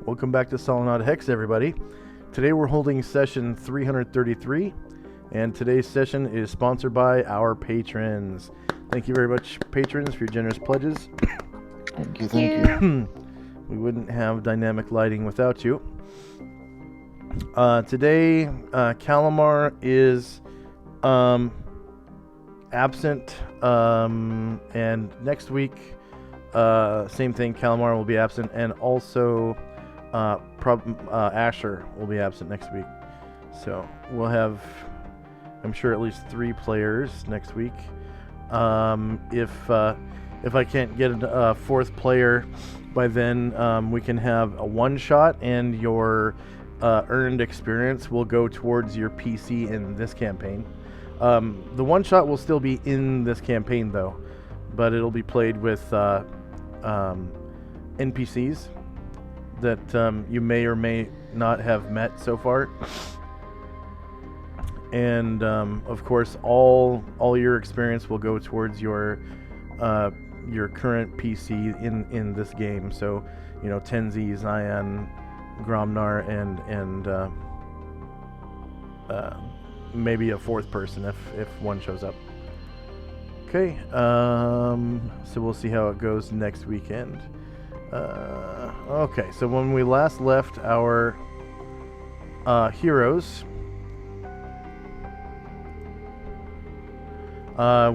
Welcome back to Solynod Hex, everybody. Today we're holding session 333, and today's session is sponsored by our patrons. Thank you very much, patrons, for your generous pledges. Thank you. We wouldn't have dynamic lighting without you. Today, Calamar is absent, and next week, same thing, Calamar will be absent, and also Asher will be absent next week. So we'll have, I'm sure, at least 3 players next week. If I can't get a 4th player by then, we can have a one-shot, and your earned experience will go towards your PC in this campaign. The one-shot will still be in this campaign, though, but it'll be played with NPCs that you may or may not have met so far. And of course, all your experience will go towards your current PC in this game. So, you know, Tenzi, Zion, Gromnar, and maybe a 4th person if one shows up. Okay, so we'll see how it goes next weekend. Okay, so when we last left our heroes,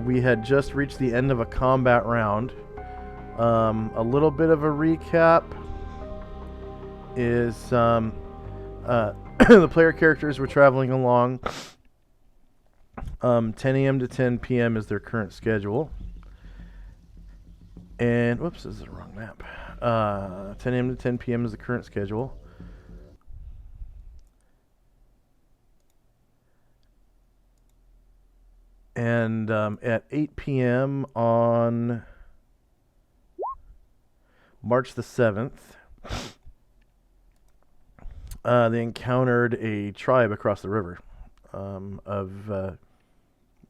we had just reached the end of a combat round. A little bit of a recap is the player characters were traveling along. 10 a.m. to 10 p.m. is their current schedule. And, whoops, this is the wrong map. 10 a.m. to 10 p.m. is the current schedule. And at 8 p.m. on March the 7th, they encountered a tribe across the river of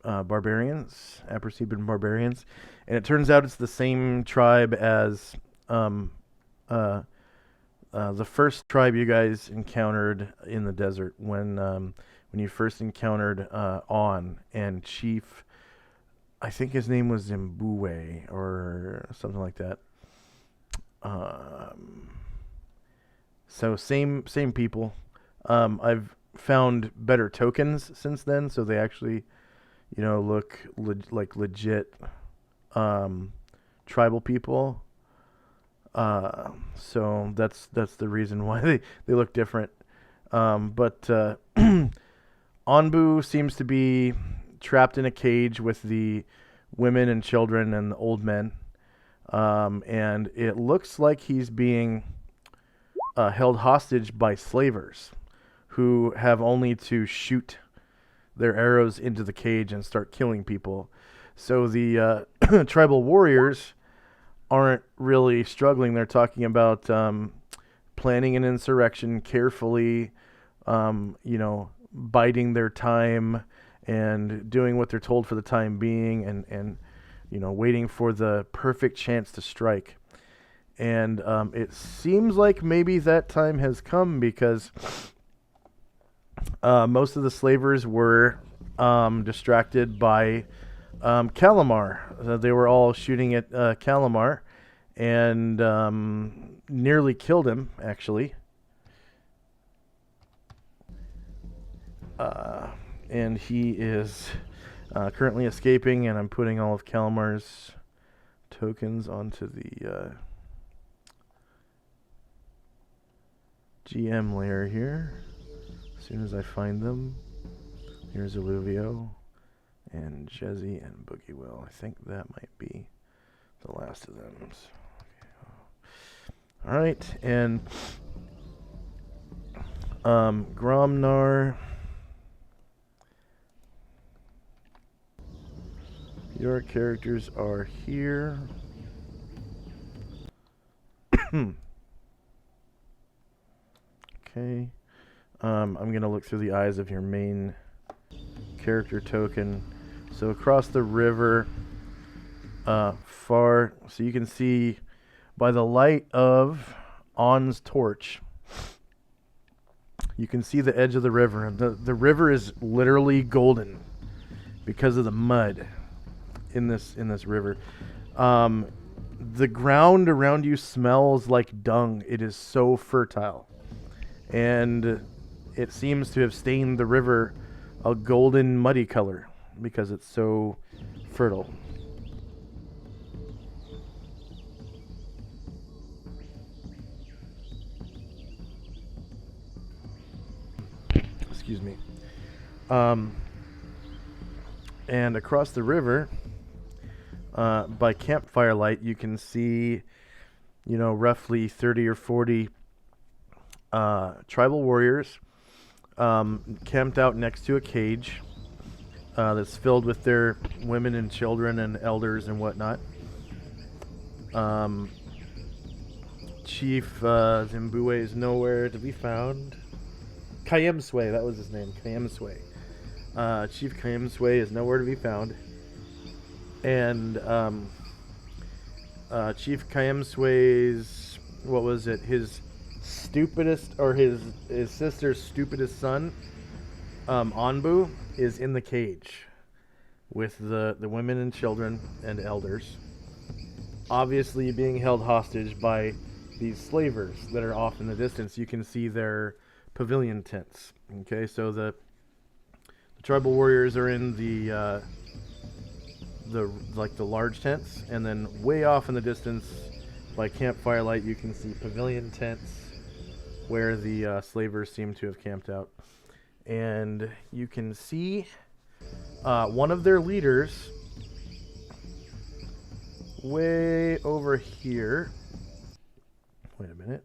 barbarians, Aperceban barbarians, and it turns out it's the same tribe as the first tribe you guys encountered in the desert when you first encountered On and Chief. I think his name was Zimbabwe or something like that. So same people. I've found better tokens since then, so they actually, you know, look like legit tribal people. So that's the reason why they look different. But Anbu seems to be trapped in a cage with the women and children and the old men. And it looks like he's being held hostage by slavers who have only to shoot their arrows into the cage and start killing people. So the tribal warriors aren't really struggling. They're talking about planning an insurrection carefully, you know, biding their time and doing what they're told for the time being, and you know, waiting for the perfect chance to strike. And it seems like maybe that time has come, because most of the slavers were distracted by Calamar. They were all shooting at Calamar and nearly killed him, actually. And he is currently escaping, and I'm putting all of Calamar's tokens onto the GM layer here. As soon as I find them. Here's Illuvio and Jezzy and Boogie Will. I think that might be the last of them. Okay. Alright, and Gromnar, your characters are here. Okay. I'm going to look through the eyes of your main character token. So across the river, far, so you can see by the light of On's torch, You can see the edge of the river. The river is literally golden because of the mud in this river. The ground around you smells like dung. It is so fertile, and it seems to have stained the river a golden muddy color because it's so fertile. Excuse me. And across the river, by campfire light, you can see, roughly 30 or 40 tribal warriors camped out next to a cage that's filled with their women and children and elders and whatnot. Chief Zimbabwe is nowhere to be found. Kayemswe, that was his name, Kayemswe. Chief Kayemswe is nowhere to be found. And Chief Kayemswe's, his stupidest, or his sister's stupidest son, Anbu, is in the cage with the women and children and elders, obviously being held hostage by these slavers that are off in the distance. You can see their pavilion tents. Okay, so the tribal warriors are in the large tents, and then way off in the distance by campfire light you can see pavilion tents where the slavers seem to have camped out. And you can see one of their leaders way over here. Wait a minute.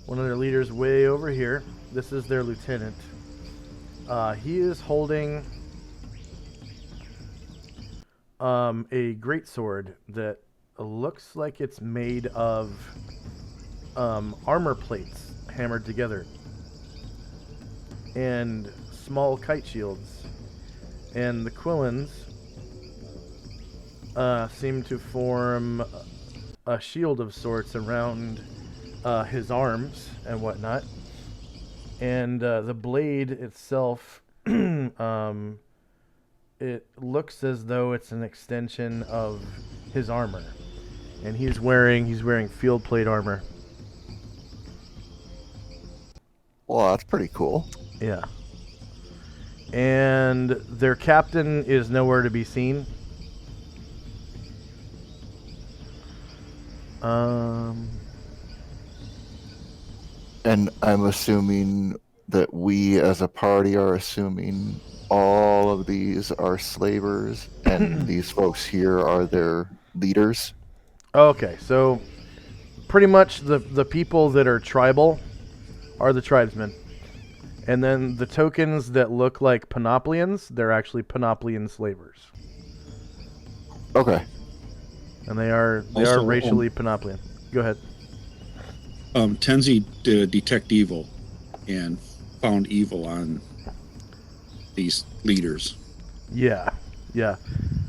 One of their leaders way over here. This is their lieutenant. He is holding a greatsword that looks like it's made of armor plates hammered together and small kite shields. And the Quillins seem to form a shield of sorts around his arms and whatnot. And the blade itself, it looks as though it's an extension of his armor. And he's wearing field plate armor. Well, that's pretty cool. Yeah. And their captain is nowhere to be seen. And I'm assuming that we as a party are assuming all of these are slavers and these folks here are their leaders. Okay, so pretty much the people that are tribal are the tribesmen. And then the tokens that look like Panoplians, they're actually Panoplian slavers. Okay. And they are Also, racially Panoplian. Go ahead. Tenzi did detect evil and found evil on these leaders. Yeah.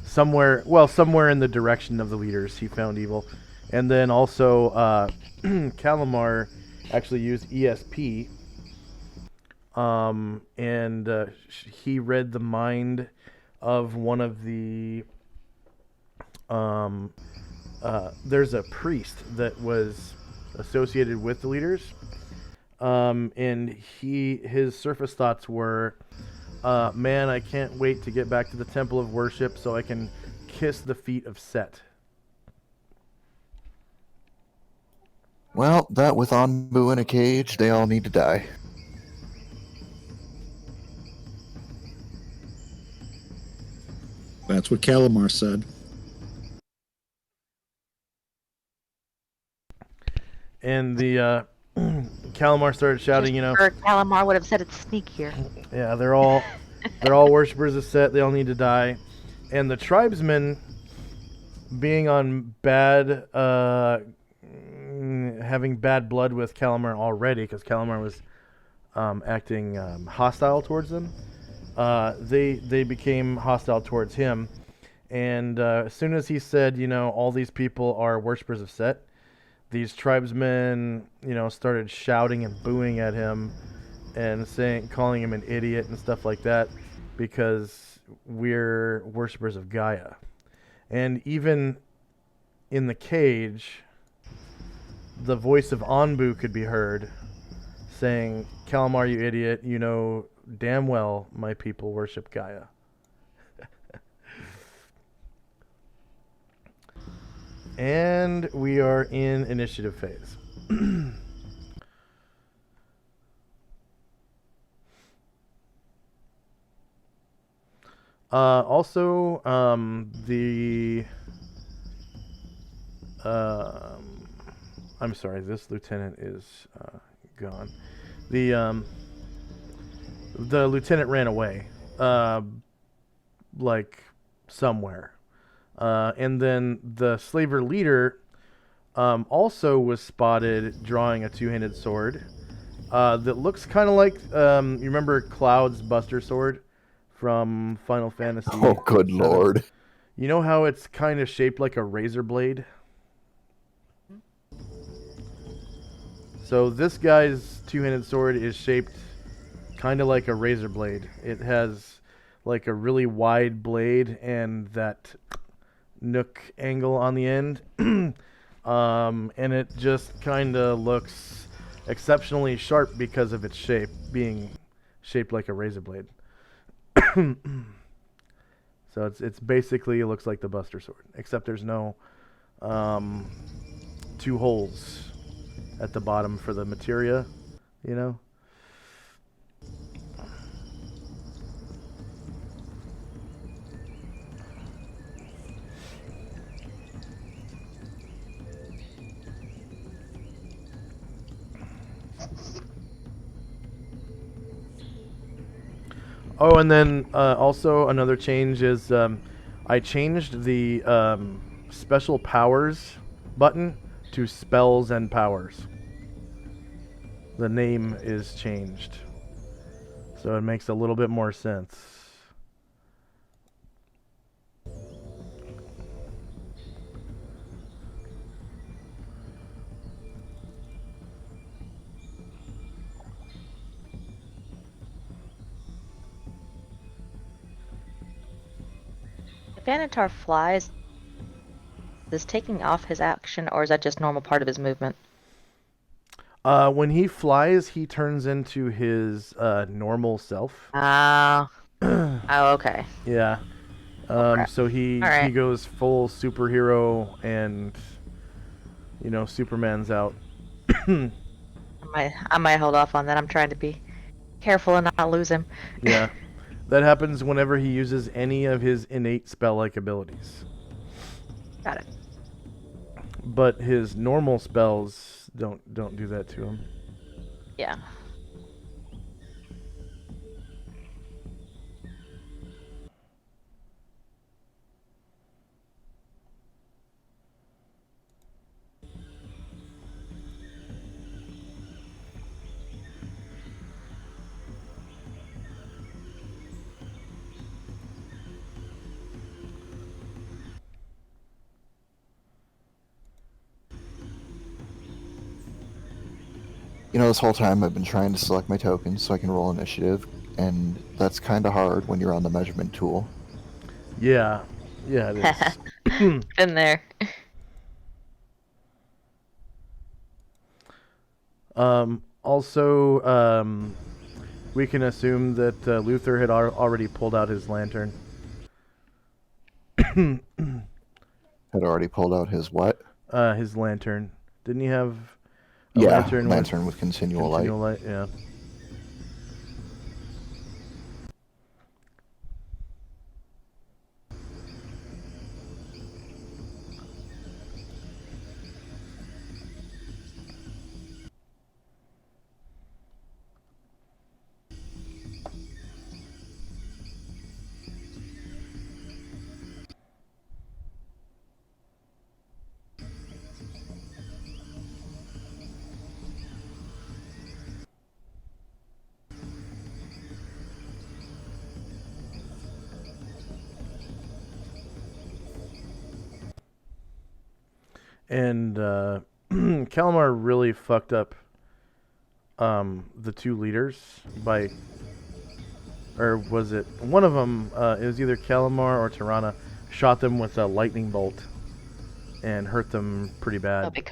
Somewhere in the direction of the leaders, he found evil. And then also, Calamar actually used ESP. And he read the mind of one of the... there's a priest that was associated with the leaders. And his surface thoughts were... man, I can't wait to get back to the temple of worship so I can kiss the feet of Set. Well, that with Anbu in a cage, they all need to die. That's what Calamar said. And the Calamar started shouting, Or Calamar would have said it's sneakier. Yeah, they're all worshippers of Set. They all need to die. And the tribesmen, being on bad, having bad blood with Calamar already, because Calamar was acting hostile towards them, they became hostile towards him. And as soon as he said, all these people are worshippers of Set, these tribesmen, started shouting and booing at him and calling him an idiot and stuff like that because we're worshippers of Gaia. And even in the cage, the voice of Anbu could be heard saying, "Calamar, you idiot, you know damn well my people worship Gaia." And we are in initiative phase. Also, I'm sorry, this lieutenant is gone. The lieutenant ran away, like somewhere. And then the slaver leader also was spotted drawing a two-handed sword that looks kind of like, you remember Cloud's Buster Sword from Final Fantasy Oh, good VII? lord. You know how it's kind of shaped like a razor blade? So this guy's two-handed sword is shaped kind of like a razor blade. It has like a really wide blade and that nook angle on the end. And it just kind of looks exceptionally sharp because of its shape, being shaped like a razor blade. So it's basically, it looks like the Buster Sword, except there's no two holes at the bottom for the materia, you know? Oh, and then also another change is I changed the special powers button to spells and powers. The name is changed, so it makes a little bit more sense. If Anatar flies, is this taking off his action, or is that just normal part of his movement? When he flies, he turns into his normal self. Oh, okay. Yeah. crap. So he Alright. goes full superhero, and Superman's out. I might hold off on that. I'm trying to be careful and not lose him. Yeah. That happens whenever he uses any of his innate spell-like abilities. Got it. But his normal spells don't do that to him. Yeah. This whole time I've been trying to select my tokens so I can roll initiative, and that's kind of hard when you're on the measurement tool. Yeah. Yeah, it is. Been there. Also, we can assume that Luther had already pulled out his lantern. Had already pulled out his what? His lantern. Didn't he have a Yeah, lantern with continual light. continual light? Yeah. And Calamar really fucked up the two leaders by, or was it one of them? It was either Calamar or Tirana. Shot them with a lightning bolt and hurt them pretty That'll bad. be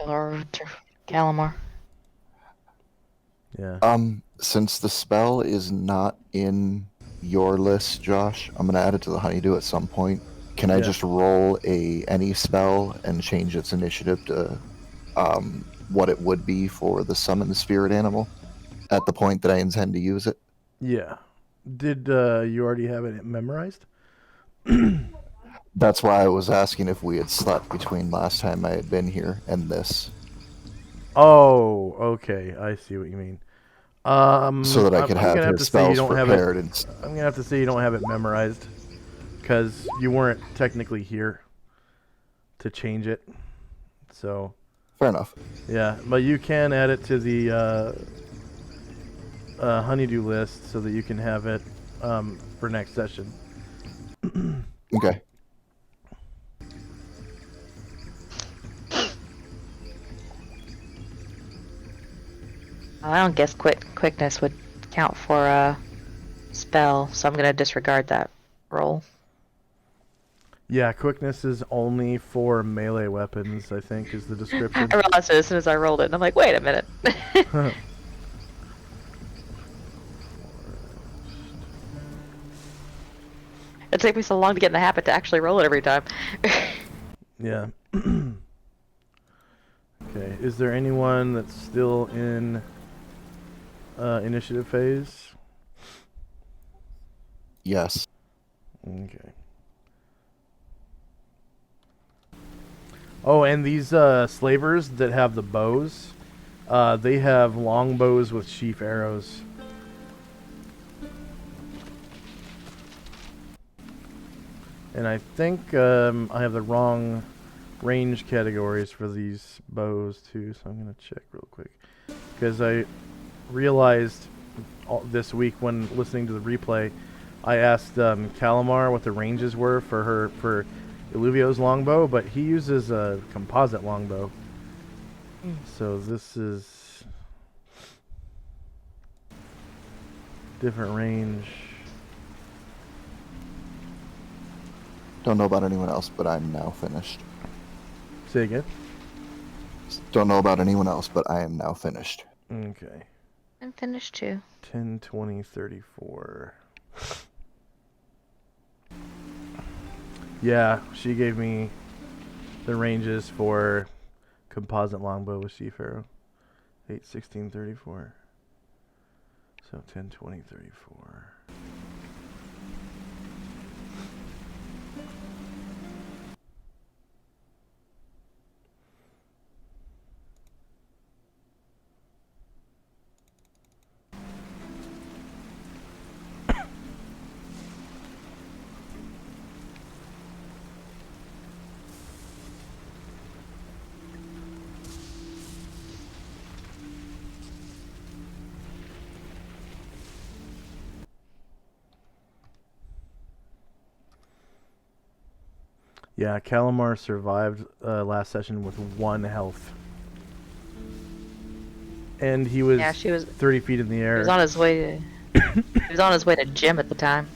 Calamar. Yeah. Since the spell is not in your list, Josh, I'm gonna add it to the honeydew at some point. Can I Yeah. just roll any spell and change its initiative to what it would be for the summoned spirit animal at the point that I intend to use it? Yeah. Did you already have it memorized? That's why I was asking if we had slept between last time I had been here and this, Oh, okay. I see what you mean. so that I could I'm have gonna have his to say you spells don't have it. prepared. And I'm gonna have to say you don't have it memorized because you weren't technically here to change it. So fair enough. yeah, but you can add it to the honeydew list so that you can have it for next session. Okay. I don't guess quickness would count for a spell, so I'm gonna disregard that roll. Yeah, quickness is only for melee weapons, I think, is the description. I realized it as soon as I rolled it, and I'm like, wait a minute. It took me so long to get in the habit to actually roll it every time. Yeah. Okay, is there anyone that's still in initiative phase? Yes. Okay. Oh, and these slavers that have the bows, they have long bows with sheaf arrows. And I think I have the wrong range categories for these bows too, so I'm gonna check real quick because I realized this week when listening to the replay, I asked Calamar what the ranges were for Illuvio's longbow, but he uses a composite longbow. So this is different range. Don't know about anyone else, but I'm now finished. Say again? Don't know about anyone else, but I am now finished. Okay. I'm finished too. 10, 20, 34. Yeah, she gave me the ranges for composite longbow with sheaf arrow. 8, 16, 34. So 10, 20, 34. Yeah, Calamar survived last session with 1 health. And he was, Yeah, she was. 30 feet in the He air. was on his way to. He was on his way to gym at the time.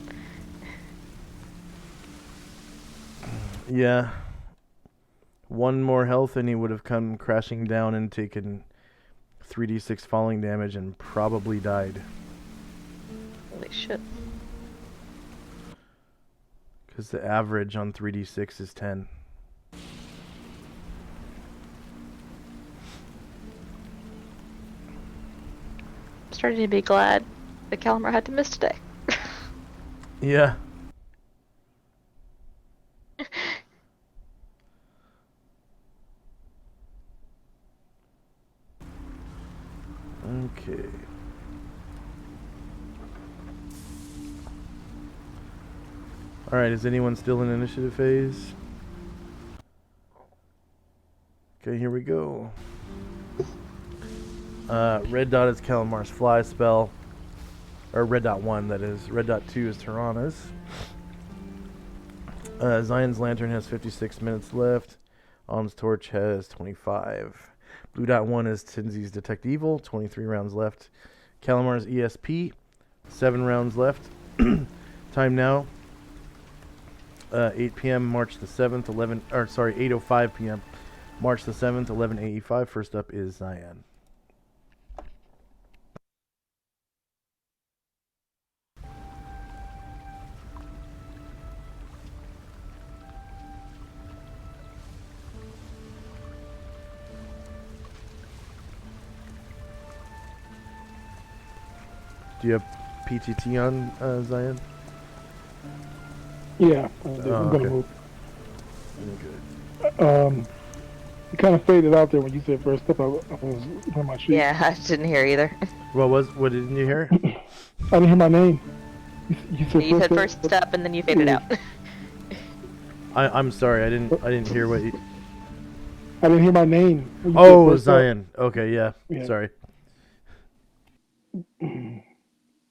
Yeah. 1 more health and he would have come crashing down and taken 3d6 falling damage and probably died. Holy shit. Because the average on 3d6 is 10. I'm starting to be glad that Calamar had to miss today. Yeah. Okay. Alright, is anyone still in initiative phase? Okay, here we go. Red dot is Calamar's fly spell. Or red dot 1, that is. Red dot 2 is Tirana's. Zion's Lantern has 56 minutes left. Alm's Torch has 25. Blue Dot 1 is Tinsley's Detect Evil, 23 rounds left. Calamar's ESP, 7 rounds left. Time now, 8 p.m. March the 7th, 8:05 p.m. March the 7th, 11:85. First up is Cyan. Do you have PTT on, Cyan? Yeah, I'm Oh, gonna okay. move. Okay. It kind of faded out there when you said first up. I was on my sheet. Yeah, I didn't hear either. What didn't you hear? I didn't hear my name. You said You first said up. first up and then you faded out. I'm sorry, I didn't hear what you. I didn't hear my name. when you said Oh, first up. Cyan. Okay, yeah. Yeah. Sorry.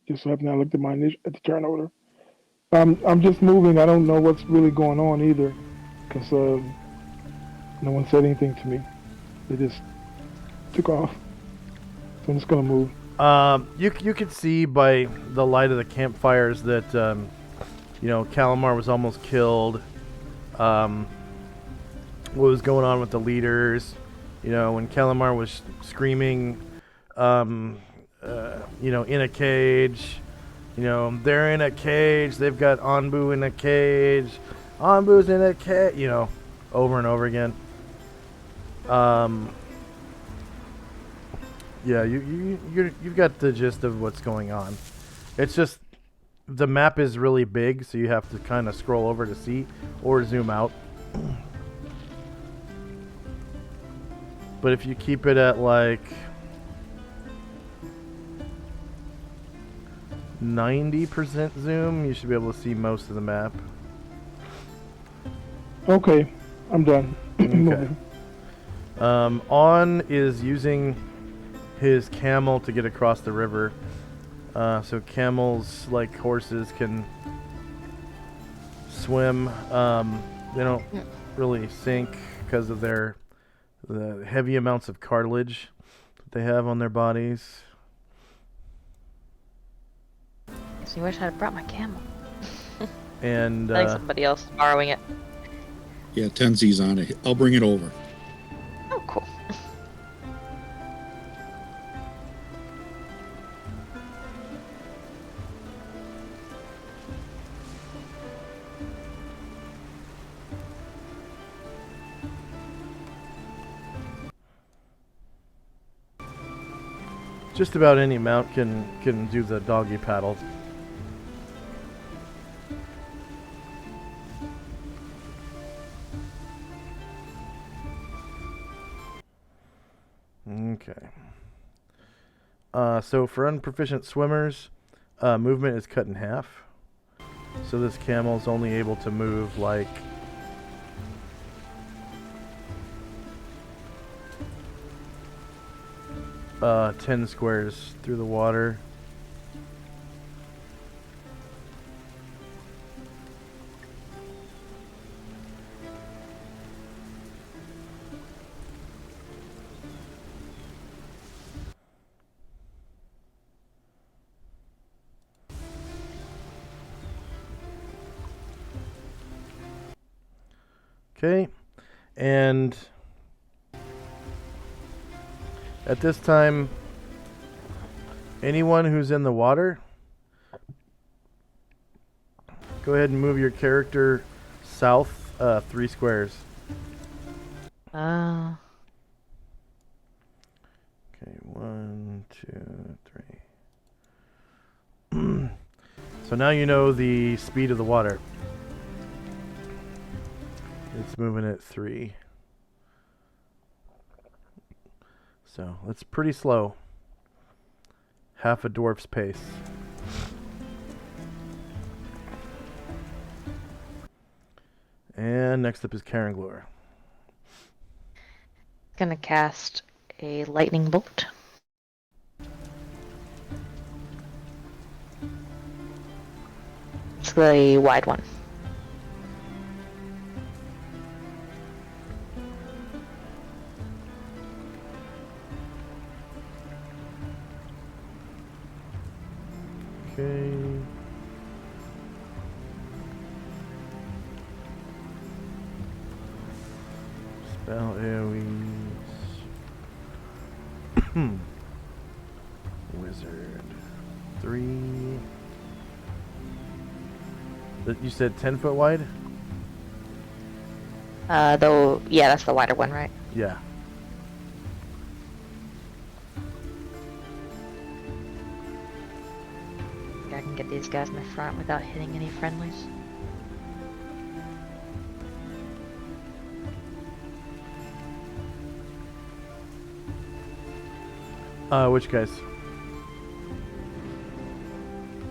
Just so happened I looked at at the turn order. I'm just moving. I don't know what's really going on either, because no one said anything to me. They just took off. So I'm just gonna move. You could see by the light of the campfires that Calamar was almost killed. What was going on with the leaders? When Calamar was screaming, in a cage. They're in a cage. They've got Anbu in a cage. Anbu's in a cage. Over and over again. Yeah, you've got the gist of what's going on. It's just the map is really big, so you have to kind of scroll over to see or zoom out. But if you keep it at like 90% zoom, you should be able to see most of the map. Okay, I'm done. Okay. Moving. On is using his camel to get across the river. So camels, like horses, can swim. They don't really sink because of the heavy amounts of cartilage that they have on their bodies. So you wish I had brought my camel. And I think somebody else is borrowing it. Yeah, Tenzi's on it. I'll bring it over. Oh, cool. just about any mount can do the doggy paddle. Okay. So for unproficient swimmers, movement is cut in half. So this camel's only able to move like 10 squares through the water. Okay, and at this time, anyone who's in the water, go ahead and move your character south 3 squares. Uh, Okay, 1, 2, 3. So now you know the speed of the water. It's moving at 3. So that's pretty slow. Half a dwarf's pace. And next up is Karenglor. gonna cast a lightning bolt. It's the wide one. Okay. Spell AoEs. Wizard. 3. You said 10 foot wide? Though, yeah, that's the wider one, right? Yeah. I can get these guys in the front without hitting any friendlies. Which guys?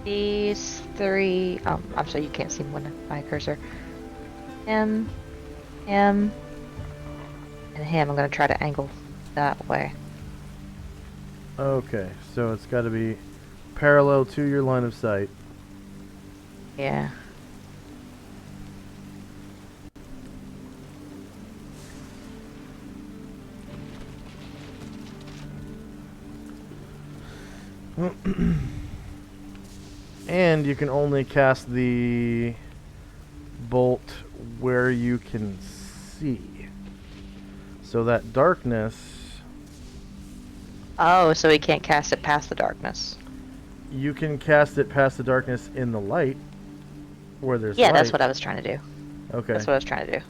These 3. I'm sorry, you can't see my cursor. Him, and him. I'm gonna try to angle that way. Okay, so it's got to be parallel to your line of sight. Yeah. And you can only cast the bolt where you can see. So that darkness, Oh, so he can't cast it past the darkness. you can cast it past the darkness in the light, where there's Yeah, light. that's what I was trying to do. Okay. That's what I was trying to do.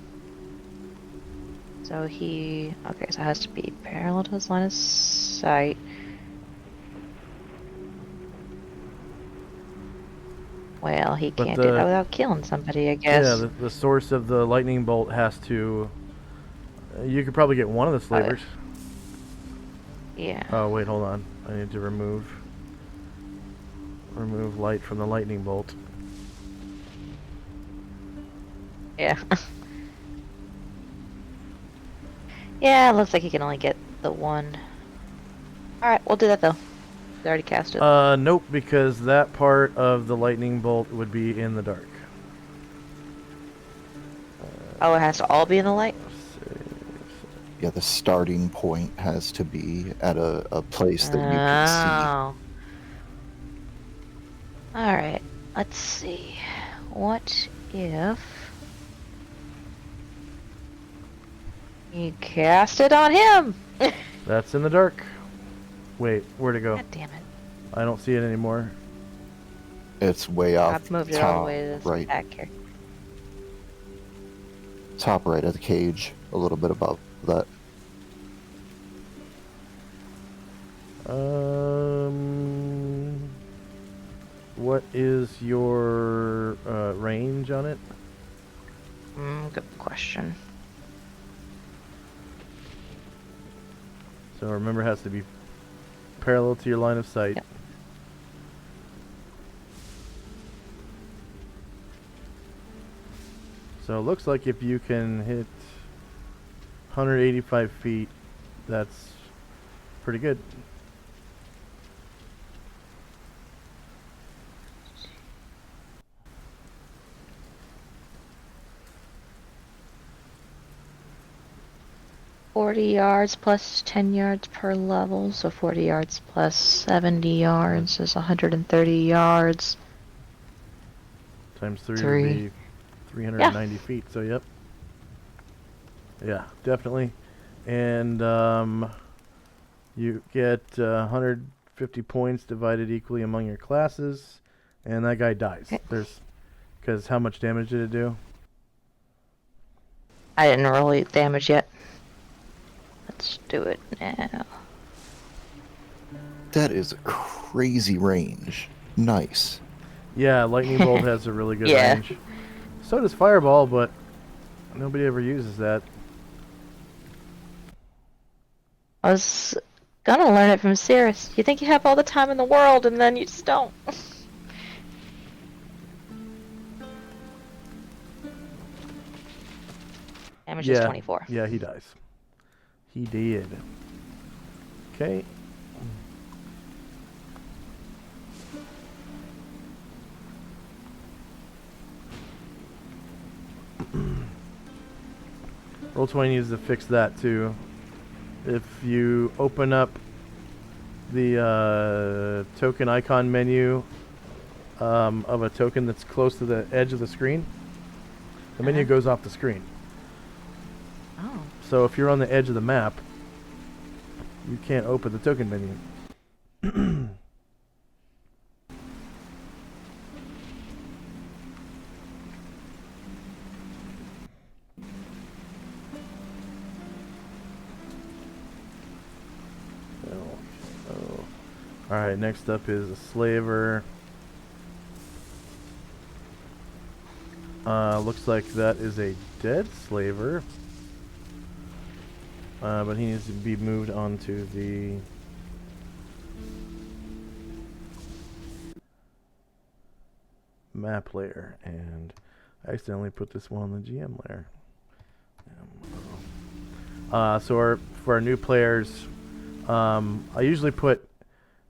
So okay, so it has to be parallel to his line of sight. Well, he But can't do that without killing somebody, I guess. Yeah, the source of the lightning bolt has to. You could probably get one of the slavers. Yeah. Oh wait, hold on. I need to remove light from the lightning bolt. Yeah. Yeah, it looks like he can only get the one. Alright, we'll do that though. They already cast it. Nope, because that part of the lightning bolt would be in the dark. Oh, it has to all be in the light? Yeah, the starting point has to be at a place that you can Oh. Alright, let's see. What if you cast it on him? That's in the dark. Wait, where'd it go? God damn it. I don't see it anymore. see. It's way off I've moved it top all the way to the right, back here. top right of the cage, a little bit above that. What is your range on it? Good question. So remember, it has to be parallel to your line of sight. Yep. So it looks like if you can hit 185 feet, that's pretty good. $40 plus 10 yards per level, so 40 yards plus 70 yards is 130 yards. Times 3 Three. would be 390 feet. So yep. Yeah, definitely. And you get 150 points divided equally among your classes, and that guy dies. Okay. Because how much damage did it do? I didn't roll it damage yet. Let's do it now. That is a crazy range. Nice. Yeah, lightning bolt has a really good Yeah. range. So does fireball, but nobody ever uses that. I was gonna learn it from Cirrus. You think you have all the time in the world, and then you just don't. Damage is 24. Yeah, he dies. He did. Okay. Roll20 needs to fix that too. If you open up the token icon menu of a token that's close to the edge of the screen, the menu Uh-huh. goes off the screen. Oh. So if you're on the edge of the map, you can't open the token menu. Oh. Alright, next up is a slaver. Looks like that is a dead slaver. But he needs to be moved onto the map layer. And I accidentally put this one on the GM layer. For our new players, I usually put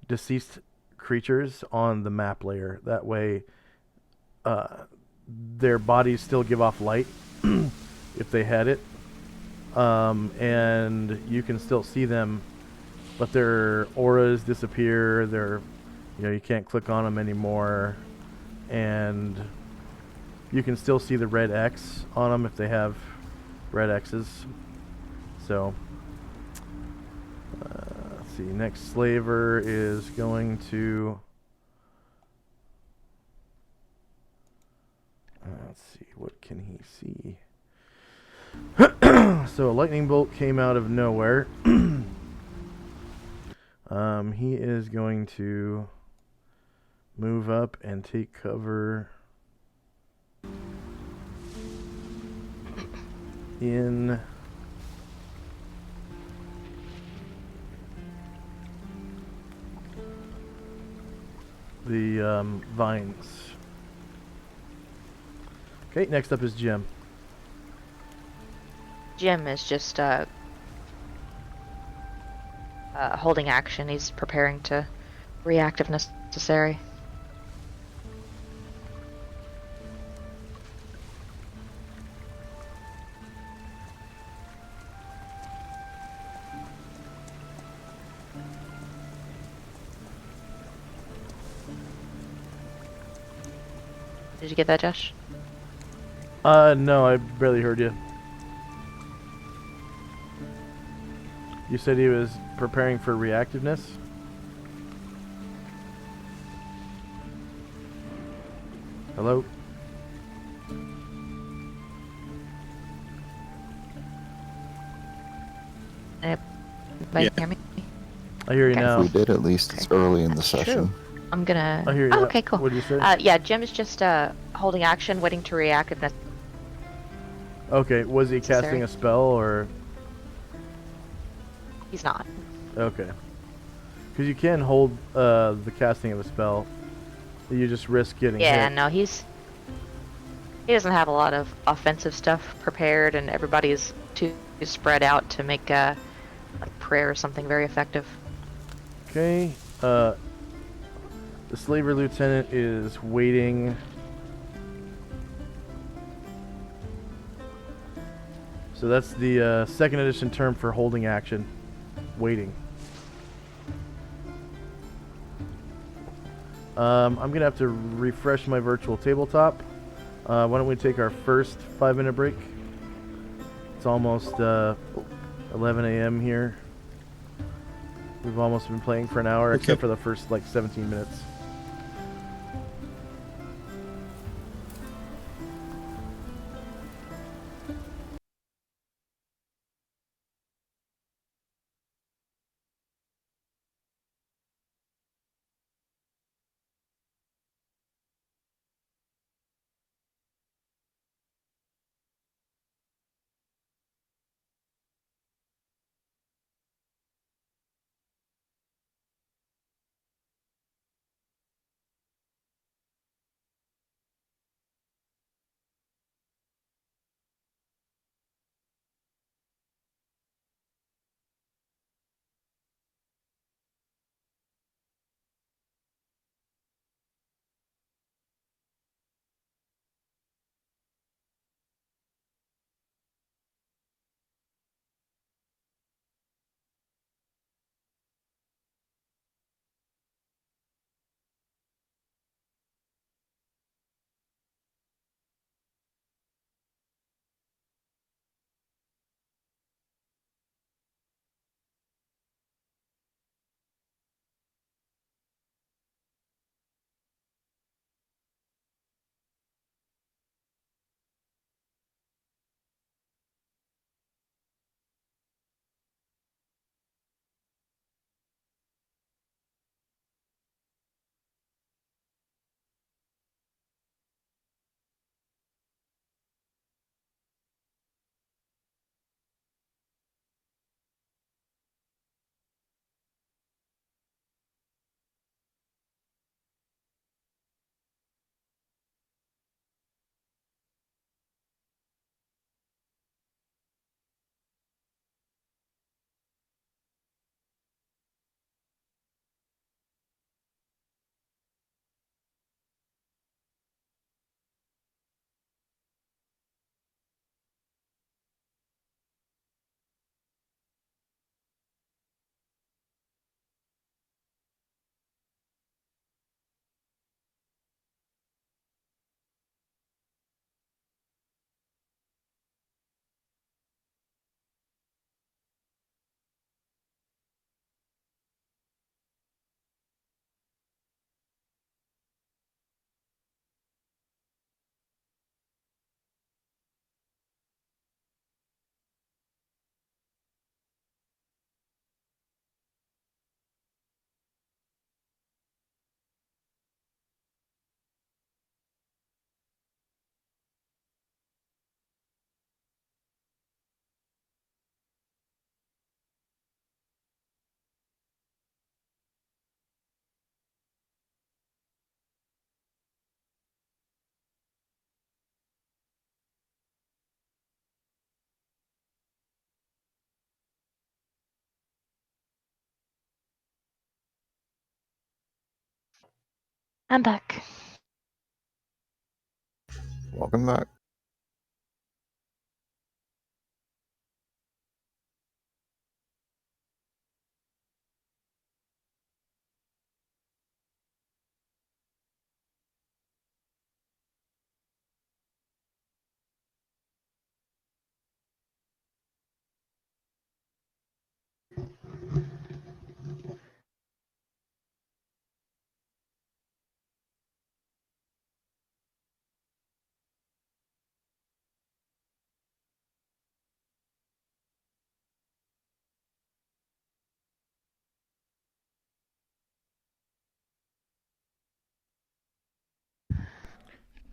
deceased creatures on the map layer. That way, their bodies still give off light if they had it, and you can still see them, but their auras disappear. You can't click on them anymore, and you can still see the red X on them if they have red X's. So, let's see. Next slaver is going to. Let's see. What can he see? So a lightning bolt came out of nowhere. He is going to move up and take cover in the vines. Okay, next up is Jim. Jim is just holding action. He's preparing to react if necessary. Did you get that, Josh? No, I barely heard you. You said he was preparing for reactiveness? Hello? Anybody Yeah. hear me? I hear you Okay. now. We did, at least it's early in the session. I'm gonna. I hear you. Oh, okay, cool. What did you say? Yeah, Jim is just holding action, waiting to react if necessary. Okay, was he casting Necessary. a spell or... He's not. Okay. Because you can hold the casting of a spell. You just risk getting Yeah, hit. no, he doesn't have a lot of offensive stuff prepared, and everybody's too spread out to make a prayer or something very effective. Okay. The slaver lieutenant is waiting. So that's the second edition term for holding action. Waiting. I'm going to have to refresh my virtual tabletop. Why don't we take our first 5-minute break? It's almost 11 a.m. here. We've almost been playing for an hour, Okay. except for the first, 17 minutes. I'm back. Welcome back.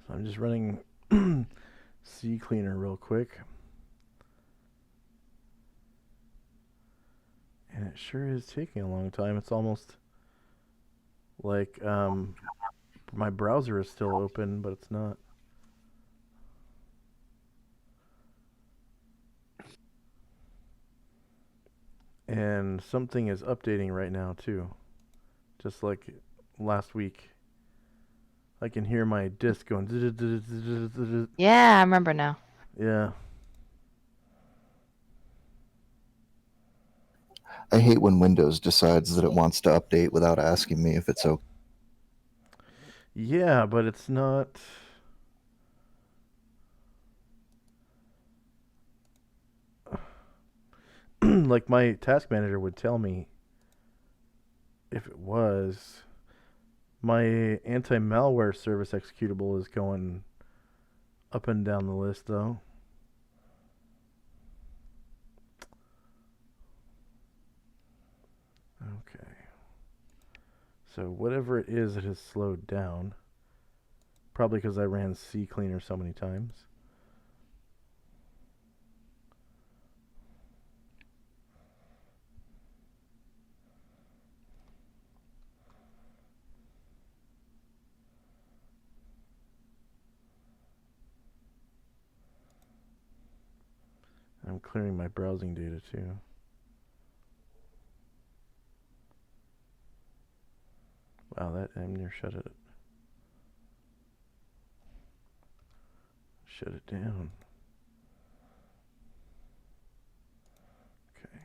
So I'm just running sea cleaner real quick. And it sure is taking a long time. It's almost like my browser is still open, but it's not. And something is updating right now too. Just like last week. I can hear my disk going. Yeah, I remember now. Yeah. I hate when Windows decides that it wants to update without asking me if it's okay. Yeah, but it's not. Like my task manager would tell me if it was. My anti-malware service executable is going up and down the list though. Okay. So whatever it is, it has slowed down. Probably because I ran CCleaner so many times. I'm clearing my browsing data too. Wow, that damn near shut it down. Okay.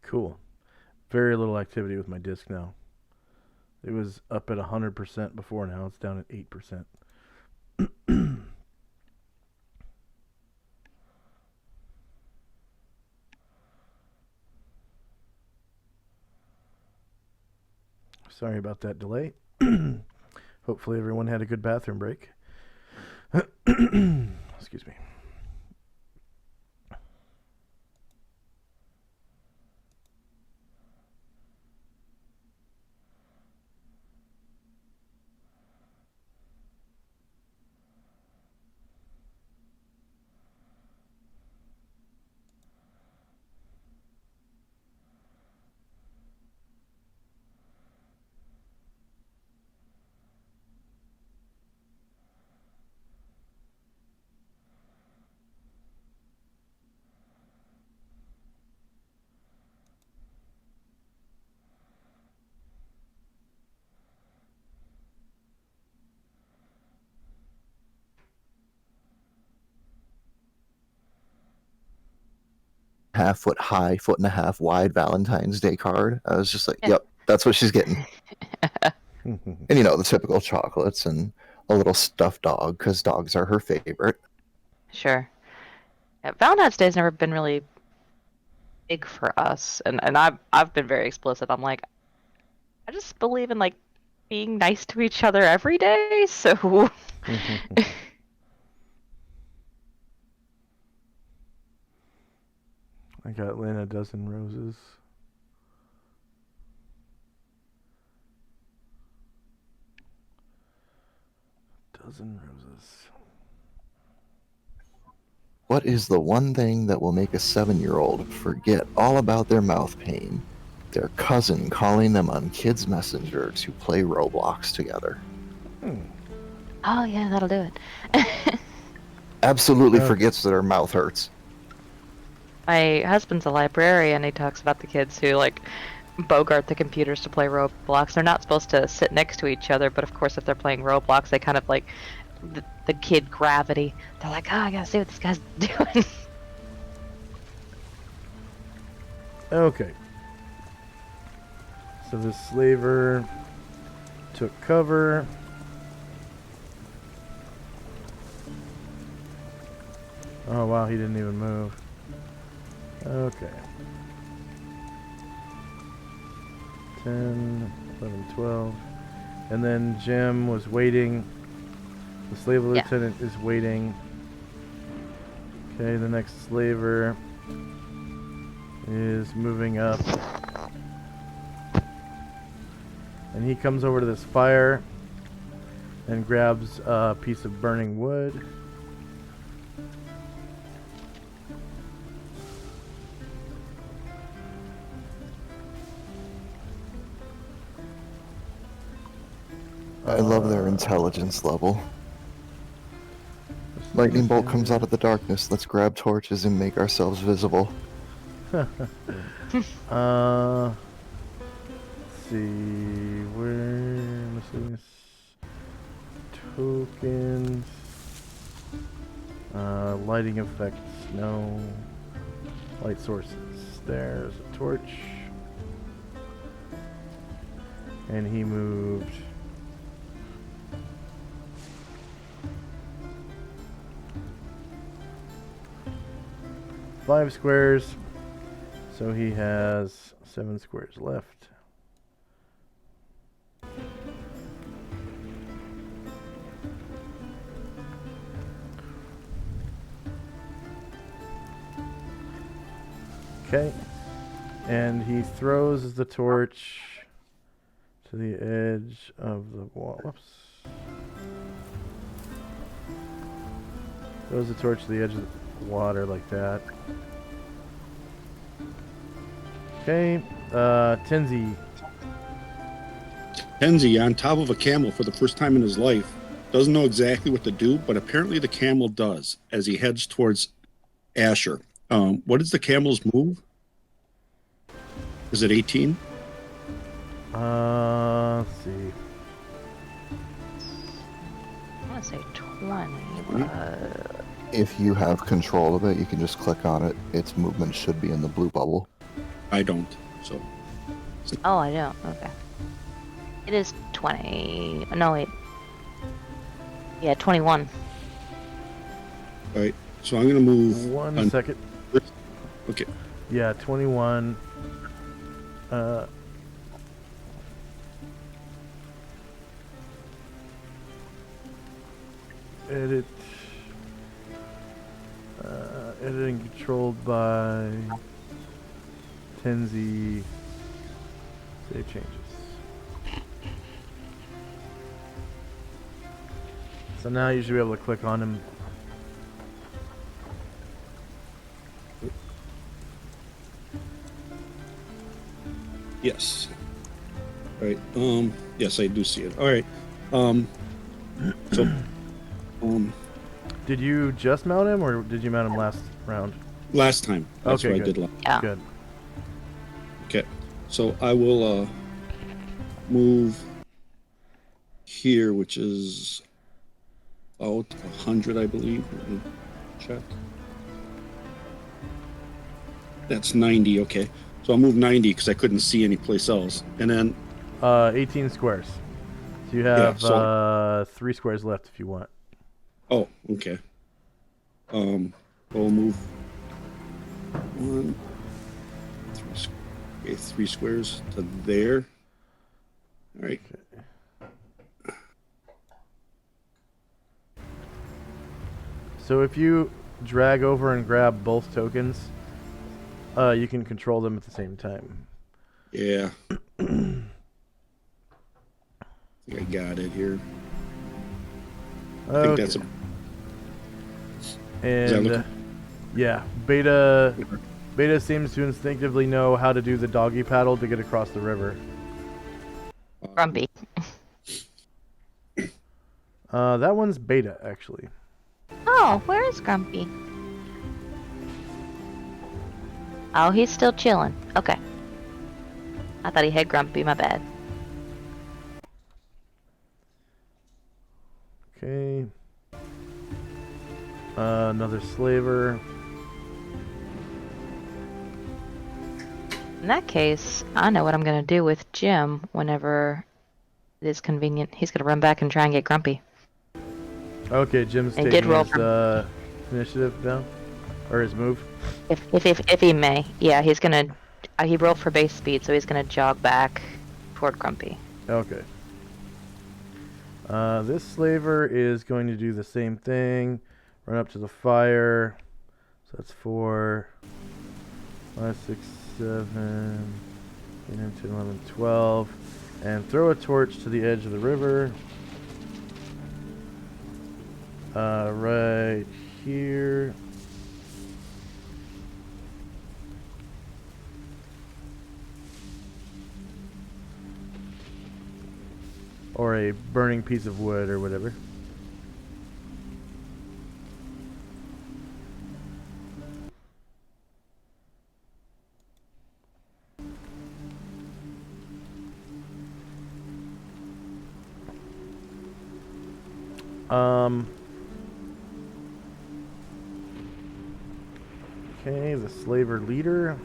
Cool. Very little activity with my disk now. It was up at 100% before, now it's down at 8%. Sorry about that delay. Hopefully everyone had a good bathroom break. Excuse me. Half-foot high, 1.5 foot wide Valentine's Day card. I was just like, Yeah. yep, that's what she's getting. And you know, the typical chocolates and a little stuffed dog because dogs are her favorite. Sure. Yeah, Valentine's Day's never been really big for us, and I've been very explicit. I'm like, I just believe in like being nice to each other every day, so I got Lynn a dozen roses. Dozen roses. What is the one thing that will make a 7-year-old forget all about their mouth pain? Their cousin calling them on Kids Messenger to play Roblox together. oh yeah, that'll do it. Absolutely Okay. forgets that her mouth hurts. My husband's a librarian. He talks about the kids who like bogart the computers to play Roblox. They're not supposed to sit next to each other, but of course, if they're playing Roblox, they kind of like the kid gravity. They're like, oh, I gotta see what this guy's doing. Okay. So the slaver took cover. Oh wow, he didn't even move. Okay. 10, 11, 12. And then Jim was waiting. The slave Yeah. lieutenant is waiting. Okay, the next slaver is moving up. And he comes over to this fire and grabs a piece of burning wood. I love their intelligence level. Lightning bolt comes out of the darkness. Let's grab torches and make ourselves visible. Let's see, where miscellaneous tokens, lighting effects, no, light sources. There's a torch, and he moved. Five squares, so he has 7 squares left. Okay, and he throws the torch to the edge of the wall. Whoops. Throws the torch to the edge of the water like that. Okay, Tenzi. Tenzi on top of a camel for the first time in his life. Doesn't know exactly what to do, but apparently the camel does as he heads towards Asher. What is the camel's move? Is it 18? Let's see. I want to say 20. If you have control of it, you can just click on it. Its movement should be in the blue bubble. I don't. So Oh, I don't. Okay. It is 20. No, wait. Yeah, 21. all right. So I'm gonna move. One second. Okay. Yeah, 21. Edit. Editing controlled by Tenzi. Save changes. So now you should be able to click on him. Yes. All right. Yes, I do see it. All right. So. Did you just mount him, or did you mount him last round? Last time. That's Okay, what I good. did last. Yeah. Good. Okay. So I will move here, which is about 100, I believe. Let me check. That's 90. Okay. So I'll move 90 because I couldn't see any place else. And then 18 squares. So you have so- 3 squares left if you want. oh, okay. We'll move 1, 3, okay, 3 squares to there. All right. So if you drag over and grab both tokens, you can control them at the same time. Yeah. I think I got it here. I think that's a. And look- yeah, Beta seems to instinctively know how to do the doggy paddle to get across the river. Grumpy. That one's Beta, actually. Oh, where is Grumpy? Oh, he's still chilling. Okay. I thought he had Grumpy, my bad. Okay. Another slaver. In that case, I know what I'm gonna do with Jim whenever it is convenient. He's gonna run back and try and get Grumpy. Okay, Jim's He taking did roll his initiative down, or his move. If he may. Yeah, he's gonna... he rolled for base speed, so he's gonna jog back toward Grumpy. Okay. This slaver is going to do the same thing. Run up to the fire. So that's 4, 5, 6, 7, 8, 9, 10, 11, 12. And throw a torch to the edge of the river. Right here. Or a burning piece of wood or whatever. Okay, the slaver leader.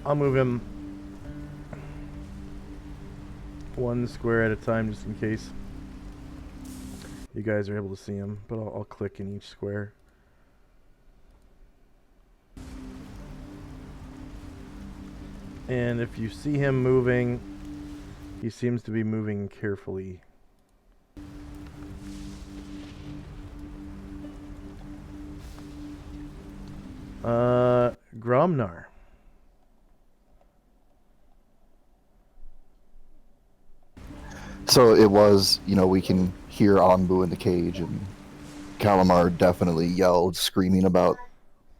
I'll move him one square at a time just in case you guys are able to see him, but I'll click in each square. And if you see him moving, he seems to be moving carefully. Gromnar. So it was, we can hear Anbu in the cage, and Calamar definitely yelled, screaming about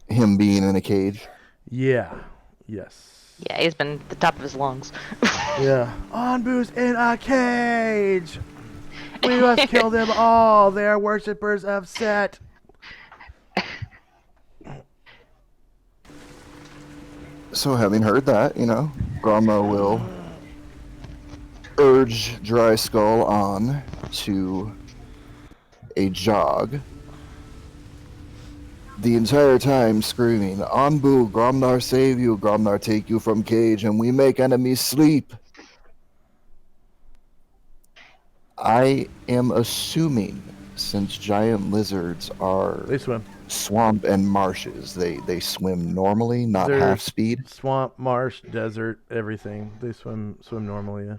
him being in a cage. Yeah. Yes. Yeah, he's been at the top of his lungs. Yeah. Anbu's in a cage! We must kill them all! They are worshippers of Set! So having heard that, Gromnar will urge Dry Skull on to a jog. The entire time screaming, Anbu, Gromnar save you, Gromnar take you from cage, and we make enemies sleep. I am assuming, since giant lizards are They swim. swamp and marshes, they swim normally, not They're half speed. Swamp, marsh, desert, everything. They swim normally, yeah.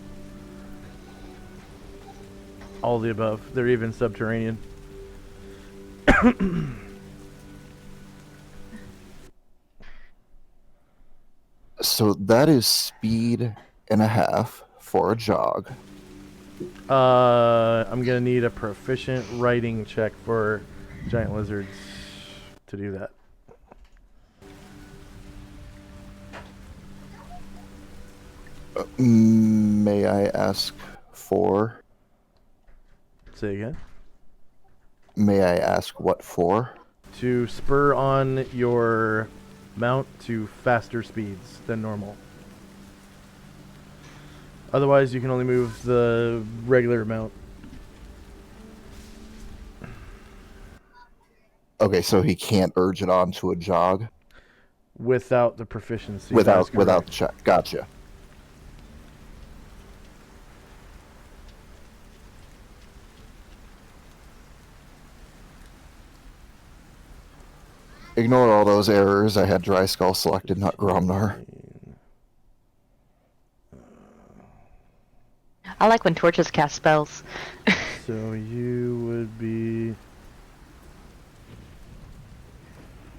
All the above. They're even subterranean. So that is speed and a half for a jog. I'm gonna need a proficient writing check for giant lizards to do that. May I ask for? Say again. May I ask what for? To spur on your mount to faster speeds than normal. Otherwise, you can only move the regular mount. Okay, so he can't urge it on to a jog Without the proficiency. without That's the correct. check. Gotcha. Ignore all those errors. I had Dry Skull selected, not Gromnar. I like when torches cast spells. So you would be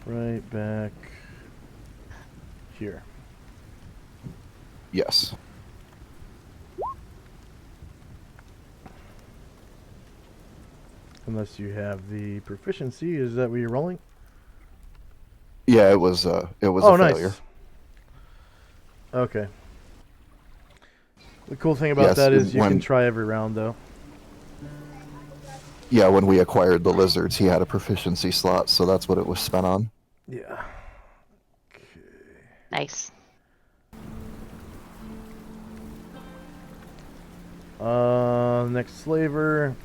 right back here. Yes. Unless you have the proficiency. Is that what you're rolling? Yeah, it was Oh, a failure. nice. Okay. The cool thing about Yes, that is you can when try every round, though. when we acquired the lizards, he had a proficiency slot, so that's what it was spent on. Yeah. Nice. Next slaver.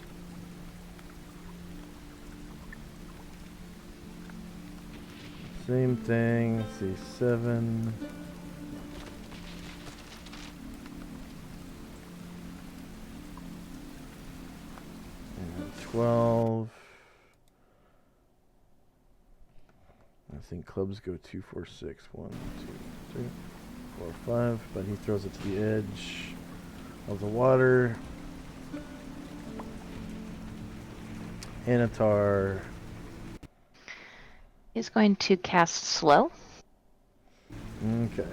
Same thing. C7. And 12. I think clubs go 2, 4, 6. 1, 2, 3, 4, 5. But he throws it to the edge of the water. Anatar. He's going to cast slow. Okay.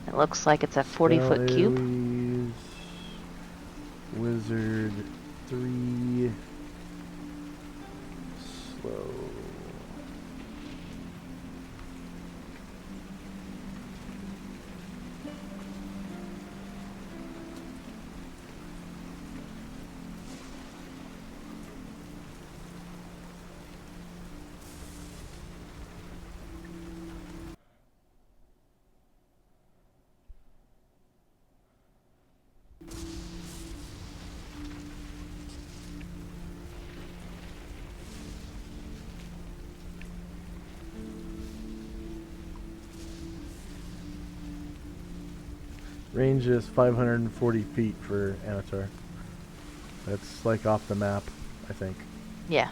It looks like it's a 40-foot cube. AoEs, Wizard 3. Slow. Range is 540 feet for Anatar. That's like off the map, I think. Yeah.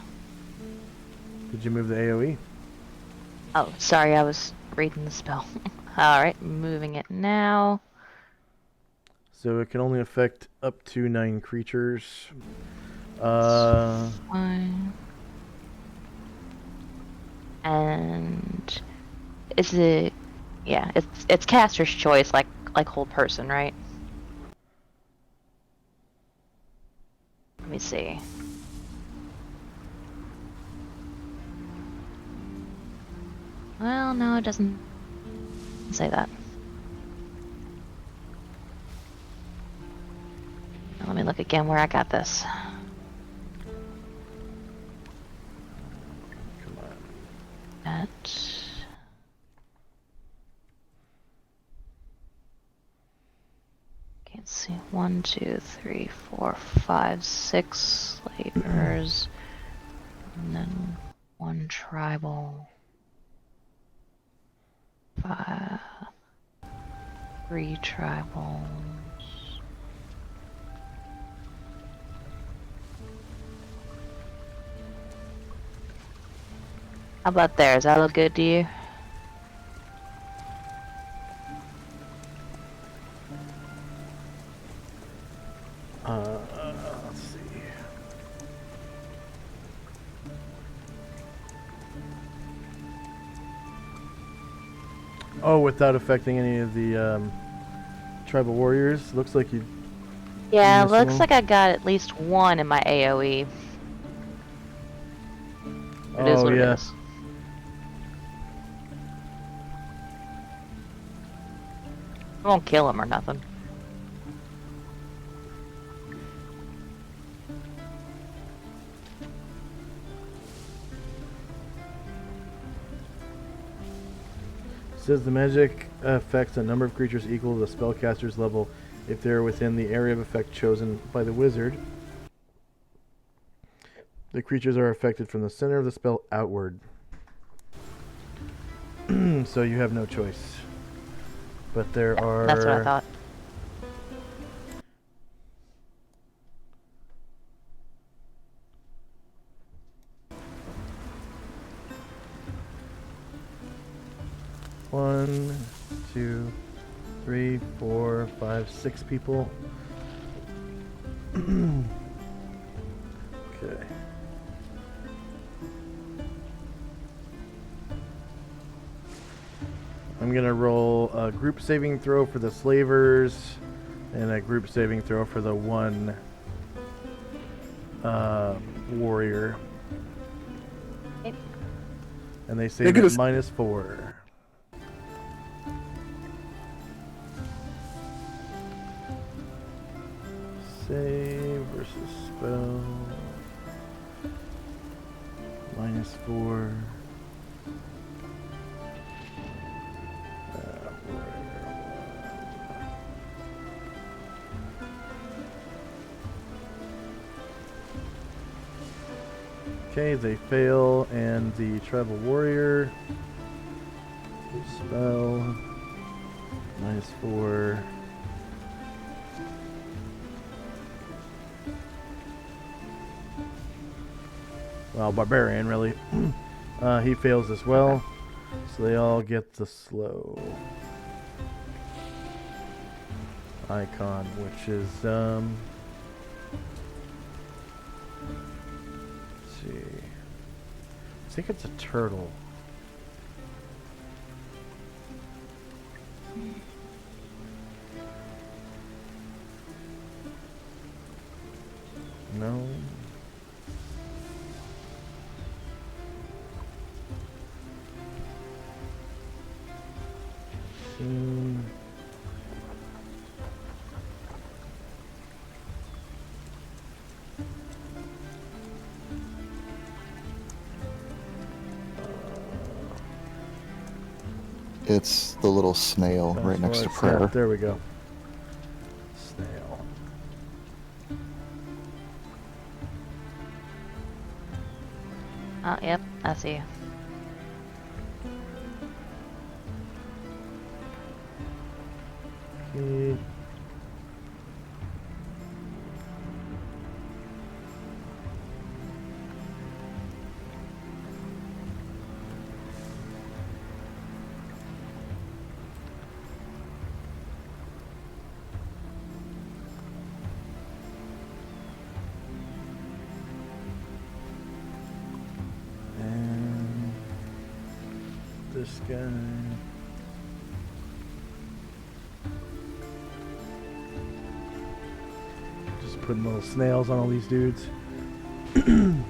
Did you move the AoE? Oh, sorry, I was reading the spell. Alright, moving it now. So it can only affect up to 9 creatures. Fine. And is it? Yeah, it's caster's choice, like hold person, right? Let me see. Well, no, it doesn't say that. Let me look again where I got this. Come on. That. Can't see. 1, 2, 3, 4, 5, 6 slavers, and then 1 tribal. 5, 3 tribals. How about there? Does that look good to you? Let's see. Oh, without affecting any of the tribal warriors. Looks like you. Yeah, Miss looks one? like I got at least 1 in my AoE. It is Oh what yeah. it is. I won't kill him or nothing. Says the magic affects a number of creatures equal to the spellcaster's level if they are within the area of effect chosen by the wizard. The creatures are affected from the center of the spell outward. So you have no choice. But there are... That's what I thought. One, 1, 2, 3, 4, 5, 6 people. Okay. I'm gonna roll a group saving throw for the slavers and a group saving throw for the one warrior. Okay. And they save get at us- -4. Save versus spell. -4. Okay, they fail, and the tribal warrior spell -4. Well, barbarian really. He fails as well, so they all get the slow icon, which is let's see. I think it's a turtle. No. It's the little snail right next to Fast forward, prayer. There we go. Snail. Oh, yep, I see. Okay. And this guy. Just putting little snails on all these dudes. And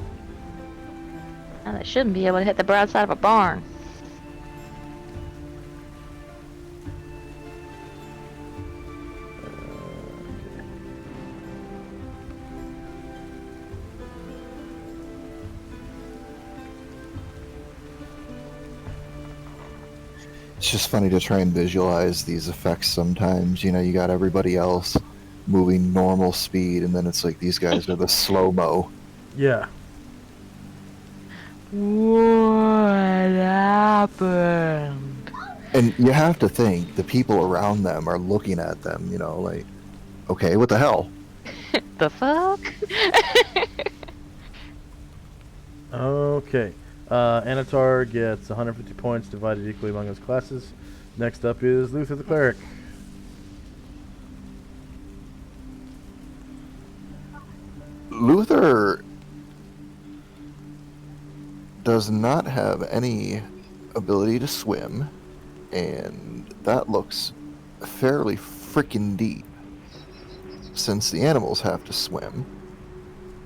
it shouldn't be able to hit the broadside of a barn. It's just funny to try and visualize these effects sometimes. You know, you got everybody else moving normal speed, and then it's like these guys are the slow-mo. Yeah. What happened? And you have to think the people around them are looking at them, you know, like, okay, what the hell? The fuck? Okay. Anatar gets 150 points divided equally among his classes. Next up is Luther the Cleric. Luther does not have any ability to swim, and that looks fairly freaking deep since the animals have to swim.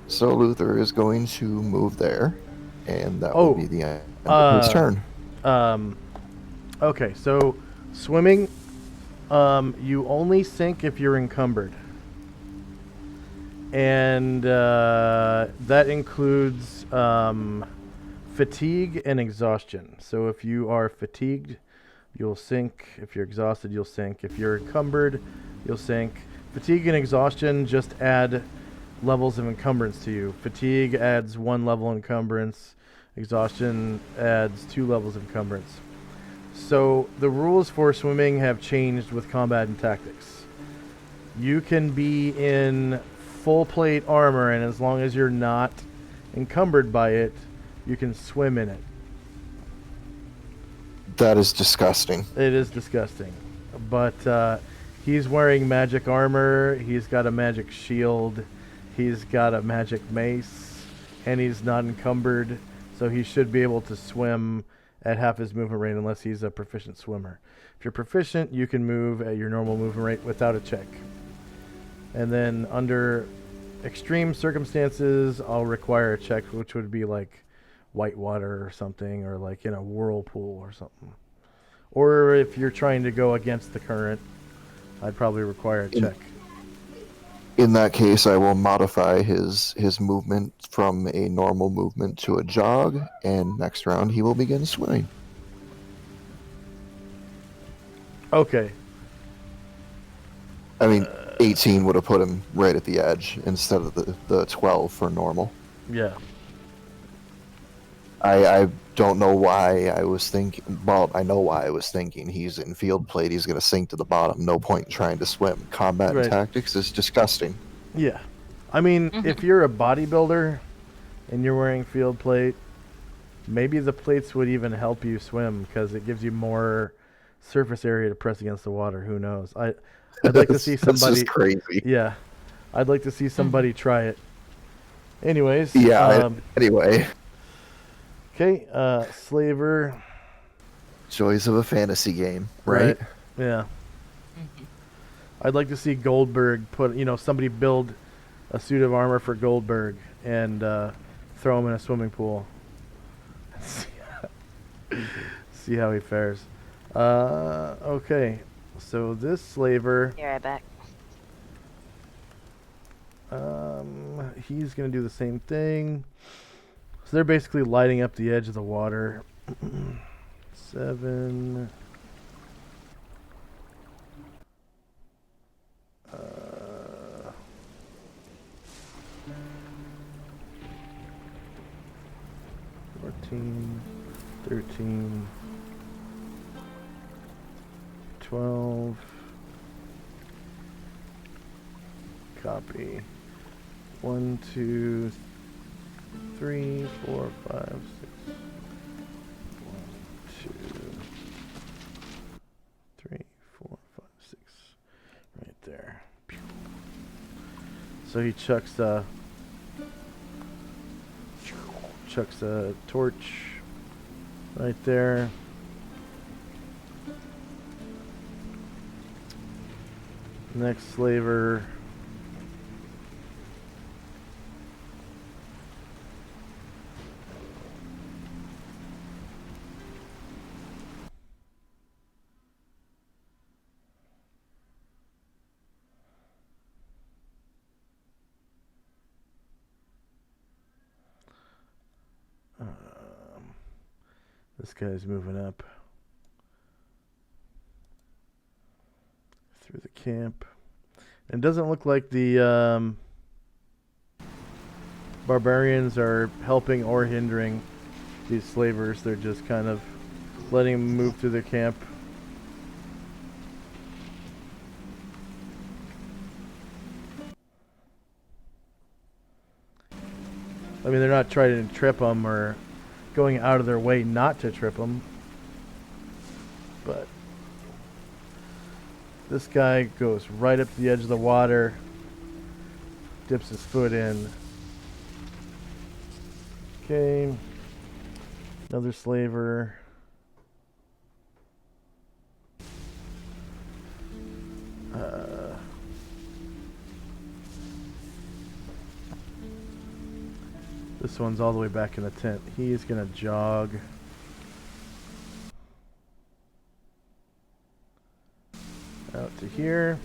So Luther is going to move there, and that will be the end of his turn. Okay, so swimming, you only sink if you're encumbered. And that includes fatigue and exhaustion. So if you are fatigued, you'll sink. If you're exhausted, you'll sink. If you're encumbered, you'll sink. Fatigue and exhaustion just add levels of encumbrance to you. Fatigue adds 1 level encumbrance. Exhaustion adds 2 levels of encumbrance. So the rules for swimming have changed with combat and tactics. You can be in full plate armor, and as long as you're not encumbered by it, you can swim in it. That is disgusting. It is disgusting. But he's wearing magic armor, he's got a magic shield, he's got a magic mace, and he's not encumbered, so he should be able to swim at half his movement rate unless he's a proficient swimmer. If you're proficient, you can move at your normal movement rate without a check. And then under extreme circumstances, I'll require a check, which would be like whitewater or something, or like in a whirlpool or something. Or if you're trying to go against the current, I'd probably require a check. In that case, I will modify his movement from a normal movement to a jog, and next round he will begin swimming. Okay. I mean, 18 would have put him right at the edge instead of the 12 for normal. Yeah. I don't know why I was thinking. Well, I know why I was thinking. He's in field plate. He's going to sink to the bottom. No point in trying to swim. Combat Right. and tactics is disgusting. Yeah. I mean, if you're a bodybuilder and you're wearing field plate, maybe the plates would even help you swim because it gives you more surface area to press against the water. Who knows? I'd like to see That's somebody. just crazy. Yeah. I'd like to see somebody try it. Anyways. Yeah. Anyway, Okay. Slaver. joys of a fantasy game, right? Yeah. I'd like to see Goldberg somebody build a suit of armor for Goldberg and throw him in a swimming pool. See how he fares. Okay. So this slaver, Be right back. he's gonna do the same thing. So they're basically lighting up the edge of the water. 7. 14, 13, 12. Copy. 1, 2, 3, 4, 5, 6. 1, 2, 3, 4, 5, 6. Right there. So he chucks a torch right there. Next slaver. This guy's moving up through the camp. It doesn't look like the barbarians are helping or hindering these slavers. They're just kind of letting them move through the camp. I mean, they're not trying to trip them or going out of their way not to trip them. But this guy goes right up to the edge of the water, dips his foot in. Okay. Another slaver. This one's all the way back in the tent. He's gonna jog. Out to here.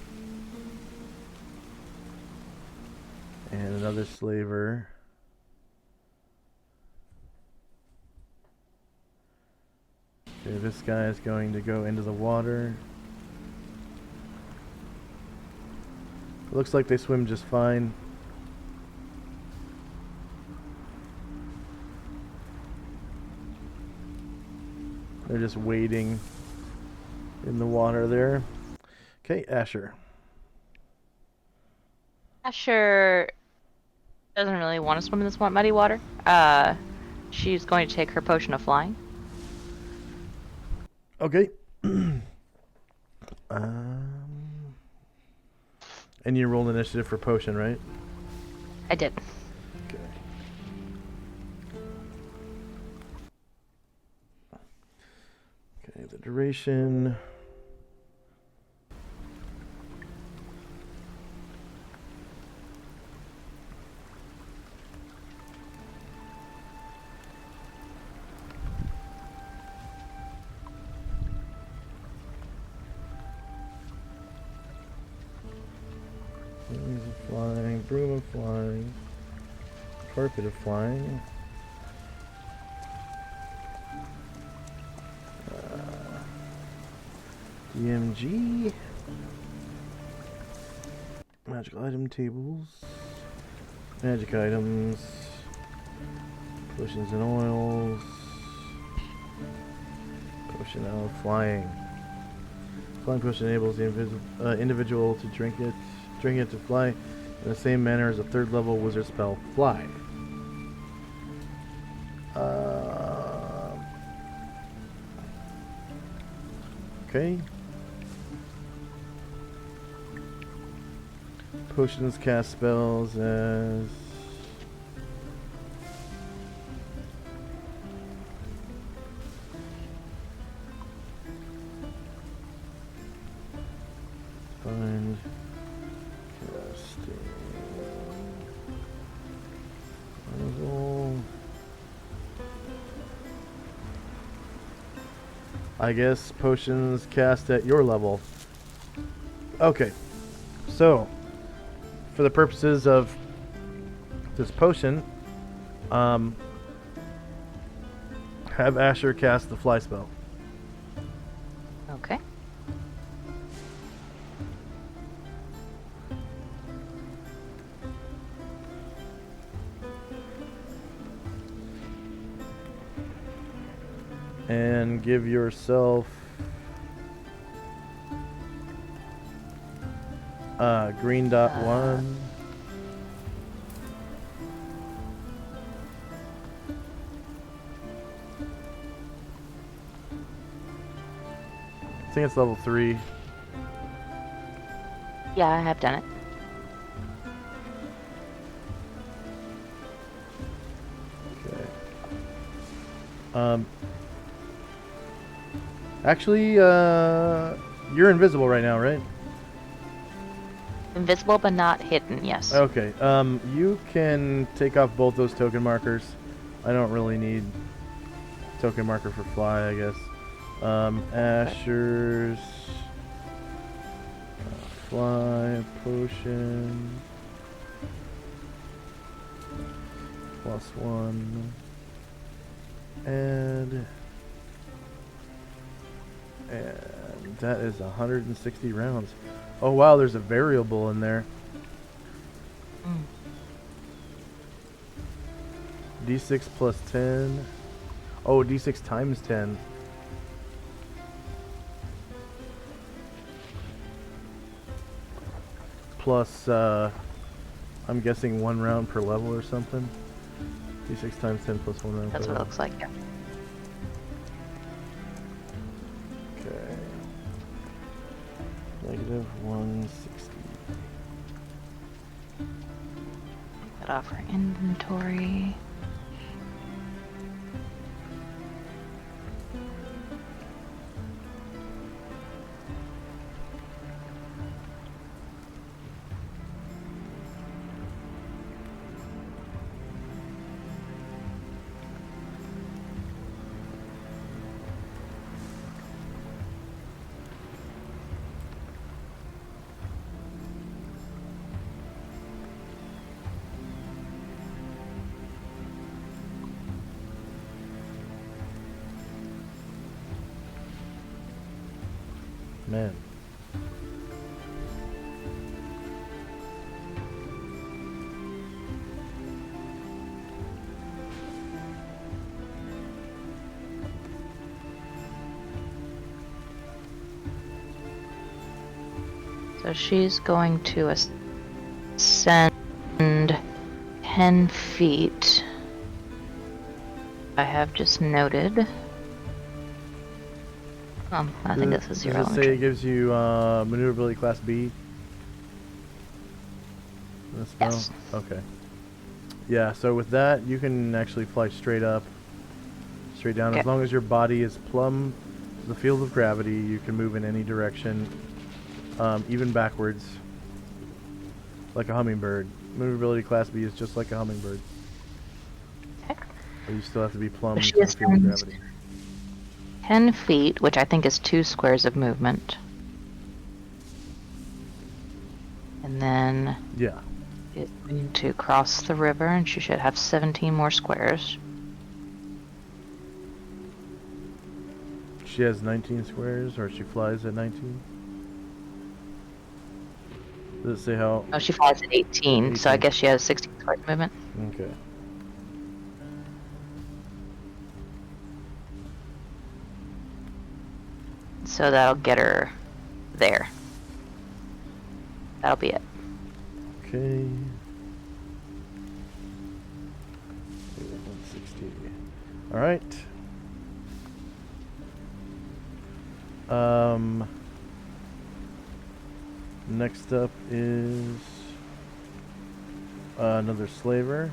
And another slaver. Okay, this guy is going to go into the water. It looks like they swim just fine. They're just wading in the water there. Okay, Asher. Asher doesn't really want to swim in this muddy water. She's going to take her potion of flying. Okay. And you rolled initiative for potion, right? I did. Okay. Okay, the duration. Wings of flying, broom of flying, carpet of flying. DMG. Magical item tables. Magic items. Potions and oils. Potion of flying. Flying potion enables the individual to drink it to fly in the same manner as a third level wizard spell, fly. Okay. Potions cast spells as find casting level. I guess potions cast at your level. Okay. So, for the purposes of this potion, have Asher cast the fly spell. Okay. And give yourself green dot 1. I think it's level 3. Yeah, I have done it. Okay. Actually, you're invisible right now, right? Invisible but not hidden, yes. Okay. You can take off both those token markers. I don't really need token marker for fly, I guess. Asher's fly potion +1 and that is 160 rounds. Oh wow, there's a variable in there. D6 plus 10. Oh, D6 times 10. Plus, I'm guessing 1 round per level or something. D6 times 10 plus 1 round That's per what it level. looks like, yeah. Okay. Negative 160. That off our inventory. Man. So she's going to ascend 10 feet. I have just noted. I think this is Does zero. it say it gives you maneuverability class B? The spell? Yes. Okay. Yeah, so with that, you can actually fly straight up, straight down. Okay. As long as your body is plumb to the field of gravity, you can move in any direction, even backwards, like a hummingbird. Maneuverability class B is just like a hummingbird. Okay. But you still have to be plumb So she to the field of ascends gravity. 10 feet, which I think is 2 squares of movement. And then Yeah. it's going to cross the river, and she should have 17 more squares. She has 19 squares, or she flies at 19? Does it say how? Oh, she flies at 18, so I 18. guess she has 16 squares of movement. Okay. So that'll get her there. That'll be it. Okay. 160. All right. Next up is another slaver.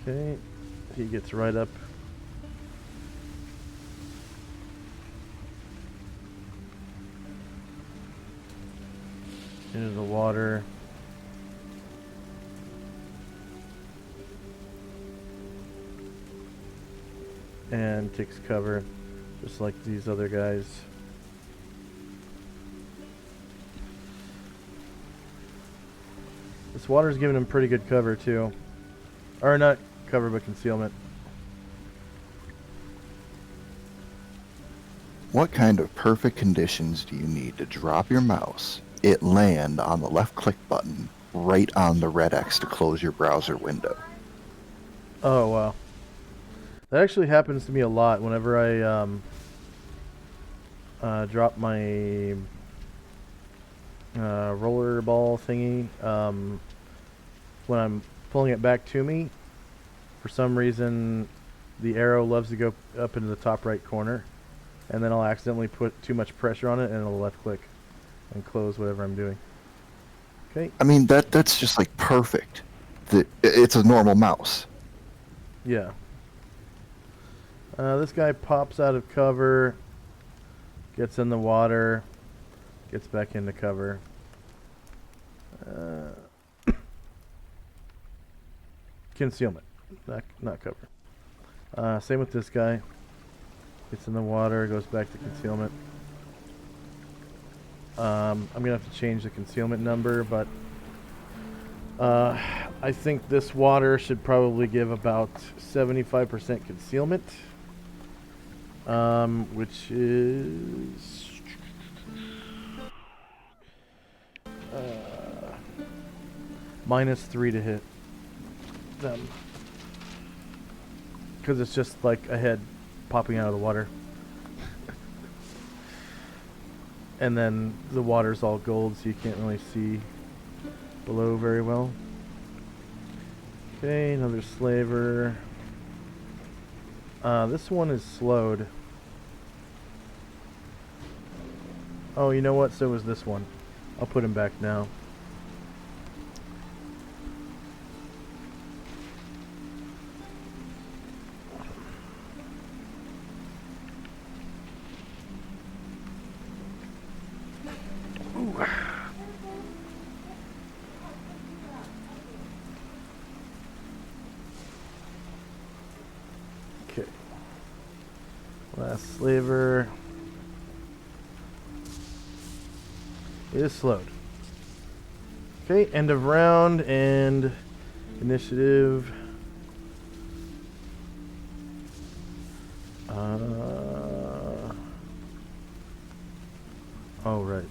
Okay, he gets right up. Into the water. And takes cover, just like these other guys. This water's giving him pretty good cover too. Or not cover, but concealment. What kind of perfect conditions do you need to drop your mouse, it land on the left click button, right on the red X to close your browser window? Oh wow. That actually happens to me a lot whenever I drop my roller ball thingy. When I'm pulling it back to me, for some reason the arrow loves to go up into the top right corner, and then I'll accidentally put too much pressure on it and it'll left click and close whatever I'm doing. Okay. I mean, that's just like perfect. It's a normal mouse. Yeah. This guy pops out of cover, gets in the water, gets back into cover. Concealment, not cover. Same with this guy. Gets in the water, goes back to concealment. I'm gonna have to change the concealment number, but I think this water should probably give about 75% concealment, which is -3 to hit them, because it's just like a head popping out of the water. And then the water's all gold, so you can't really see below very well. Okay, another slaver. This one is slowed. Oh, you know what? So is this one. I'll put him back now. Ooh. Okay. Last slaver is slowed. Okay, end of round and initiative. Oh, right.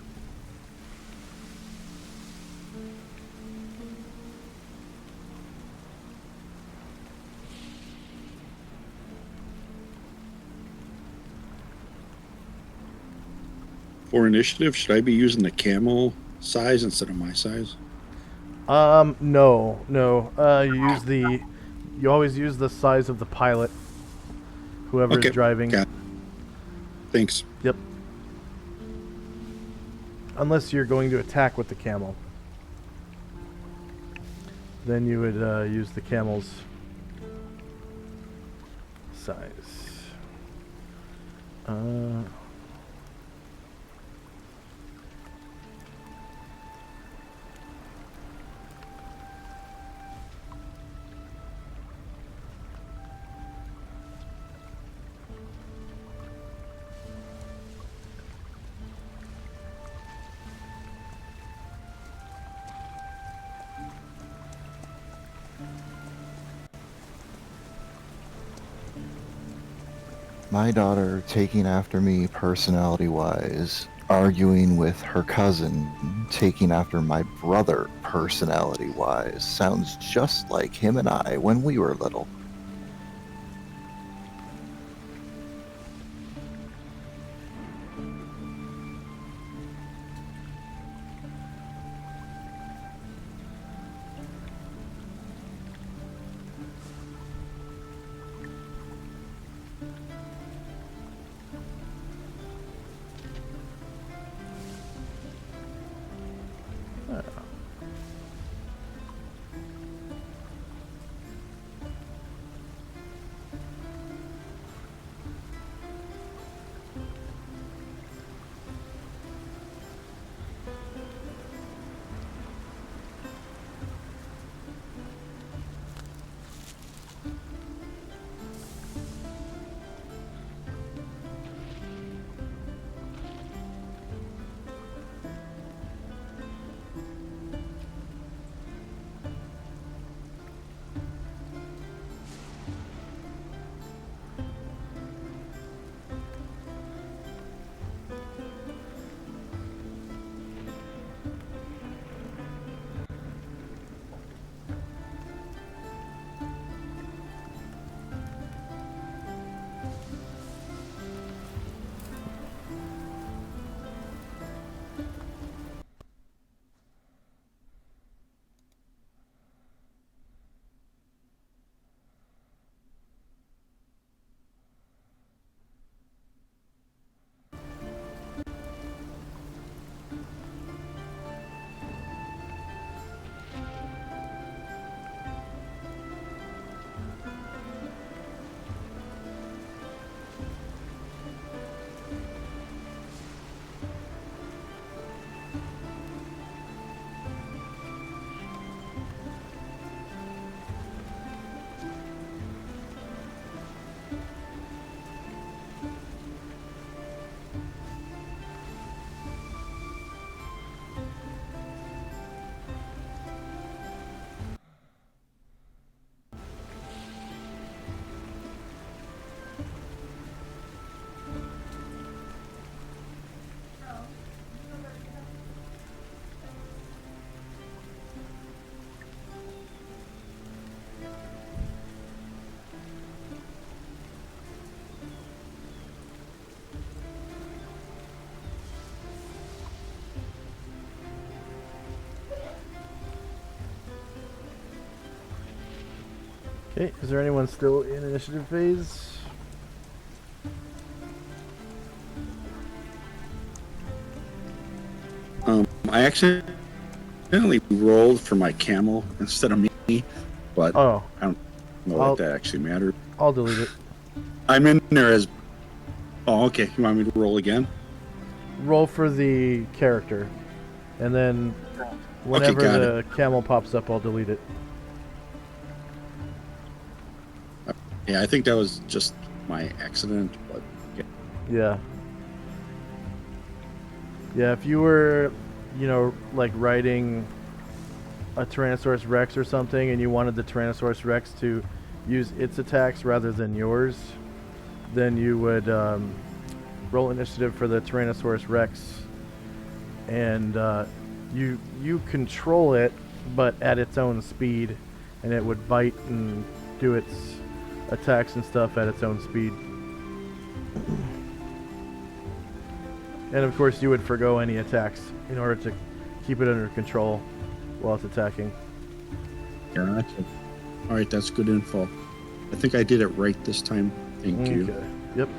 For initiative, should I be using the camel size instead of my size? No. You always use the size of the pilot, whoever is Okay, driving. got it. Thanks. Yep. Unless you're going to attack with the camel. Then you would use the camel's size. My daughter taking after me personality-wise, arguing with her cousin taking after my brother personality-wise, sounds just like him and I when we were little. Okay, is there anyone still in initiative phase? I accidentally rolled for my camel instead of me, but Oh, I don't know that actually mattered. I'll delete it. I'm in there as. Oh, okay. You want me to roll again? Roll for the character, and then whenever got the camel pops up, I'll delete it. Yeah, I think that was just my accident, but Yeah. Yeah, if you were, like writing a Tyrannosaurus Rex or something, and you wanted the Tyrannosaurus Rex to use its attacks rather than yours, then you would roll initiative for the Tyrannosaurus Rex, and you control it, but at its own speed, and it would bite and do its attacks and stuff at its own speed. And of course, you would forgo any attacks in order to keep it under control while it's attacking. Gotcha. All right, that's good info. I think I did it right this time. Thank you. Okay. Yep.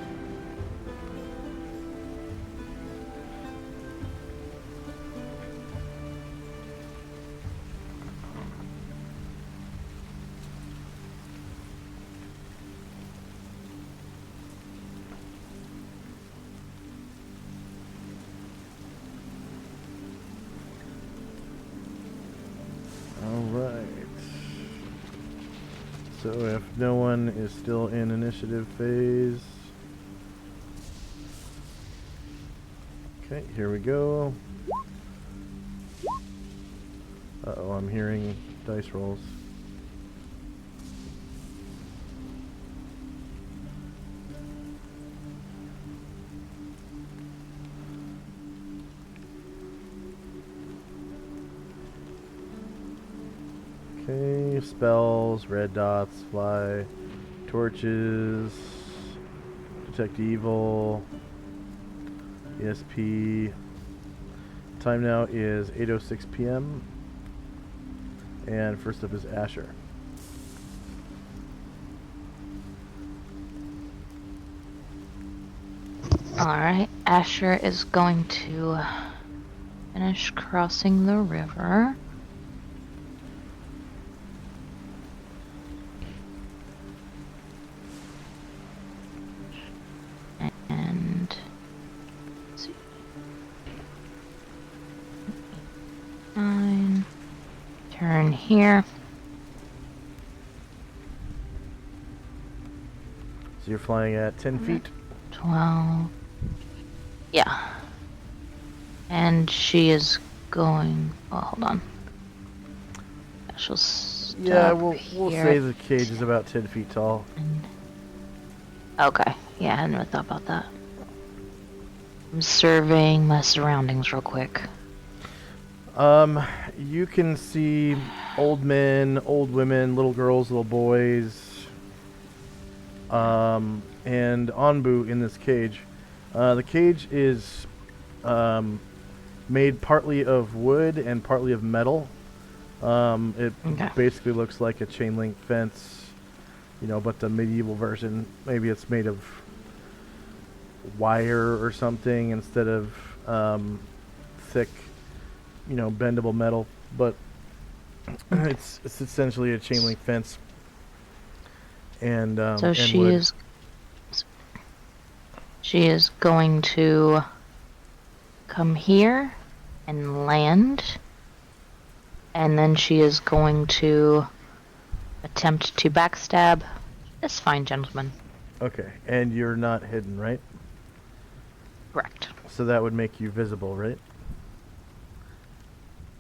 All right. So if no one is still in initiative phase. Okay, here we go. Uh-oh, I'm hearing dice rolls. Okay, spells, red dots, fly, torches, detect evil, ESP. Time now is 8:06 p.m. And first up is Asher. Alright, Asher is going to finish crossing the river. And let's see. 9. Turn here. So you're flying at 10 feet. 12. Yeah. And she is going. Oh, hold on. She'll stop Yeah, we'll here. say the cage is about 10 feet tall. Okay. Yeah, I hadn't really thought about that. I'm surveying my surroundings real quick. You can see old men, old women, little girls, little boys, and Anbu in this cage. The cage is made partly of wood and partly of metal. It Okay. basically looks like a chain link fence, but the medieval version. Maybe it's made of wire or something instead of thick, bendable metal. But it's essentially a chain link fence. And So and she wood. is. She is going to come here and land, and then she is going to attempt to backstab this fine gentleman. Okay, and you're not hidden, right? Correct. So that would make you visible, right?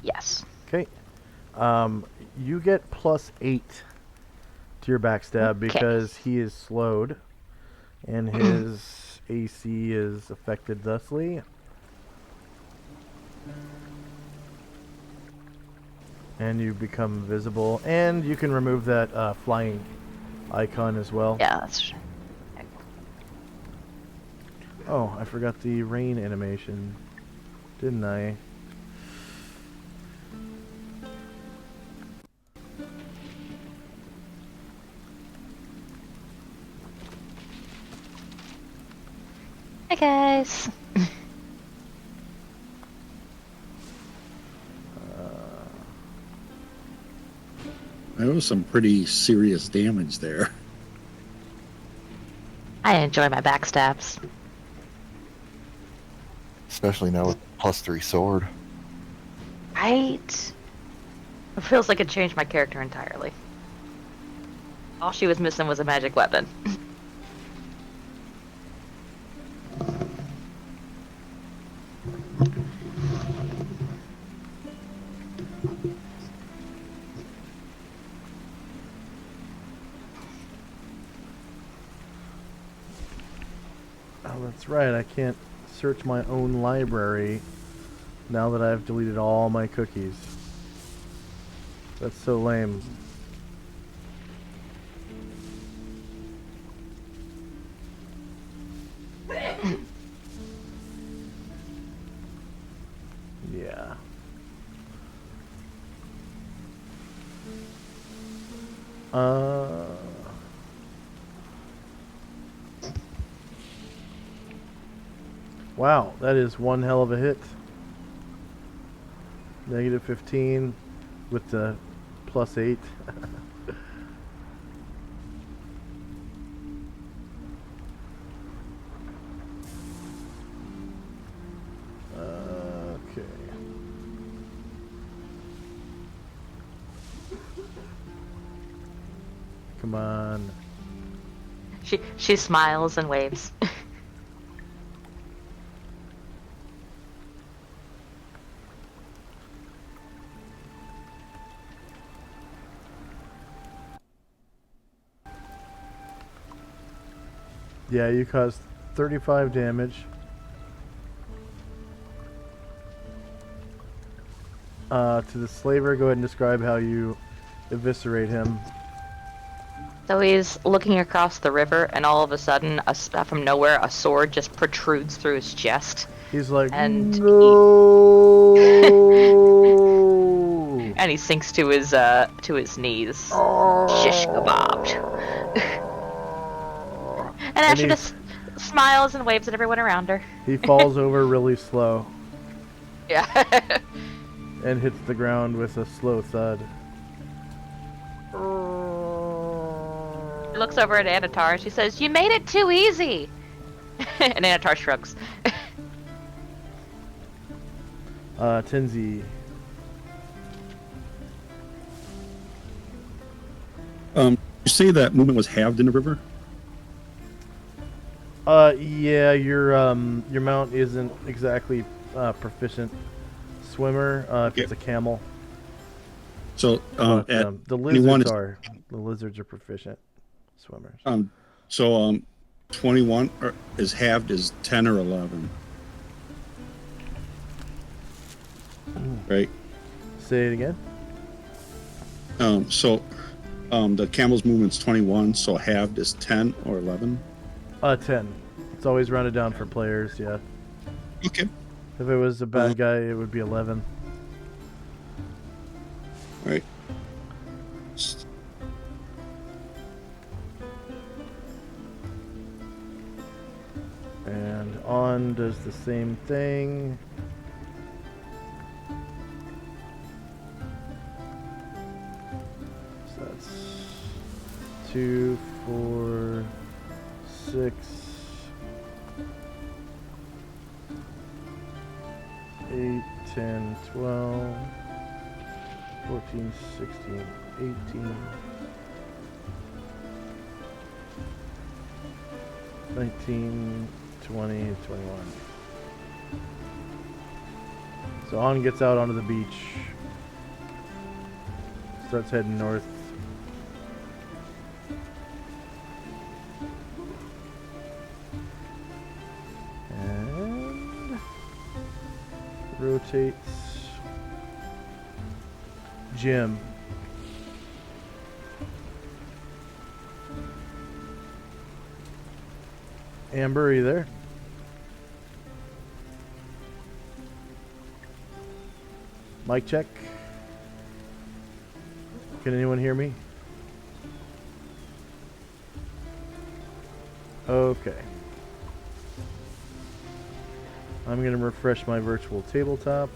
Yes. Okay. You get +8 to your backstab Okay. because he is slowed, and his AC is affected thusly. And you become visible, and you can remove that flying icon as well. Yeah, that's. Oh, I forgot the rain animation, didn't I? Hi guys. That was some pretty serious damage there. I enjoy my backstabs. Especially now with +3 sword. Right? It feels like it changed my character entirely. All she was missing was a magic weapon. Oh, that's right. I can't search my own library now that I've deleted all my cookies. That's so lame. Uh. Wow, that is one hell of a hit. Negative 15 with the plus 8. Okay. Come on. She smiles and waves. Yeah, you caused 35 damage. To the slaver, go ahead and describe how you eviscerate him. So he's looking across the river, and all of a sudden, from nowhere, a sword just protrudes through his chest, He's like, and no! and he sinks to his knees. Shish kebabbed. And Asher just smiles and waves at everyone around her. He falls over really slow Yeah. and hits the ground with a slow thud. She looks over at Anatar and she says, "You made it too easy." And Anatar shrugs. Tenzi. You say that movement was halved in the river? Yeah, your mount isn't exactly proficient swimmer. If it's a camel. So But, at the 21 lizards is- are. The lizards are proficient swimmers. 21 is halved is 10 or 11. Right. Say it again. The camel's movement's 21, so halved is 10 or 11. 10. It's always rounded down for players. Yeah. Okay. If it was a bad guy, it would be 11. Right. And on does the same thing. So that's 2, 4, 6, 8, 10, 12, 14, 16, 18, 19, 20, 21. So On gets out onto the beach. Starts heading north. And rotates. Jim. Amber, are you there? Mic check. Can anyone hear me? Okay. I'm going to refresh my virtual tabletop.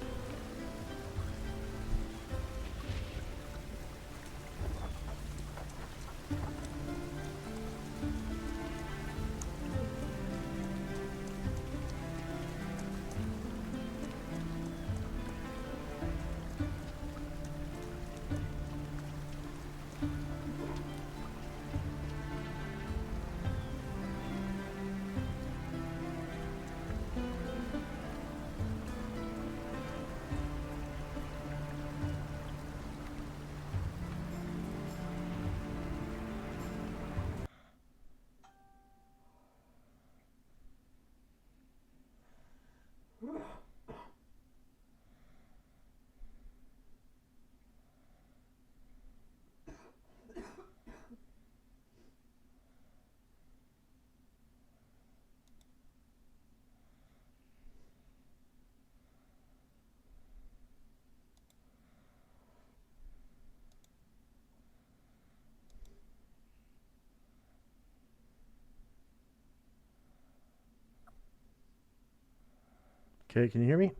Okay, can you hear me?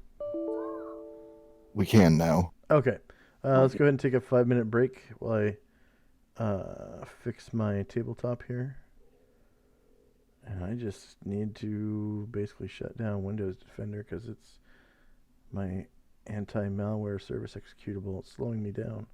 We can now. Okay. Let's go ahead and take a 5-minute break while I fix my tabletop here. And I just need to basically shut down Windows Defender because it's my anti-malware service executable. It's slowing me down.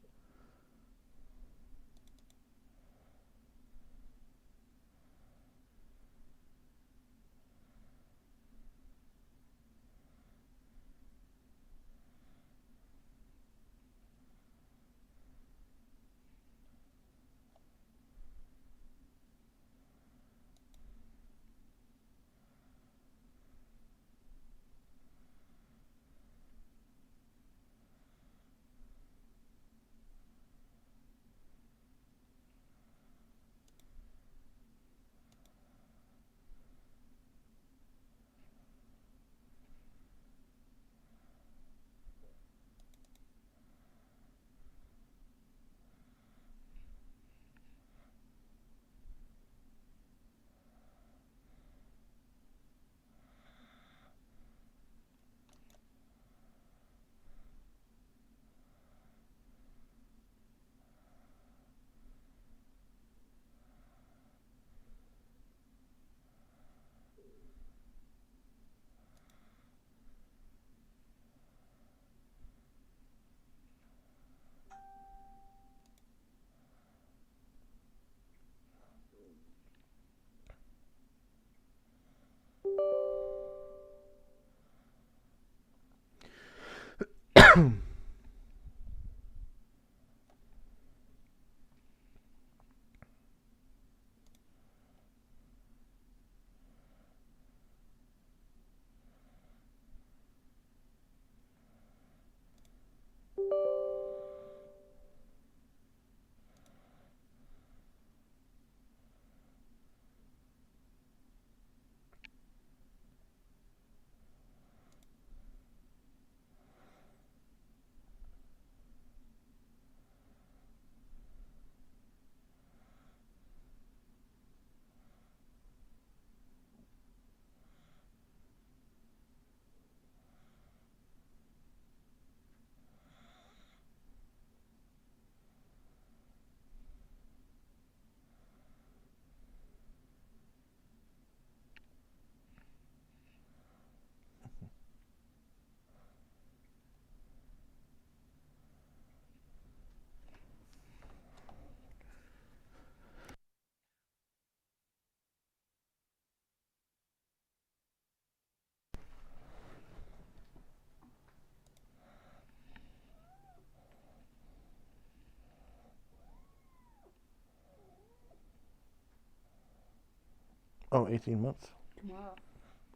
Oh, 18 months. Tomorrow.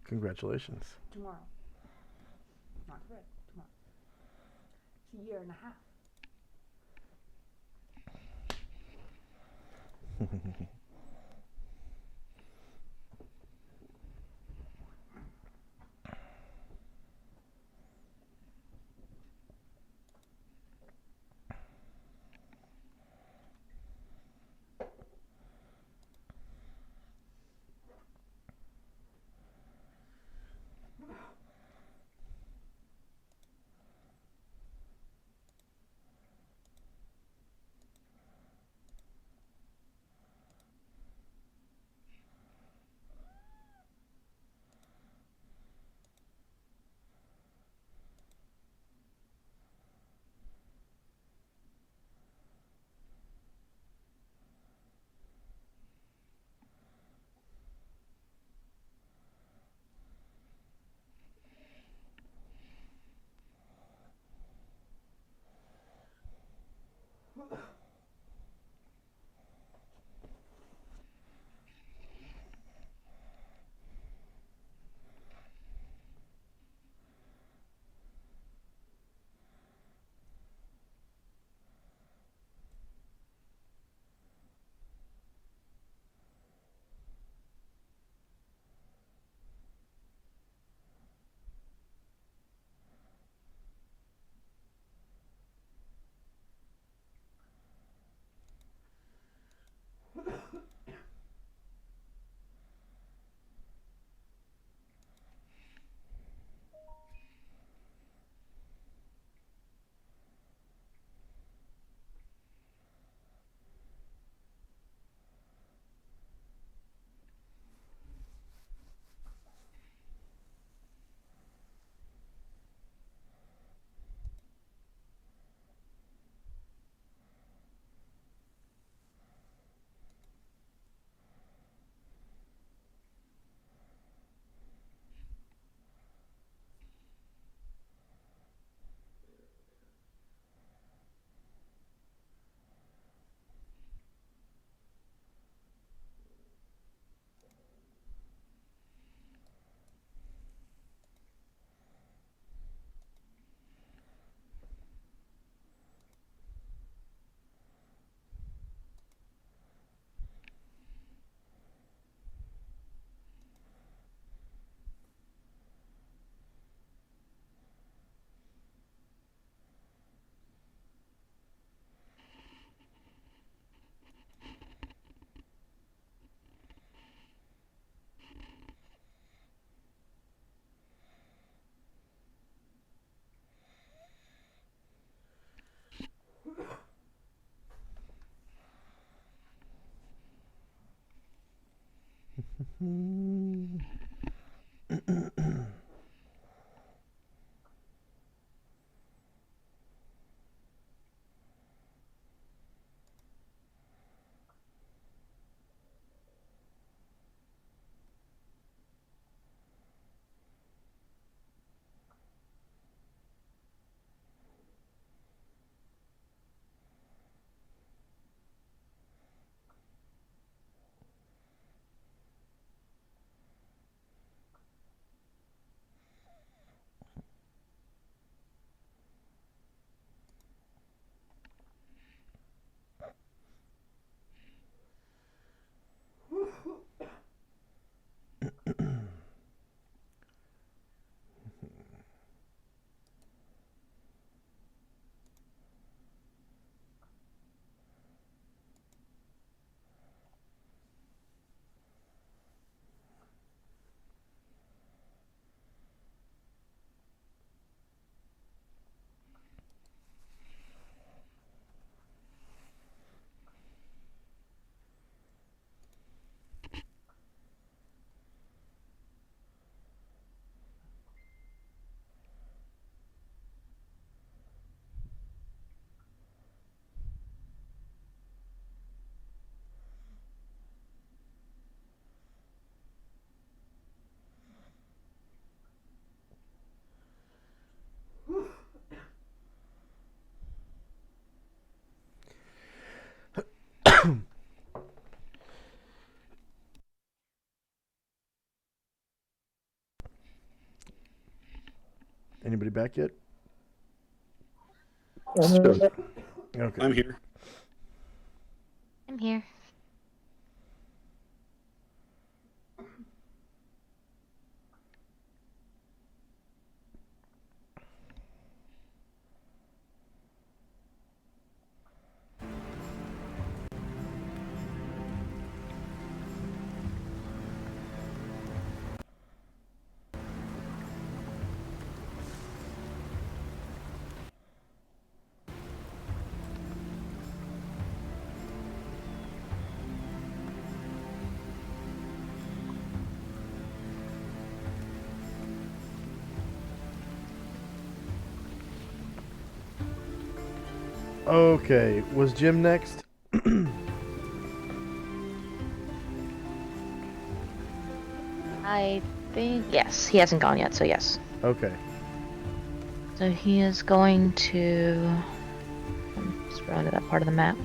Congratulations. Tomorrow. Not today. Tomorrow. It's a year and a half. Anybody back yet? Sure. Okay. I'm here. I'm here. Okay, was Jim next? I think yes, he hasn't gone yet, so yes. Okay. So he is going to just run to that part of the map.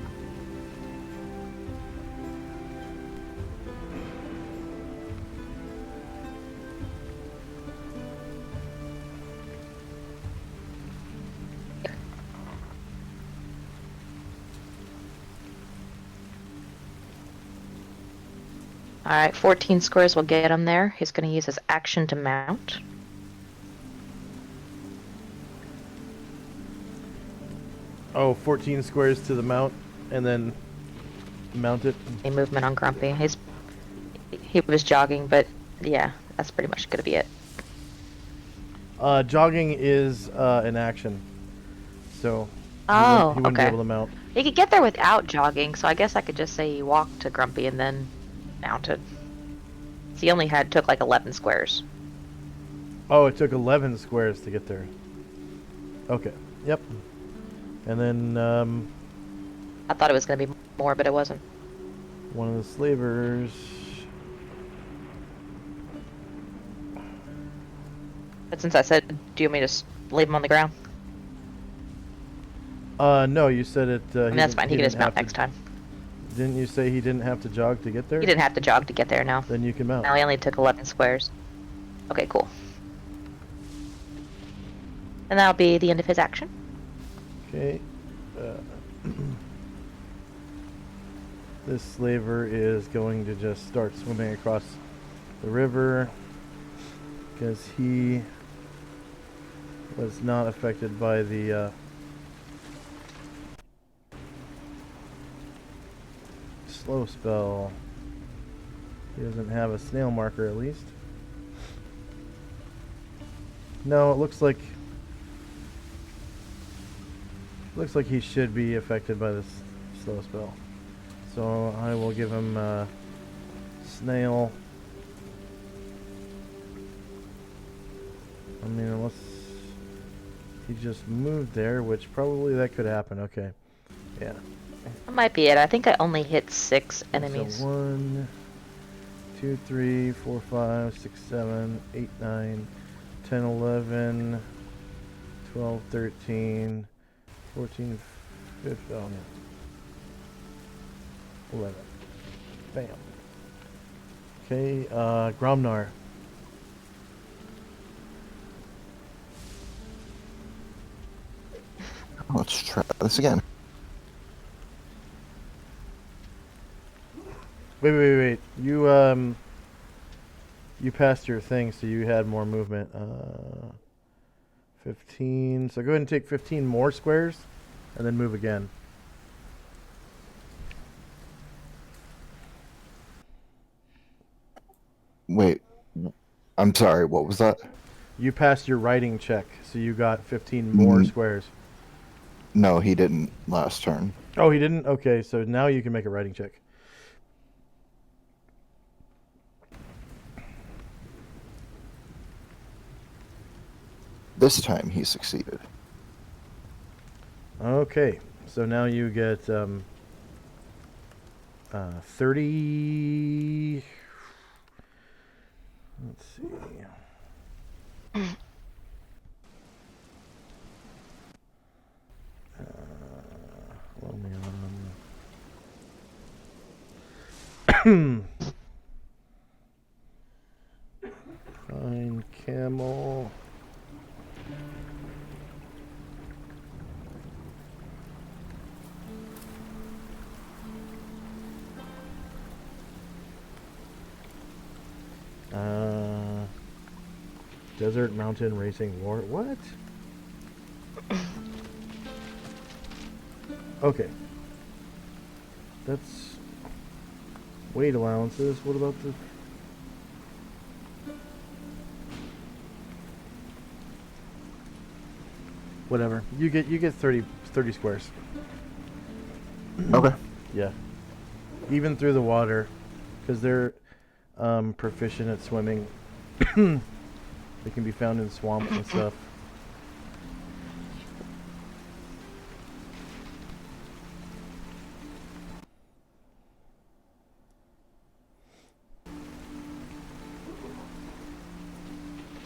Alright, 14 squares will get him there. He's going to use his action to mount. Oh, 14 squares to the mount, and then mount it. A movement on Grumpy. He was jogging, but yeah, that's pretty much going to be it. Jogging is an action, so Oh, he wouldn't be okay. able to mount. He could get there without jogging, so I guess I could just say he walked to Grumpy and then mounted. So he only took like 11 squares. Oh, it took 11 squares to get there. Okay. Yep. And then I thought it was going to be more, but it wasn't. one of the slavers. But since I said, do you want me to just leave him on the ground? No, you said it. I mean, that's fine. He can just mount next time. Didn't you say he didn't have to jog to get there? He didn't have to jog to get there now. Then you can mount. Now he only took 11 squares. Okay, cool. And that'll be the end of his action. Okay. This slaver is going to just start swimming across the river because he was not affected by the slow spell. He doesn't have a snail marker, at least. No, it looks like he should be affected by this slow spell. So I will give him snail I mean, unless he just moved there, which probably that could happen. Okay. Yeah. That might be it. I think I only hit 6 So enemies. 1, 2, 3, 4, 5, 6, 7, 8, 9, 10, 11, 12, 13, 14, 15. Oh, no. 11. Bam. Okay, Gromnar. Let's try this again. Wait. You passed your thing, so you had more movement. 15. So go ahead and take 15 more squares, and then move again. Wait, I'm sorry, what was that? You passed your writing check, so you got 15 more squares. No, he didn't last turn. Oh, he didn't? Okay, so now you can make a writing check. This time he succeeded. Okay, so now you get 30. Let's see. Let me on. Fine, camel. Desert Mountain Racing War. What? Okay. That's weight allowances. What about the... Whatever. You get 30 squares. Okay. Yeah. Even through the water, because they're proficient at swimming. They can be found in swamps and stuff.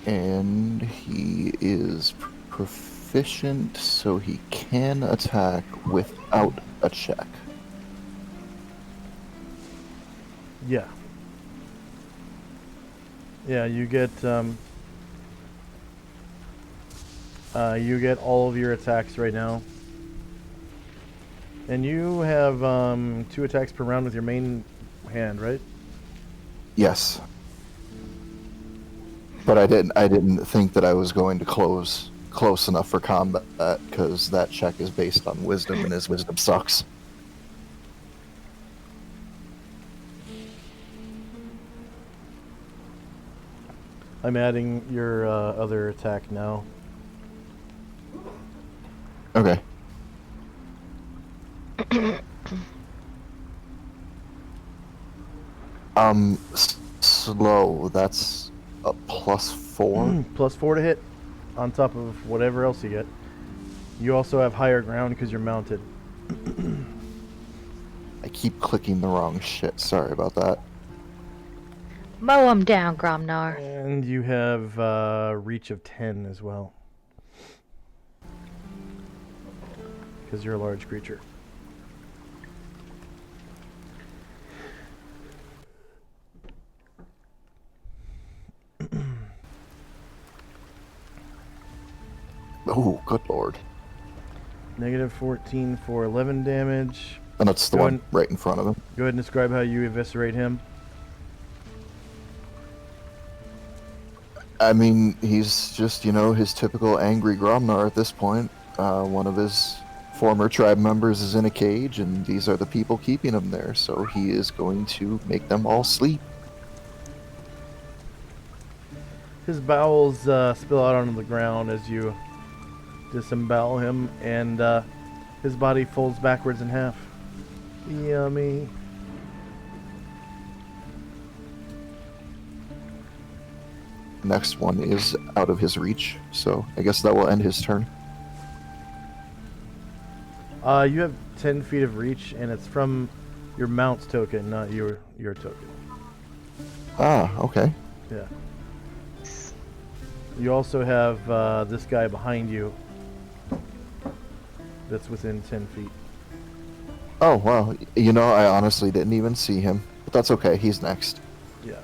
And he is proficient, so he can attack without a check. Yeah. Yeah, you get all of your attacks right now. And you have 2 attacks per round with your main hand, right? Yes. But I didn't think that I was going to close enough for combat, because that check is based on wisdom, and his wisdom sucks. I'm adding your other attack now. Okay. Slow. That's a +4. +4 to hit, on top of whatever else you get. You also have higher ground because you're mounted. I keep clicking the wrong shit. Sorry about that. Mow him down, Gromnar. And you have reach of 10 as well. Because you're a large creature. Oh, good lord. -14 for 11 damage. And that's the Go one and- right in front of him. Go ahead and describe how you eviscerate him. I mean, he's just, his typical angry Gromnar at this point. One of his former tribe members is in a cage, and these are the people keeping him there, so he is going to make them all sleep. His bowels spill out onto the ground as you disembowel him, and his body folds backwards in half. Yummy. next one is out of his reach, so I guess that will end his turn. You have 10 feet of reach, and it's from your mount's token, not your token. Ah, okay. Yeah. You also have this guy behind you that's within 10 feet. Oh, wow. You know, I honestly didn't even see him. But that's okay, he's next. Yeah.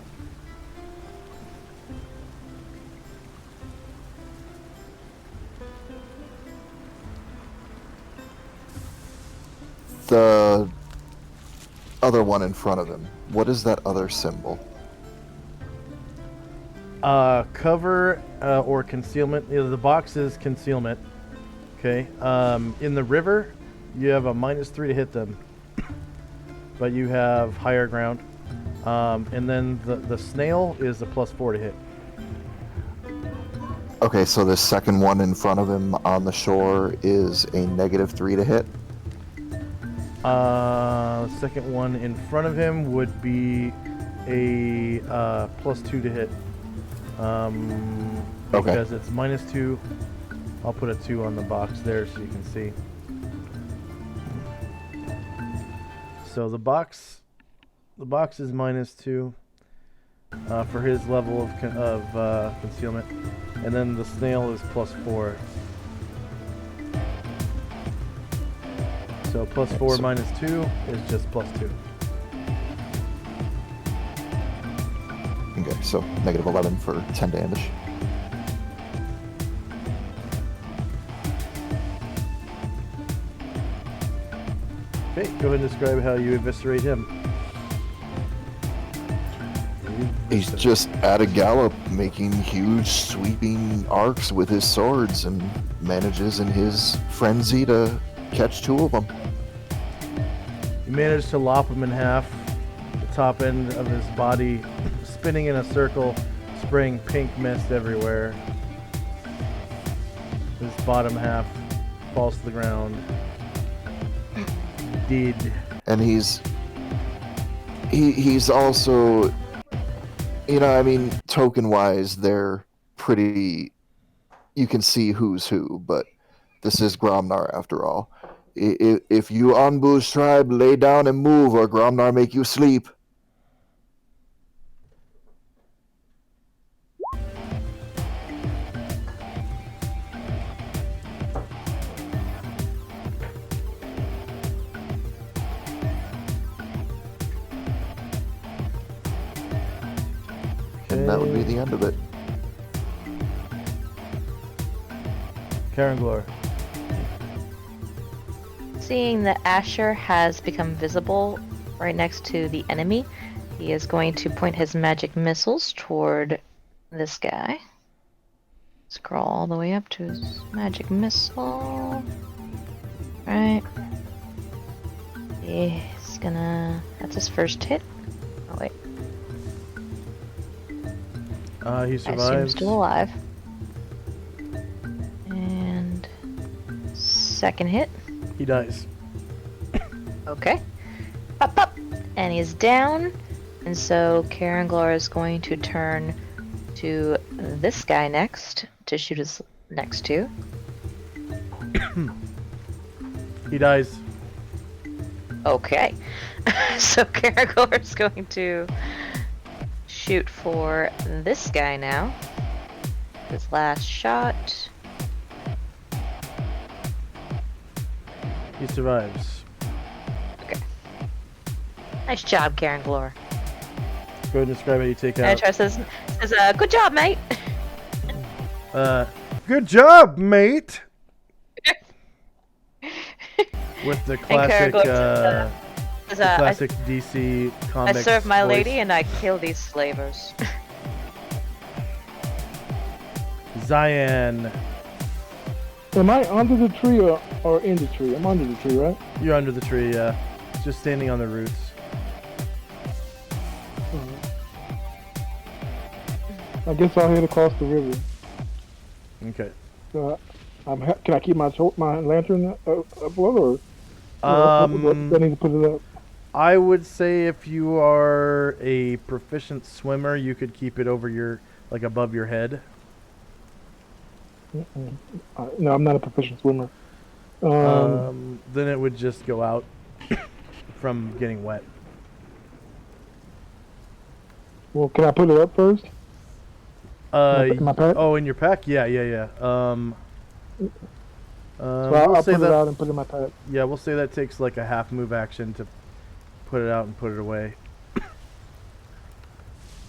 The other one in front of him, what is that other symbol? Cover or concealment. The box is concealment. Okay. In the river, you have a -3 to hit them, but you have higher ground. And then the snail is a +4 to hit. Okay, so the second one in front of him on the shore is a -3 to hit. Second one in front of him would be a +2 to hit. Because it's -2. I'll put a 2 on the box there so you can see. So the box is -2 for his level of concealment, and then the snail is +4. So +4 -2 is just +2. Okay, so -11 for 10 damage. Okay, go ahead and describe how you eviscerate him. He's just at a gallop, making huge sweeping arcs with his swords, and manages in his frenzy to catch 2 of them. You manage to lop him in half, the top end of his body spinning in a circle, spraying pink mist everywhere. His bottom half falls to the ground. Dead. And he's also, you know, I mean, token-wise, they're pretty, you can see who's who, but this is Gromnar after all. If you ambush tribe, lay down and move, or Gromnar make you sleep. And that would be the end of it. Karenglor. Seeing that Asher has become visible right next to the enemy, he is going to point his magic missiles toward this guy. Scroll all the way up to his magic missile. Right. He's gonna... That's his first hit. Oh wait. He I assume survives. he's still alive. And... Second hit. He dies. Okay. Up, up. And he's down. And so Karenglor is going to turn to this guy next to shoot us next to. He dies. Okay. So Karenglor is going to shoot for this guy now. His last shot. He survives. Okay. Nice job, Karenglor. Go ahead and describe how you take And out. Char says, good job, mate. Good job, mate. With the classic, Karenglor says, the classic DC I comics. serve my voice. lady and I kill these slavers. Zion, Am I under the tree or in the tree? I'm under the tree, right? you're under the tree. Just standing on the roots. I guess I'll head across the river. Okay. Can I keep my lantern afloat, or do I need to put it up? I would say if you are a proficient swimmer, you could keep it over your like above your head. No, I'm not a proficient swimmer. Then it would just go out from getting wet. Well, can I put it up first? In my pack? Oh, in your pack? Yeah. So I'll we'll say put it that. out and put it in my pack. Yeah, we'll say that takes like a half move action to put it out and put it away.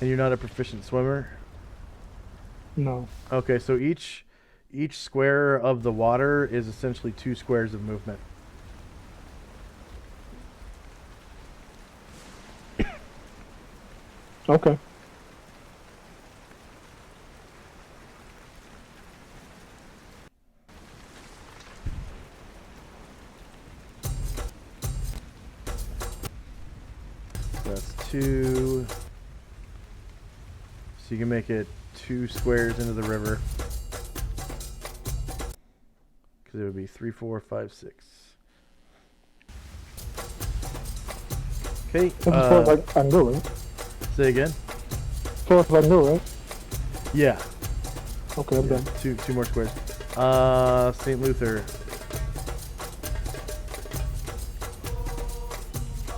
And you're not a proficient swimmer? No. Okay, so each square of the water is essentially 2 squares of movement. Okay. That's 2. So you can make it 2 squares into the river. Because it would be 3, 4, 5, 6. Okay. That's as far as I can go, right? Say again? As far as I can go, right? Yeah. Okay, I'm done. Two more squares. St. Luther.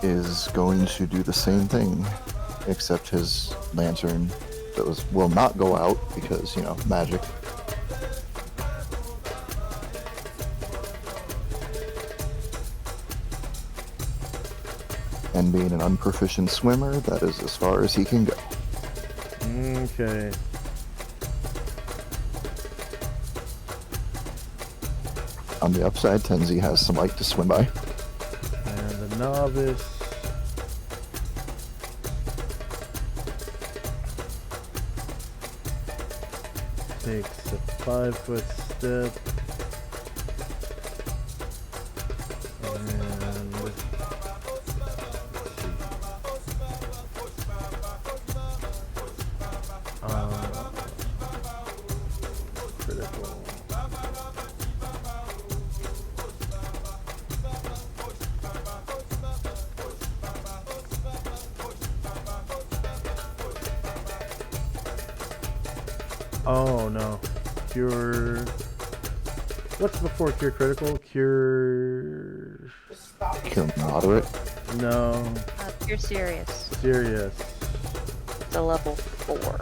Is going to do the same thing, except his lantern will not go out because, you know, magic. And being an unproficient swimmer, that is as far as he can go. Okay. On the upside, Tenzi has some light to swim by. And the novice. Takes a 5-foot step. And critical. Oh no. Cure. What's before cure critical? Cure. Cure moderate. No. You're serious. Serious. It's a level 4.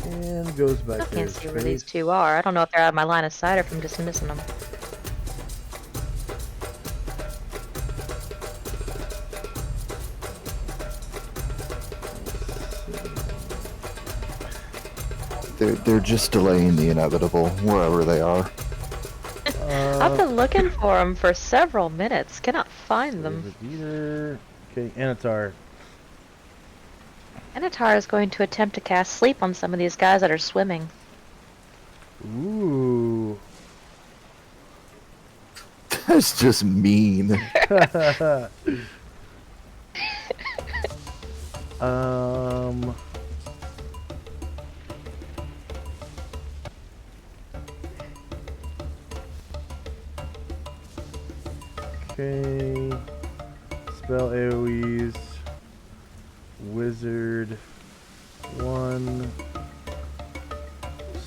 And goes back I to can't his see where these face. 2 are. I don't know if they're out of my line of sight or if I'm just missing them. They're just delaying the inevitable wherever they are. I've been looking for them for several minutes. Cannot find them. Okay, Anatar. Anatar is going to attempt to cast sleep on some of these guys that are swimming. Ooh. That's just mean. Okay. Spell AoEs. Wizard. 1.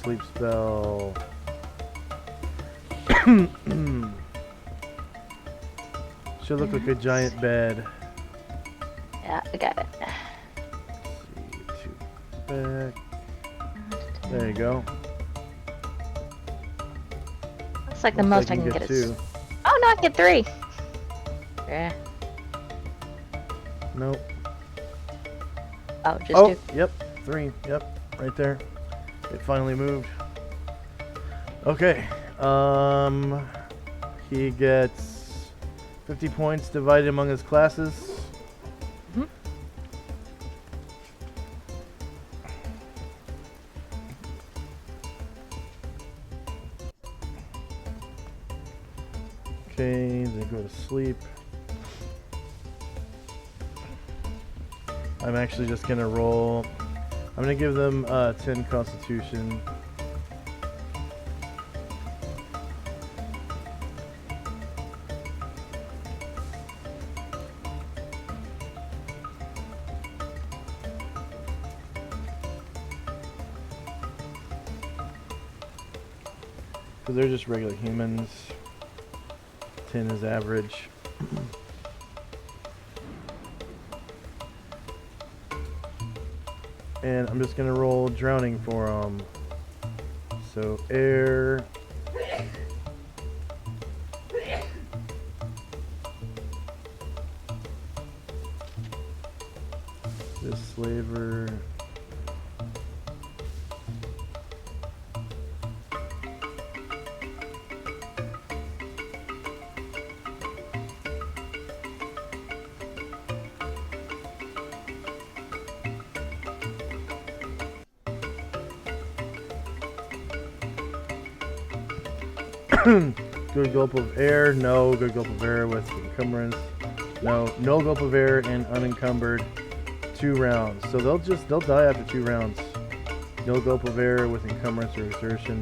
Sleep spell. Should look like a giant bed. Yeah, I got it. Back. There you go. Looks like the Looks most like I you can get 2. is... Oh no, I get 3! Yeah. Nope. Oh, just Oh, 2. yep. 3. Yep. Right there. It finally moved. Okay. He gets 50 points divided among his classes. Okay, they go to sleep. I'm actually just gonna roll. I'm gonna give them 10 Constitution. Because they're just regular humans. 10 is average. And I'm just gonna roll drowning for them. So air. This slaver. Good gulp of air, no. Good gulp of air with encumbrance, no. No gulp of air and unencumbered. 2 rounds. So they'll die after 2 rounds. No gulp of air with encumbrance or exertion.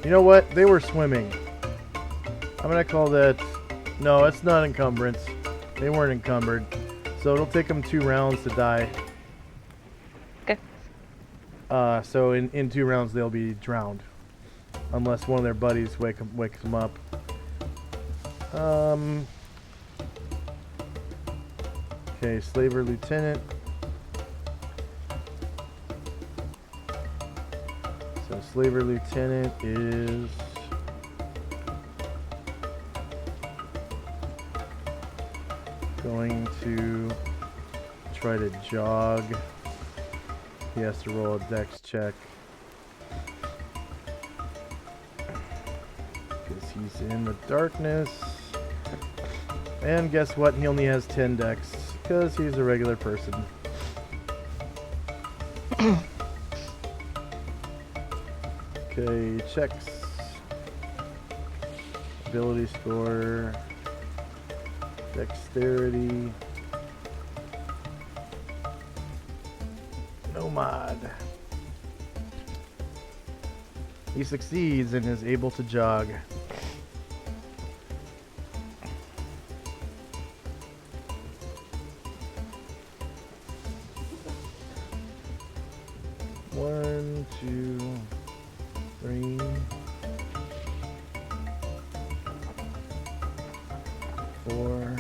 You know what? They were swimming. I'm gonna call that. No, it's not encumbrance. They weren't encumbered. So it'll take them 2 rounds to die. Okay. So in 2 rounds they'll be drowned. Unless one of their buddies wakes them up. Okay, slaver lieutenant. So slaver lieutenant is going to try to jog. He has to roll a dex check. Because he's in the darkness. And guess what? He only has 10 dex. Because he's a regular person. Okay, checks. Ability score. Dexterity. No mod. He succeeds and is able to jog. One, two, three, four,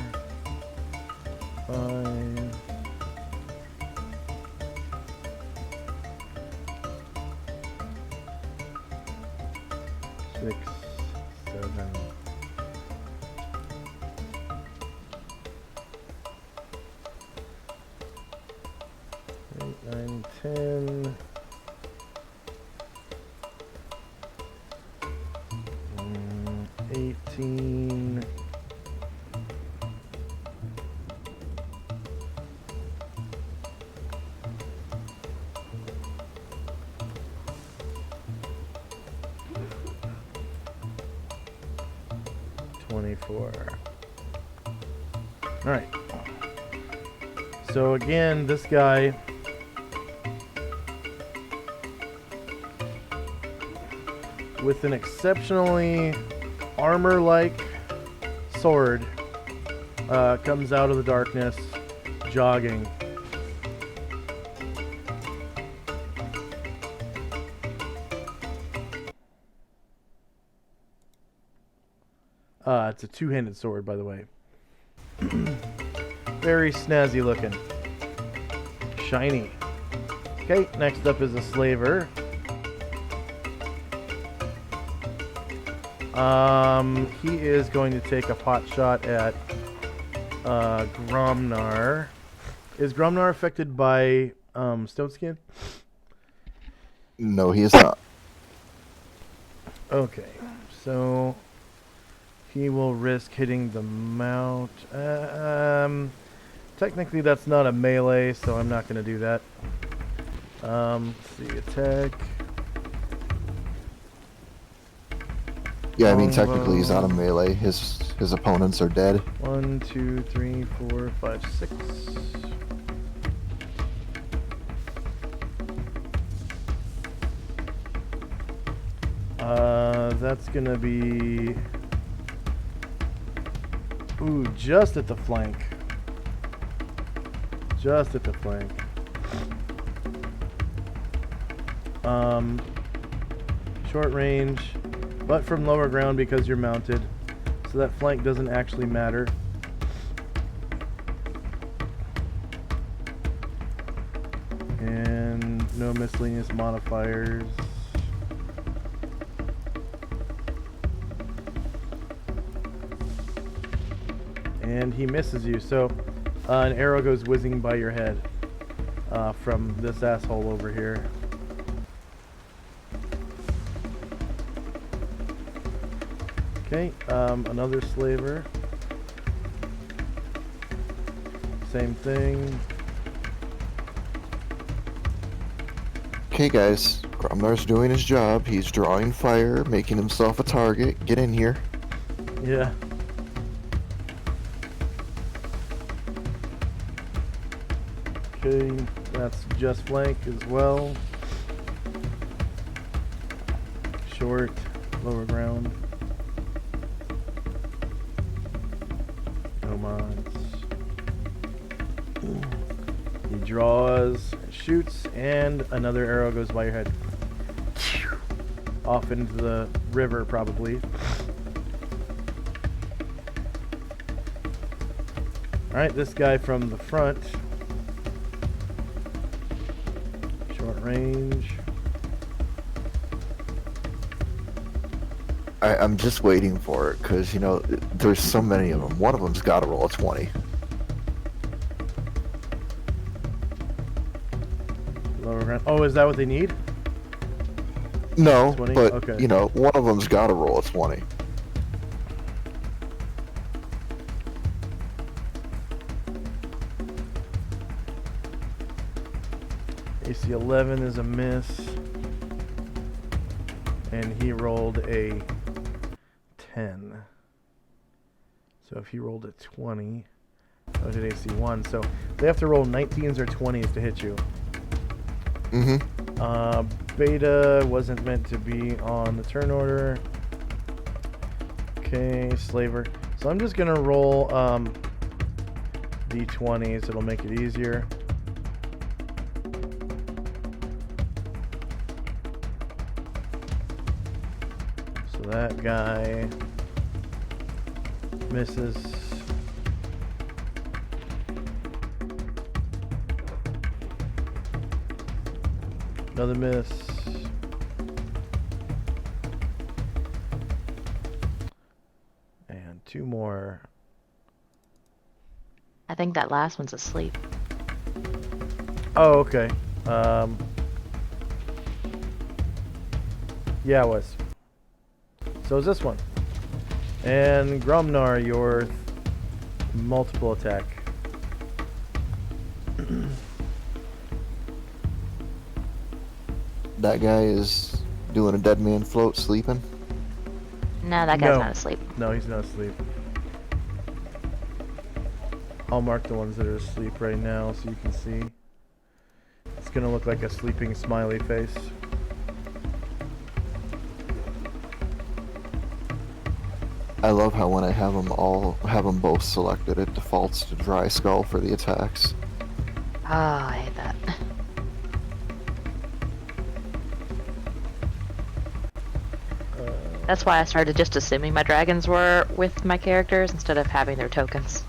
five, six, seven, 8, 9, 10. 18. 24. Alright. So again, this guy with an exceptionally armor-like sword comes out of the darkness, jogging. It's a two-handed sword, by the way. Very snazzy looking. Shiny. Okay, next up is a slaver. He is going to take a pot shot at Gromnar. Is Gromnar affected by stone skin? No, he is not. Okay, so he will risk hitting the mount. Technically that's not a melee, so I'm not going to do that. Let's see, attack. Yeah, I mean technically he's out of melee. His opponents are dead. 1, 2, 3, 4, 5, 6. That's gonna be... Ooh, just at the flank. Just at the flank. Short range, but from lower ground because you're mounted. So that flank doesn't actually matter. And no miscellaneous modifiers. And he misses you, so an arrow goes whizzing by your head from this asshole over here. Okay, another slaver. Same thing. Okay, guys, Grumnar's doing his job. He's drawing fire, making himself a target. Get in here. Yeah. Okay, that's just flank as well. Short, lower ground. No mods. He draws, shoots, and another arrow goes by your head. Off into the river, probably. Alright, this guy from the front. Short range. I'm just waiting for it, because, you know, there's so many of them. One of them's got to roll a 20. Lower ground. Oh, is that what they need? No, 20? but, Okay. you know, one of them's got to roll a 20. AC 11 is a miss. And he rolled a 10. So if he rolled a 20, that would hit AC 1. So they have to roll 19s or 20s to hit you. Mm-hmm. Beta wasn't meant to be on the turn order. Okay, slaver. So I'm just gonna roll d20s. It'll make it easier. So that guy misses. Another miss. And two more. I think that last one's asleep. Oh, okay. Yeah, it was. So is this one. And Grumnar, your multiple attack. That guy is doing a dead man float, sleeping. No, that guy's No. not asleep. No, he's not asleep. I'll mark the ones that are asleep right now so you can see. It's gonna look like a sleeping smiley face. I love how when I have them both selected, it defaults to dry skull for the attacks. Oh, I hate that. That's why I started just assuming my dragons were with my characters instead of having their tokens.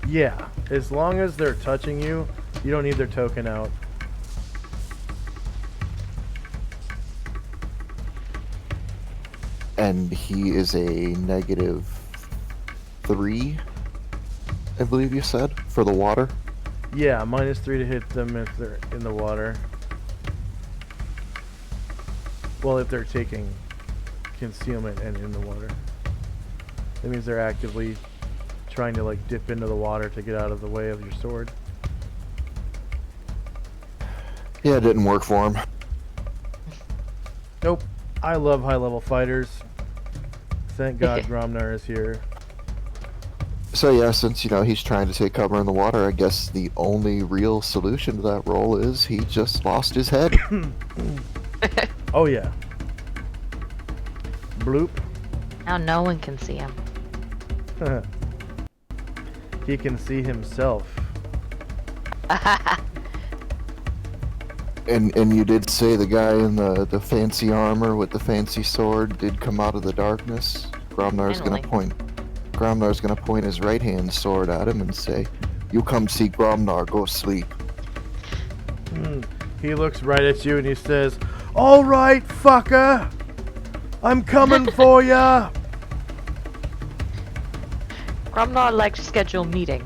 Yeah, as long as they're touching you, you don't need their token out. And he is a -3, I believe you said, for the water. Yeah, -3 to hit them if they're in the water. Well, if they're taking concealment and in the water. That means they're actively trying to like dip into the water to get out of the way of your sword. Yeah, it didn't work for him. Nope. I love high-level fighters. Thank God Gromnar is here. So yeah, since he's trying to take cover in the water, I guess the only real solution to that role is he just lost his head. Oh yeah. Bloop. Now no one can see him. He can see himself. And you did say the guy in the fancy armor with the fancy sword did come out of the darkness. Gromnar's gonna point his right hand sword at him and say, "You come see Gromnar, go sleep." He looks right at you and he says, "All right, fucker. I'm coming for ya." Gromnar likes to schedule a meeting.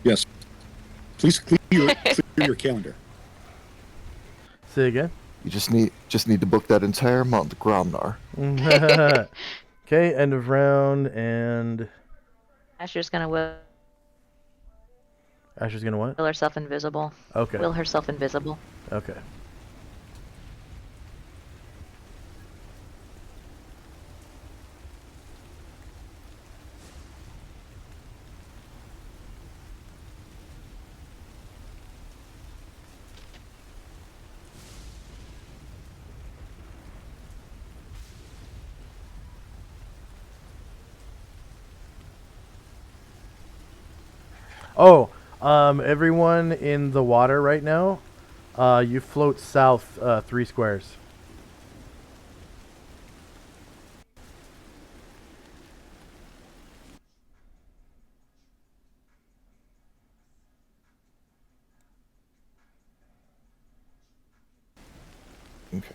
Yes. Please clear your calendar. Say again. You just need to book that entire month, Gromnar. Okay, end of round, and Asher's gonna will Asher's gonna what? herself invisible. Okay. Will herself invisible. Okay. Oh, everyone in the water right now, you float south 3 squares. Okay.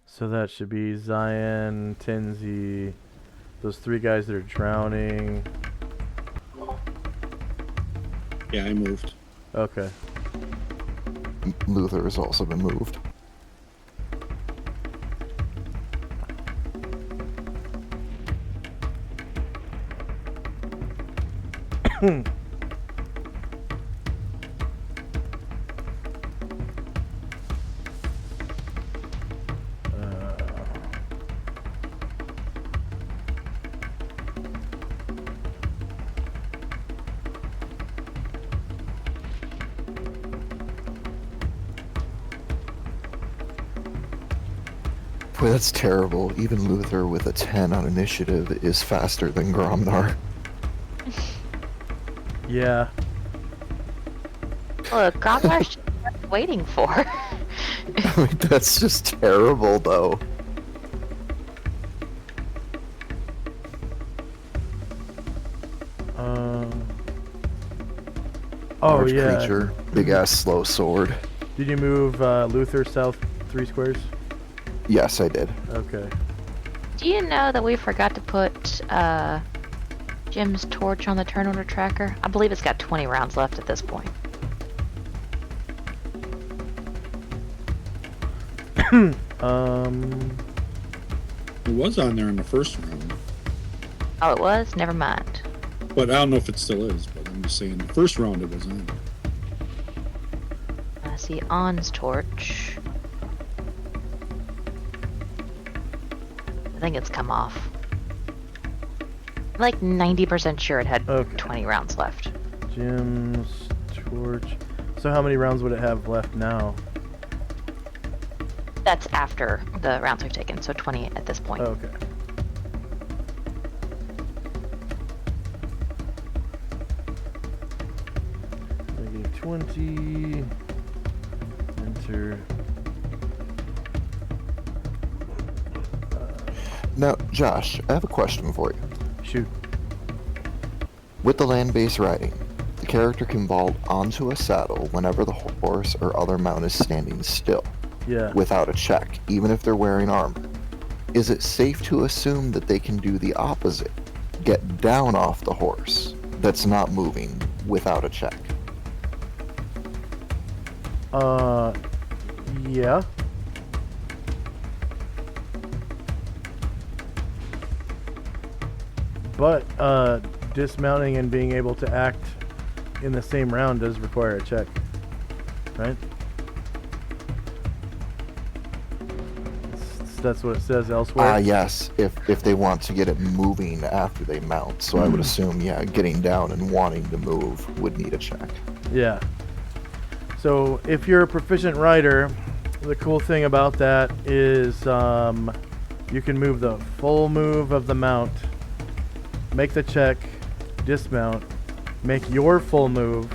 So that should be Zion, Tenzi, those 3 guys that are drowning. Yeah, I moved. Okay. Luther has also been moved. Boy, that's terrible. Even Luther with a 10 on initiative is faster than Gromnar. Yeah. Look, Gromnar's just waiting for. I mean, that's just terrible, though. Oh, Large yeah. creature, big ass slow sword. Did you move Luther south 3 squares? Yes, I did. Okay. Do you know that we forgot to put Jim's torch on the turn order tracker? I believe it's got 20 rounds left at this point. It was on there in the first round, Oh, it was? Never mind. but I don't know if it still is. But I'm just saying, the first round it was on. I see On's torch. I think it's come off. I'm like 90% sure it had Okay. 20 rounds left. Jim's torch. So how many rounds would it have left now? That's after the rounds we've taken, so 20 at this point. Okay. Maybe 20. Enter. Now, Josh, I have a question for you. Shoot. With the land-based riding, the character can vault onto a saddle whenever the horse or other mount is standing still, Yeah. without a check, even if they're wearing armor. Is it safe to assume that they can do the opposite? Get down off the horse that's not moving without a check? Yeah. But dismounting and being able to act in the same round does require a check, right? That's what it says elsewhere. Yes, if they want to get it moving after they mount. So I would assume, yeah, getting down and wanting to move would need a check. Yeah. So if you're a proficient rider, the cool thing about that is you can move the full move of the mount, make the check, dismount, make your full move,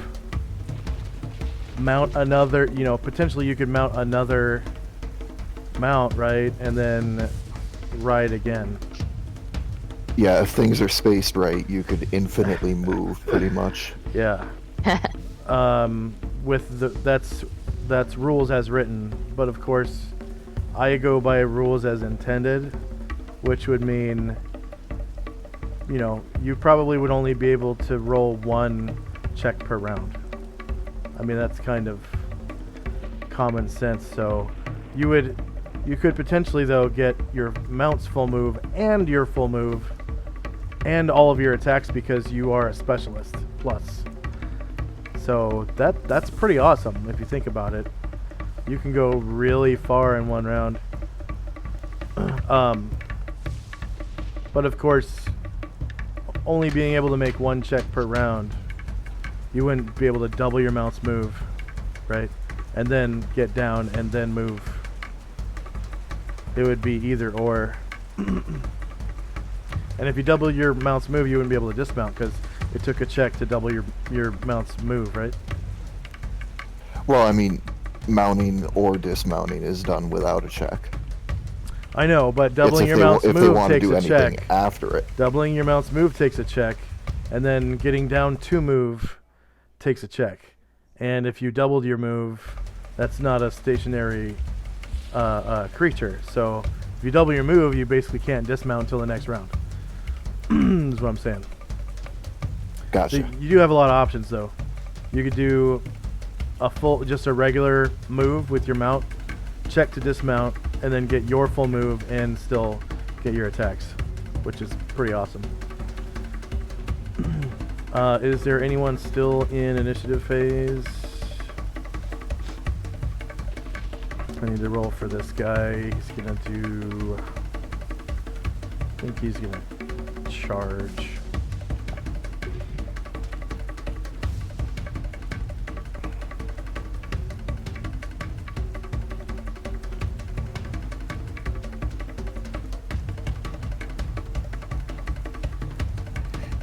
mount another, potentially you could mount another mount, right? And then ride again. Yeah, if things are spaced right, you could infinitely move, pretty much. Yeah. With that's rules as written, but of course I go by rules as intended, which would mean you probably would only be able to roll one check per round. I mean, that's kind of common sense. So you could potentially though get your mount's full move and your full move and all of your attacks because you are a specialist plus. So that's pretty awesome if you think about it. You can go really far in one round. But of course, only being able to make one check per round, you wouldn't be able to double your mount's move, right? And then get down and then move. It would be either or. And if you double your mount's move, you wouldn't be able to dismount because it took a check to double your mount's move, right? Well, I mean, mounting or dismounting is done without a check. I know, but It's doubling if your they mount's if they move want to takes do a anything check. after it. Doubling your mount's move takes a check, and then getting down to move takes a check. And if you doubled your move, that's not a stationary creature. So if you double your move, you basically can't dismount until the next round. Is what I'm saying. Gotcha. So you do have a lot of options, though. You could do just a regular move with your mount, check to dismount, and then get your full move and still get your attacks, which is pretty awesome. Is there anyone still in initiative phase? I need to roll for this guy. He's gonna do... I think he's gonna charge.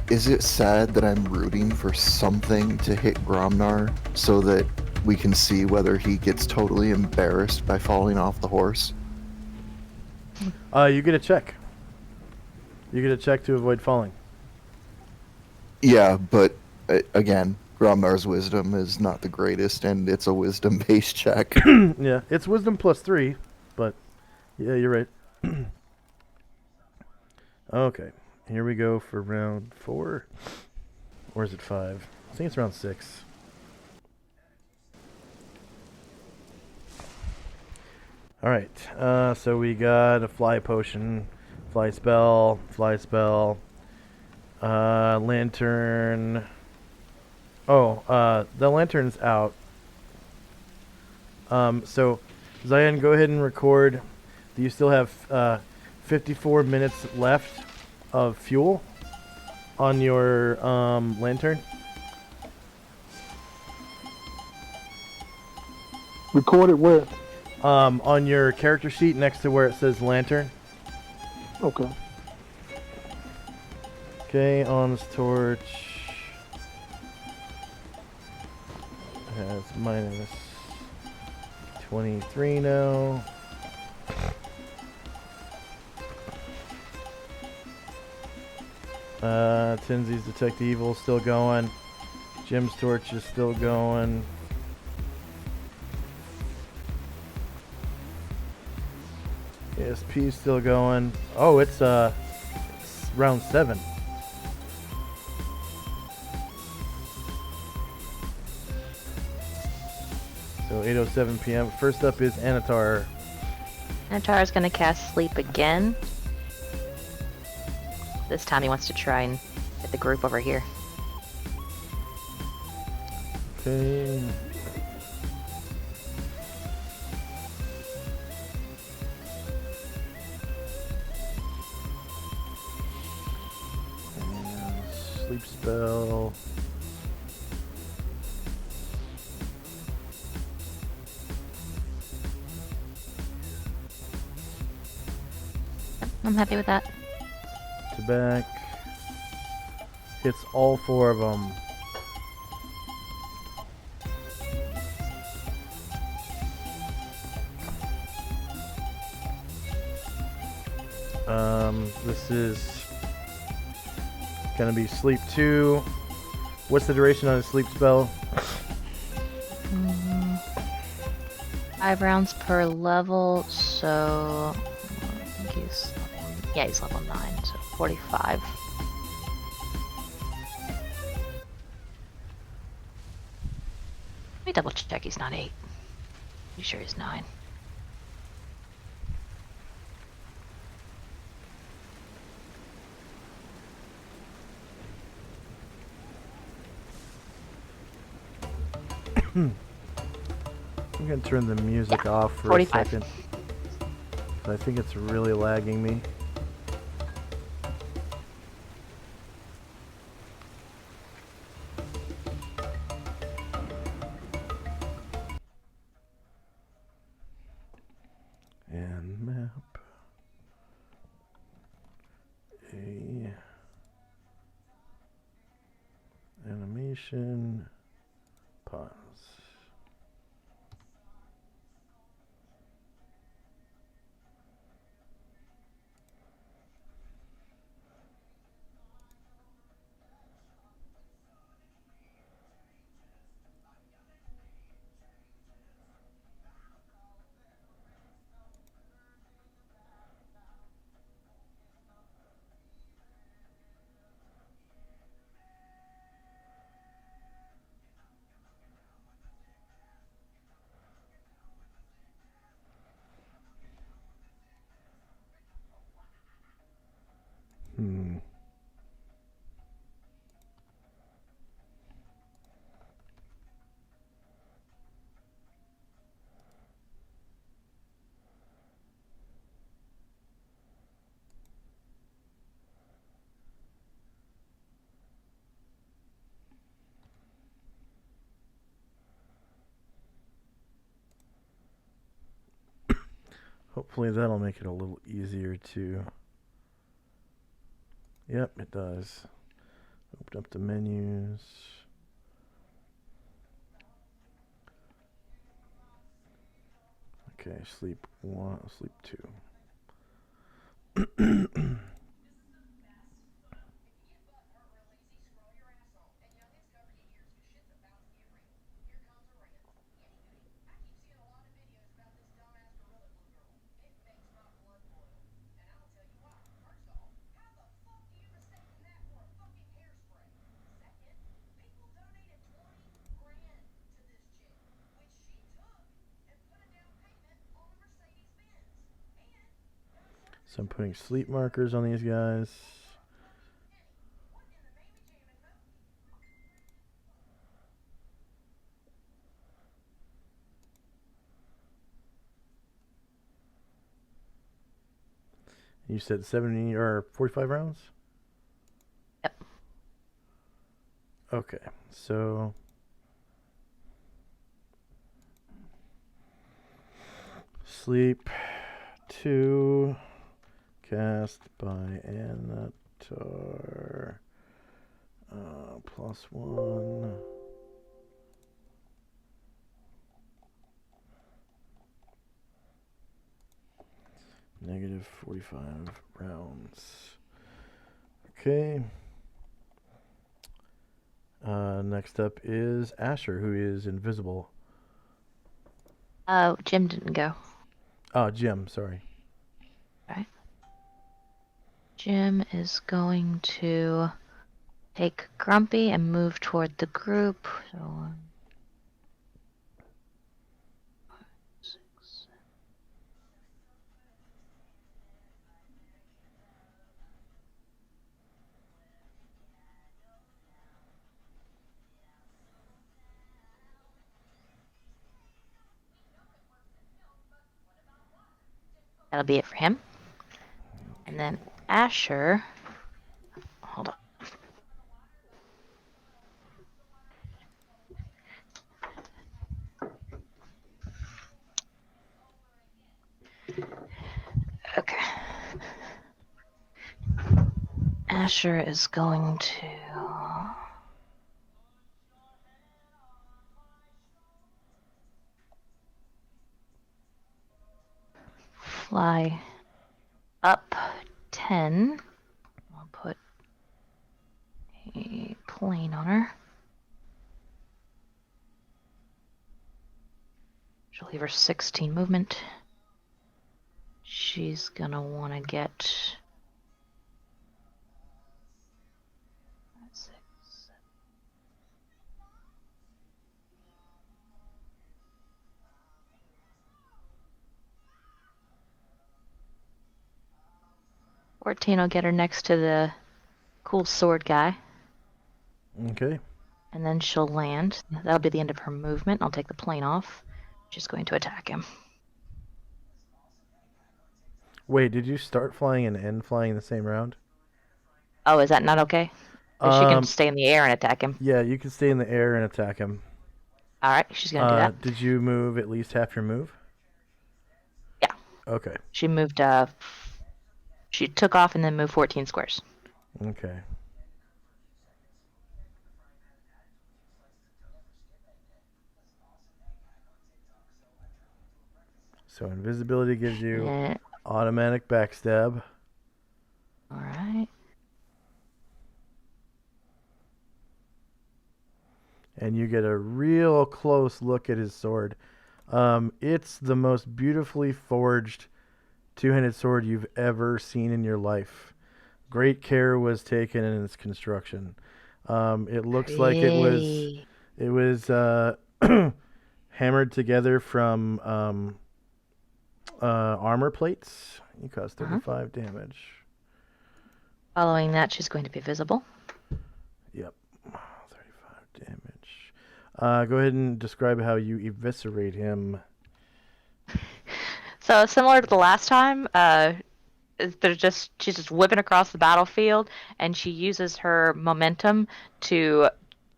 Is it sad that I'm rooting for something to hit Gromnar so that we can see whether he gets totally embarrassed by falling off the horse? You get a check. You get a check to avoid falling. Yeah, but again, Gromnar's wisdom is not the greatest, and it's a wisdom-based check. Yeah, it's wisdom +3, but yeah, you're right. Okay, here we go for round 4. Or is it 5? I think it's round 6. Alright, so we got a fly potion, fly spell, lantern. Oh, the lantern's out. So, Zion, go ahead and record. You still have 54 minutes left of fuel on your lantern. Recorded where? On your character sheet next to where it says lantern. Okay. Okay, honest torch has minus 23 now. Tenzi's Detect Evil still going. Jim's torch is still going. ASP still going. Oh, it's round 7. So 8:07 p.m. First up is Anatar. Antar is going to cast Sleep again. This time he wants to try and get the group over here. Okay. And sleep spell. I'm happy with that. To back. Hits all 4 of them. This is gonna be sleep 2. What's the duration on a sleep spell? 5 rounds per level, so I think he's level 9, so 45. Let me double check he's not 8. Pretty sure he's 9. I'm gonna turn the music off for 45. a second. 'Cause I think it's really lagging me. And map. A animation. Pause. Hopefully that'll make it a little easier to... Yep, it does. Open up the menus. Okay, sleep 1, sleep 2. So I'm putting sleep markers on these guys. You said 70 or 45 rounds? Yep. Okay, so sleep 2 cast by Anatar +1. Negative 45 rounds. Okay. Next up is Asher, who is invisible. Jim didn't go. Oh, Jim, sorry. Right. Jim is going to take Grumpy and move toward the group. So 1, 5, 6, 7. That'll be it for him. And then Asher. Hold on. Okay. Asher is going to fly up 10. I'll put a plane on her. She'll leave her 16 movement. She's gonna want to get 6, 14 will get her next to the cool sword guy. Okay. And then she'll land. That'll be the end of her movement. I'll take the plane off. She's going to attack him. Wait, did you start flying and end flying the same round? Oh, is that not okay? 'Cause she can stay in the air and attack him. Yeah, you can stay in the air and attack him. Alright, she's gonna do that. Did you move at least half your move? Yeah. Okay. She moved, she took off and then moved 14 squares. Okay. So invisibility gives you automatic backstab. Alright. And you get a real close look at his sword. It's the most beautifully forged two-handed sword you've ever seen in your life. Great care was taken in its construction. It looks like it was hammered together from armor plates. You cause 35 damage. Following that, she's going to be visible. Yep, 35 damage. Go ahead and describe how you eviscerate him. So similar to the last time, she's just whipping across the battlefield, and she uses her momentum to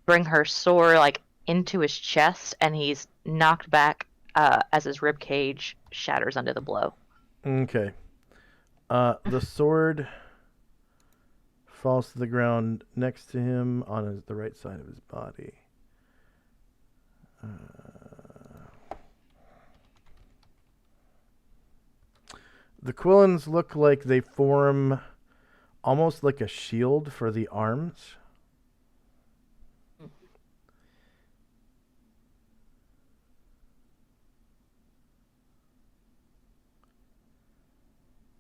bring her sword like into his chest, and he's knocked back as his rib cage shatters under the blow. Okay. The sword falls to the ground next to him on the right side of his body. The Quillins look like they form almost like a shield for the arms.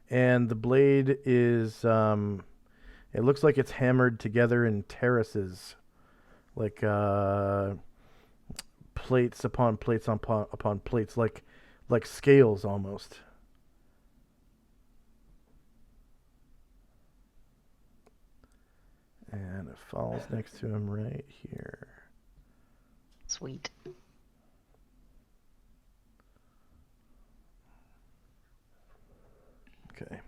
And the blade is, it looks like it's hammered together in terraces, like plates upon plates upon plates, like scales almost. And it falls next to him right here. Sweet. Okay.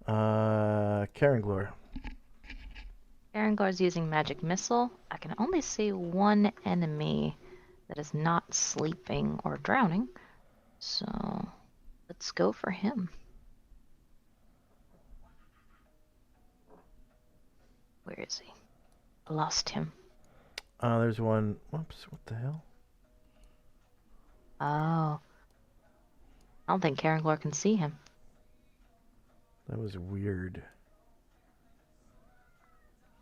Karenglor. Arengor's using magic missile. I can only see one enemy that is not sleeping or drowning. So let's go for him. Where is he? I lost him. There's one. Whoops, what the hell? Oh. I don't think Karenglor can see him. That was weird.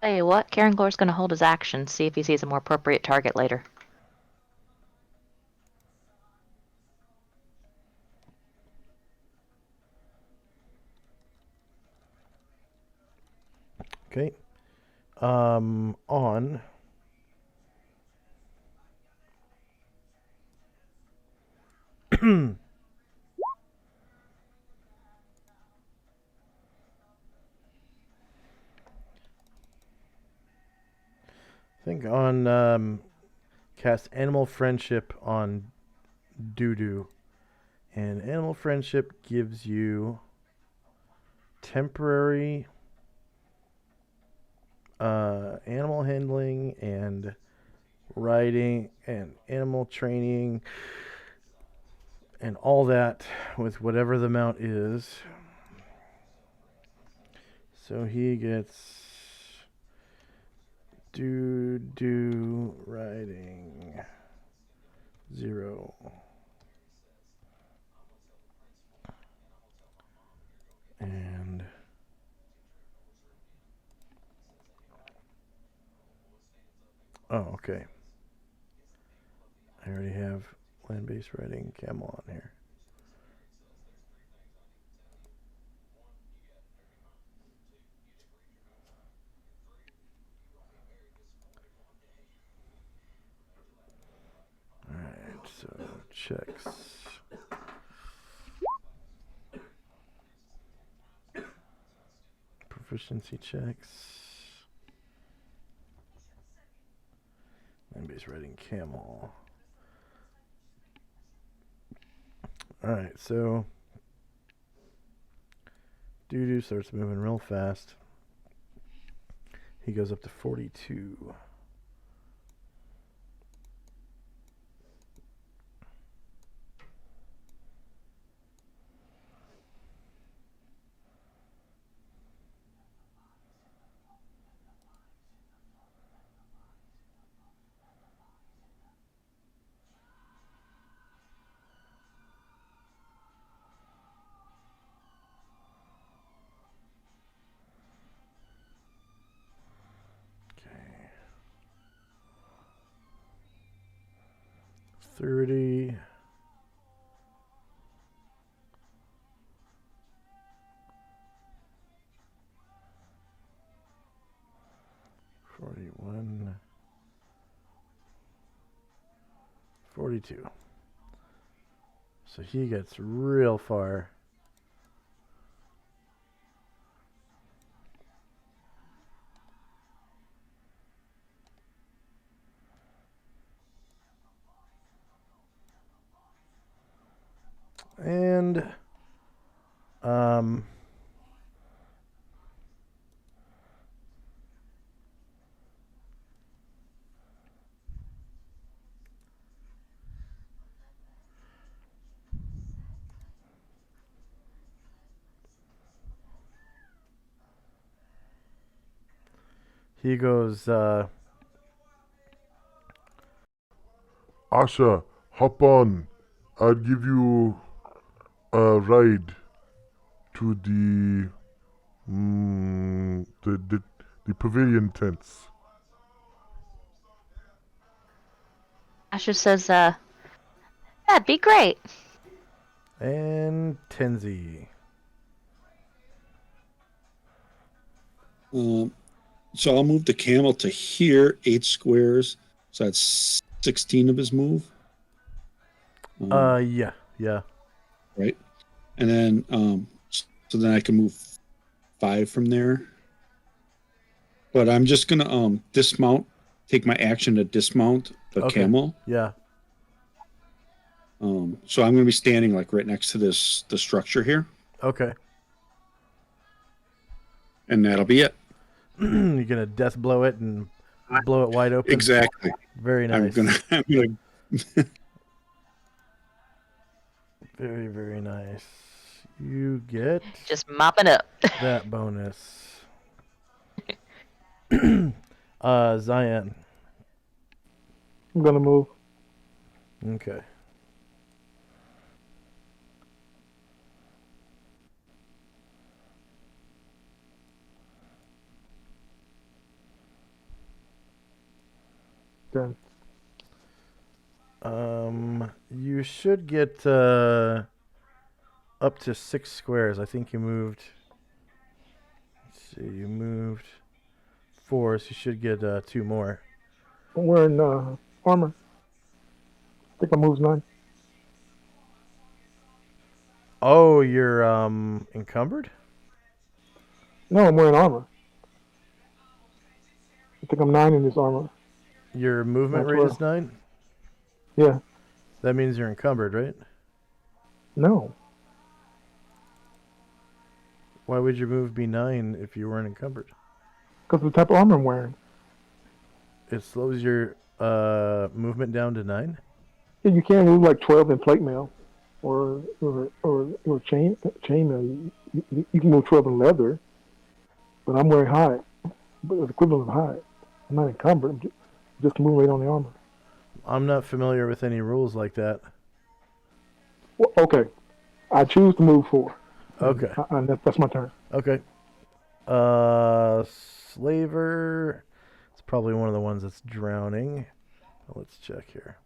Tell you what, Karenglor's gonna hold his action, see if he sees a more appropriate target later. Okay. On. I think on cast Animal Friendship on doo-doo. And animal friendship gives you temporary animal handling and riding and animal training and all that with whatever the amount is. So he gets do riding 0. And oh, okay. I already have land-based riding camel on here. Alright, so checks. Proficiency checks. Land-based riding camel. Alright, so Doo-doo starts moving real fast. He goes up to 42. Okay. 30. 41. 42. So he gets real far. And he goes Asha, hop on. I'll give you a ride to the pavilion tents. Asher says, that'd be great. and Tenzi. So I'll move the camel to here, 8 squares. So that's 16 of his move. Yeah. Right. And then, so then I can move 5 from there. But I'm just going to dismount, take my action to dismount the Okay. camel. Yeah. So I'm going to be standing like right next to the structure here. Okay. And that'll be it. You're gonna death blow it and blow it wide open. Exactly. Very nice. I'm gonna Very, very nice. You get Just mopping up. that bonus. Zion. I'm gonna move. Okay. Done. You should get up to 6 squares. I think you moved. Let's see, you moved 4, so you should get 2 more. I'm wearing armor. I think I moved 9. Oh, you're encumbered? No, I'm wearing armor. I think I'm 9 in this armor. Your movement That's rate where- is 9? Yeah. That means you're encumbered, right? No. Why would your move be 9 if you weren't encumbered? Because of the type of armor I'm wearing. It slows your movement down to 9? Yeah, you can't move like 12 in plate mail or chain mail. You can move 12 in leather, but I'm wearing hide. But it's equivalent of hide. I'm not encumbered. I'm just moving right on the armor. I'm not familiar with any rules like that. Well, okay. I choose to move 4. Okay. That's my turn. Okay. Slaver. It's probably one of the ones that's drowning. Let's check here.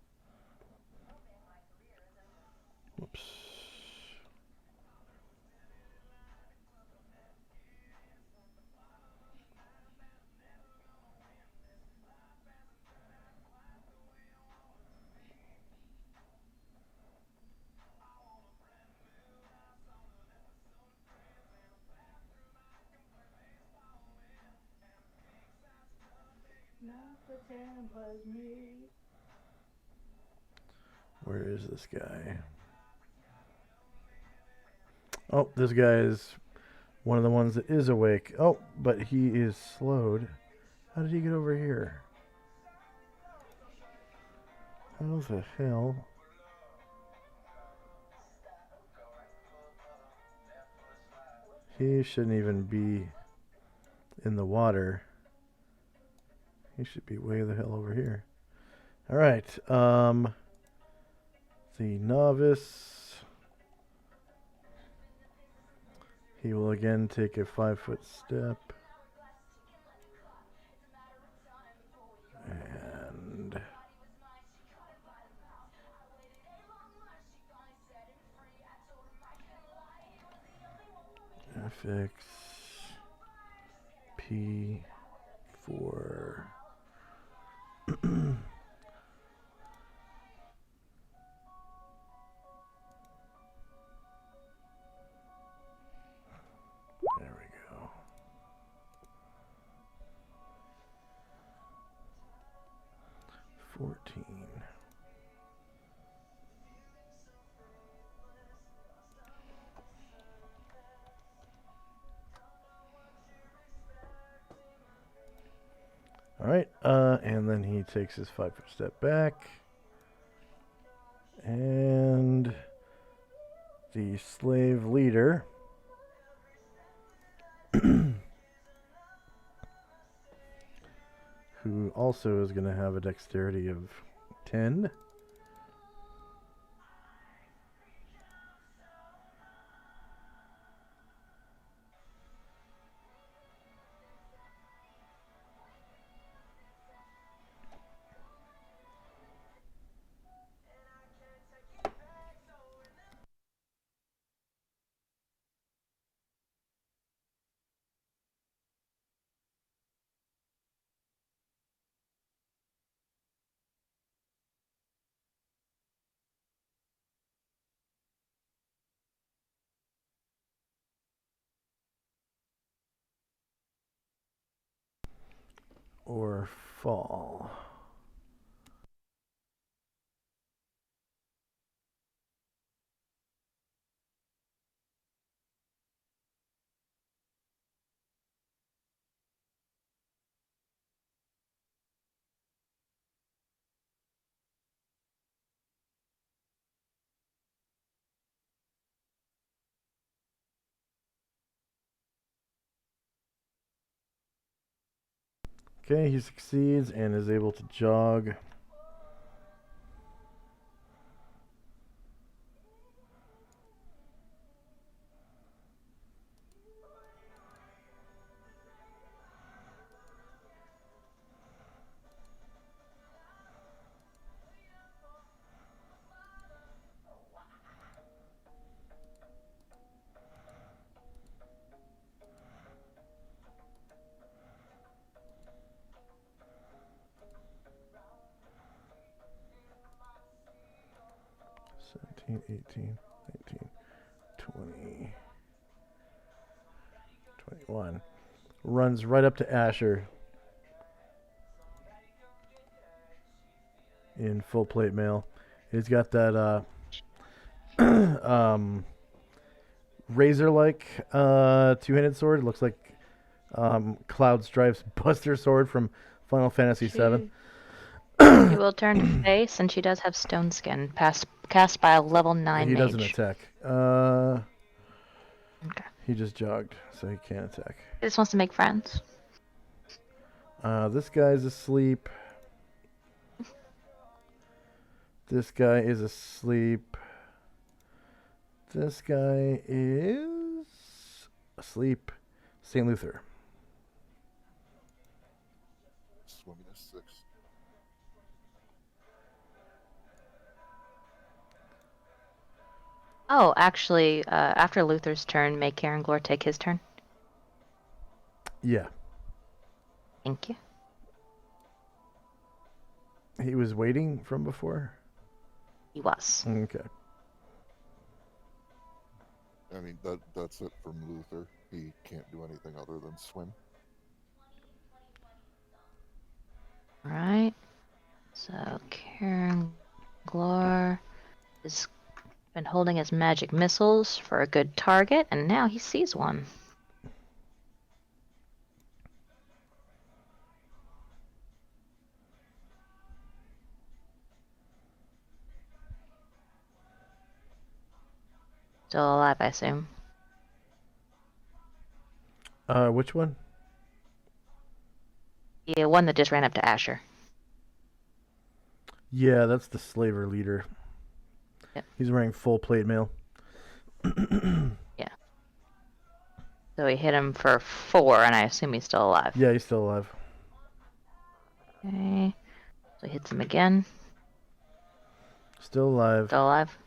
Whoops. Where is this guy? Oh, this guy is one of the ones that is awake. Oh, but he is slowed. How did he get over here? How the hell? He shouldn't even be in the water. He should be way the hell over here. All right. The novice. He will again take a 5-foot step. And FX P4. There we go. All right, and then he takes his 5-foot step back. And the slave leader who also is going to have a dexterity of 10. Or fall. Okay, he succeeds and is able to jog. Seventeen, 18, 19, 20, 21. Runs right up to Asher in full plate mail He's got that razor-like two-handed sword. It looks like Cloud Strife's Buster Sword from Final Fantasy VII. She will turn to face, and she does have Stone Skin, cast by a level 9 He mage. doesn't attack. Okay. He just jogged, so he can't attack. He just wants to make friends. This guy's asleep. This guy is asleep. This guy is asleep. St. Luther. Swimming is 6. Oh, actually, after Luther's turn, may Caranglor take his turn. Yeah. Thank you. He was waiting from before? He was. Okay. I mean, that's it from Luther. He can't do anything other than swim. Alright. So, Caranglor has been holding his magic missiles for a good target, and now he sees one. Still alive, I assume. Which one? The one that just ran up to Asher. Yeah, that's the slaver leader. Yep. He's wearing full plate mail. Yeah. So he hit him for 4, and I assume he's still alive. Yeah, he's still alive. Okay. So he hits him again. Still alive. Still alive.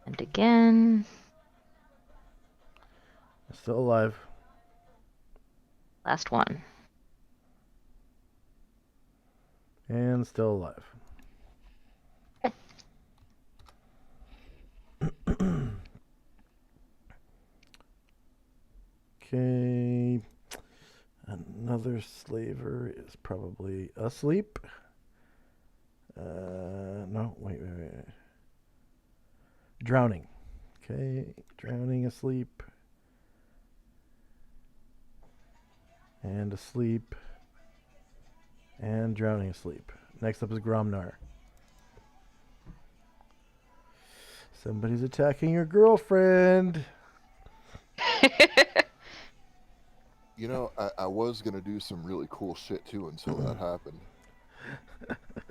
And again. Still alive. Last one. And still alive. Okay. Another slaver is probably asleep. No, wait. Drowning. Okay, drowning, asleep. And asleep. And drowning, asleep. Next up is Gromnar. Somebody's attacking your girlfriend. You know, I was going to do some really cool shit too until that happened.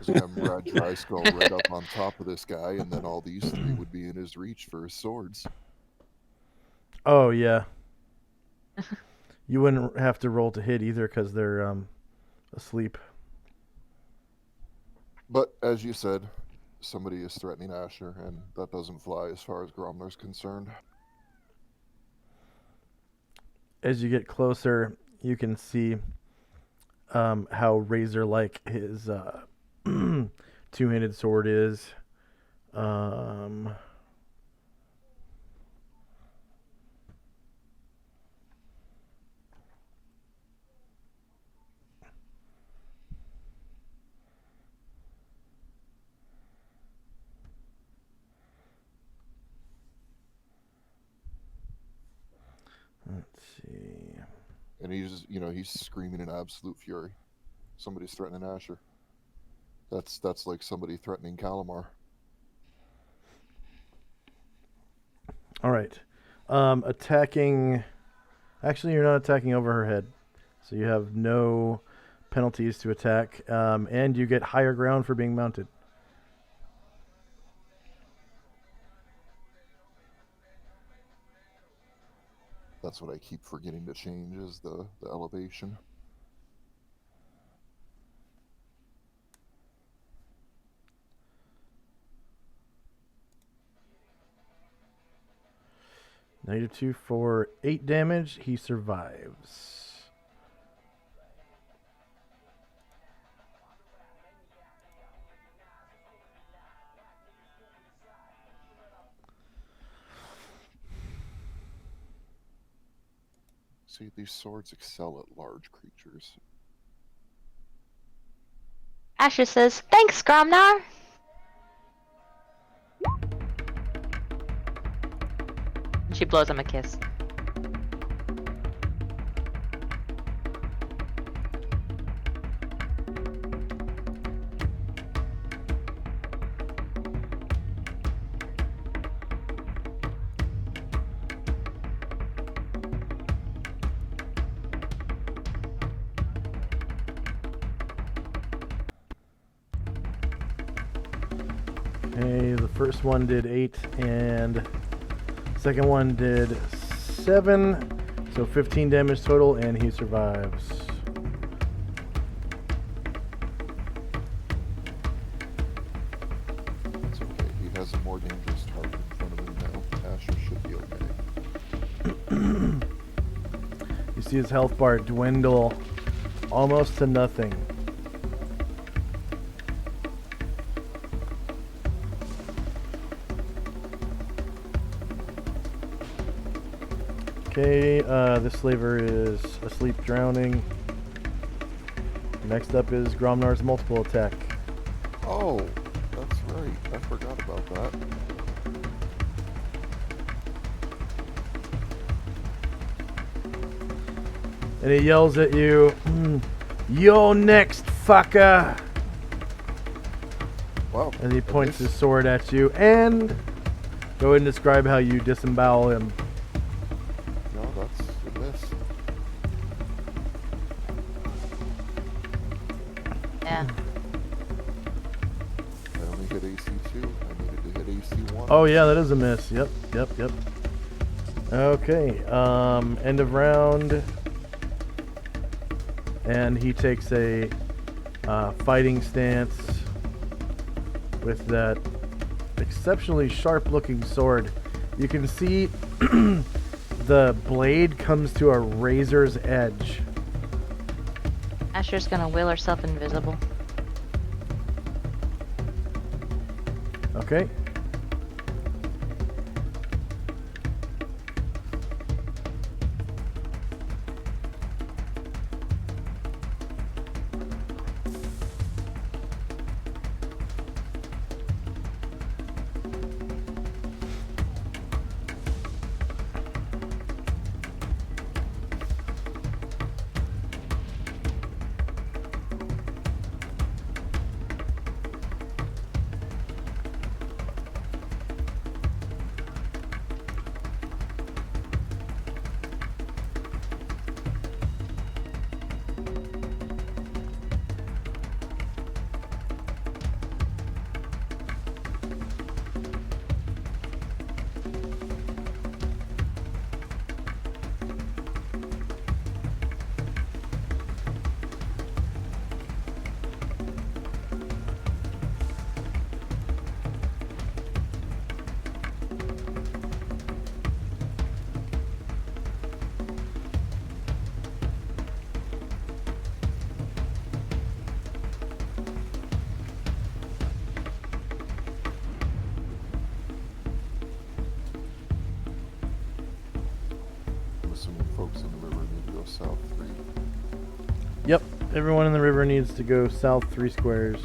So I'm Brad Dryskull right up on top of this guy, and then all these 3 would be in his reach for his swords. Oh, yeah. You wouldn't have to roll to hit either because they're asleep. But as you said, somebody is threatening Asher, and that doesn't fly as far as Gromner's concerned. As you get closer, you can see how razor-like his two-handed sword is. Let's see. And he's screaming in absolute fury. Somebody's threatening Asher. That's like somebody threatening Calamar. All right. Attacking. Actually, you're not attacking over her head, so you have no penalties to attack, and you get higher ground for being mounted. That's what I keep forgetting to change is the elevation. -2 for 8 damage. He survives. See, these swords excel at large creatures. Asher says, "Thanks, Gromnar." She blows him a kiss. Okay, the first one did 8 and second one did 7. So 15 damage total, and he survives. It's okay. He has a more dangerous target in front of him now. Asher should be okay. You see his health bar dwindle almost to nothing. Okay, this slaver is asleep drowning. Next up is Gromnar's multiple attack. Oh, that's right. I forgot about that. And he yells at you, "You're next, fucker!" Wow. And he and points this- his sword at you. And go ahead and describe how you disembowel him. No, that's a miss. Yeah. I only hit AC 2. I needed to hit AC 1. Oh yeah, that is a miss. Yep. Okay, end of round. And he takes a fighting stance with that exceptionally sharp-looking sword. You can see the blade comes to a razor's edge. Asher's gonna will herself invisible. Okay. I'm assuming folks in the river need to go south 3. Yep. Everyone in the river needs to go south 3 squares.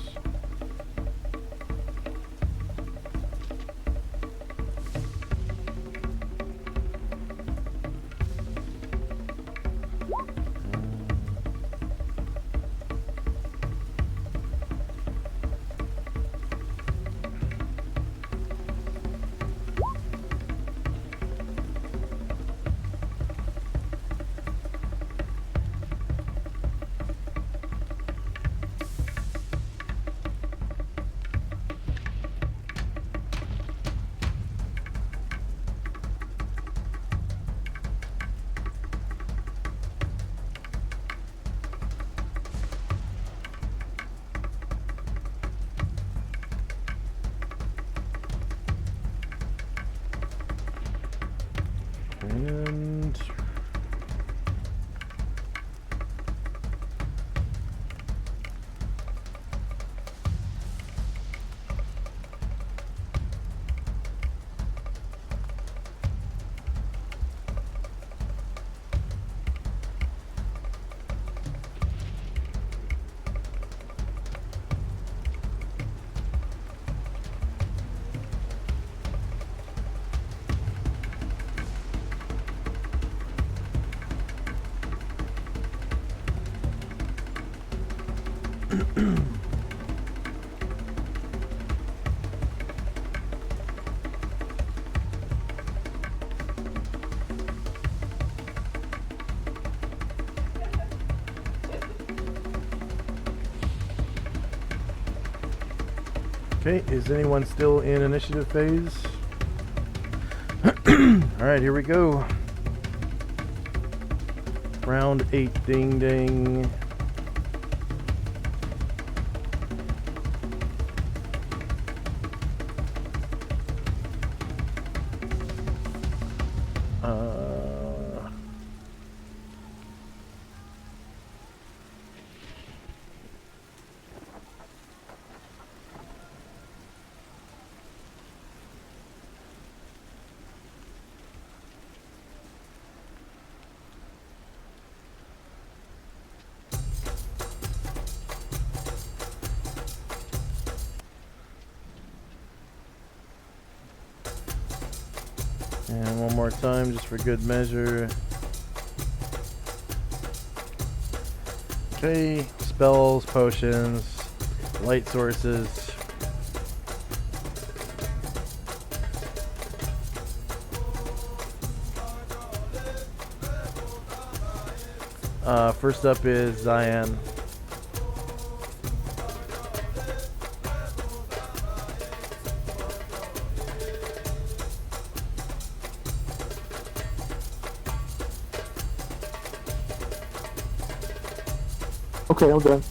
Okay, is anyone still in initiative phase? Alright, here we go. Round 8, ding ding. And one more time, just for good measure. Okay, spells, potions, light sources. First up is Zion. Okay, I'm done.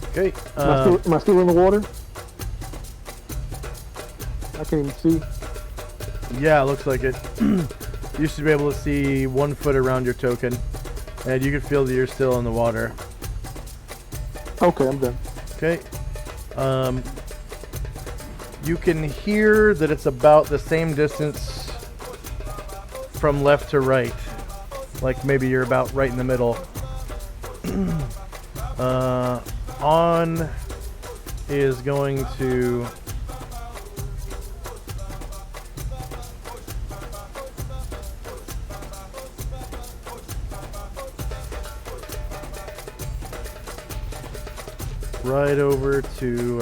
Okay, Am I still in the water? I can't even see. yeah, it looks like it. You should be able to see 1 foot around your token, and you can feel that you're still in the water. Okay, I'm done. Okay. You can hear that it's about the same distance from left to right. Like maybe you're about right in the middle. On is going to right over to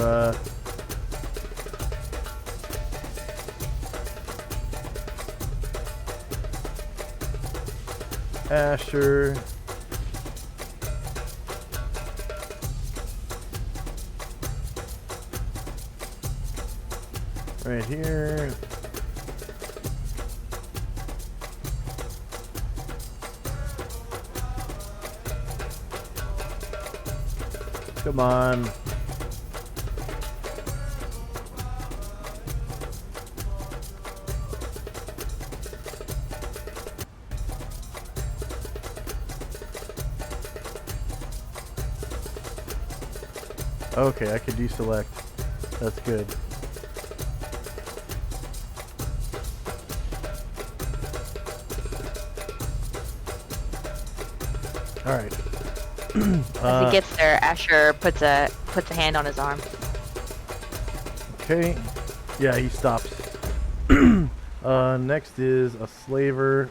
Asher. Right here. Come on. Okay, I could deselect. That's good. All right. As he gets there, Asher puts a hand on his arm. Okay. Yeah, he stops. Next is a slaver.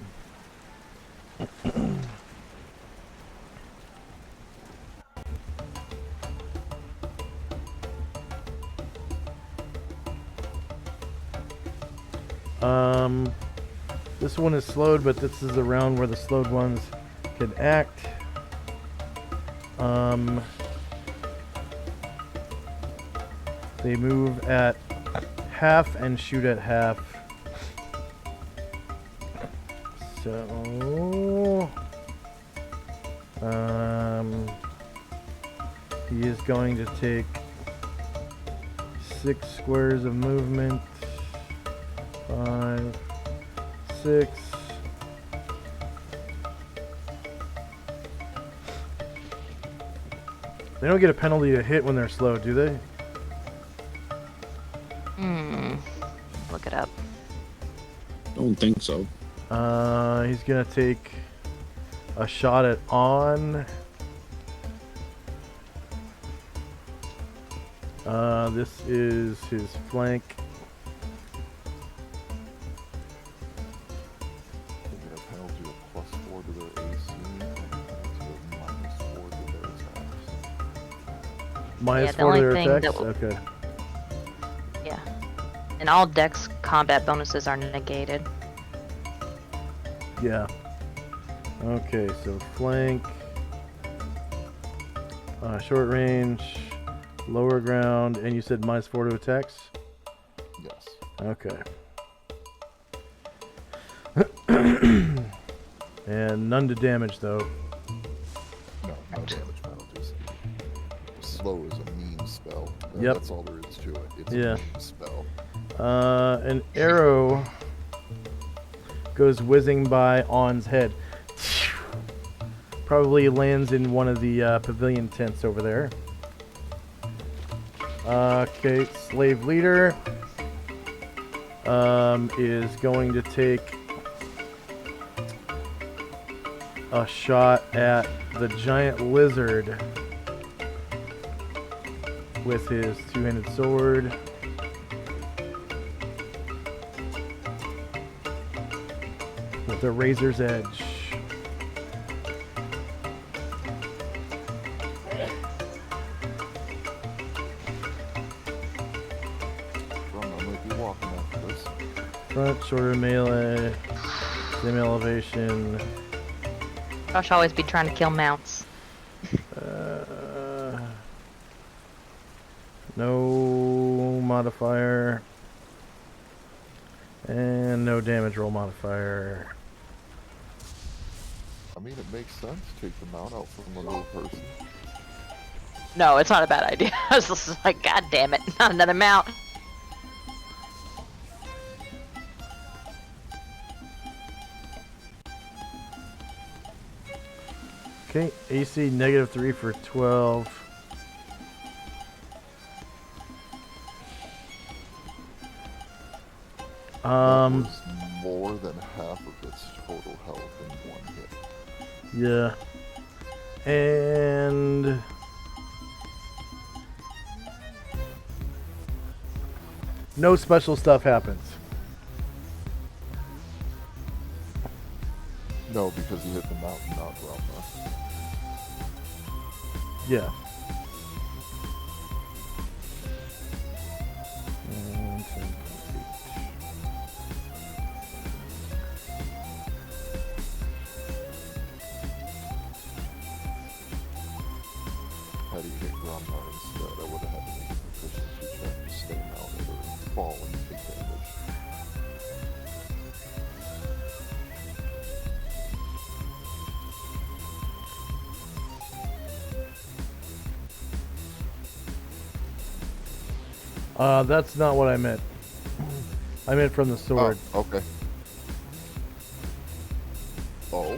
This one is slowed, but this is the round where the slowed ones can act. They move at half and shoot at half. So, he is going to take 6 squares of movement. 5, 6. They don't get a penalty to hit when they're slow, do they? Look it up. Don't think so. He's gonna take a shot at On. This is his flank. They get a penalty of +4 to their AC and a penalty of -4 to their attacks. Minus the 4 to only their thing attacks? that will- Okay. Yeah. And all dex combat bonuses are negated. Yeah. Okay, so flank, short range, lower ground, and you said minus 4 to attacks? Yes. Okay. And none to damage, though. No damage penalties. Slow is a mean spell. Yep. That's all there is to it. It's Yeah. a mean spell. An arrow goes whizzing by On's head. Probably lands in one of the pavilion tents over there. Okay, slave leader is going to take a shot at the giant lizard with his two-handed sword. With a razor's edge. I might be walking after this. Front, shorter melee, same elevation. Josh always be trying to kill mounts. No modifier. And no damage roll modifier. I mean, it makes sense to take the mount out from a little person. No, it's not a bad idea. I was just like, God damn it, not another mount. Okay, AC -3 for 12. That was more than half of its total health in one hit. Yeah. And no special stuff happens. No, because he hit the mountain, not Gromnar. Yeah. And 10, 8. Had he hit Gromnar instead, I would have had to make a proficiency check to stay mounted or fall and take damage. That's not what I meant. I meant from the sword. Oh, okay. Oh.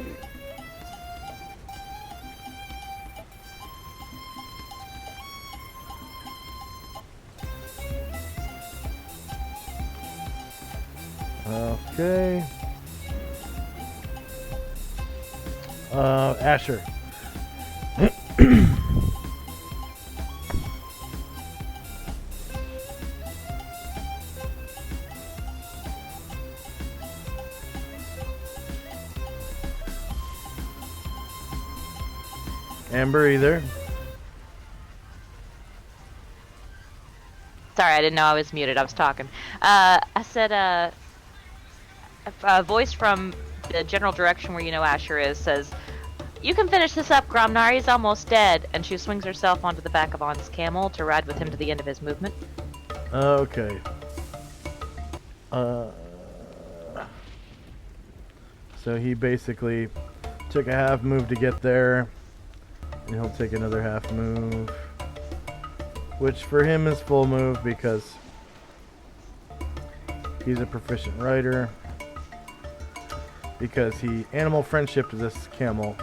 Okay. Asher. Amber, either. Sorry, I didn't know I was muted. I was talking. I said, a voice from the general direction where you know Asher is says, "You can finish this up, Gromnar. He's almost dead." And she swings herself onto the back of On's camel to ride with him to the end of his movement. Okay. So he basically took a half move to get there, and he'll take another half move, which for him is full move because he's a proficient rider. Because he animal friendshiped this camel.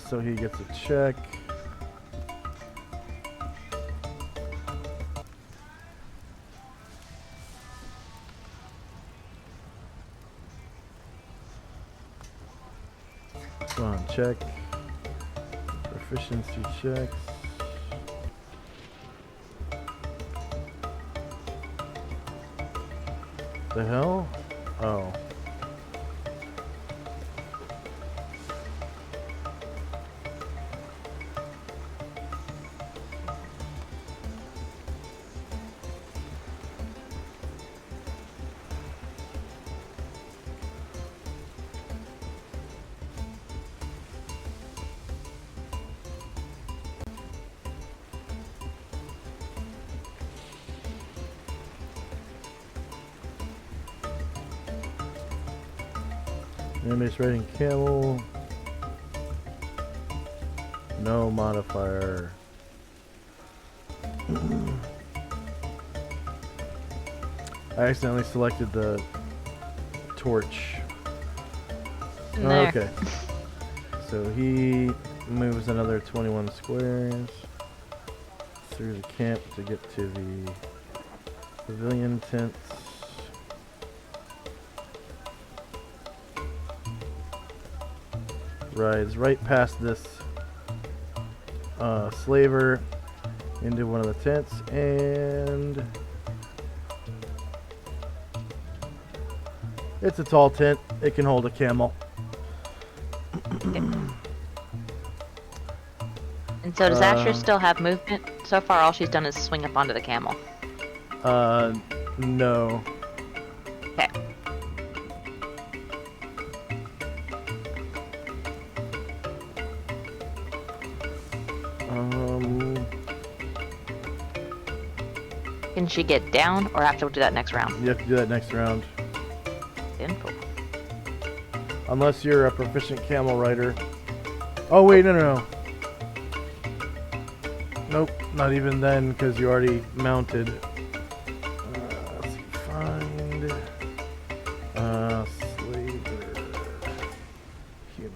So he gets a check. Come on, check. Proficiency checks. The hell? Oh. Enemies riding camel. No modifier. I accidentally selected the torch. There. Okay. So he moves another 21 squares through the camp to get to the pavilion tents. Rides right past this slaver into one of the tents, and it's a tall tent. It can hold a camel. And so does Asher still have movement? So far, all she's done is swing up onto the camel. No. Okay. Can she get down, or have to do that next round? You have to do that next round. Info. Unless you're a proficient camel rider. Oh, wait, no. Nope, not even then, because you already mounted. Let's see, find slaver human. Find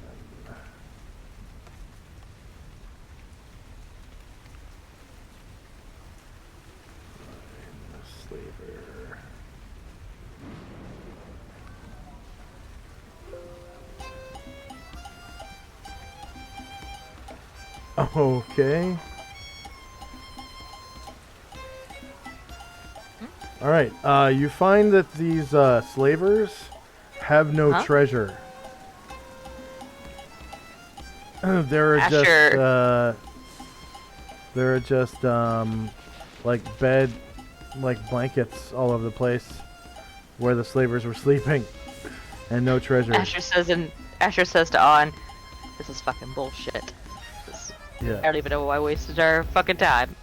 slaver. Okay. Alright, you find that these slavers have no treasure. There are just like blankets all over the place where the slavers were sleeping, and no treasure. Asher says to On, "This is fucking bullshit. Yeah. I don't even know why I wasted our fucking time."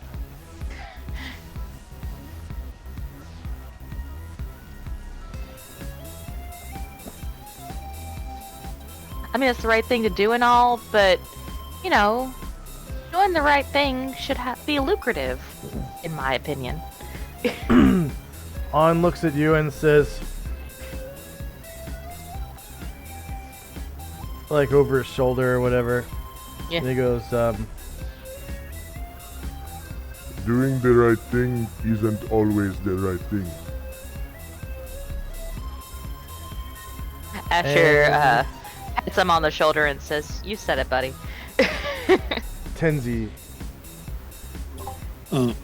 I mean, it's the right thing to do and all, but, you know, doing the right thing should be lucrative, in my opinion. On looks at you and says, like over his shoulder or whatever, Yeah. and he goes, Doing the right thing isn't always the right thing. Asher pats him on the shoulder and says, "You said it, buddy." Tenzi.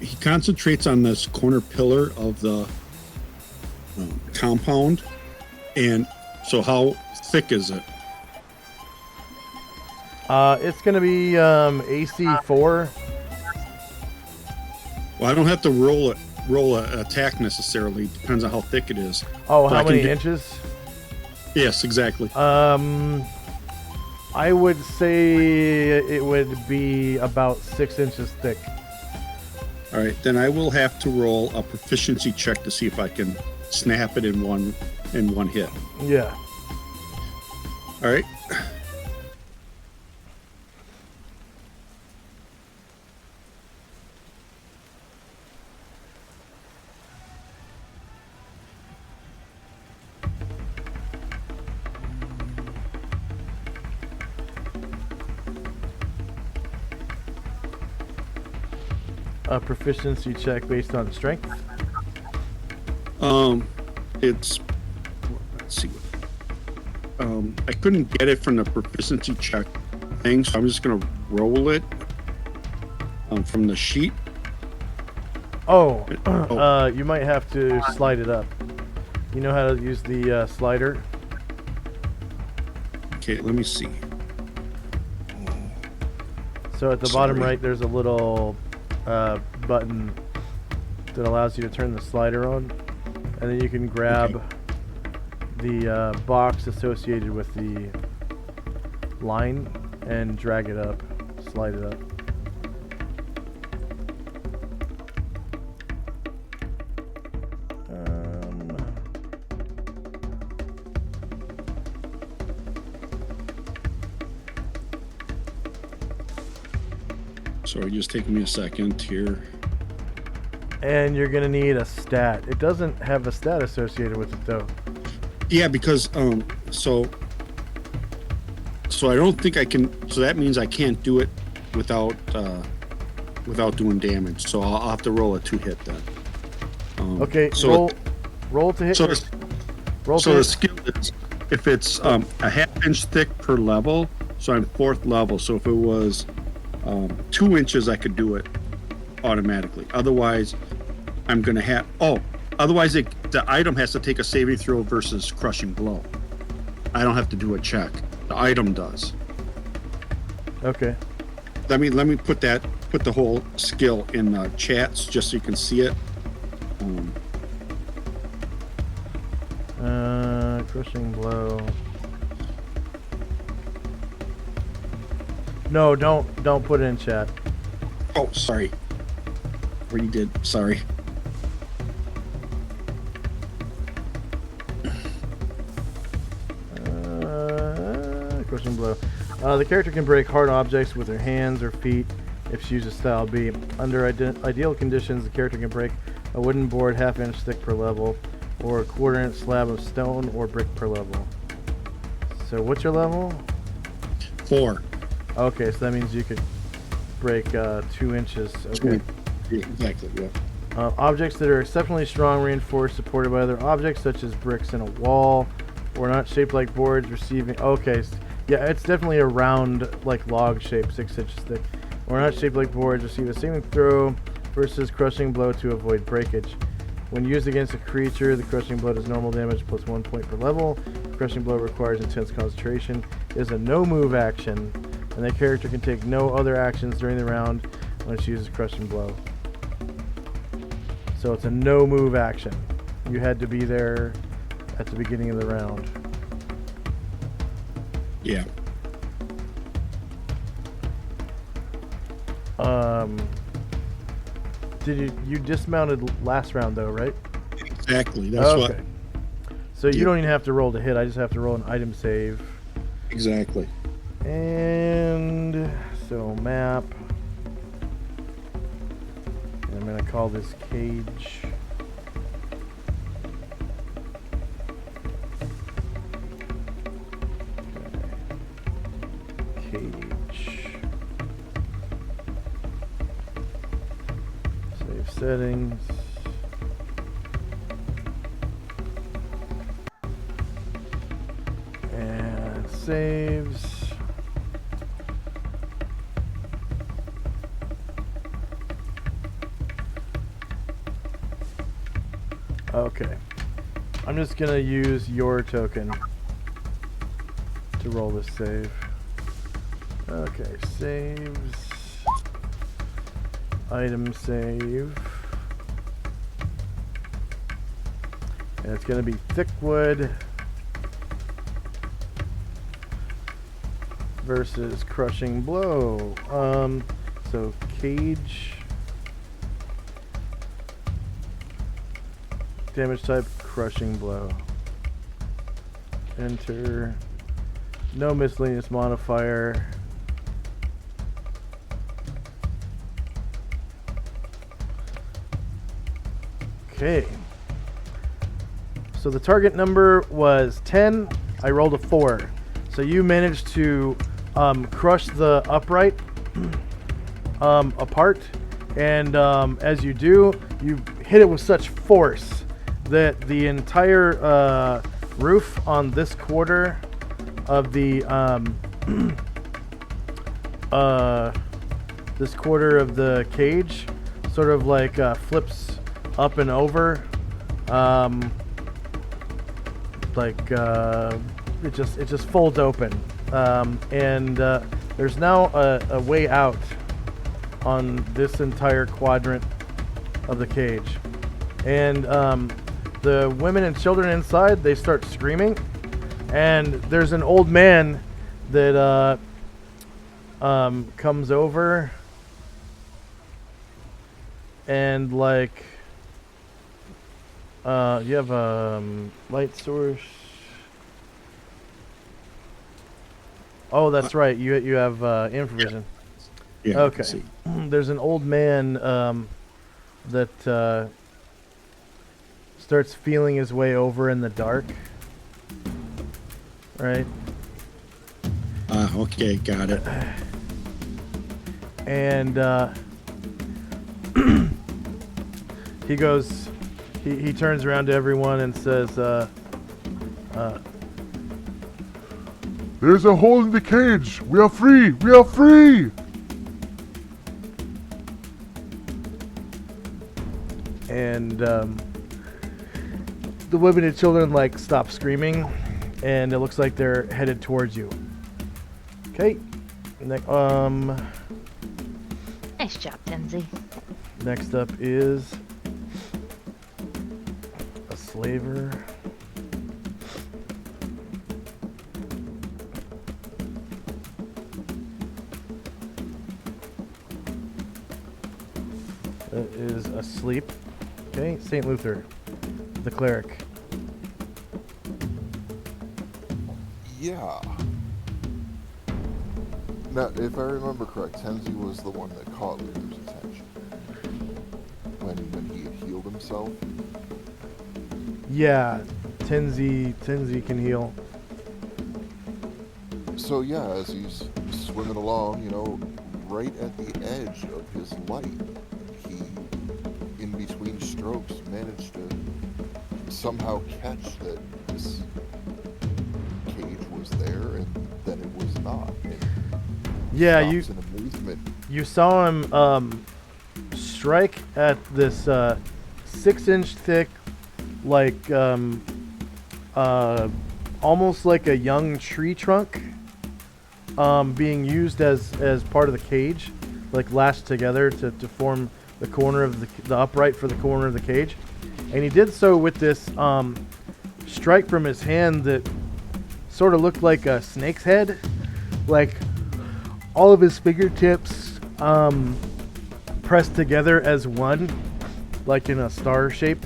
He concentrates on this corner pillar of the compound. And so how thick is it? It's gonna be AC 4. Well, I don't have to roll an attack necessarily. Depends on how thick it is. Oh, But how I can many get- inches? Yes, exactly. I would say it would be about 6 inches thick. All right, then I will have to roll a proficiency check to see if I can snap it in one hit. Yeah. All right. A proficiency check based on strength. It's, let's see. I couldn't get it from the proficiency check thing, so I'm just gonna roll it from the sheet. Oh, Oh. you might have to slide it up. You know how to use the slider? Okay, let me see. So at the bottom Sorry. right, there's a little button that allows you to turn the slider on, and then you can grab the box associated with the line and drag it up, slide it up. Sorry, just taking me a second here. And you're gonna need a stat. It doesn't have a stat associated with it though. Yeah, because so I don't think I can. So that means I can't do it without doing damage. So I'll have to roll a 2-hit then. Okay, So roll to hit. so your- the, roll to so the hit. skill is if it's a half-inch thick per level. So I'm 4th level. So if it was 2 inches, I could do it automatically. Otherwise, I'm gonna have. Otherwise, the item has to take a saving throw versus crushing blow. I don't have to do a check. The item does. Okay. Let me put the whole skill in the chats just so you can see it. Crushing blow. No, don't put it in chat. Oh, sorry. Already did. Sorry. Crushing blow. The character can break hard objects with her hands or feet if she uses style B. Under ideal conditions, the character can break a wooden board half-inch thick per level, or a quarter-inch slab of stone or brick per level. So what's your level? 4. Okay, so that means you could break 2 inches. Okay. Yeah, exactly. Yeah. Objects that are exceptionally strong, reinforced, supported by other objects, such as bricks in a wall, or not shaped like boards, receiving. Okay, yeah, it's definitely a round, like log shape, 6 inches thick. Or not shaped like boards, receive a saving throw versus crushing blow to avoid breakage. When used against a creature, the crushing blow does normal damage plus 1 point per level. Crushing blow requires intense concentration. It is a no-move action, and the character can take no other actions during the round when she uses crushing blow. So it's a no-move action. You had to be there at the beginning of the round. Yeah. Did you dismounted last round though, right? Exactly. That's Okay. what. So you Yeah. don't even have to roll to hit. I just have to roll an item save. Exactly. And so map. And I'm gonna call this cage. Cage. Save settings. And saves. Okay. I'm just gonna use your token to roll this save. Okay, saves. Item save. And it's gonna be thick wood versus crushing blow. So cage. Damage type, crushing blow. Enter. No miscellaneous modifier. Okay. So the target number was 10. I rolled a 4. So you managed to crush the upright apart. And as you do, you hit it with such force that the entire roof on this quarter of the this quarter of the cage sort of like flips up and over, it just folds open, and there's now a way out on this entire quadrant of the cage, and the women and children inside, they start screaming, and there's an old man that comes over and like you have a light source. Oh, that's right. You have infravision. Yeah, I Okay. can see. There's an old man that starts feeling his way over in the dark. Right? Ah, okay, got it. And he goes, he turns around to everyone and says, There's a hole in the cage. We are free. We are free. and the women and children like stop screaming, and it looks like they're headed towards you. Okay. Next Nice job, Tenzi. next up is a slaver. That is asleep. Okay, St. Luther, the cleric. Yeah. Now, if I remember correct, Tenzi was the one that caught Luther's attention when he had healed himself. Yeah, Tenzi can heal. So yeah, as he's swimming along, right at the edge of his light, he, in between strokes, managed to somehow catch that this cage was there, and then it was not. And Yeah, stops in amazement. you saw him strike at this 6-inch thick, like almost like a young tree trunk, being used as part of the cage, like lashed together to form the corner of the upright for the corner of the cage. And he did so with this strike from his hand that sort of looked like a snake's head, like all of his fingertips pressed together as one, like in a star shape,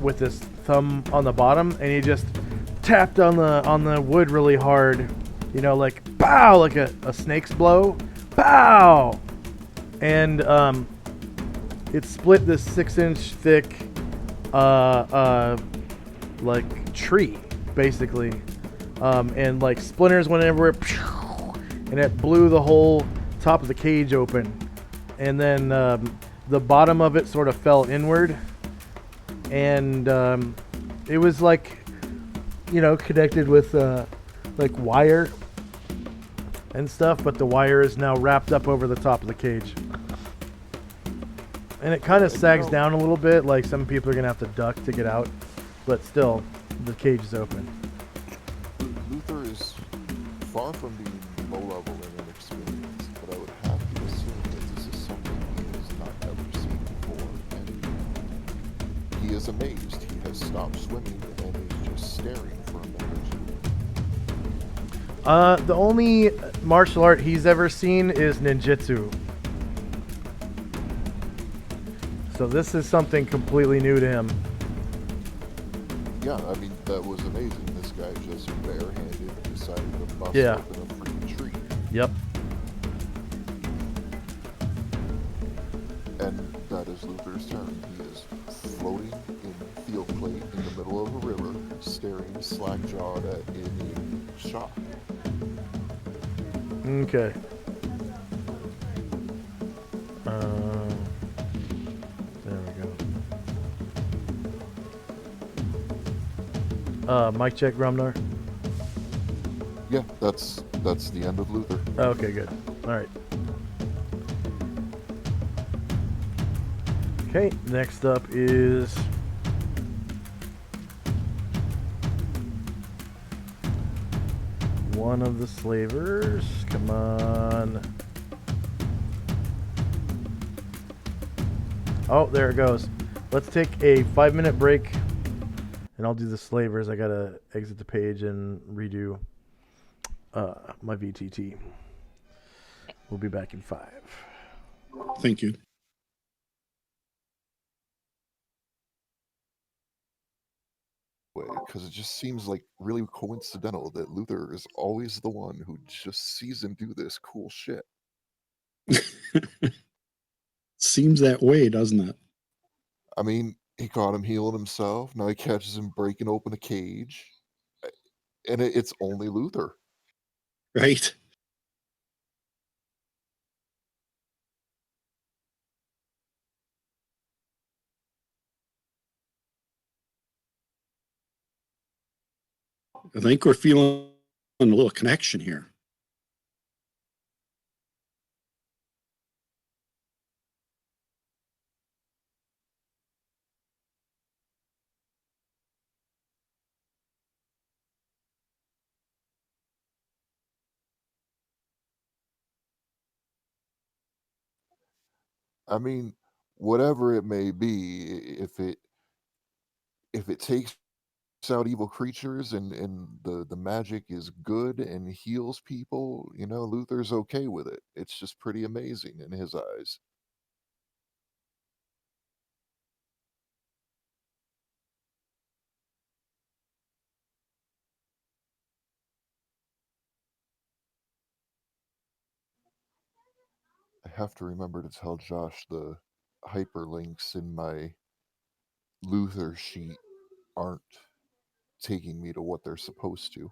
with his thumb on the bottom, and he just tapped on the wood really hard, like pow, like a snake's blow, pow, and it split this 6-inch thick like tree, basically, and like splinters went everywhere, and it blew the whole top of the cage open, and then the bottom of it sort of fell inward, and it was like, connected with like wire and stuff, but the wire is now wrapped up over the top of the cage, and it kind of sags down a little bit, like some people are gonna have to duck to get out, but still the cage is open. Luther is far from being low level and inexperienced, but I would have to assume that this is something he has not ever seen before, and he is amazed. He has stopped swimming and is just staring for a moment or two. The only martial art he's ever seen is ninjutsu. So this is something completely new to him. Yeah, I mean, that was amazing. This guy just barehanded decided to bust Yeah. open a freaking tree. Yep. And that is Luther's turn. He is floating in field plate in the middle of a river, staring slack-jawed at it in shock. Okay. There we go. Mic check, Grumnar. Yeah, that's the end of Luther. Okay, good. All right. Okay, next up is one of the slavers. Come on. Oh, there it goes. Let's take a 5-minute break, and I'll do the slavers. I gotta exit the page and redo my VTT. We'll be back in 5. Thank you. way, because it just seems like really coincidental that Luther is always the one who just sees him do this cool shit. Seems that way, doesn't it? I mean, he caught him healing himself. Now he catches him breaking open a cage, and it's only Luther. Right? I think we're feeling a little connection here. I mean, whatever it may be, if it takes out evil creatures and the magic is good and heals people, Luther's okay with it. It's just pretty amazing in his eyes. I have to remember to tell Josh the hyperlinks in my Luther sheet aren't taking me to what they're supposed to.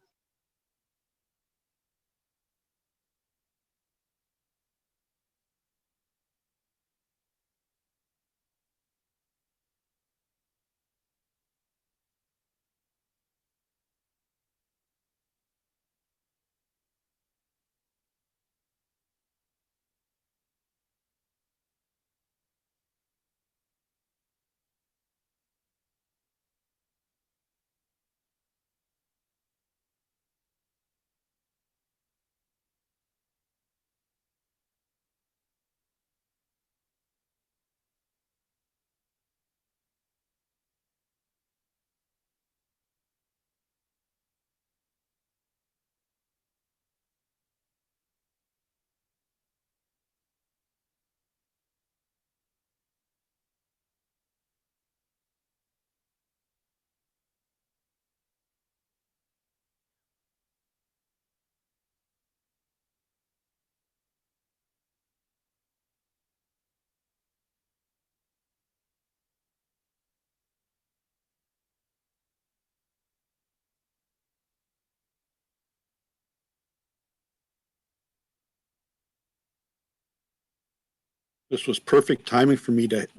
This was perfect timing for me to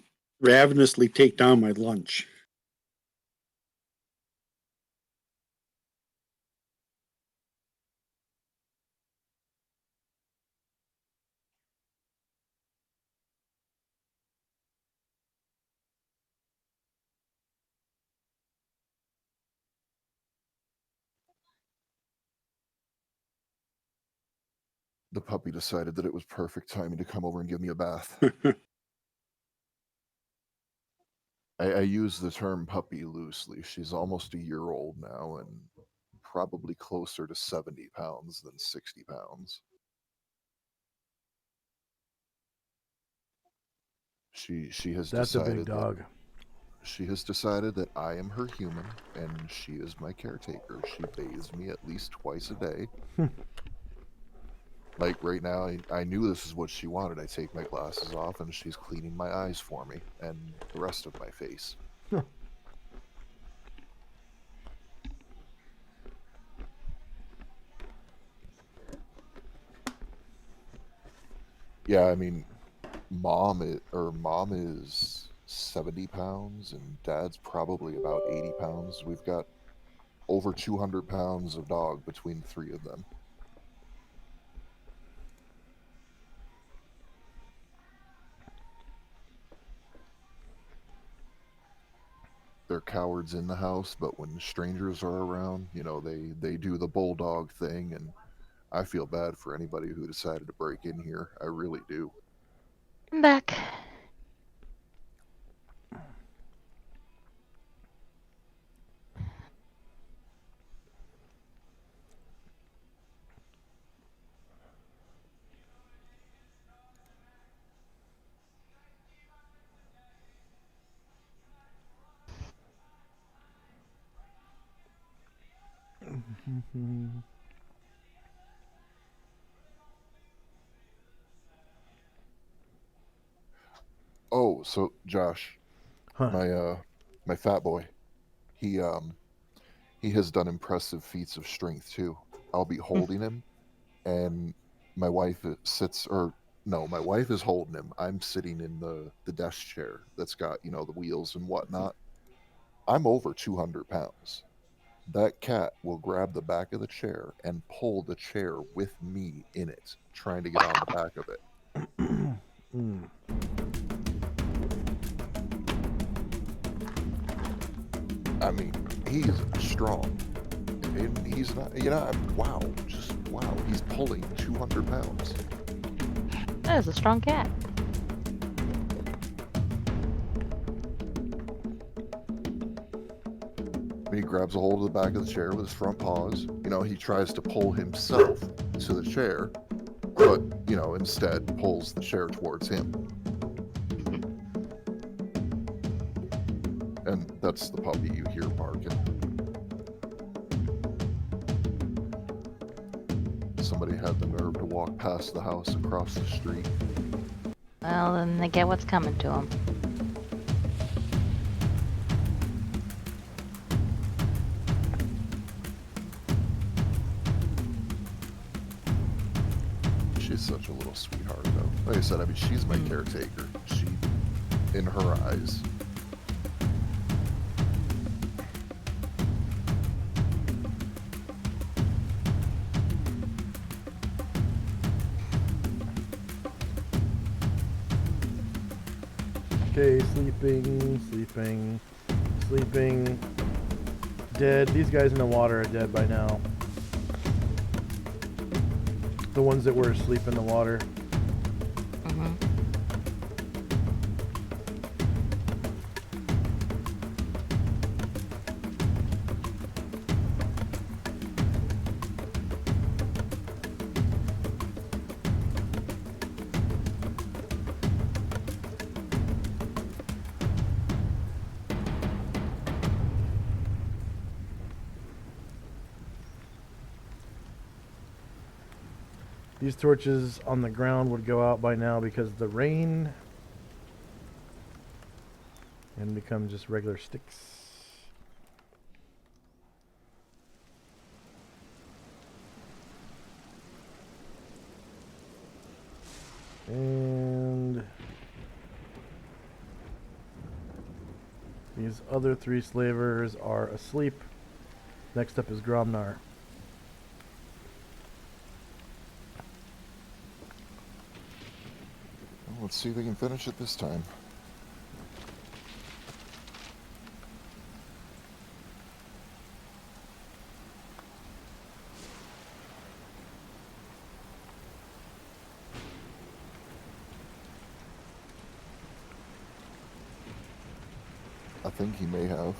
ravenously take down my lunch. The puppy decided that it was perfect timing to come over and give me a bath. I use the term puppy loosely. She's almost a year old now and probably closer to 70 pounds than 60 pounds. She has That's a big decided that dog. she has decided that I am her human and she is my caretaker. She bathes me at least twice a day. Like right now, I knew this is what she wanted. I take my glasses off and she's cleaning my eyes for me and the rest of my face. Yeah, I mean, mom is 70 pounds and dad's probably about 80 pounds. We've got over 200 pounds of dog between the three of them. They're cowards in the house, but when strangers are around, they do the bulldog thing, and I feel bad for anybody who decided to break in here. I really do. I'm back. Oh, so Josh, Huh. my fat boy, he he has done impressive feats of strength too. I'll be holding him, and my wife sits, or no, my wife is holding him. I'm sitting in the desk chair that's got the wheels and whatnot. I'm over 200 pounds. That cat will grab the back of the chair and pull the chair with me in it, trying to get on the back of it. Mm. I mean, he's strong. And he's not, wow, just wow. He's pulling 200 pounds. That is a strong cat. He grabs a hold of the back of the chair with his front paws. He tries to pull himself to the chair, but, instead pulls the chair towards him. And that's the puppy you hear barking. Somebody had the nerve to walk past the house across the street. Well, then they get what's coming to them. She's such a little sweetheart, though. Like I said, she's my caretaker. She, in her eyes. Okay, sleeping. Dead. These guys in the water are dead by now. The ones that were asleep in the water. Mm-hmm. These torches on the ground would go out by now because of the rain and become just regular sticks. And these other 3 slavers are asleep. Next up is Gromnar. Let's see if we can finish it this time. I think he may have.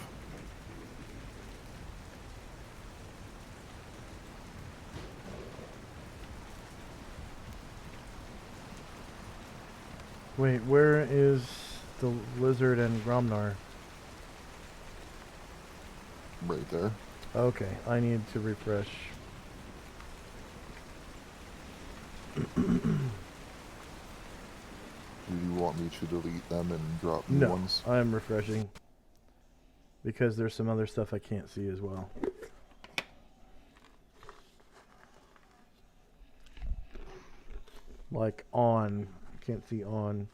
Wait, where is the lizard and Gromnar? Right there. Okay, I need to refresh. Do you want me to delete them and drop new No, ones? I'm refreshing. Because there's some other stuff I can't see as well. Like on. Can't see on.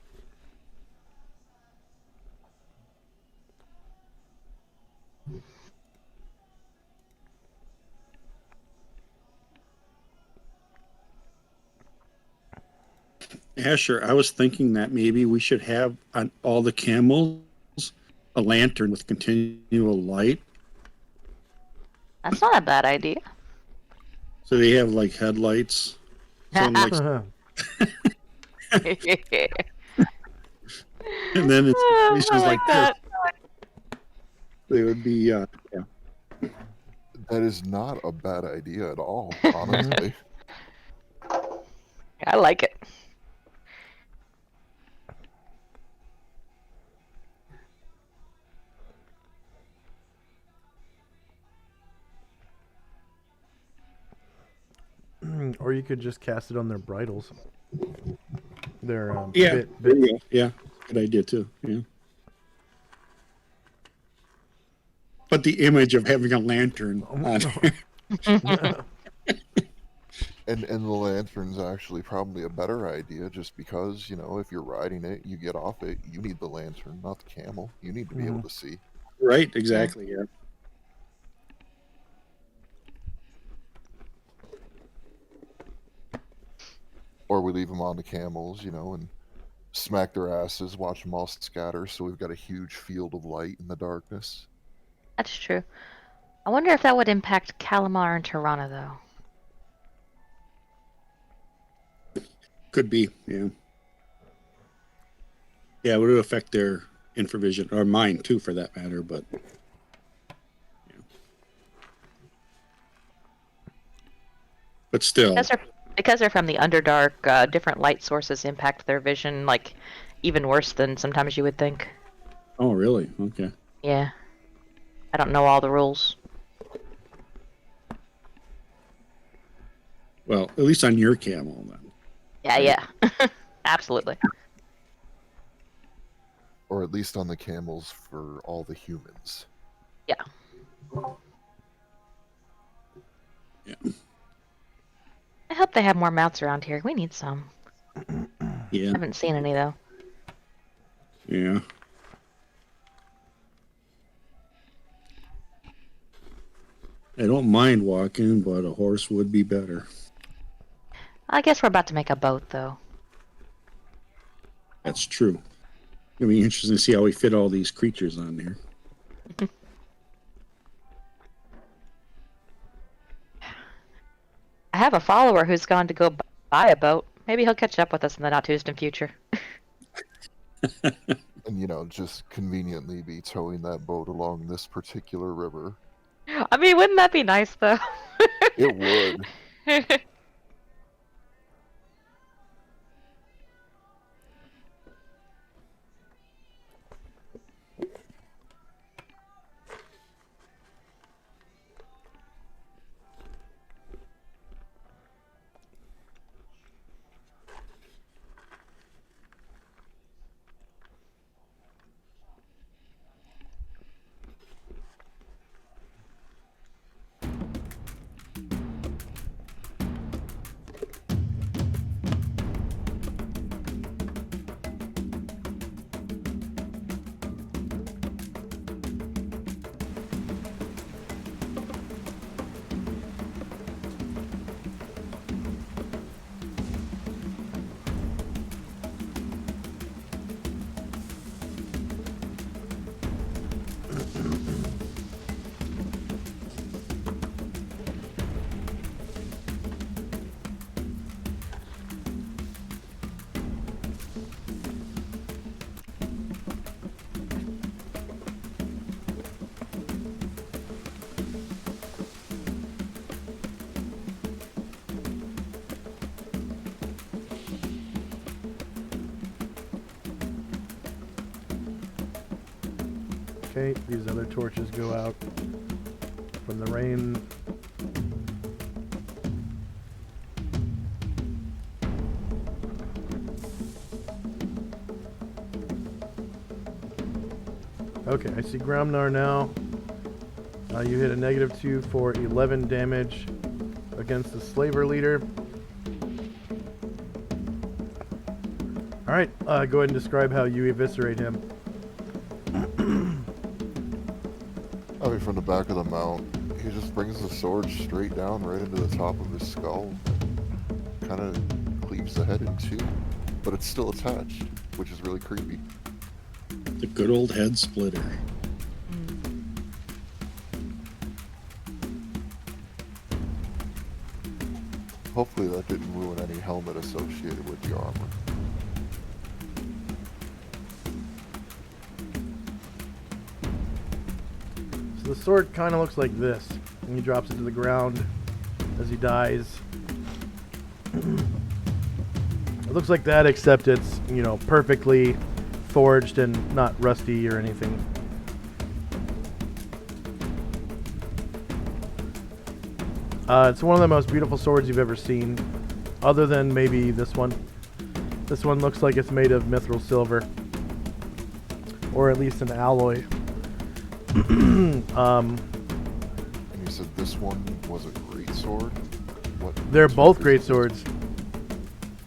Asher, I was thinking that maybe we should have on all the camels a lantern with continual light. That's not a bad idea. So they have like headlights. So I'm like, and then in I situations like like that. this, they would be, yeah. That is not a bad idea at all, honestly. I like it. Or you could just cast it on their bridles. Their Yeah, bit, there bits. you go. Yeah, good idea too. Yeah. But the image of having a lantern on And the lantern's actually probably a better idea, just because, you know, if you're riding it, you get off it, you need the lantern, not the camel. You need to be able to see. right, exactly. Yeah. Or we leave them on the camels, you know, and smack their asses, watch them all scatter, so we've got a huge field of light in the darkness. That's true. I wonder if that would impact Calamar and Tirana, though. Could be. Yeah. Yeah, it would affect their infravision, or mine too, for that matter. But but still, Because they're from the Underdark, different light sources impact their vision, like, even worse than sometimes you would think. oh really? Okay. Yeah. I don't know all the rules. Well, at least on your camel then. Yeah, yeah. Absolutely. Or at least on the camels for all the humans. Yeah. Yeah. I hope they have more mounts around here. We need some. Yeah. Haven't seen any, though. Yeah. I don't mind walking, but a horse would be better. I guess we're about to make a boat, though. That's true. It'll be interesting to see how we fit all these creatures on there. I have a follower who's gone to go buy a boat. Maybe he'll catch up with us in the not-too-distant future. And, you know, just conveniently be towing that boat along this particular river. I mean, wouldn't that be nice, though? It would. Okay, these other torches go out from the rain. Okay, I see Gromnar now. You hit a -2 for 11 damage against the slaver leader. Alright, go ahead and describe how you eviscerate him. I mean, from the back of the mount, he just brings the sword straight down right into the top of his skull. Kind of cleaves the head in two, but it's still attached, which is really creepy. The good old head splitter. Hopefully that didn't ruin any helmet associated with the armor. So the sword kind of looks like this, and he drops it to the ground as he dies. It looks like that, except it's, you know, perfectly forged and not rusty or anything. It's one of the most beautiful swords you've ever seen, other than maybe this one. This one looks like it's made of mithril silver, or at least an alloy. And you said this one was a great sword? What They're both is great this? swords.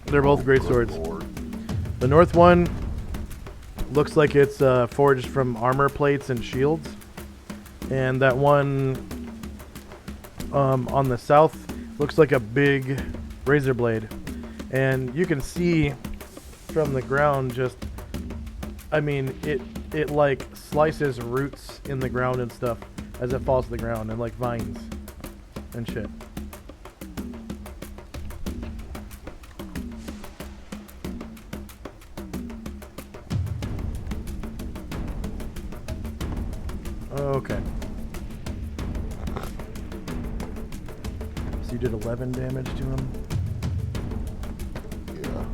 They're both great Good swords. Lord. The north one looks like it's forged from armor plates and shields, and that one on the south looks like a big razor blade. And you can see from the ground just, I mean, it like slices roots in the ground and stuff as it falls to the ground, and like vines and shit. Okay. So you did 11 damage to him? Yeah.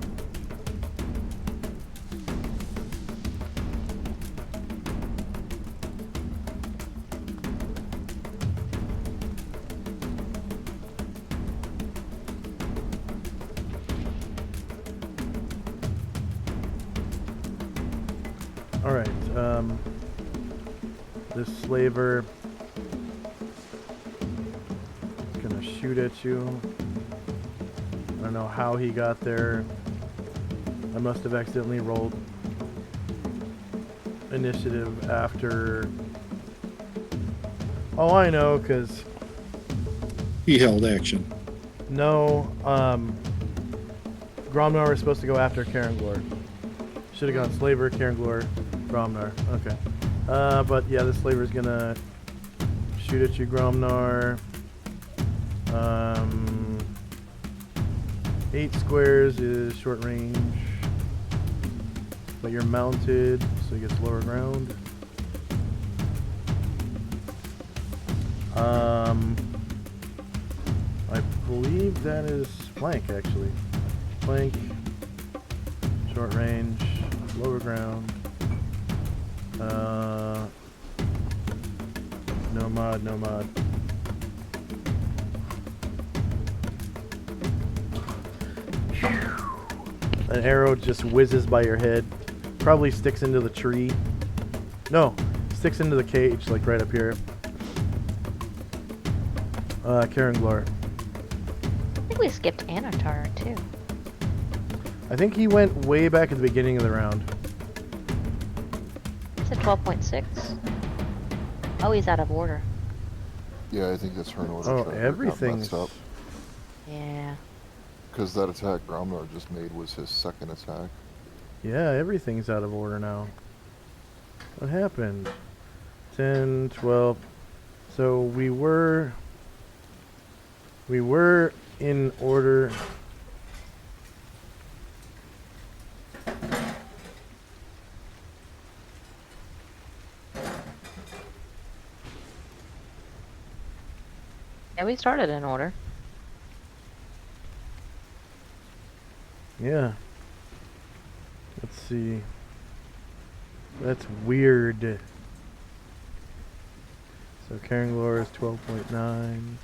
Alright, this slaver is gonna shoot at you. I don't know how he got there. I must have accidentally rolled initiative after. Oh, I know, because He held action. no, Gromnar was supposed to go after Caranglor. Should have gone Slaver, Caranglor, Gromnar. Okay. But yeah, this Slaver's gonna shoot at you, Gromnar. 8 squares is short range. But you're mounted, so he gets lower ground. I believe that is flank, actually. Flank, short range, lower ground. No mod, no mod. An arrow just whizzes by your head. Probably sticks into the tree. No, sticks into the cage, like right up here. Caranglor. I think we skipped Anatar too. I think he went way back at the beginning of the round. It's at 12.6. Oh, he's out of order. Yeah, I think that's her order. Oh, tracker got everything's... messed up. Yeah. Because that attack Gromnar just made was his second attack. Yeah, everything's out of order now. What happened? 10, 12. So we were in order. Yeah, we started in order. Yeah. Let's see. That's weird. So Caranglor is 12.9.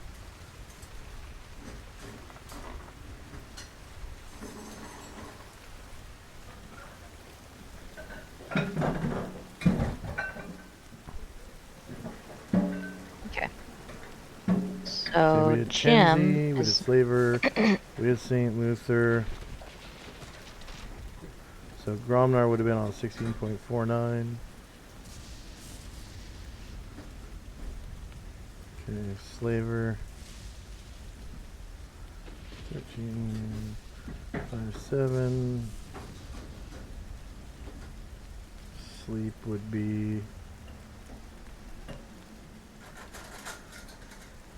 Okay. Okay, So we did Jim Kenzie, we did is Slaver, we did St. Luther. So Gromnar would have been on 16.49. Okay, Slaver. 13.57. Sleep would be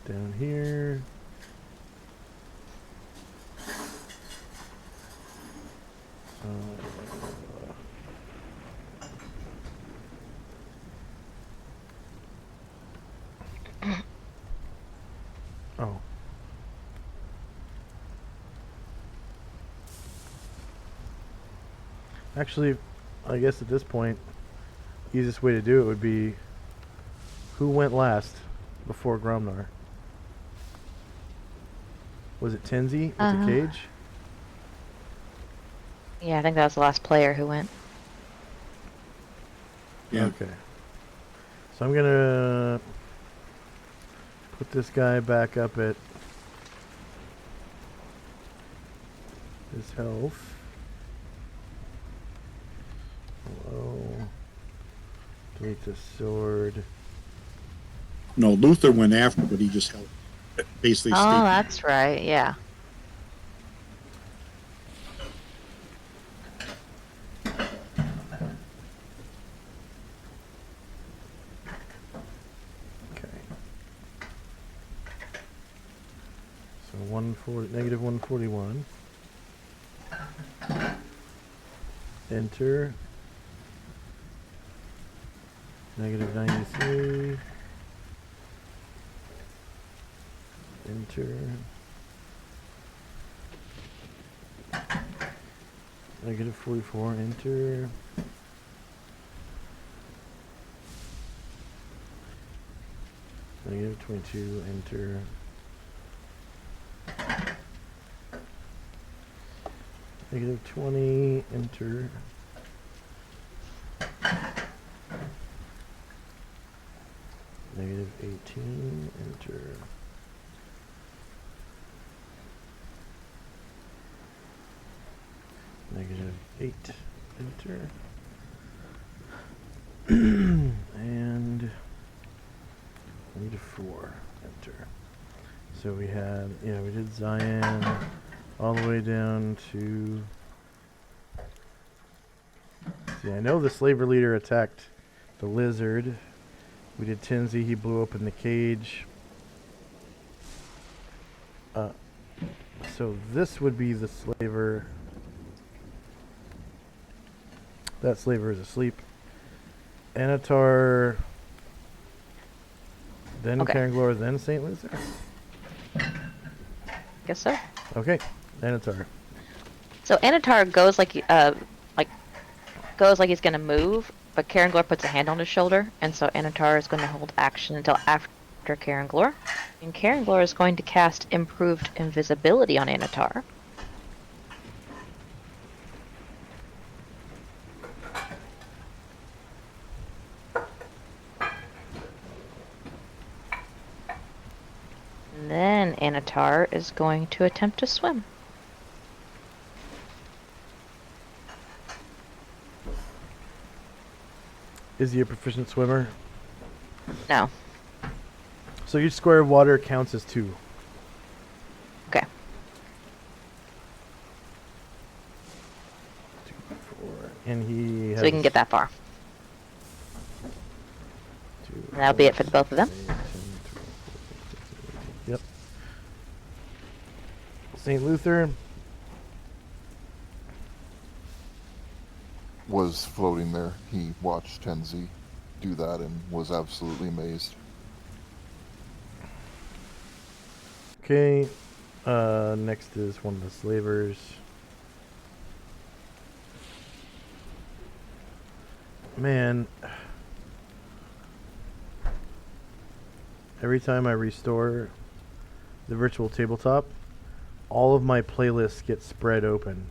down here. Oh. Actually, I guess at this point, easiest way to do it would be who went last before Gromnar. Was it Tenzi with the cage? Yeah, I think that was the last player who went. Yeah. Okay. So I'm gonna put this guy back up at his health. Hello. Delete the sword. No, Luther went after, but he just held. Basically, Oh, stayed. that's right. Yeah. Okay. So negative 141. Enter. Negative 93. Enter. Negative 44. Enter. Negative 22. Enter. Negative 20. Enter. Negative 18. Enter. Negative 8. Enter. And negative 4. Enter. So we had, yeah, we did Zion all the way down to. See, I know the slaver leader attacked the lizard. We did Tenzi, he blew open the cage. So this would be the slaver. That slaver is asleep. Anatar, then Okay. Caranglor, then St. Luther. Guess so. Okay, Anatar. So Anatar goes like he's gonna move, but Caranglor puts a hand on his shoulder, and so Anatar is going to hold action until after Caranglor. And Caranglor is going to cast Improved Invisibility on Anatar. And then Anatar is going to attempt to swim. Is he a proficient swimmer? No. So each square of water counts as 2. Okay. 2, 4, and he has So we can get that far. 2, And that'll be it for the both of them. 8, 10, 12, 14, 15, 16. Yep. St. Luther. Was floating there. He watched Tenzi do that and was absolutely amazed. Okay. Next is one of the slavers. Man. Every time I restore the virtual tabletop, all of my playlists get spread open.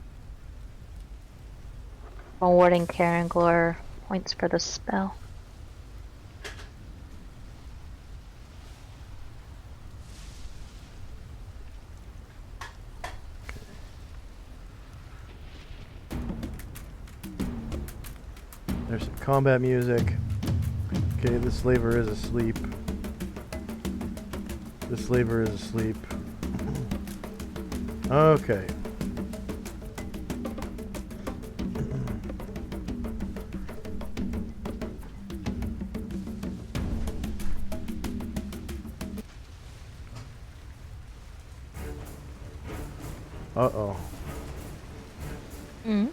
Awarding Caranglor points for the spell. There's some combat music. Okay, this slaver is asleep. This slaver is asleep. Okay. Uh-oh. Mm.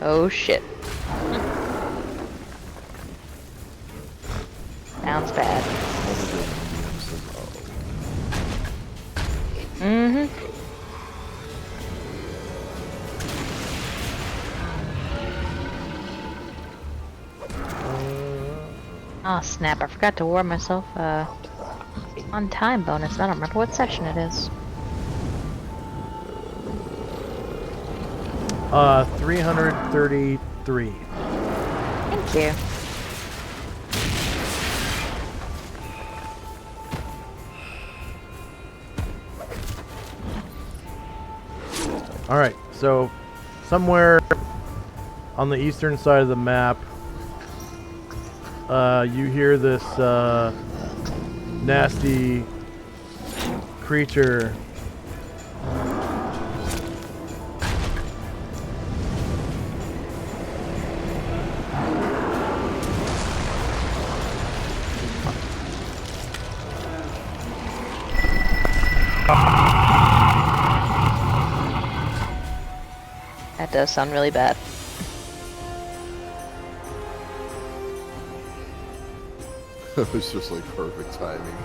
Oh shit. Sounds bad. Mm-hmm. Oh snap, I forgot to award myself on time bonus. I don't remember what session it is. 333. Thank you. All right, so somewhere on the eastern side of the map, you hear this nasty creature. That does sound really bad. It was just like perfect timing.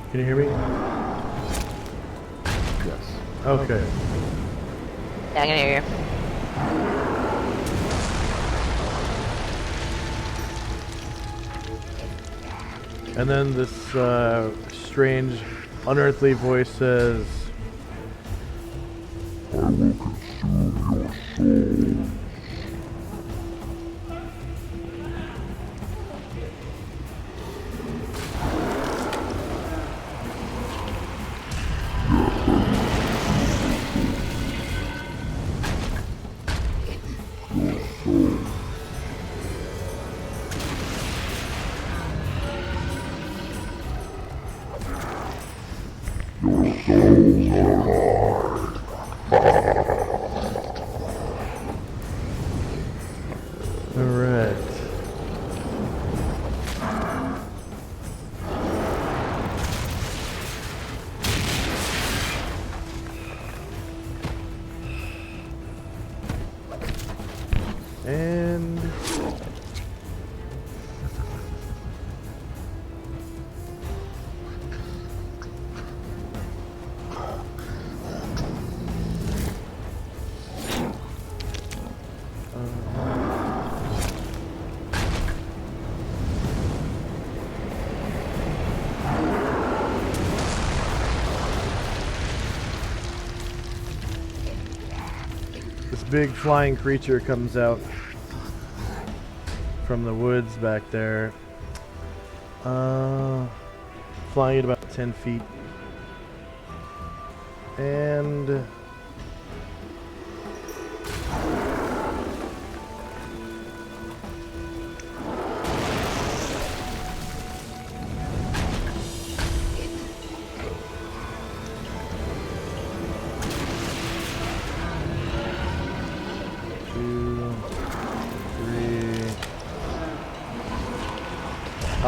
Can you hear me? Yes. Okay. Yeah, I can hear you. And then this strange, unearthly voice says, I will consume your soul. alright. And this big flying creature comes out from the woods back there. Flying at about 10 feet. And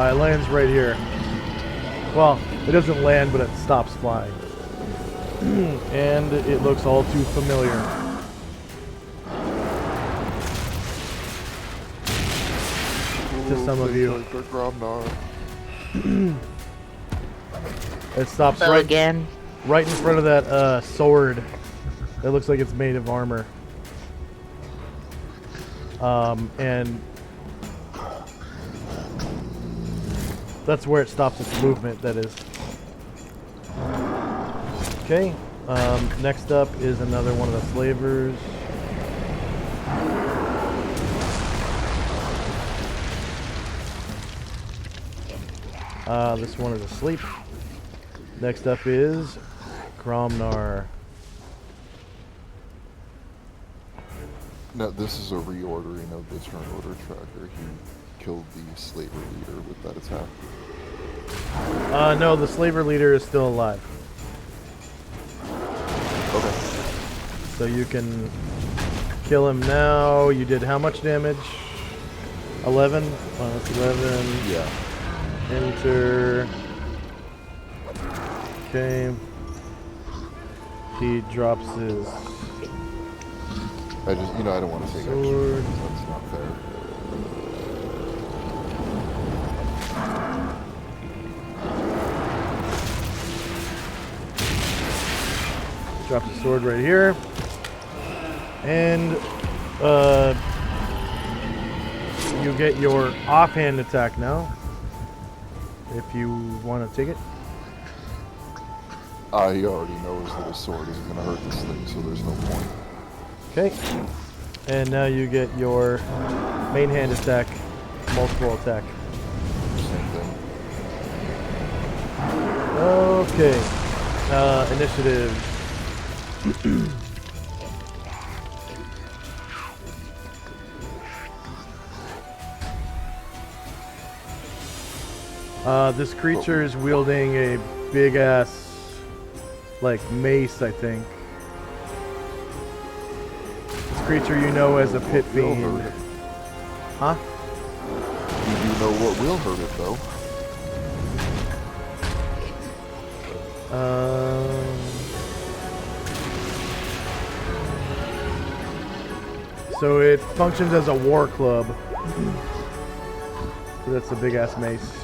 it lands right here. Well, it doesn't land, but it stops flying. And it looks all too familiar. To some of you. It stops So right again. right in front of that sword. That looks like it's made of armor. And that's where it stops its movement, that is. Okay, next up is another one of the slavers. This one is asleep. Next up is Kromnar. No, this is a reordering of the turn order tracker. killed the slaver leader with that attack? No, the slaver leader is still alive. Okay. So you can kill him now. You did how much damage? 11? That's 11. Yeah. Enter. Okay. He drops his I just, I don't want to take extra. sword. That's not fair. Drops his sword right here. And you get your offhand attack now. If you want to take it. He already knows that his sword isn't going to hurt this thing, so there's no point. Okay. And now you get your main hand attack, multiple attack. Same thing. Okay. Initiative. This creature is wielding a big ass, like, mace, I think. This creature you know as a pit Will fiend. hurt it. Huh? You do know what will hurt it, though. So it functions as a war club. So that's a big ass mace.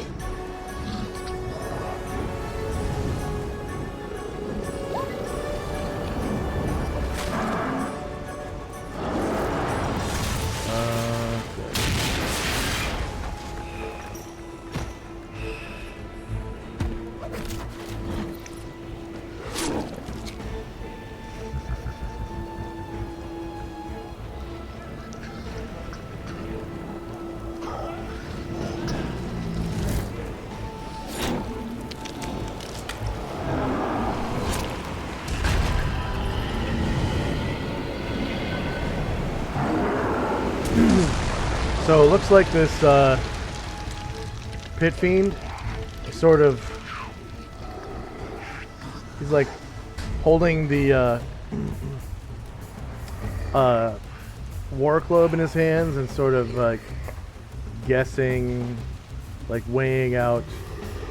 So it looks like this pit fiend sort of, he's like holding the war club in his hands and sort of like guessing, like weighing out,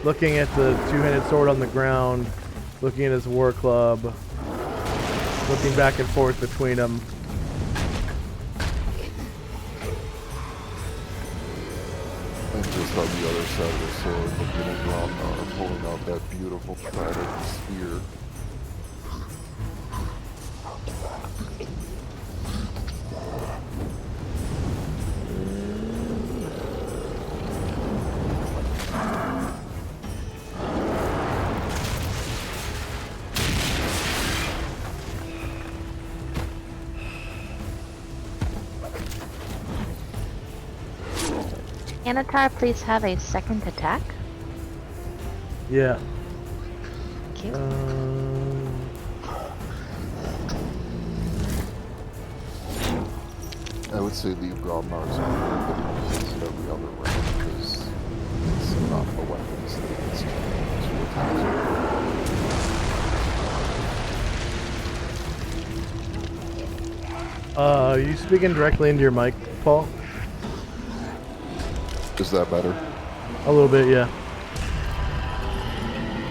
looking at the two-handed sword on the ground, looking at his war club, looking back and forth between them. And just on the other side of the sword, looking at Gromnar, pulling out that beautiful trident spear. Anatar, please have a second attack. Yeah. Thank you. I would say leave Gromnar's on there, but he uses it every other round because it's not the weapons that he gets to attack. Are you speaking directly into your mic, Paul? Is that better? A little bit, yeah.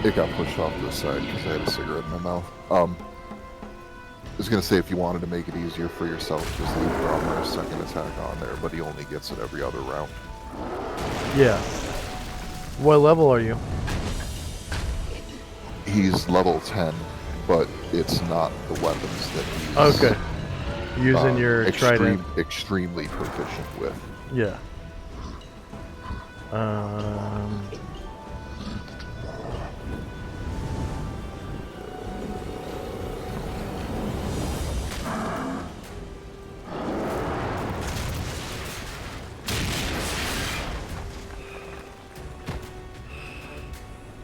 It got pushed off to the side because I had a cigarette in my mouth. I was going to say if you wanted to make it easier for yourself, just leave Gromnar's second attack on there, but he only gets it every other round. Yeah. What level are you? He's level 10, but it's not the weapons that he's Okay. Using your trident. extremely proficient with. Yeah.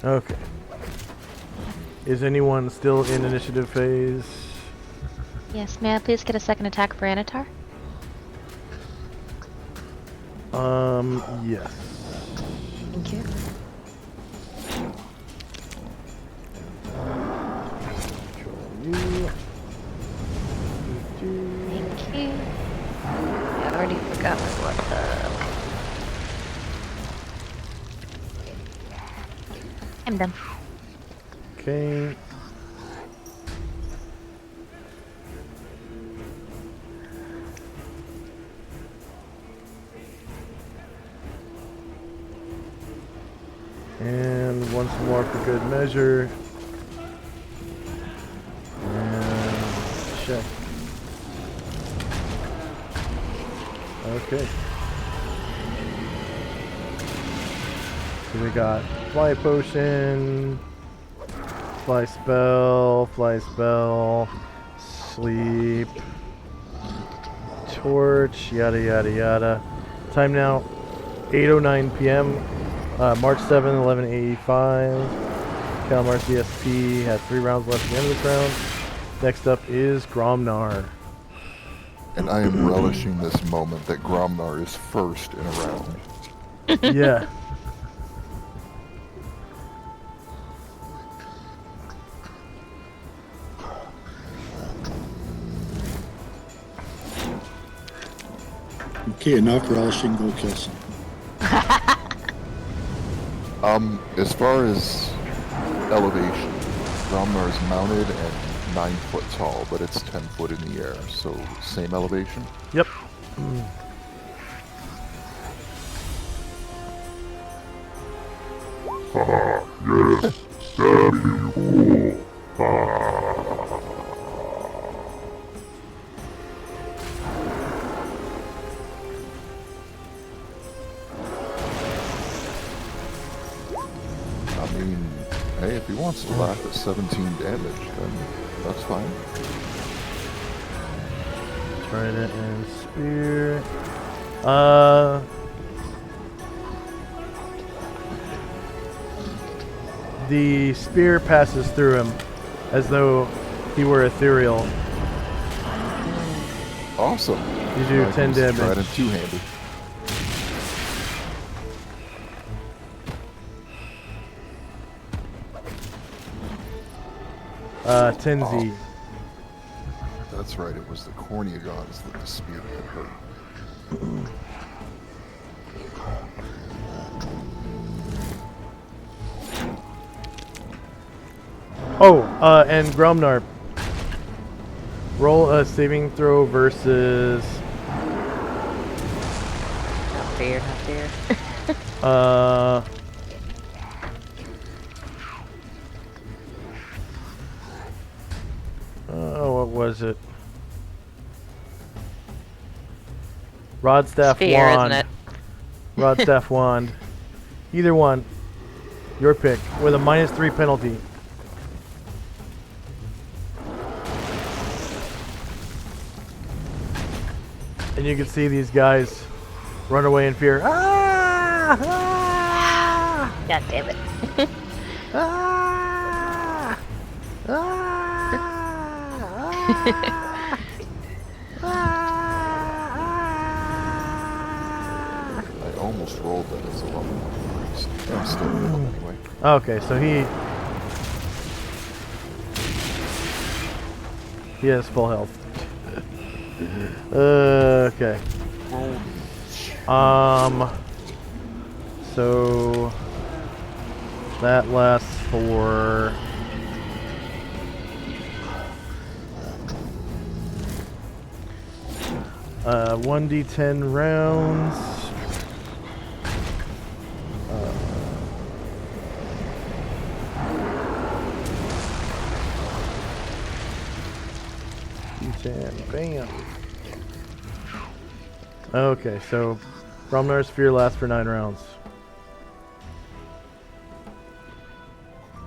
Okay. Is anyone still in initiative phase? Yes, may I please get a second attack for Anatar? Yes. Thank you. Control you. Thank you. I already forgot what the. I'm done. Okay. And once more for good measure. And check. Okay. So we got fly potion, fly spell, sleep, torch, yada yada yada. Time now 8:09 p.m. March 7, 1185. Kalmar CSP has 3 rounds left at the end of this round. Next up is Gromnar. And I am relishing this moment that Gromnar is first in a round. Yeah. Okay, enough relishing. Go kill some. As far as elevation, Gromnar is mounted and 9 foot tall, but it's 10 foot in the air, so same elevation. Yep. Haha, yes, that'd be cool. I mean, hey, if he wants to laugh at 17 damage, then that's fine. Trident and spear. The spear passes through him as though he were ethereal. Awesome. You do I 10 can use the damage. Trident two-handed. Tenzi. That's right, it was the cornea gods that the spear had hurt. Oh, and Gromnar. Roll a saving throw versus Not fair, not fair. what was it? Rod staff Spear, wand. isn't it? Rod staff wand. Either one. Your pick with a -3 penalty. And you can see these guys run away in fear. Ah! Ah! God damn it. Ah! Ah! Ah! I almost rolled that as a level 1 priest. I'm still middle anyway. Okay, so he has full health. Okay. So that lasts for 1d10 rounds. D10, bam. Okay, so Bromnar's Fear lasts for 9 rounds.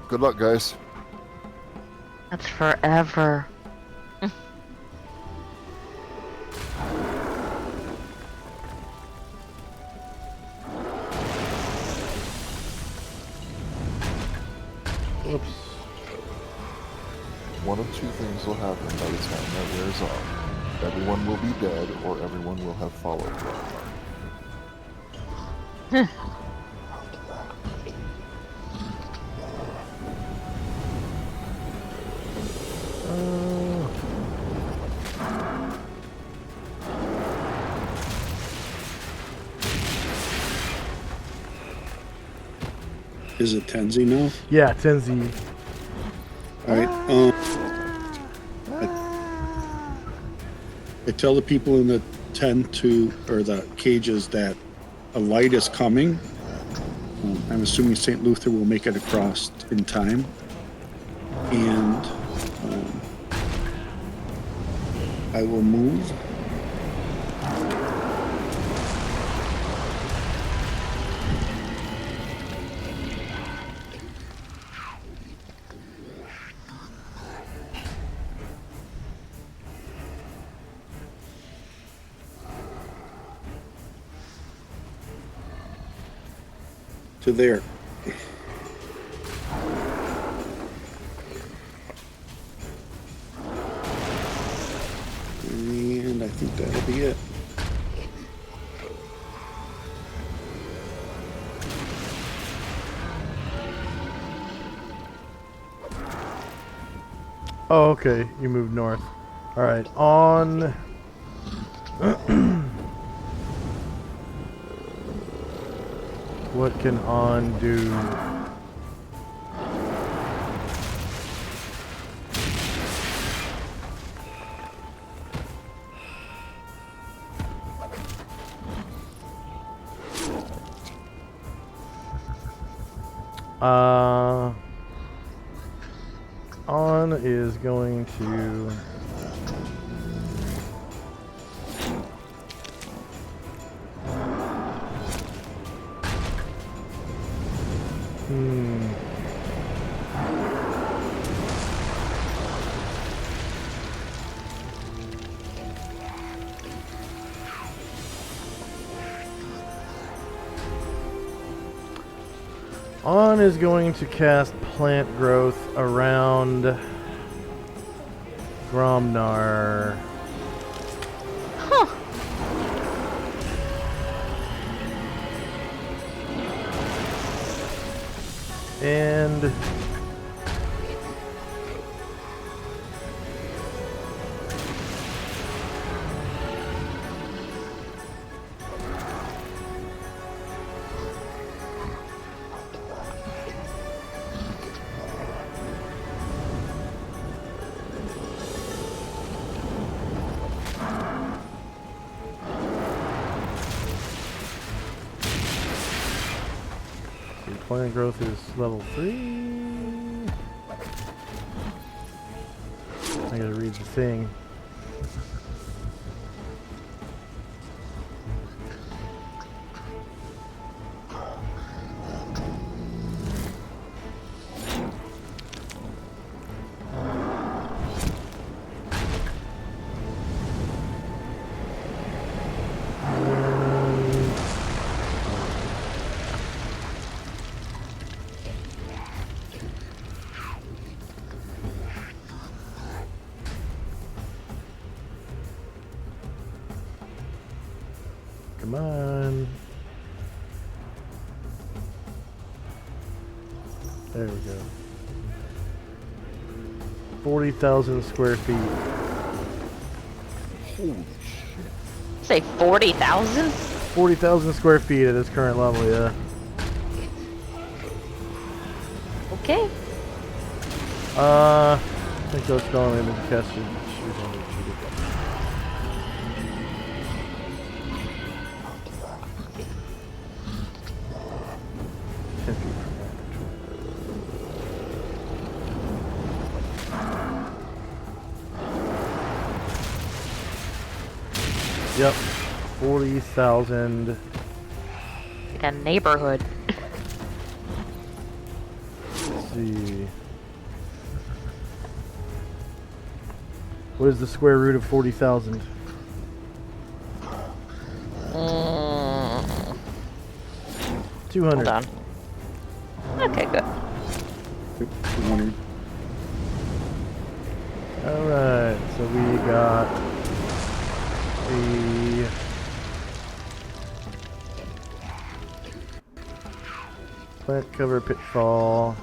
Good luck, guys. That's forever. Whoops. One of two things will happen by the time that wears off. Everyone will be dead, or everyone will have followed Gromnar. Is it Tenzi now? Yeah, Tenzi. All right. I tell the people in the tent or the cages that a light is coming. I'm assuming St. Luther will make it across in time. And I will move. To there. And I think that'll be it. Oh, okay. You moved north. All right. On. What can On do? On is going to. On is going to cast plant growth around Gromnar. Huh. And plant growth is level 3. I gotta read the thing. Come on. There we go. 40,000 square feet. Say 40,000? 40,000 square feet at its current level, yeah. Okay. I think those spelling in the cast should only shoot it. Yep, 40,000. Like a neighborhood. Let's see. What is the square root of 40,000? Mm, 200. hold on. Okay, good. 200. Alright, so we got the Plant cover pitfall.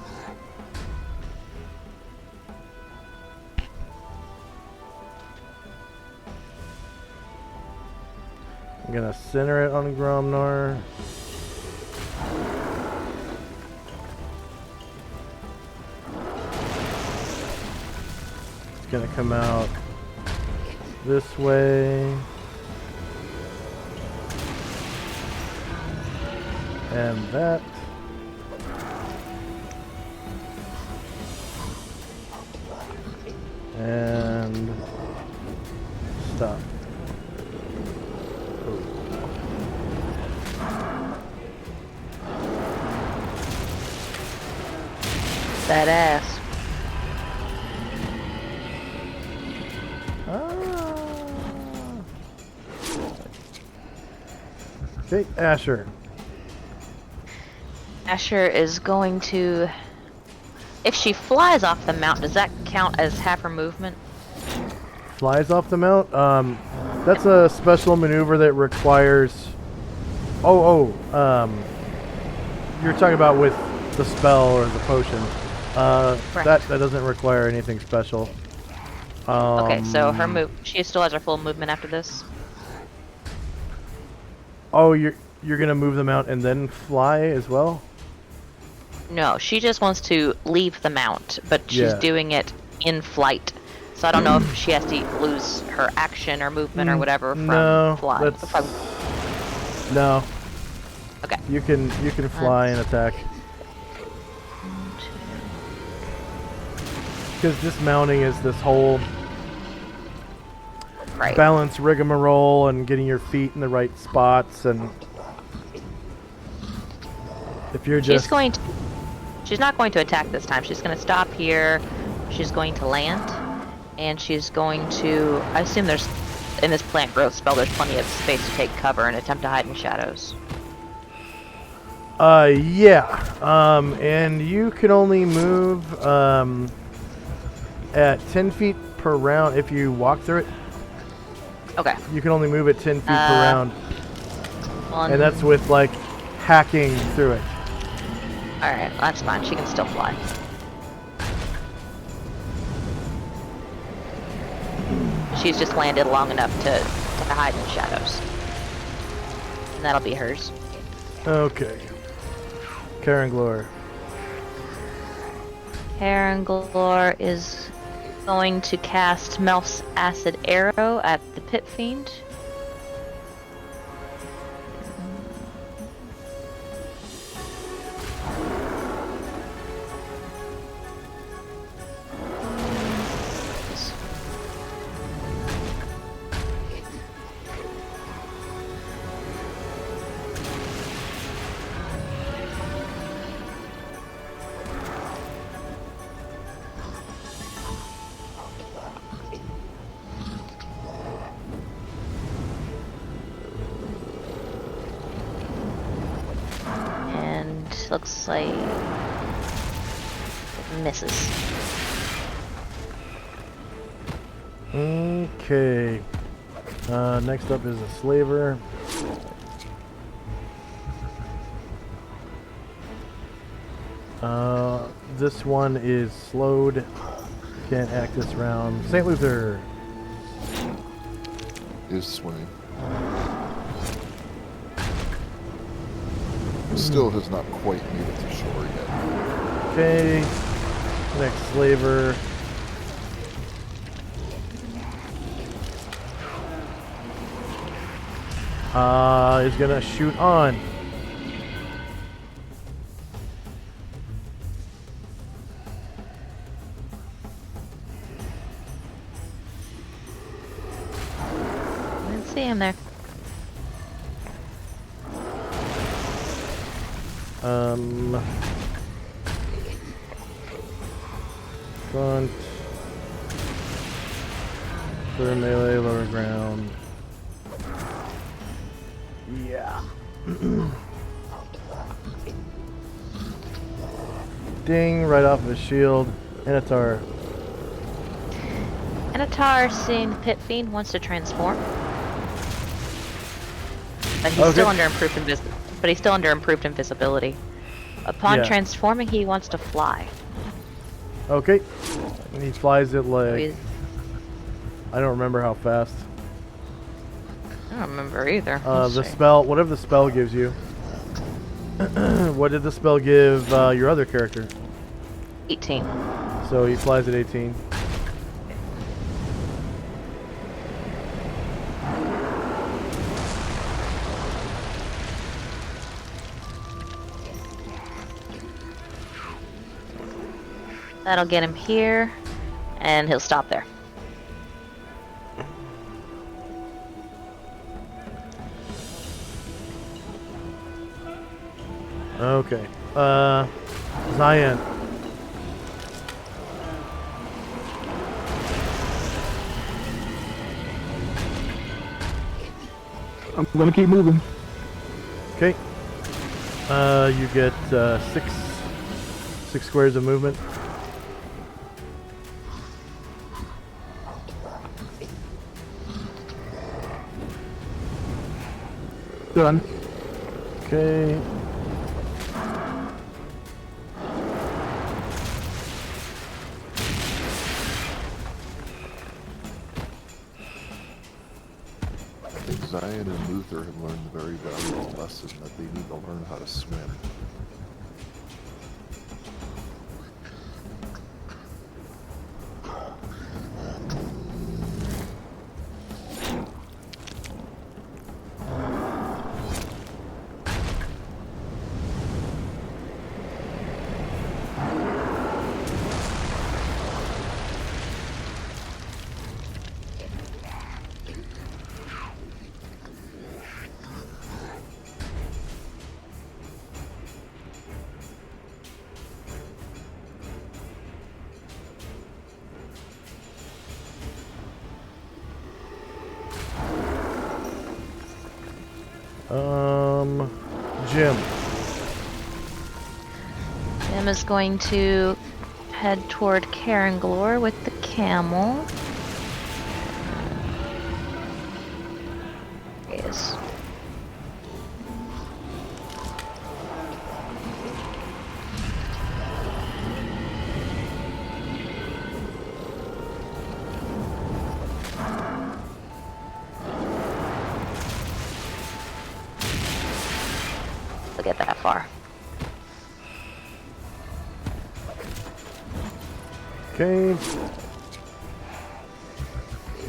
I'm gonna center it on Gromnar. It's gonna come out this way. And that. And stop. That ass. Okay, Asher. Asher is going to... If she flies off the mount, does that count as half her movement? Flies off the mount. That's a special maneuver that requires. You're talking about with the spell or the potion. That doesn't require anything special. Okay, so her move. She still has her full movement after this. Oh, you're gonna move the mount and then fly as well? No, she just wants to leave the mount, but she's Yeah. doing it in flight. So I don't know if she has to lose her action or movement or whatever from No, flying. No. Okay. You can fly and attack. Because dismounting is this whole Right. balance rigmarole and getting your feet in the right spots, and if you're just She's not going to attack this time. She's going to stop here. She's going to land, and she's going to. I assume there's in this plant growth spell. There's plenty of space to take cover and attempt to hide in shadows. Yeah. And you can only move at 10 feet per round if you walk through it. Okay. You can only move at 10 feet per round. And And that's with, like, hacking through it. Alright, that's fine. She can still fly. She's just landed long enough to hide in shadows. And that'll be hers. Okay. Karen Glor. Haranglor is going to cast Melf's Acid Arrow at the Pit Fiend. Looks like it misses. Okay. Next up is a slaver. This one is slowed. Can't act this round. St. Luther. Is swimming. Still has not quite made it to shore yet. Okay. Next slaver. Is gonna shoot on. I didn't see him there. Front. Clear melee, lower ground. Yeah. Ding, right off of his shield. Anatar. Anatar, seeing the Pit Fiend, wants to transform. But he's still under improved invisibility. Upon Yeah. transforming, he wants to fly. Okay. And he flies it So like he's- I don't remember how fast. I don't remember either. The Let's see. spell, whatever the spell gives you. What did the spell give your other character? 18. So he flies at 18. That'll get him here, and he'll stop there. Okay. Zion. I'm gonna keep moving. Okay. You get six squares of movement. Done. Okay. I think Zion and Luther have learned the very valuable lesson that they need to learn how to swim. Jim. Jim is going to head toward Caranglore with the camel. Yes. We'll get that far. Okay.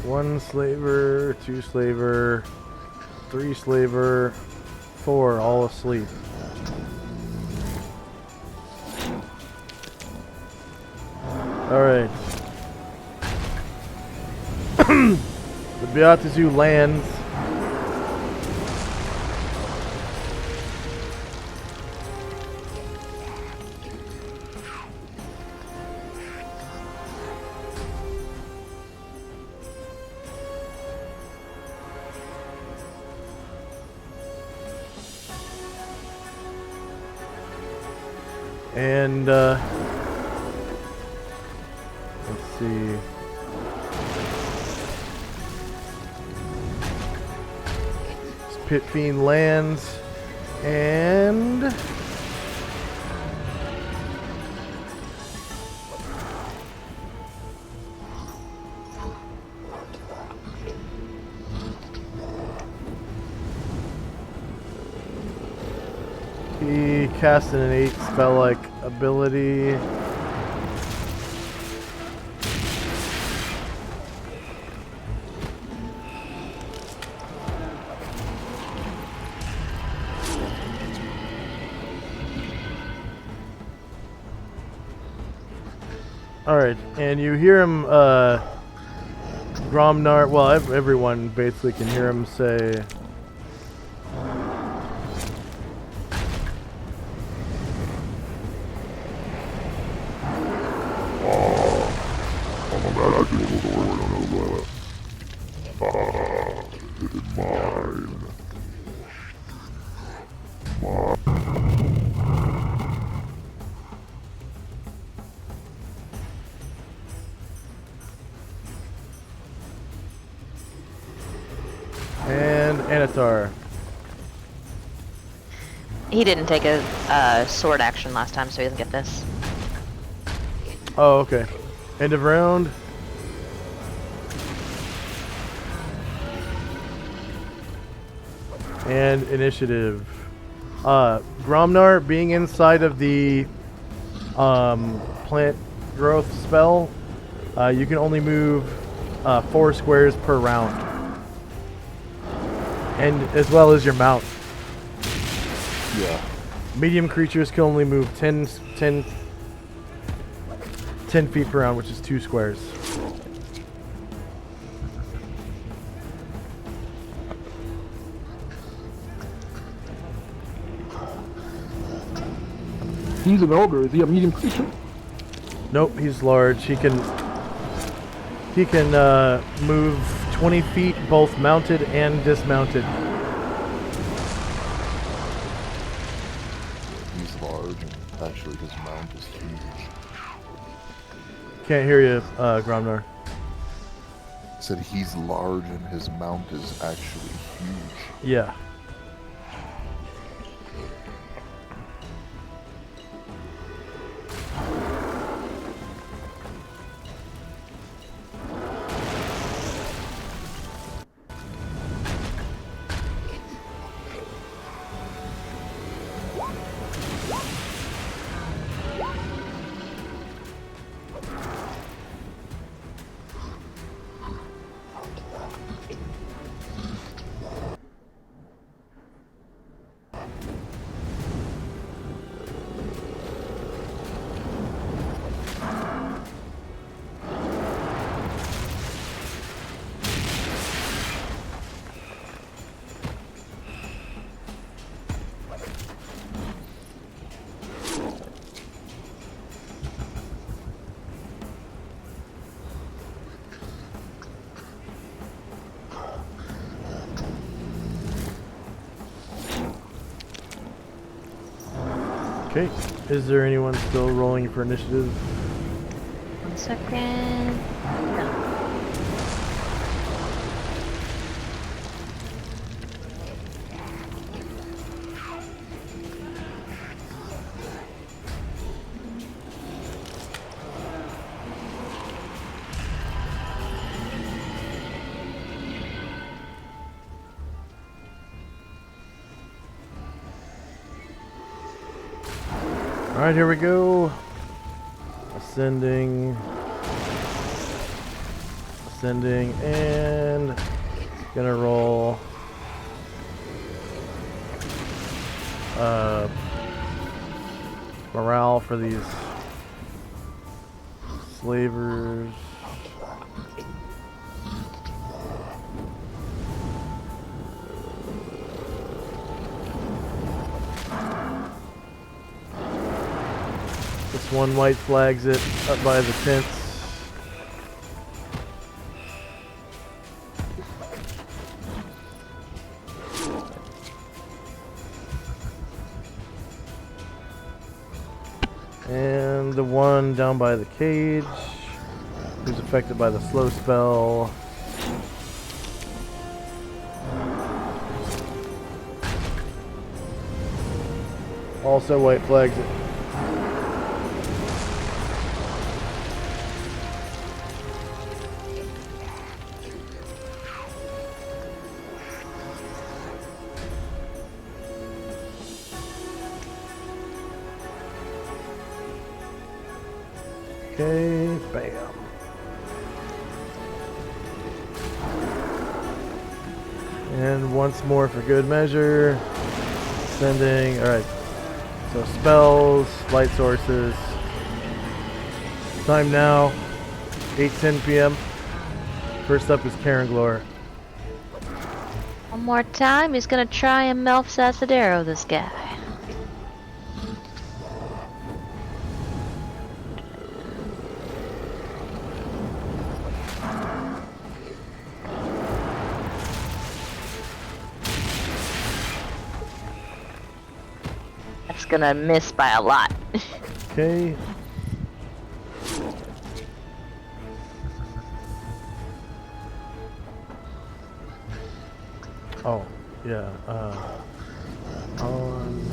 1 slaver, 2 slaver, 3 slaver, 4 all asleep. Alright. The Beatizu lands. And let's see. This Pit Fiend lands and he cast an innate spell-like ability. Alright, and you hear him, Gromnar, well, everyone basically can hear him say, and Anatar. He didn't take a sword action last time, so he doesn't get this. Oh, okay. End of round. And initiative. Gromnar being inside of the plant growth spell, you can only move 4 squares per round. And as well as your mount. Yeah. Medium creatures can only move 10 feet per round, which is 2 squares. He's an ogre. Is he a medium creature? Nope, he's large. He can move 20 feet both mounted and dismounted. He's large, and actually his mount is huge. Can't hear you, Gromnar. Said he's large and his mount is actually huge. Yeah. Okay. Is there anyone still rolling for initiative? 1 second. No. Alright, here we go. Ascending. Ascending, and gonna roll morale for these slavers. This one white flags it up by the tents. And the one down by the cage, who's affected by the slow spell. Also white flags it. Okay, bam. And once more for good measure. Sending, alright. So spells, light sources. Time now, 8:10 p.m. First up is Karen Glore. One more time, he's gonna try and Melf Sasadero this guy. That's gonna miss by a lot. Okay. Oh, yeah. On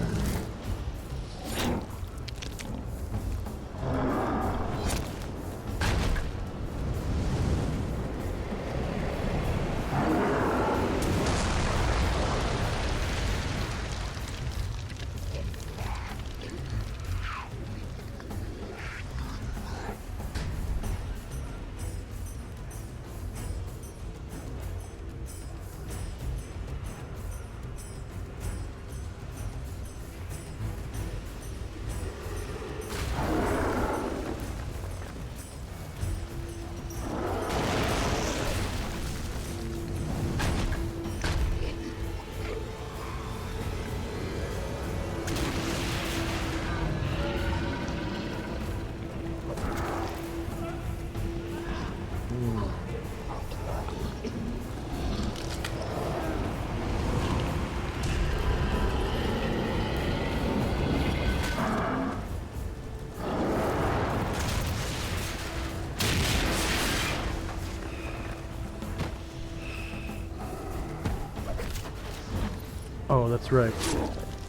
Oh, that's right.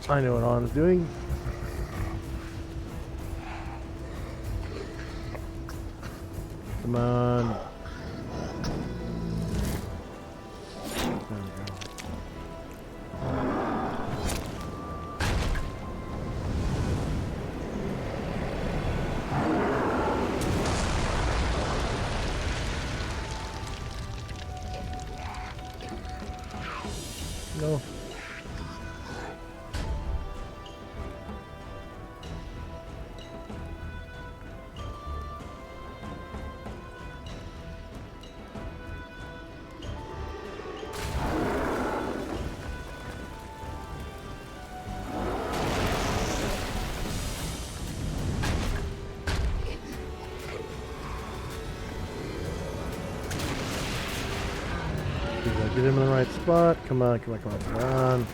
I know what On's doing. Come on. There we go. No. Get him in the right spot. Come on, come on, come on, come on.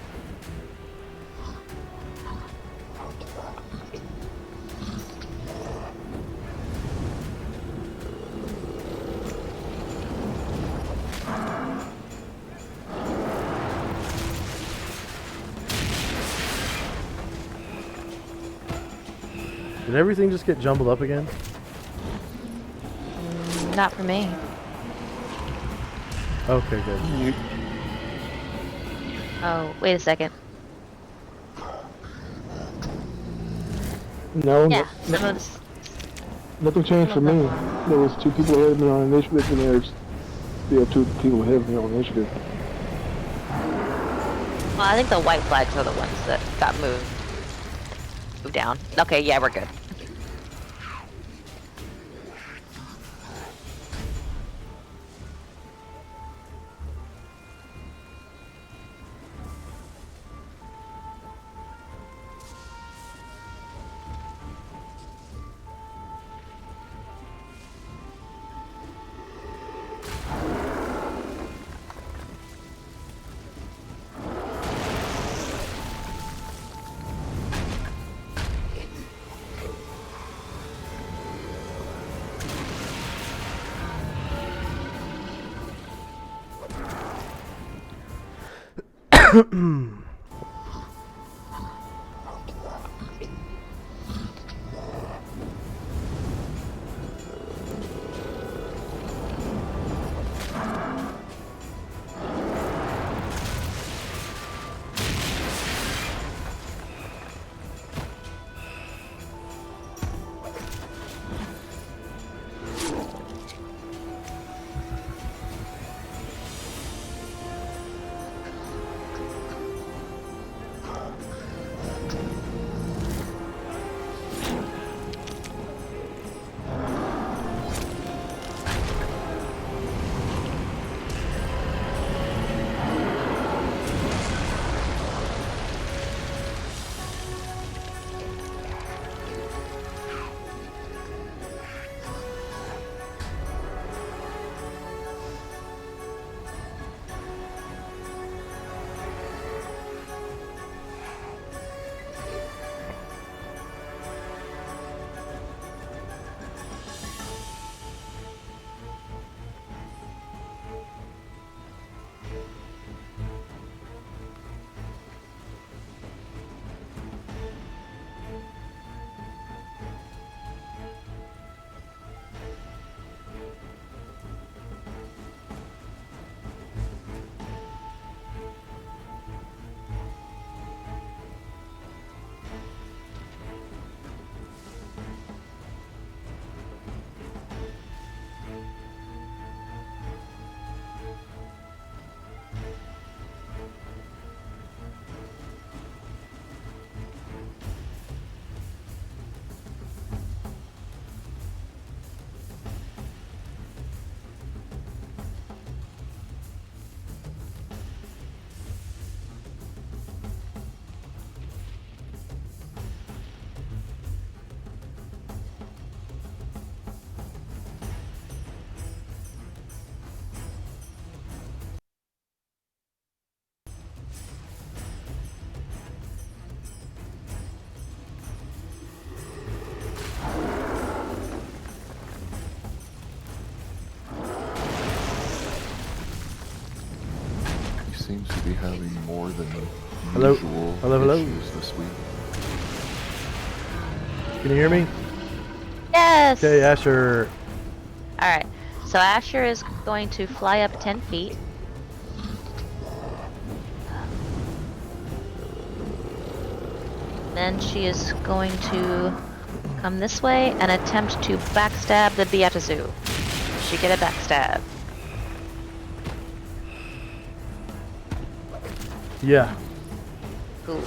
Did everything just get jumbled up again? Not for me. Okay, good. Oh, wait a second. No, Yeah, some of this. nothing changed for me. There was 2 people ahead of me on initiative, and there's still 2 people ahead of me on initiative. Well, I think the white flags are the ones that got moved down. Okay, yeah, we're good. He seems to be having more than Hello? usual Hello? issues this week. Can you hear me? Yes. Okay, Asher. All right. So Asher is going to fly up 10 feet. Then she is going to come this way and attempt to backstab the Beatazu. She get a backstab. Yeah. Ooh.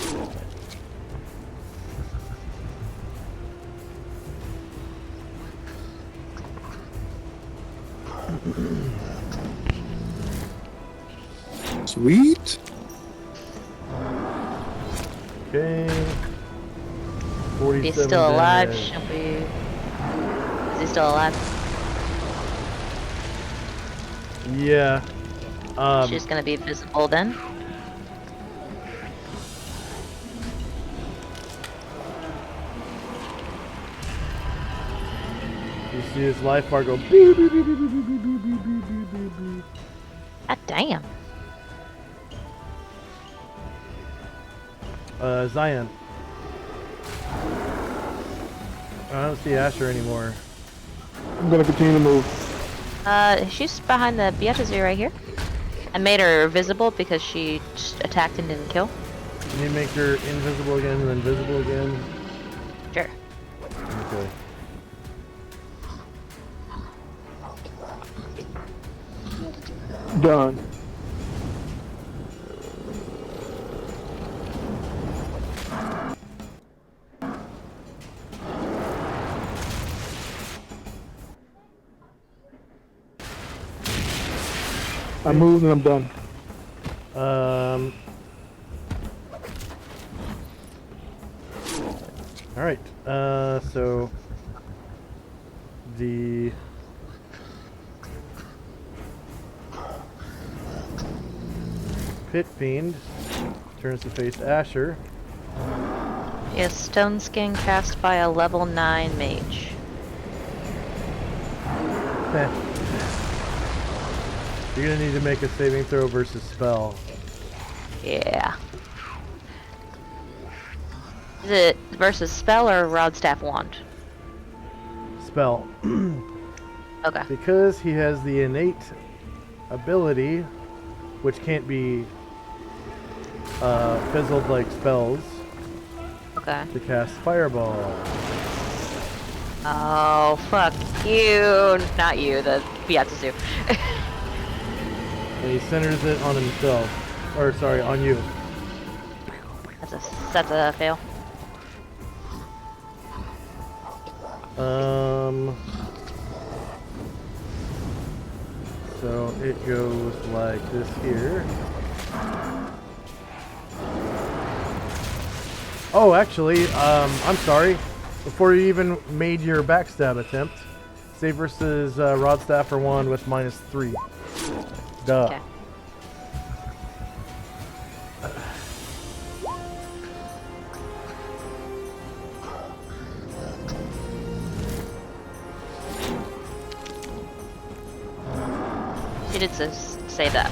Sweet. Okay. 47 He's still alive. damage. Should we? Is he still alive? Yeah. She's gonna be visible then. You see his life bar go beep, beep, beep, beep, beep, beep, beep, beep, beep, beep, beep, beep, beep. God damn. Zion. I don't see Asher anymore. I'm gonna continue to move. She's behind the Beatazu right here. I made her visible because she just attacked and didn't kill. Can you make her invisible again and then visible again? Sure. Okay. Done. I moved and I'm done. All right. So the Pit Fiend turns to face Asher. Yes, Stone Skin cast by a level 9 mage. You're gonna need to make a saving throw versus spell. Yeah. Is it versus spell or rod staff wand? Spell. Okay. Because he has the innate ability, which can't be fizzled like spells, Okay. to cast Fireball. Oh, fuck you. Not you, the Beatazu. And he centers it on himself. Or, sorry, on you. That's a fail. So it goes like this here. Oh, actually, I'm sorry. Before you even made your backstab attempt, save versus Rod Staff or Wand with -3. Duh. Okay. She did say that.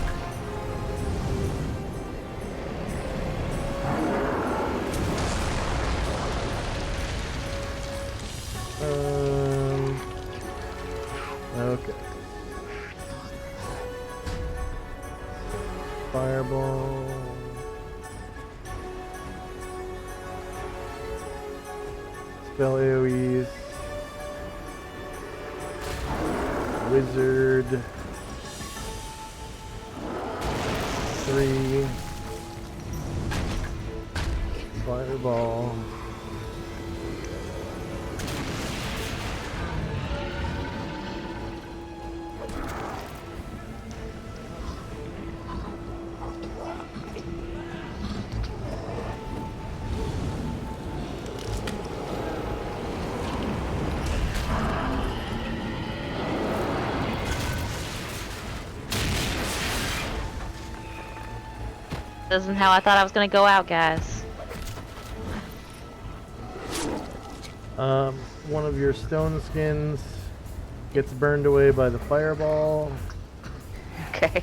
Okay. Fireball. Spell AoEs. Wizard. 3. Fireball. This isn't how I thought I was gonna go out, guys. One of your stone skins gets burned away by the fireball. Okay.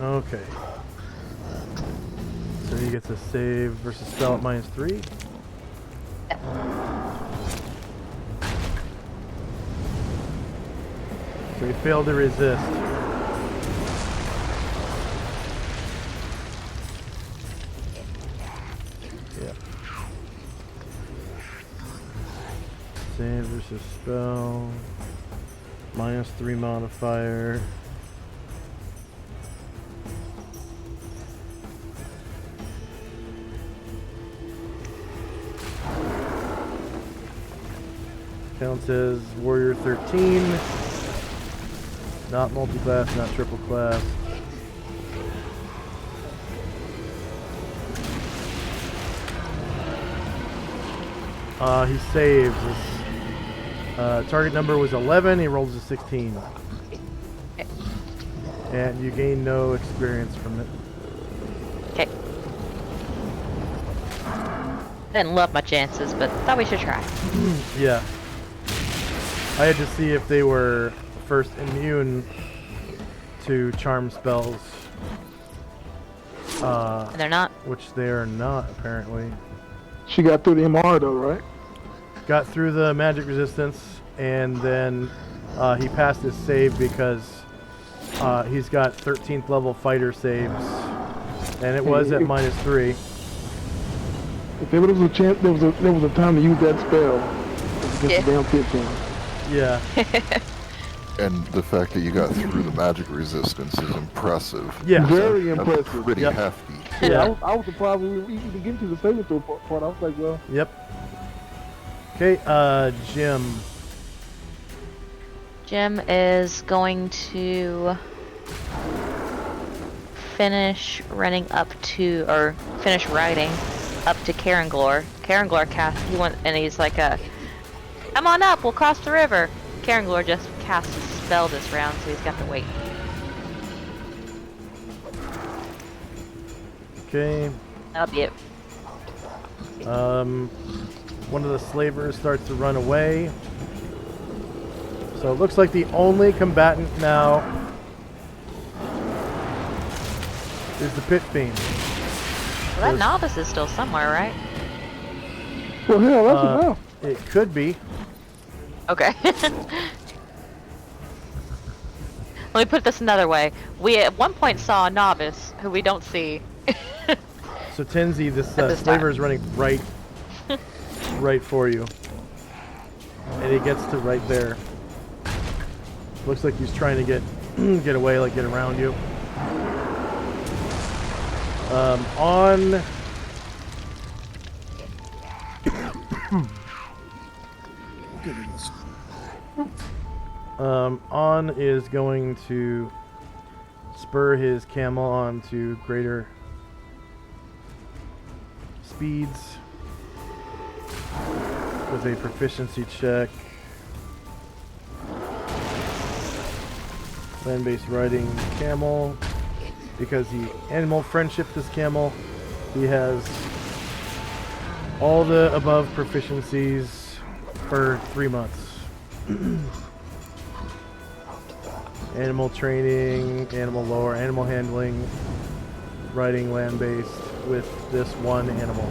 Okay. So he gets a save versus spell at -3. So he failed to resist. Yeah. Save versus spell. -3 modifier. Counts as Warrior 13. Not multi-class, not triple class. He saves. His target number was 11. He rolls a 16. And you gain no experience from it. Okay. Didn't love my chances, but thought we should try. Yeah. I had to see if they were first immune to charm spells. And they're not. Which they are not, apparently. She got through the MR though, right? Got through the magic resistance, and then he passed his save because he's got 13th level fighter saves, and it was at -3. If there was a chance, there was a time to use that spell. It was against the damn pit team. Yeah. And the fact that you got through the magic resistance is impressive. Yeah. Very That's impressive. pretty Yep. hefty. Yeah, I was surprised we were even getting to the saving throw part. I was like, well, Yep. Okay, Jim. Jim is going to finish running up to, or finish riding up to Caranglor. Caranglor he went, and he's like come on up, we'll cross the river. Caranglor just cast a spell this round, so he's got to wait. Okay. That'll be it. One of the slavers starts to run away. So it looks like the only combatant now is the pit fiend. Well, that novice is still somewhere, right? well, hell, that's enough. It could be. Okay. Let me put this another way. We at one point saw a novice who we don't see. So Tenzi, this this slaver time. is running right for you, and he gets to right there. Looks like he's trying to get away, like get around you. On is going to spur his camel onto greater speeds with a proficiency check. Land-based riding camel. Because he animal friendship this camel, he has all the above proficiencies for 3 months. Animal training, animal lore, animal handling, riding land-based with this one animal.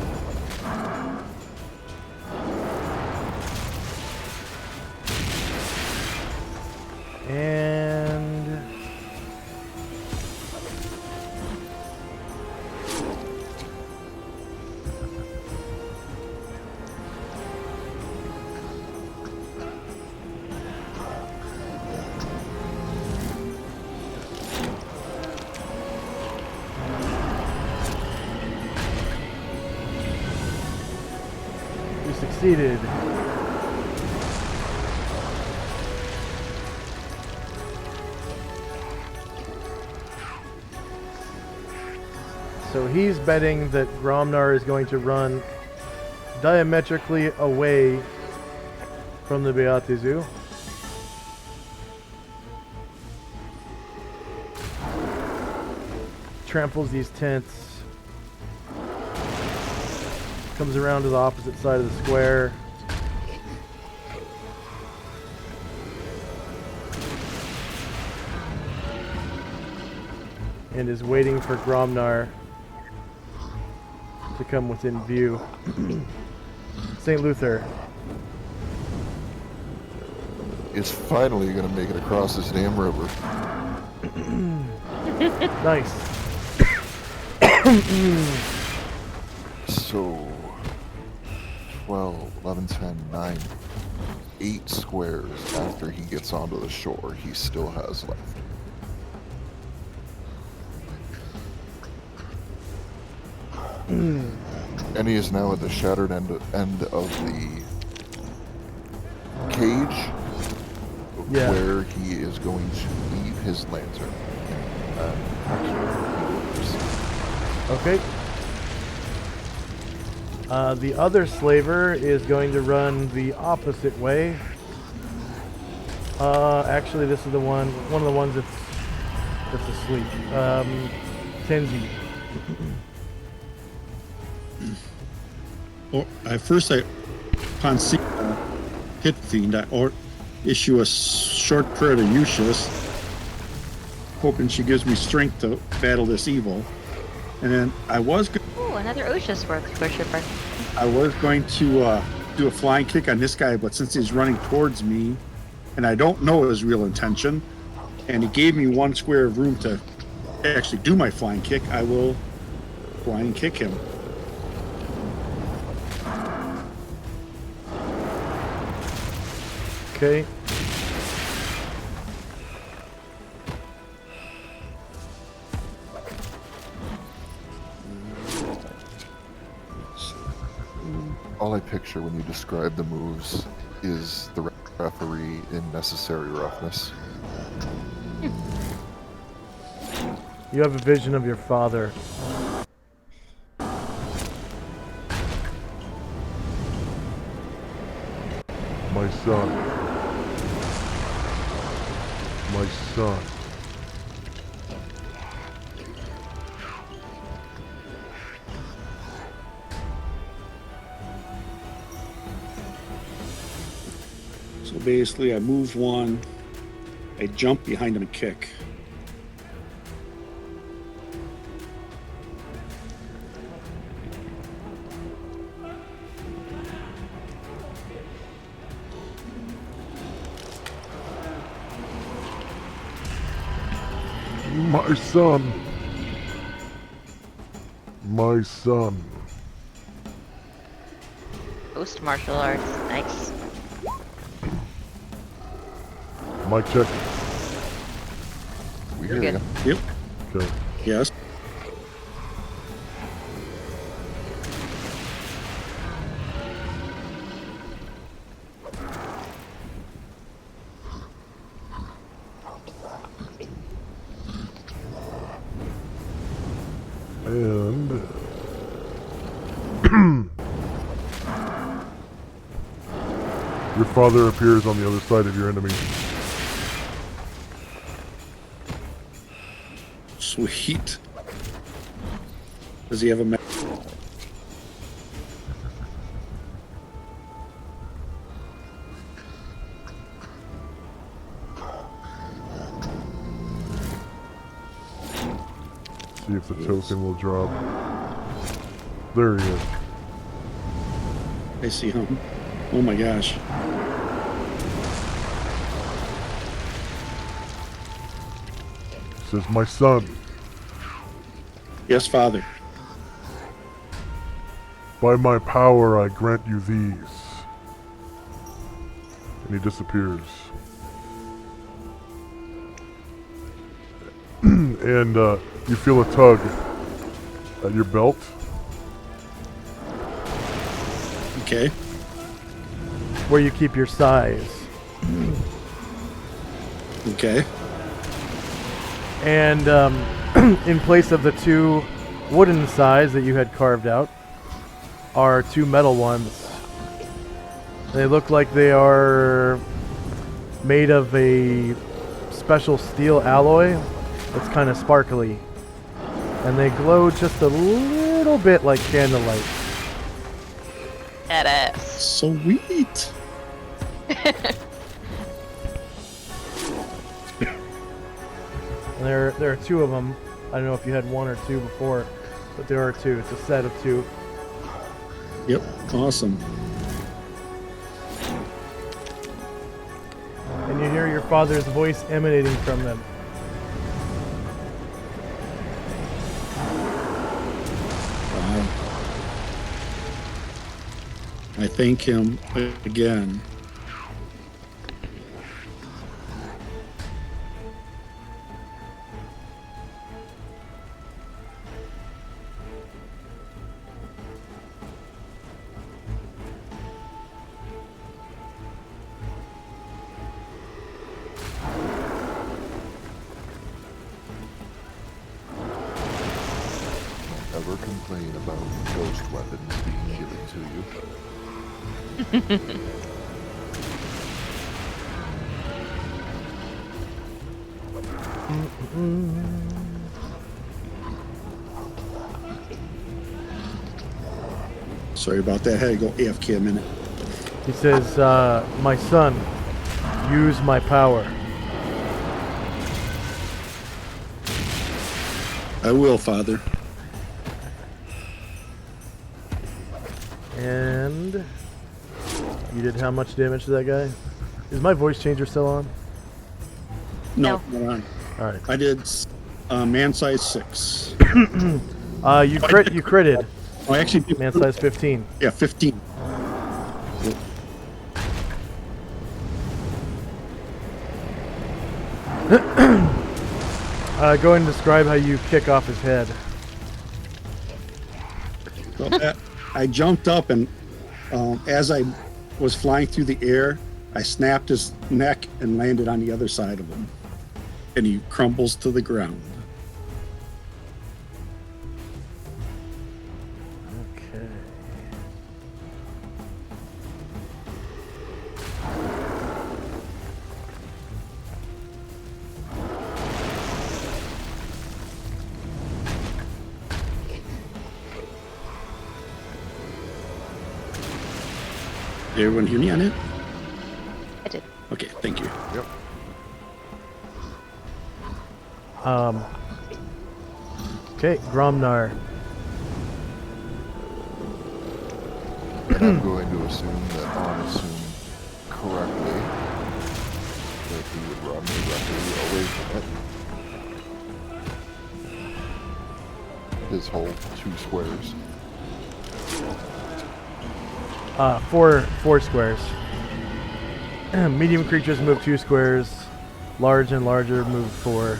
And you succeeded. So he's betting that Gromnar is going to run diametrically away from the Beate Zoo. Tramples these tents. Comes around to the opposite side of the square. and is waiting for Gromnar to come within view. St. Luther. Is finally gonna make it across this damn river. Nice. So 12, 11, 10, 9, 8 squares after he gets onto the shore he still has left. And he is now at the shattered end of the cage, Yeah. where he is going to leave his lantern. Okay. The other slaver is going to run the opposite way. Actually, this is the one of the ones that's asleep. Tenzi. Or upon seeing Pit Fiend, I issue a short prayer to Ushas, hoping she gives me strength to battle this evil. And then I was Ooh, another Oshus worshipper. going to do a flying kick on this guy, but since he's running towards me, and I don't know his real intention, and he gave me 1 square of room to actually do my flying kick, I will flying kick him. Okay. All I picture when you describe the moves is the referee in Necessary Roughness. You have a vision of your father. My son. My son. So basically, I move 1, I jump behind him and kick. My son. My son. Ghost martial arts. Nice. Mic check. We You're hear good. you. Yep. Okay. Yes. And your father appears on the other side of your enemy. Sweet. Does he have a See if the token will drop. There he is. I see him. Oh my gosh. Says, my son, Yes, Father. by my power I grant you these. And he disappears. And you feel a tug at your belt. Okay. Where you keep your size. Okay. And in place of the 2 wooden sides that you had carved out are 2 metal ones. They look like they are made of a special steel alloy that's kind of sparkly. And they glow just a little bit like candlelight. Badass. Sweet. And there are 2 of them. I don't know if you had one or two before, but there are two. It's a set of two. Yep, awesome. And you hear your father's voice emanating from them. Wow. I thank him again. Never complain about ghost weapons being given to you. Sorry about that. I had to go AFK a minute. He says, my son, use my power. I will, Father. And you did how much damage to that guy? Is my voice changer still on? No, not on. All right. I did man size 6. You critted. I actually did Man size 15. Yeah, 15. Go ahead and describe how you kick off his head. So I jumped up and as I was flying through the air, I snapped his neck and landed on the other side of him. And he crumbles to the ground. Okay. Did everyone hear me on it? I did. Okay, thank you. Yep. Okay, Gromnar. And I'm going to assume that on assumed correctly that he would run directly away from it. His whole 2 squares. Four squares. Medium creatures move 2 squares. Large and larger move 4.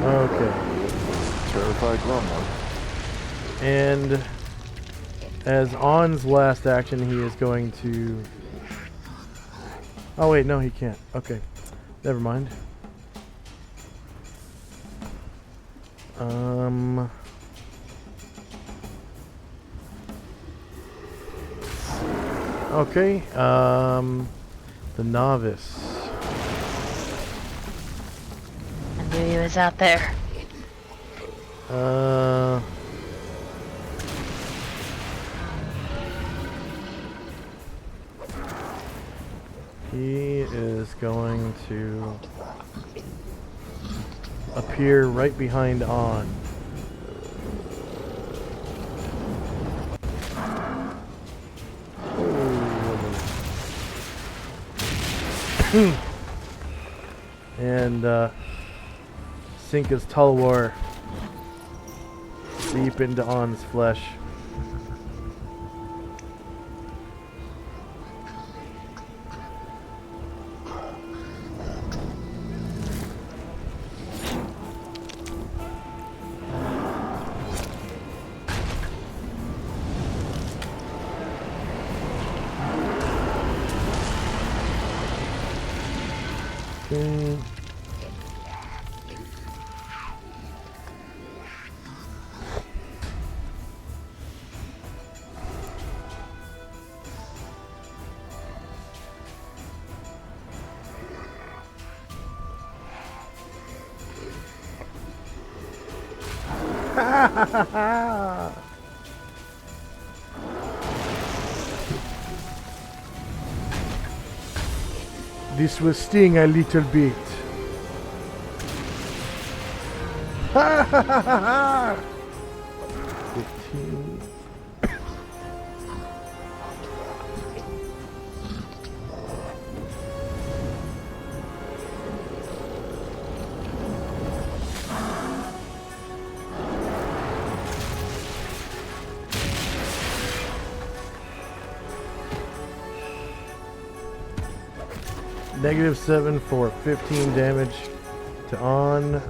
Okay. Terrified Grumlar. And as On's last action, he is going to... Oh wait, no, he can't. Okay. Never mind. Okay, the novice. I knew he was out there. He is going to appear right behind On. And sink his Tulwar deep into On's flesh. Okay. This will sting a little bit. Ha ha ha ha ha! 15. -7 for 15 damage to On.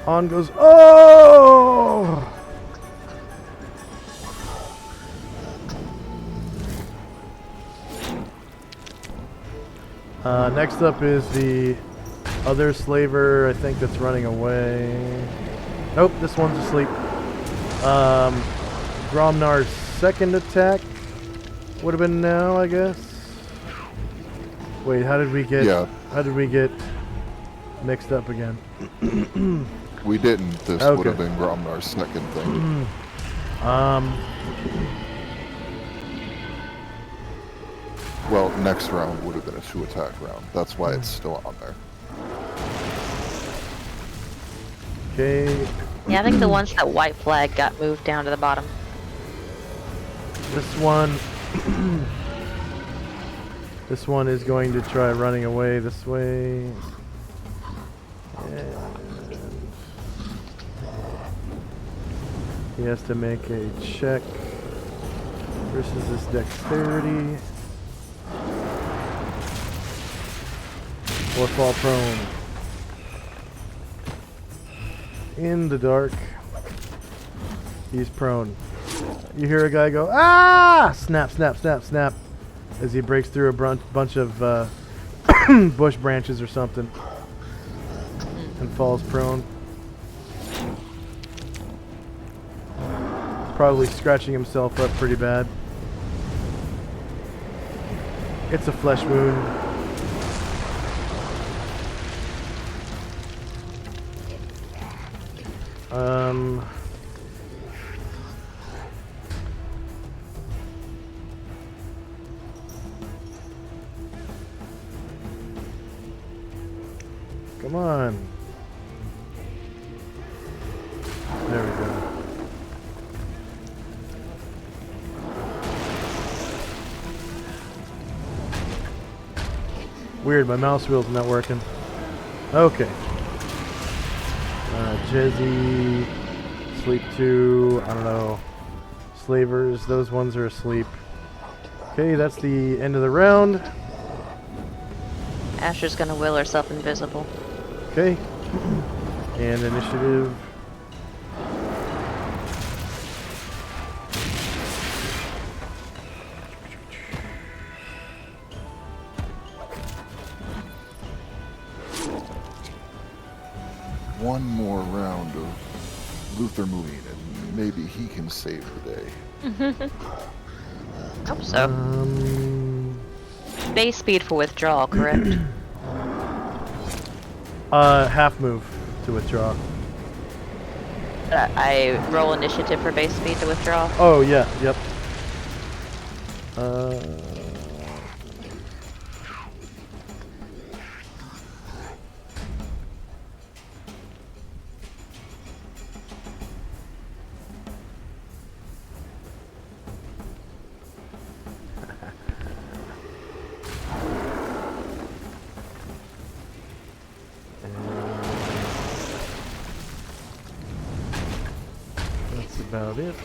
On goes. Oh! Next up is the other slaver, I think, that's running away. Nope, this one's asleep. Gromnar's second attack would have been now, I guess. Wait, how did we get? Yeah. How did we get mixed up again? We didn't. This Okay. would have been Gromnar's second thing. Well, next round would have been a 2-attack round. That's why it's still on there. Okay, Yeah, I think the ones that white flag got moved down to the bottom. this one. This one is going to try running away this way. And he has to make a check versus his dexterity. Or fall prone. In the dark. He's prone. You hear a guy go, ah! Snap, snap, snap, snap. As he breaks through a bunch of bush branches or something. And falls prone. Probably scratching himself up pretty bad. It's a flesh wound. Come on. There we go. Weird, my mouse wheel's not working. Okay. Jezzy, sleep 2, I don't know. Slavers, those ones are asleep. Okay, that's the end of the round. Asher's gonna will herself invisible. Okay. And initiative. One more round of Luther moving, and maybe he can save the day. Hope so. Base speed for withdrawal, correct? Half move to withdraw. I roll initiative for base speed to withdraw. Oh, yeah, yep. That's about it.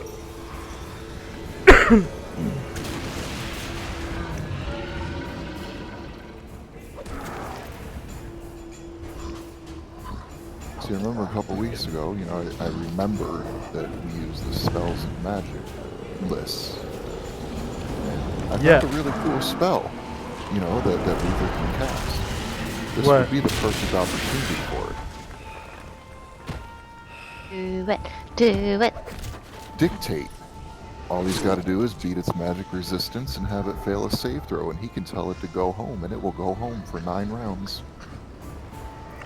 So you remember a couple weeks ago, you know, I remember that we used the spells and magic lists. And I Yeah. found a really cool spell, you know, that Luther can cast. This What? would be the perfect opportunity for it. Do it. Do it. Dictate. All he's got to do is beat its magic resistance and have it fail a save throw, and he can tell it to go home, and it will go home for 9 rounds.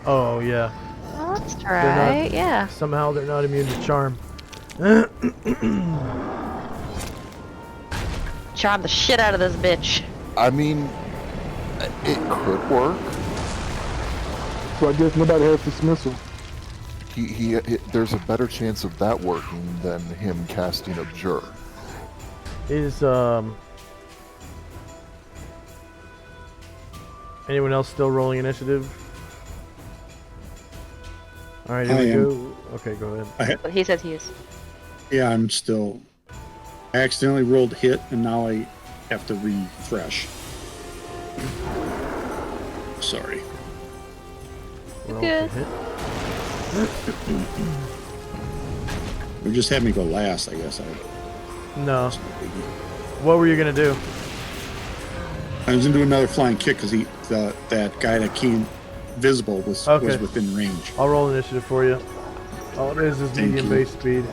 Oh, yeah. Well, let's not- try. Yeah. Somehow they're not immune to charm. Charm the shit out of this bitch. I mean, It could work. So I guess nobody has dismissal. There's a better chance of that working than him casting Abjure. Is anyone else still rolling initiative? All right, here I we am. go. Okay, go ahead. He says he is. Yeah, I'm still. I accidentally rolled hit, and now I have to refresh. Sorry. Roll good. to hit. They just had me go last, I guess. No. What were you gonna do? I was gonna do another flying kick because that guy that came visible was within range. I'll roll initiative for you. All it is Thank medium you. base speed.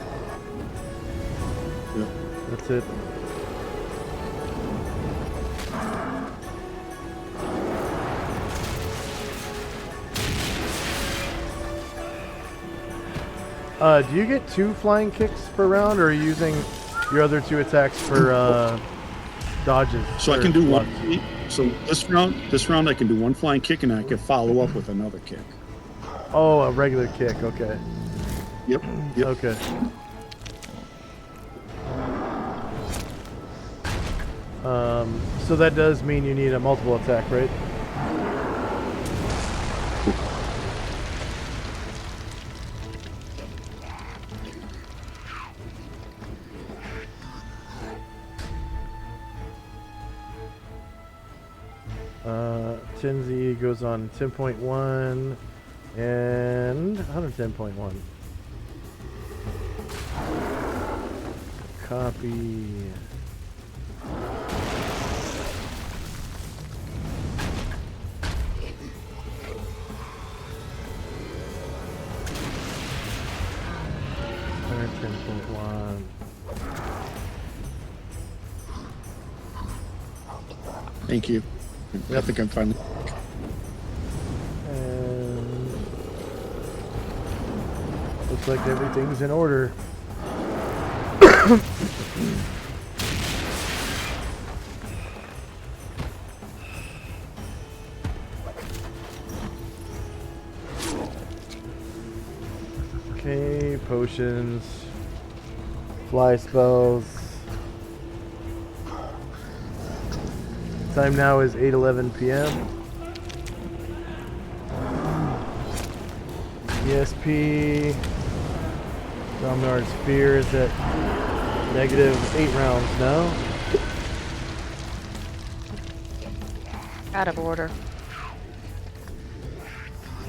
Yep. That's it. Do you get 2 flying kicks per round, or are you using your other 2 attacks for dodges? So I or can do blocks? one. So this round I can do one flying kick, and I can follow up with another kick. Oh, a regular kick. Okay. Yep. Yep. Okay. So that does mean you need a multiple attack, right? Tenzi goes on 10.1 and 110.1. Copy. Thank you. I think I'm finally. And looks like everything's in order. Okay, potions, fly spells. Time now is 8:11 p.m. ESP. Domnard's Spear is at -8 rounds now. Out of order.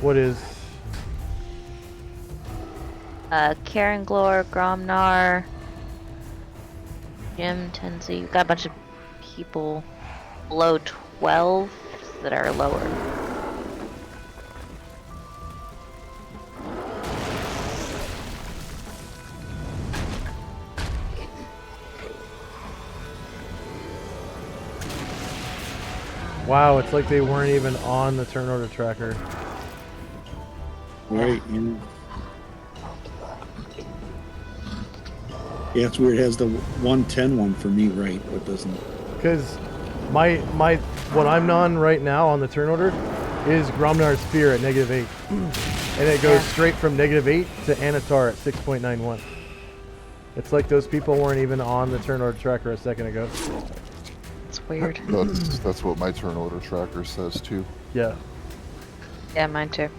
What is? Karen Glor, Gromnar, Jim, Tenzi. We've got a bunch of people below 12 that are lower. Wow, it's like they weren't even on the turn order tracker. Right. Yeah, it's weird. It has the 110 one for me, right? But it doesn't. Because my what I'm on right now on the turn order is Gromnar's Spear at -8. And it goes straight from -8 to Anatar at 6.91. It's like those people weren't even on the turn order tracker a second ago. It's weird. That's what my turn order tracker says too. Yeah. Yeah, mine too.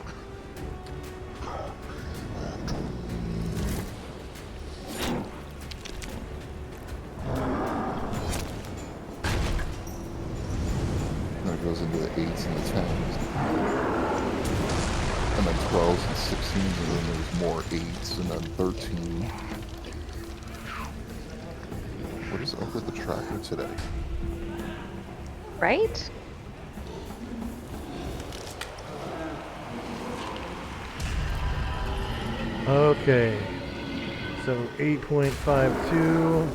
And it goes into the 8s and the 10s. And then 12s and 16s, and then there's more 8s, and then 13. What is up with the tracker today? Right? Okay. So 8.52.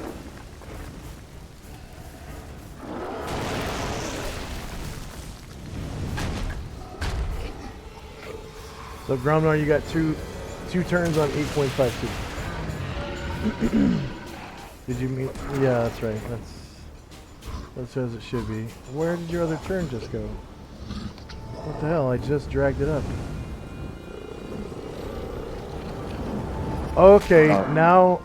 So Gromnar, you got two turns on 8.52. Did you mean? Yeah, that's right. That's as it should be. Where did your other turn just go? What the hell? I just dragged it up. Okay, now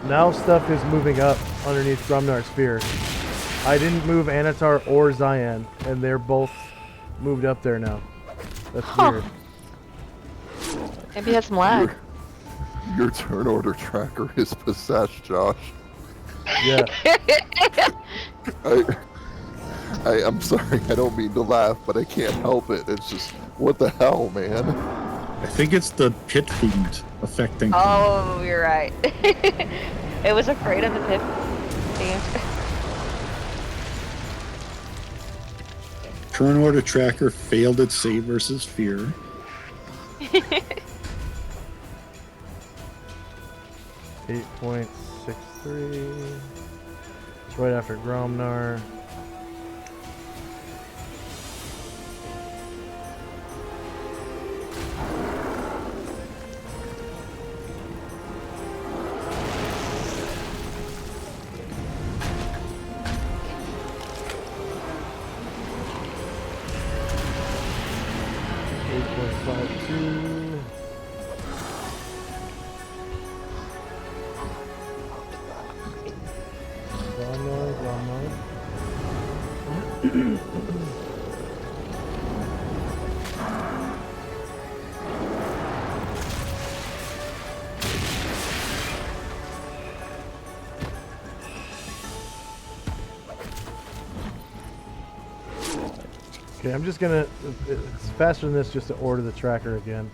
now stuff is moving up underneath Grumnar's spear. I didn't move Anatar or Cyan, and they're both moved up there now. That's weird. Maybe he had some lag. Your turn order tracker is possessed, Josh. Yeah. I'm sorry, I don't mean to laugh, but I can't help it. It's just, what the hell, man? I think it's the pit fiend affecting. Oh, you're right. It was afraid of the pit. Turn order tracker failed its save versus fear. 8.63. It's right after Gromnar. Okay, I'm just gonna, it's faster than this just to order the tracker again.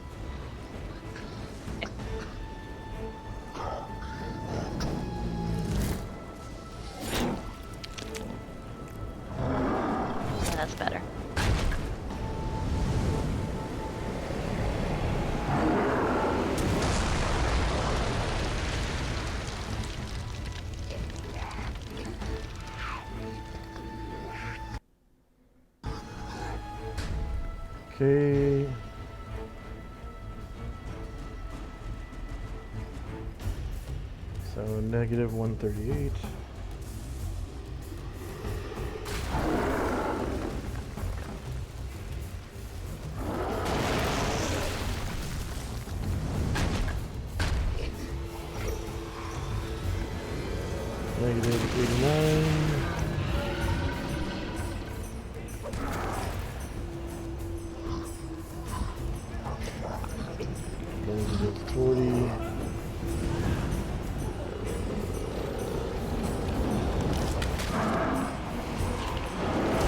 That's better. Okay. So negative 138. Negative 89. Negative 40.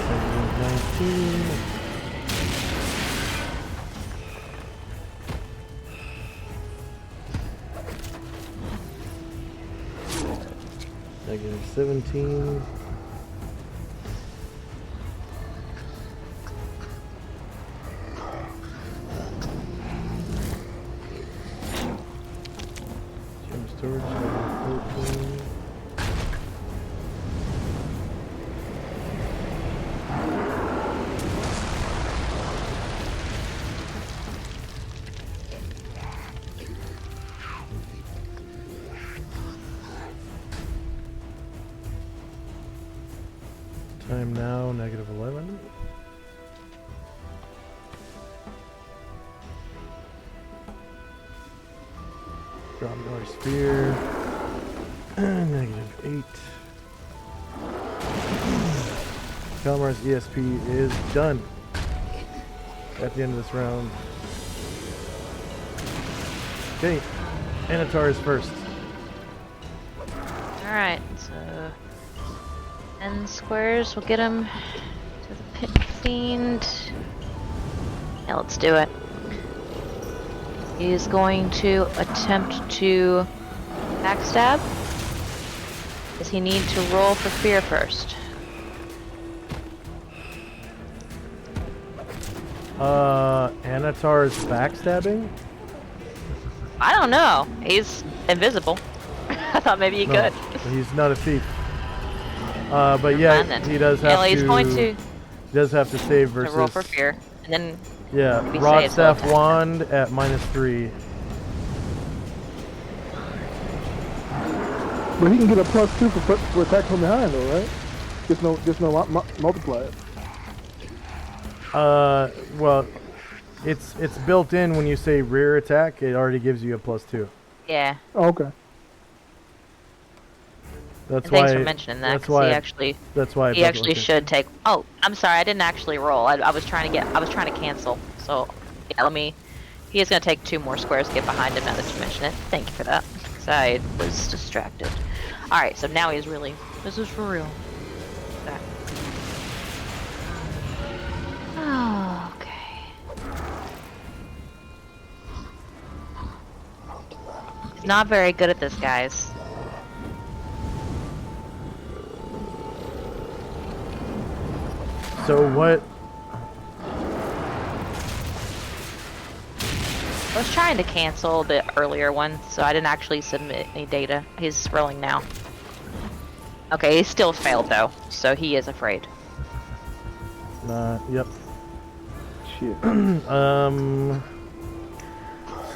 Negative 19. Negative 17. Gem storage, negative 14. Time now, negative 11. Drop North Sphere. Negative 8. Kalmar's ESP is done at the end of this round. Okay, Anatar is first. Alright, so 10 squares will get him to the pit fiend. Yeah, let's do it. He's going to attempt to backstab. Does he need to roll for fear first? Anatar is backstabbing? I don't know. He's invisible. I thought maybe he could. He's not a thief. But yeah, he does have He's to. going to He does have to save versus. roll for fear, and then Yeah, be Rod safe, Staff so attack. Wand at -3. But he can get a +2 for attack from behind, though, right? Just no multiplier. Well, it's built in when you say rear attack. It already gives you a +2. Yeah. Oh, okay. That's And why. thanks for mentioning that, That's because why. he actually That's why. I he built it actually like this. should take. Oh, I'm sorry, I didn't actually roll. I was trying to cancel. So yeah, let me. He is gonna take 2 more squares to get behind him now that you mention it. Thank you for that. Because I was distracted. All right, so now he's really. This is for real. Okay. Oh, okay. He's not very good at this, guys. So what? I was trying to cancel the earlier one, so I didn't actually submit any data. He's rolling now. Okay, he still failed though, so he is afraid. Yep. Shit.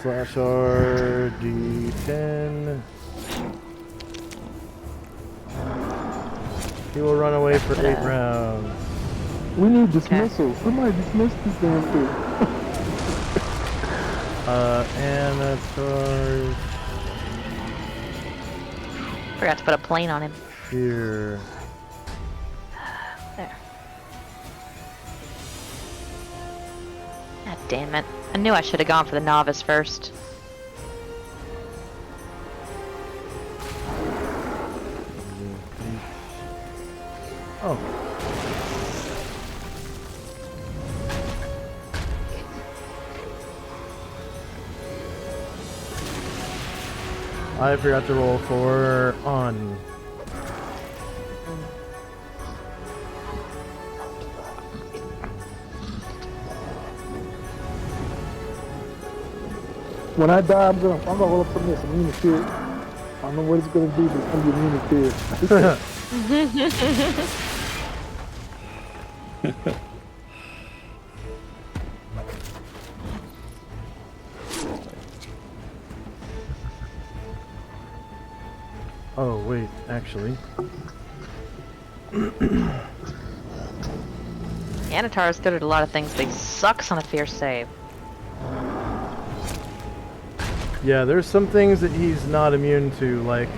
Slash R D10. He will run away for 8 rounds. We need dismissal. Somebody dismiss this damn thing. And that's ours Forgot to put a plane on him. here. There. God damn it. I knew I should have gone for the novice first. Oh. I forgot to roll for on. When I die, I'm gonna roll up something that's immune to fear. I don't know what it's gonna be, but it's gonna be immune to fear. Oh wait, actually. Anatar is good at a lot of things, but he sucks on a fear save. Yeah, there's some things that he's not immune to, like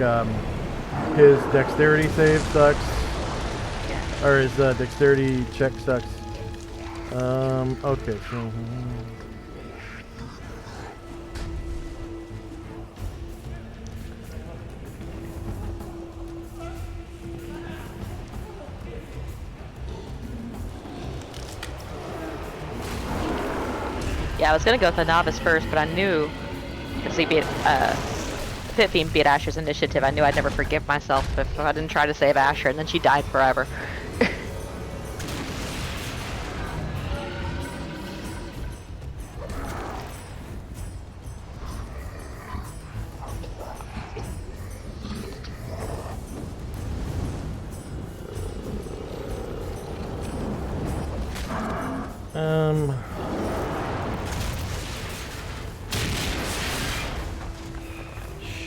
his dexterity save sucks, or his dexterity check sucks. Okay, so Yeah, I was gonna go with the novice first, but I knew, because he beat, Pit Fiend beat Asher's initiative, I knew I'd never forgive myself if I didn't try to save Asher, and then she died forever.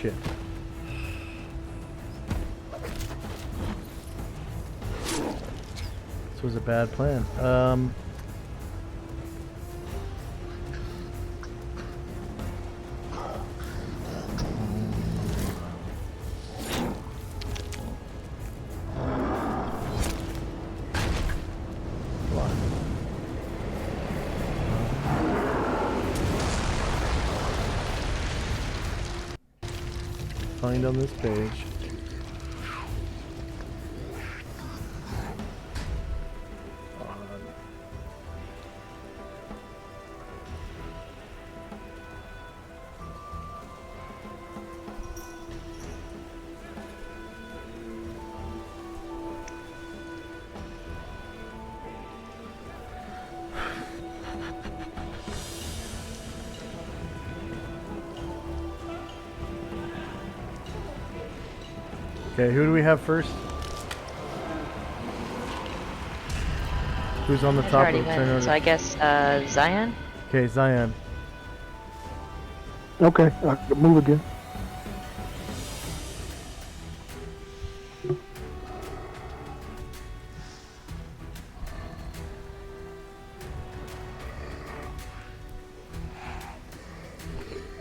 shit. This was a bad plan. Find on this page. Okay, who do we have first? Who's on the Asher top already of the turn went, order? so I guess, Zion? Okay, Zion. Okay, move again.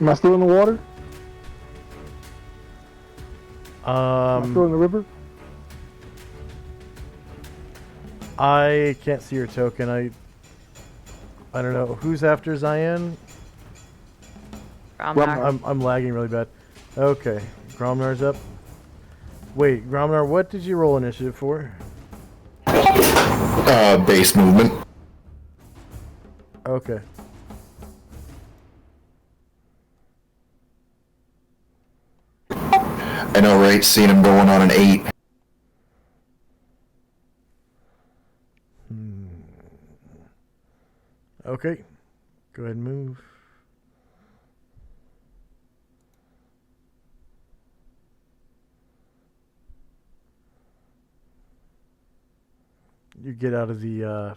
Am I still in the water? Am I still in the river? I can't see your token. I don't know who's after Zayan. Gromnar. I'm lagging really bad. Okay, Gromnar's up. Wait, Gromnar, what did you roll initiative for? Base movement. Okay. I know, right? Seeing him going on an 8. Okay. Go ahead and move. You get out of the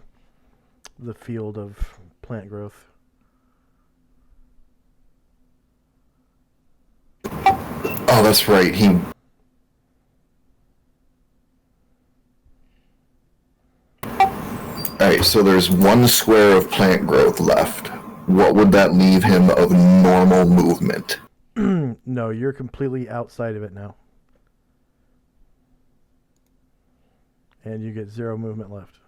field of plant growth. Oh, that's right. Alright, so there's 1 square of plant growth left. What would that leave him of normal movement? No, you're completely outside of it now. And you get 0 movement left.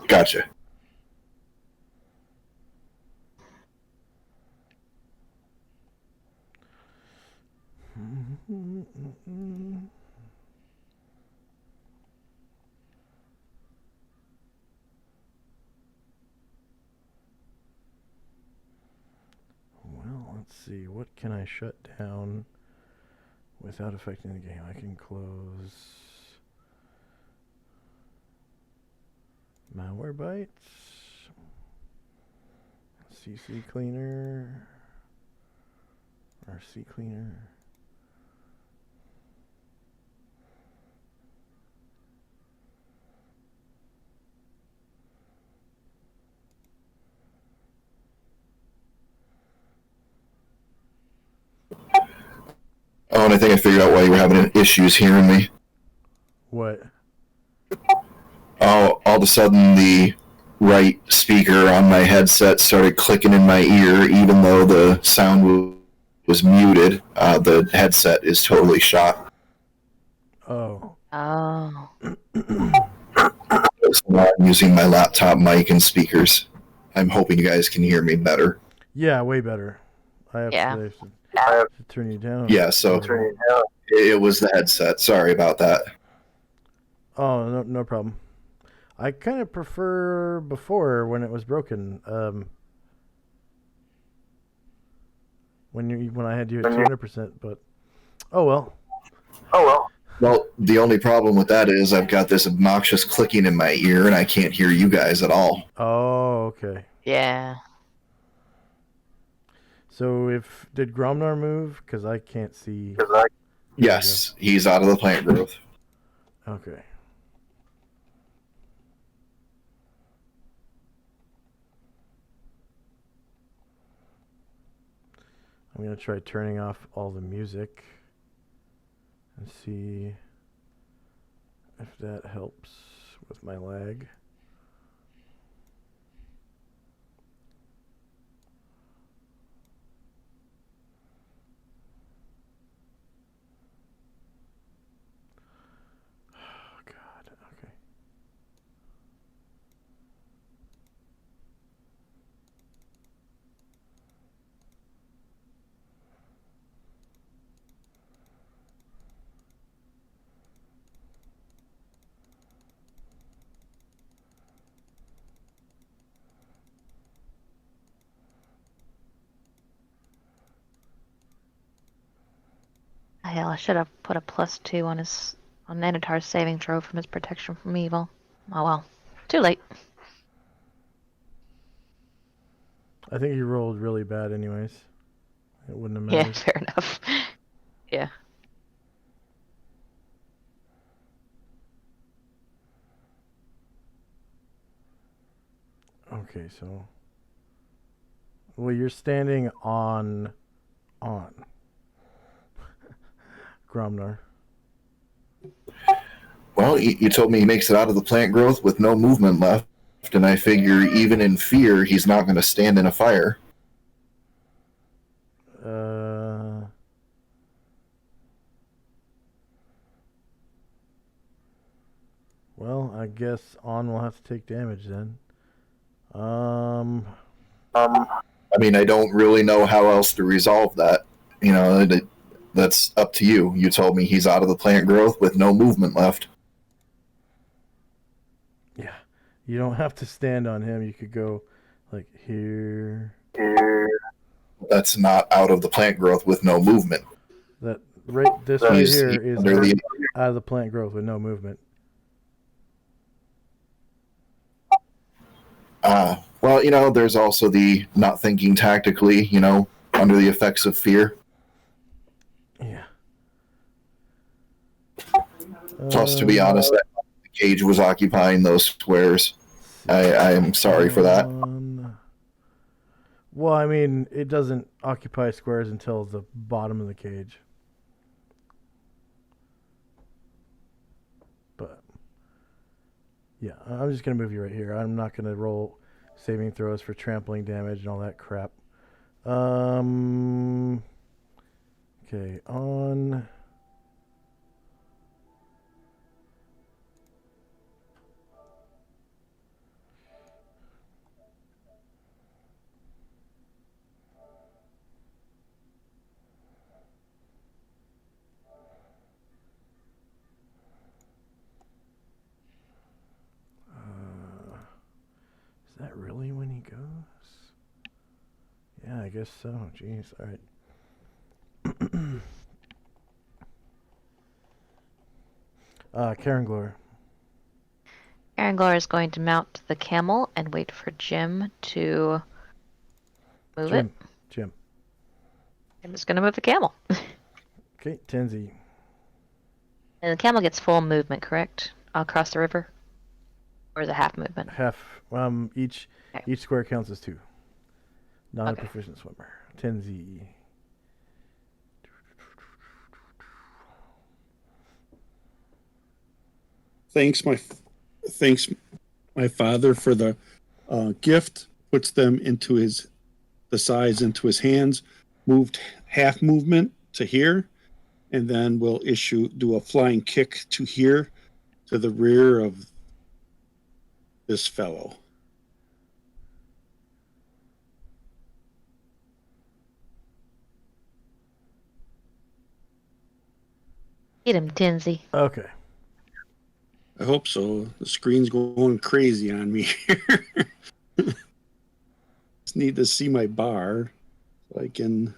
Gotcha. Well, let's see. What can I shut down without affecting the game? I can close malware bytes, CC cleaner, or C cleaner. Oh, and I think I figured out why you were having issues hearing me. What? Oh, all of a sudden the right speaker on my headset started clicking in my ear, even though the sound was muted. The headset is totally shot. Oh. Oh. So now I'm using my laptop mic and speakers. I'm hoping you guys can hear me better. Yeah, way better. I have Yeah. to turn you down. Yeah, so it was the headset. Sorry about that. Oh, no problem. I kind of prefer before when it was broken. When I had you at 200%, but oh well. Well, the only problem with that is I've got this obnoxious clicking in my ear and I can't hear you guys at all. Oh, okay. Yeah. So did Gromnar move? Because I can't see. Yes, he's out of the plant growth. Okay. I'm going to try turning off all the music and see if that helps with my lag. Oh, God. Okay. Hell, I should have put a +2 on Nanitar's saving throw from his protection from evil. Oh well. Too late. I think you rolled really bad anyways. It wouldn't have Yeah, mattered. fair enough. Yeah. Okay, so well, you're standing on Gromnar. Well, you told me he makes it out of the plant growth with no movement left. and I figure even in fear, he's not going to stand in a fire. Well, I guess On will have to take damage then. I mean, I don't really know how else to resolve that. You know, that's up to you. You told me he's out of the plant growth with no movement left. Yeah. You don't have to stand on him. You could go like here. That's not out of the plant growth with no movement. That this right here is out of the plant growth with no movement. Well, you know, there's also the not thinking tactically, you know, under the effects of fear. Yeah. Plus, to be honest, the cage was occupying those squares. I am sorry for that. Well, I mean, it doesn't occupy squares until the bottom of the cage. But, yeah, I'm just going to move you right here. I'm not going to roll saving throws for trampling damage and all that crap. Okay, On. Is that really when he goes? Yeah, I guess so. Jeez, all right. Karen Glor. Aranglar is going to mount the camel and wait for Jim to move it. Jim. I'm just going to move the camel. Okay, Tenzi. And the camel gets full movement, correct? Across the river? Or is it half movement? Half. Each square counts as 2. Not a proficient swimmer. Tenzi. Thanks, my father for the gift. Puts them into the size into his hands. Moved half movement to here, and then we'll do a flying kick to here, to the rear of this fellow. Get him, Tinsy. Okay. I hope so. The screen's going crazy on me here. Just need to see my bar so I can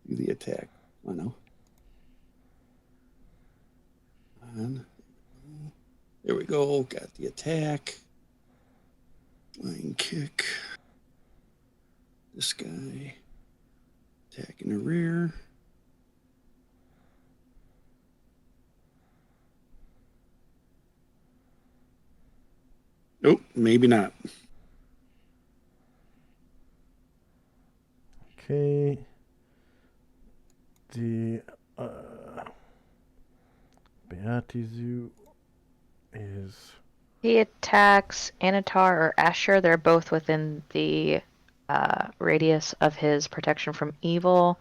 do the attack. I know. And there we go. Got the attack. Flying kick. This guy. Attack in the rear. Nope, maybe not. Okay. The Beatizu is. He attacks Anatar or Asher. They're both within the radius of his protection from evil,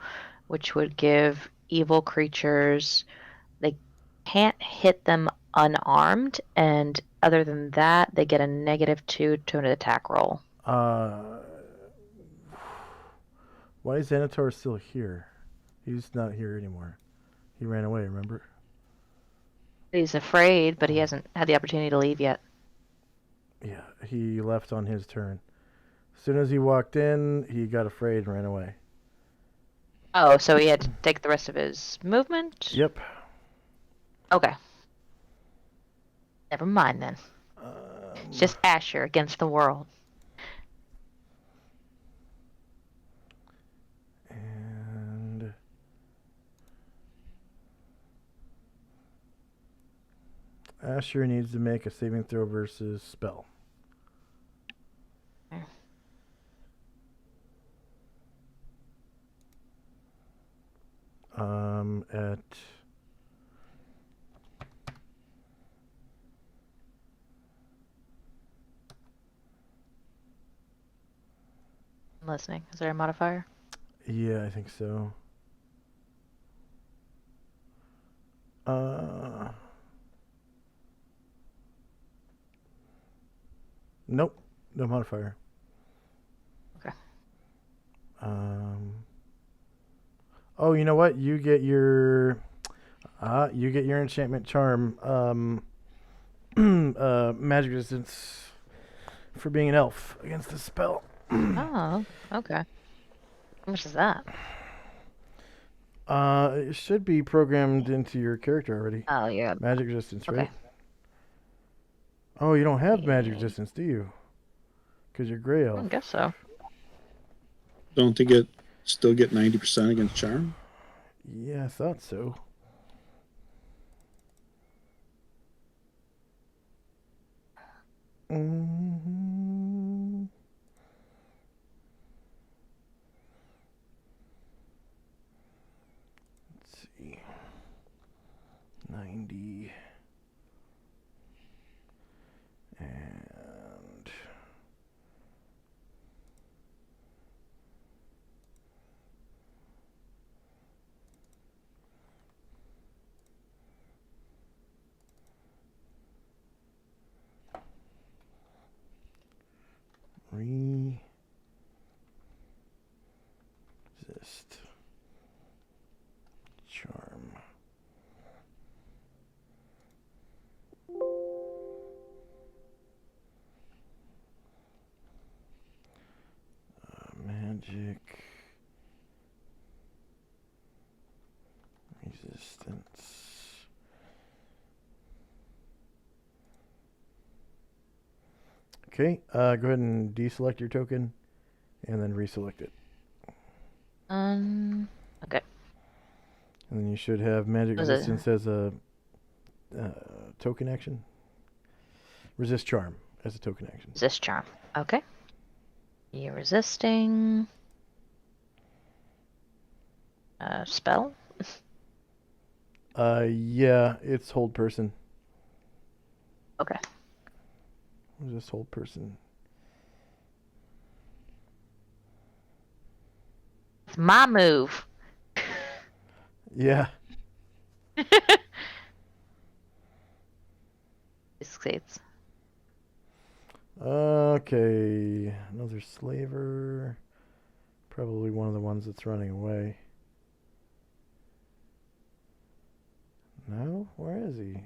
which would give evil creatures. They can't hit them unarmed, and other than that, they get a -2 to an attack roll. Why is Anatar still here? He's not here anymore. He ran away, remember? He's afraid, but he hasn't had the opportunity to leave yet. Yeah, he left on his turn. As soon as he walked in, he got afraid and ran away. Oh, so he had to take the rest of his movement? Yep. Okay. Never mind then. It's just Asher against the world. And Asher needs to make a saving throw versus spell. At listening. Is there a modifier? Yeah, I think so. Nope, no modifier. Okay. Oh, you know what? You get your enchantment charm. Magic resistance for being an elf against the spell. Oh, okay. How much is that? It should be programmed into your character already. Oh, yeah. Magic resistance, Okay. right? Oh, you don't have magic Yeah. resistance, do you? Because you're gray I elf. guess so. Don't they still get 90% against charm? Yeah, I thought so. Mm-hmm. Let's see. 90. And resist charm. Magic resistance. Okay, go ahead and deselect your token and then reselect it. Okay. And then you should have magic Was it- resistance as a token action. Resist charm as a token action. Resist charm. Okay. You're resisting. Spell? Yeah, it's hold person. Okay. Resist hold person. It's my move. Yeah. Succeeds. Okay, another slaver. Probably one of the ones that's running away. No? Where is he?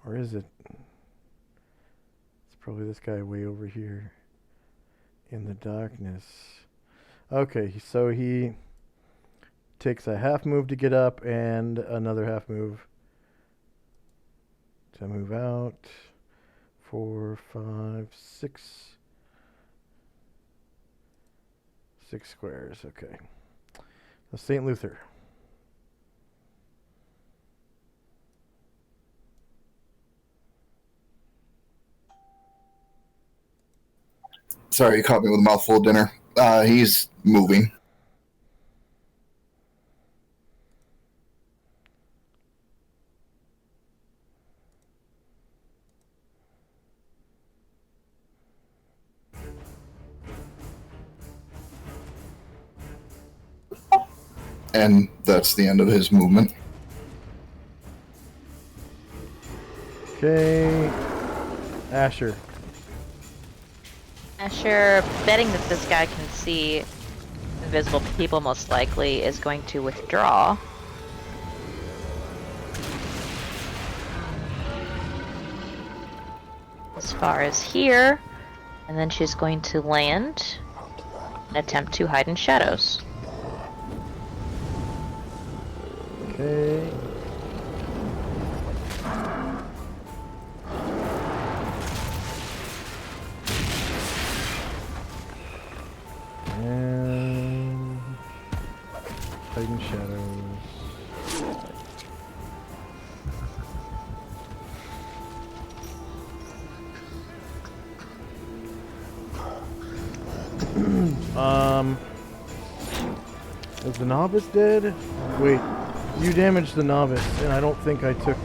Or is it? It's probably this guy way over here in the darkness. Okay, so he takes a half move to get up and another half move to move out. 4, 5, 6. 6 squares, okay. So St. Luther. Sorry, you caught me with a mouthful of dinner. He's moving. And that's the end of his movement. Okay. Asher. Asher, betting that this guy can see invisible people most likely, is going to withdraw. As far as here, and then she's going to land and attempt to hide in shadows. Okay. And hiding shadows. Is the novice dead? Wait, you damaged the novice, and I don't think I took.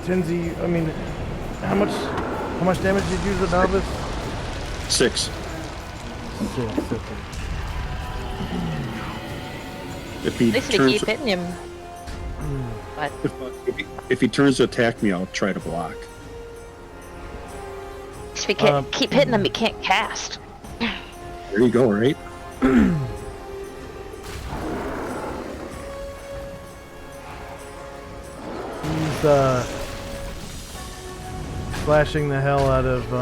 Tinsy, I mean, how much damage did you do to the novice? 6. 6. Okay. If he At least they turns, keep hitting him. But if he turns to attack me, I'll try to block. if we can't keep hitting him, he can't cast. There you go, right? He's slashing the hell out of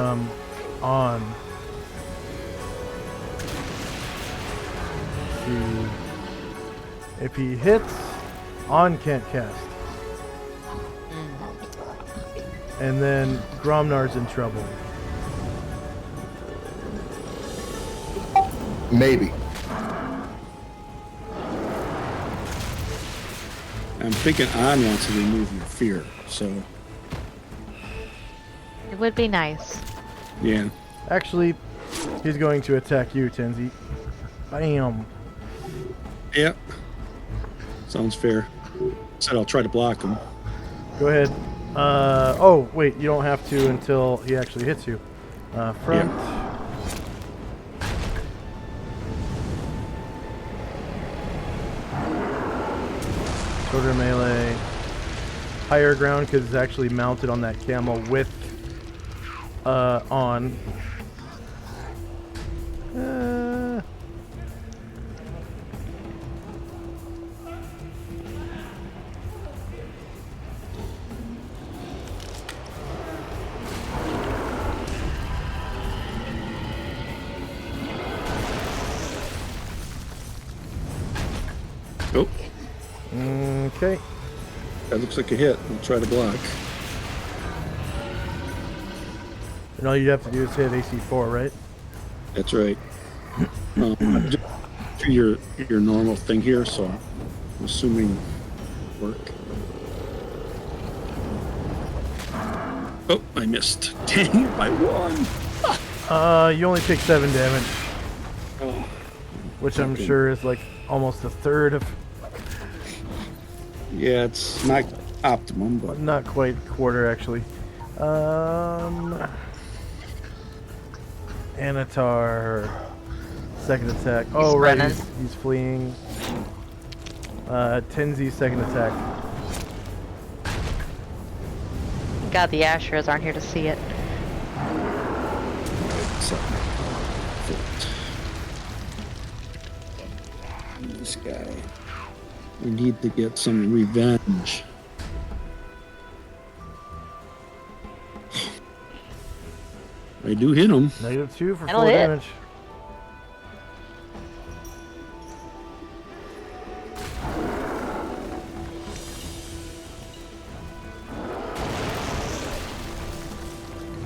On. If he hits, On can't cast. And then Gromnar's in trouble. Maybe. I'm thinking On wants to remove your fear, so It would be nice. yeah. Actually, he's going to attack you, Tenzi. Bam. Yep. Sounds fair. Said I'll try to block him. Go ahead. Oh, wait, you don't have to until he actually hits you. Front. Shorter melee. Higher ground because it's actually mounted on that camel with On. Oh, Okay. that looks like a hit. I'll try to block. And all you have to do is hit AC 4, right? That's right. Just do your normal thing here, so I'm assuming work. Oh, I missed. Dang it, by 1. You only take 7 damage, Oh, which I'm Okay. sure is like almost a third of, yeah, it's not optimum, but not quite quarter actually. Anatar, second attack. Oh, right, running. he's fleeing. Tenzi's second attack. God, the Ashers aren't here to see it. so, this guy. We need to get some revenge. I do hit him. -2 for That'll 4 hit. damage.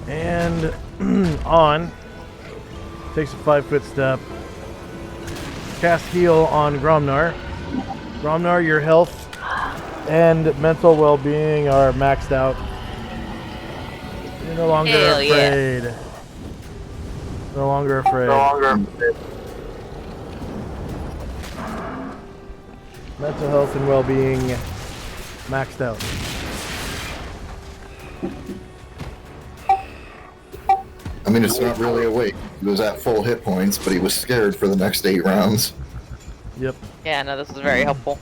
And On takes a 5-foot step. Cast heal on Gromnar. Gromnar, your health and mental well-being are maxed out. You're no longer Hell yeah. afraid. No longer afraid. Mental health and well-being maxed out. I mean, it's not really awake. He was at full hit points, but he was scared for the next 8 rounds. Yep. Yeah, no, this is very helpful.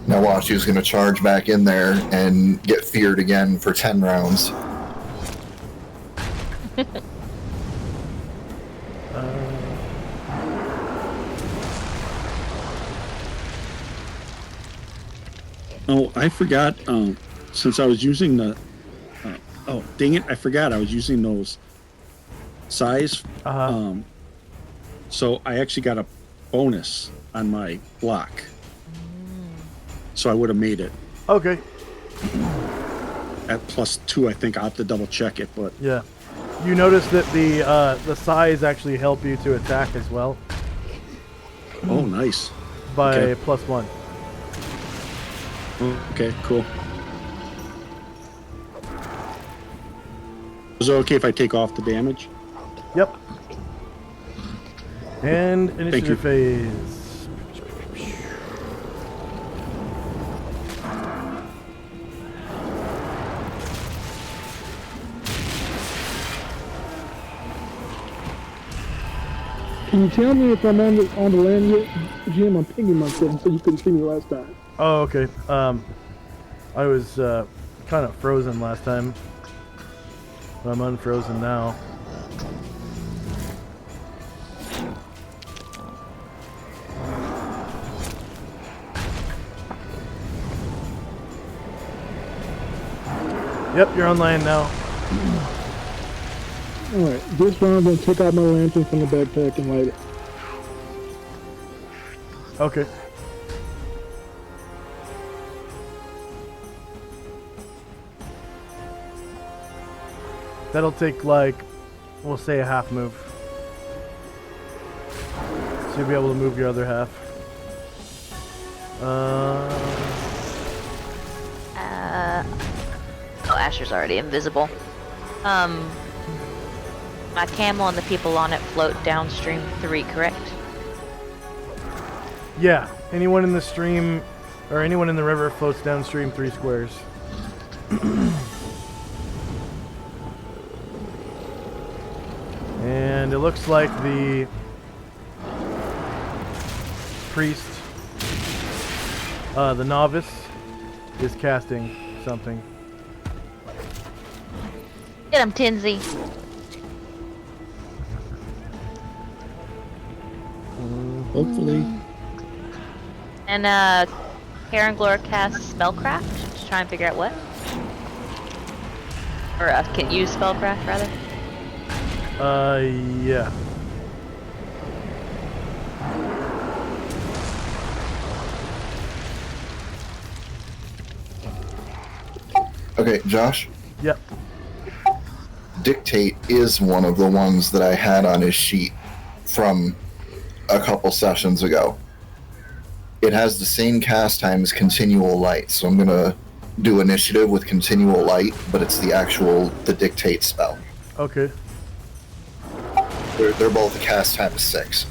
Now watch, he's going to charge back in there and get feared again for 10 rounds. Oh, I forgot. Since I was using the. Oh, dang it! I forgot I was using those size. So I actually got a bonus on my block. So I would have made it Okay. at +2. I think I'll have to double check it, but Yeah. You notice that the size actually help you to attack as well oh, nice. by Okay. +1. Okay, cool. Is it okay if I take off the damage? Yep. And you. initiative phase. Can you tell me if I'm on the land yet, Jim? I'm pinging myself so you couldn't see me last time. Oh, okay. I was kind of frozen last time. But I'm unfrozen now. Yep, you're on land now. Alright, this round I'm going to take out my lantern from the backpack and light it. Okay. That'll take, like, we'll say a half move. So you'll be able to move your other half. Oh, Asher's already invisible. My camel and the people on it float downstream 3, correct? Yeah, anyone in the stream, or anyone in the river floats downstream 3 squares. And it looks like the priest, the novice, is casting something. Get him, Tinsy. Hopefully. And Karen Glor casts spellcraft to try and figure out what. Or can use spellcraft rather. Yeah. Okay, Josh. Yep. Dictate is one of the ones that I had on his sheet from a couple sessions ago. It has the same cast time as Continual Light, so I'm gonna do Initiative with Continual Light, but it's the Dictate spell. Okay. They're both a cast time of 6.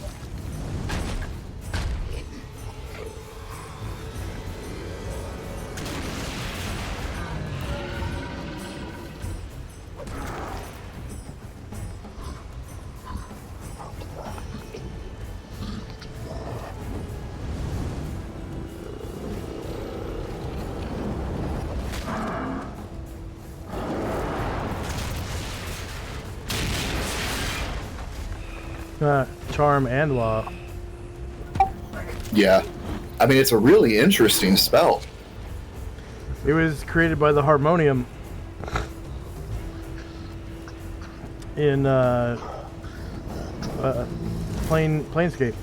Charm and law. Yeah. I mean, it's a really interesting spell. It was created by the Harmonium in Planescape.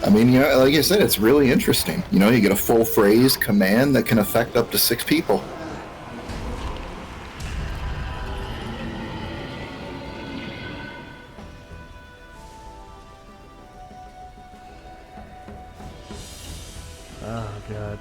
I mean, you know, like I said, it's really interesting. You know, you get a full phrase command that can affect up to 6 people. Oh, God.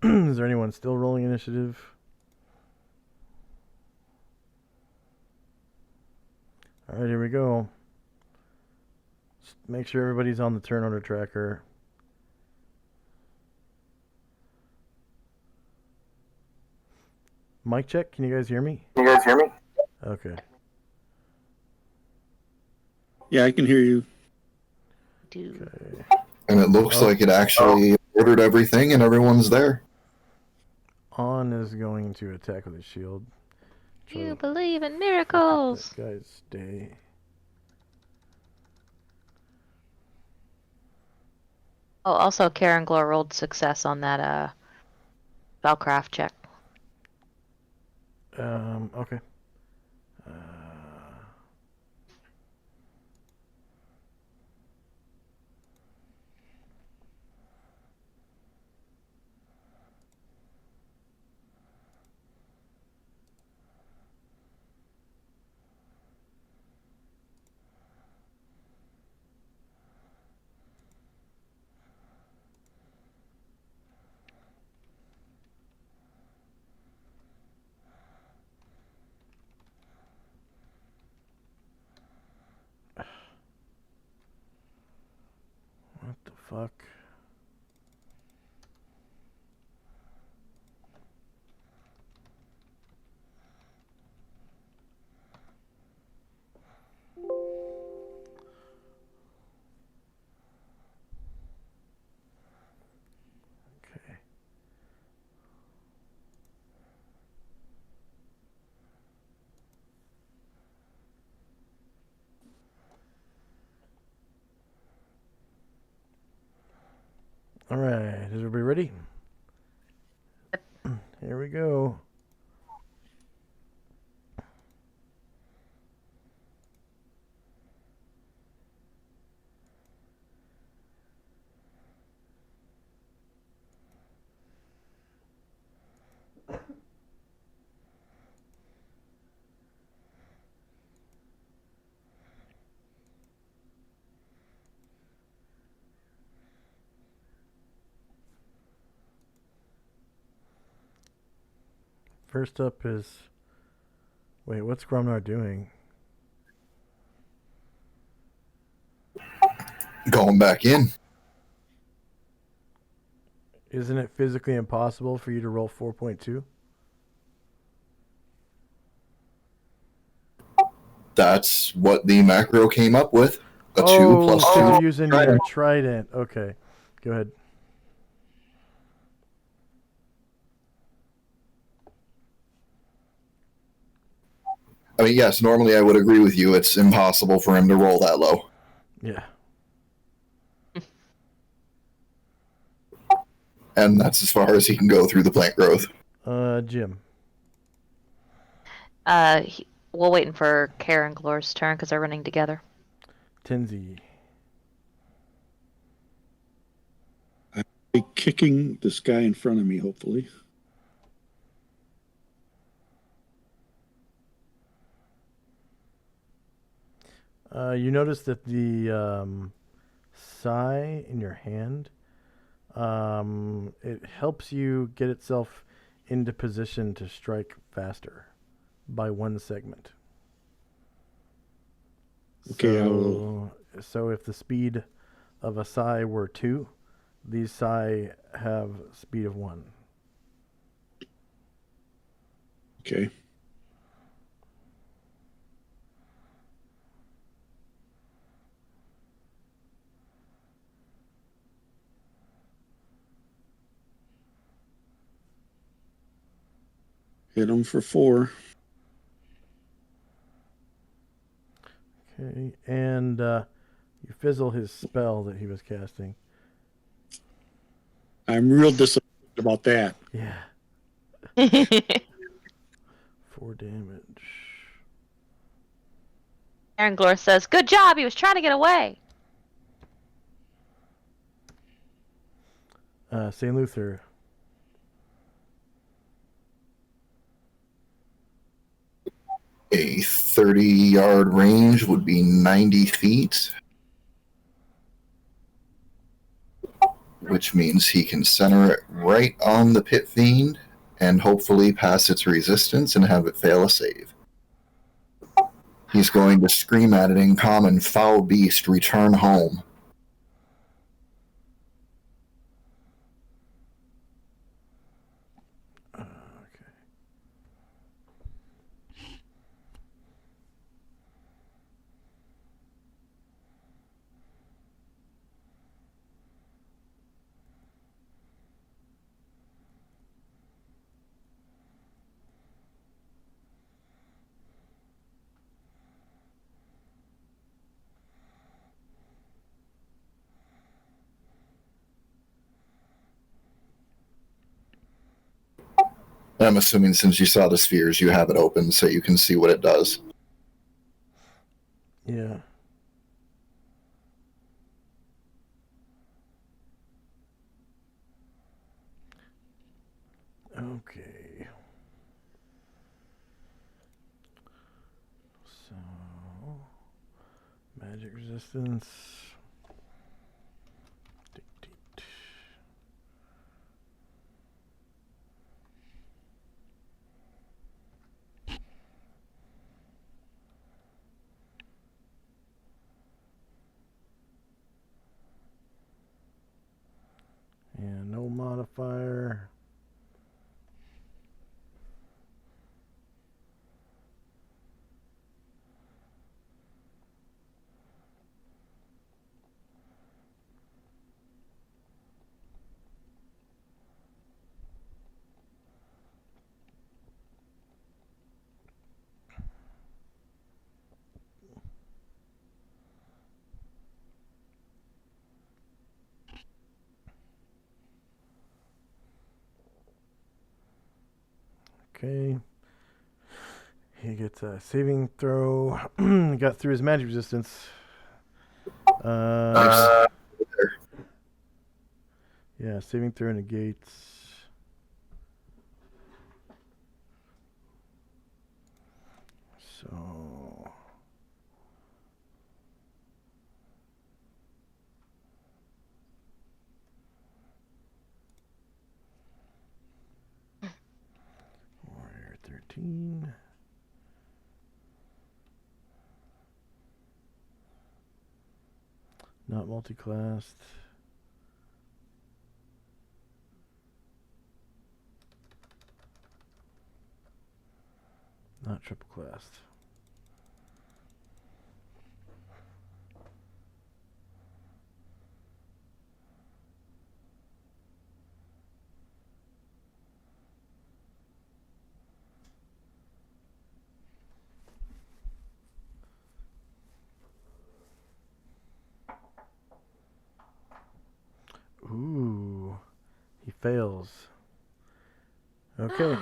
Is there anyone still rolling initiative? All right, here we go. Just make sure everybody's on the turn order tracker. Mic check. Can you guys hear me? Can you guys hear me? Okay. Yeah, I can hear you. Okay. And it looks Oh. like it actually ordered everything and everyone's there. On is going to attack with a shield. Try You to believe in look at miracles. that guy's stay. Oh, also, Karen Glor rolled success on that spellcraft check. Okay. What the fuck? Okay. All right. Is everybody ready? Here we go. First up is. Wait, what's Gromnar doing? Going back in. Isn't it physically impossible for you to roll 4.2? That's what the macro came up with. A 2 plus 2. Oh, you're using your Trident. trident. Okay. Go ahead. I mean, yes, normally I would agree with you. It's impossible for him to roll that low. Yeah. And that's as far as he can go through the plant growth. Jim. We're waiting for Karen Glor's turn because they're running together. Tinsy. Be kicking this guy in front of me, hopefully. You notice that the sai in your hand, it helps you get itself into position to strike faster by 1 segment. Okay, I so, will. So if the speed of a sai were 2, these sai have speed of 1. Okay. Hit him for 4. Okay, and you fizzle his spell that he was casting. I'm real disappointed about that. Yeah. 4 damage. Karen Glor says, "Good job. He was trying to get away." St. Luther. A 30-yard range would be 90 feet. which means he can center it right on the Pit Fiend and hopefully pass its resistance and have it fail a save. He's going to scream at it in common, "Foul beast, return home." Okay. I'm assuming since you saw the spheres, you have it open so you can see what it does. Yeah. Okay. So, magic resistance. Dictate. And no modifier. Okay. He gets a saving throw. Got through his magic resistance. Nice. Yeah, saving throw negates. So. Warrior 13. Not multi-classed. Not triple classed. Ooh, he fails. Okay.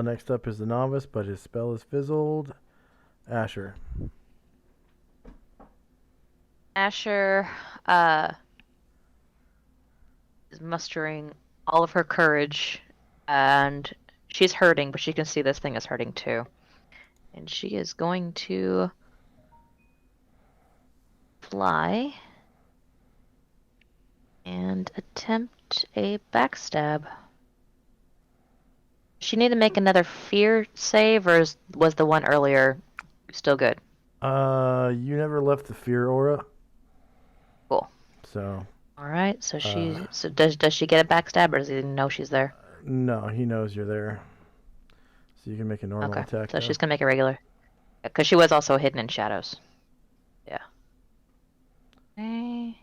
Next up is the novice, but his spell is fizzled. Asher. Asher is mustering all of her courage, and she's hurting, but she can see this thing is hurting too. And she is going to fly and attempt a backstab. She need to make another fear save, or was the one earlier still good? You never left the fear aura. Cool. So. All right. So does she get a backstab, or does he know she's there? No, he knows you're there. So you can make a normal attack. So she's gonna make a regular, because she was also hidden in shadows. Yeah. Okay.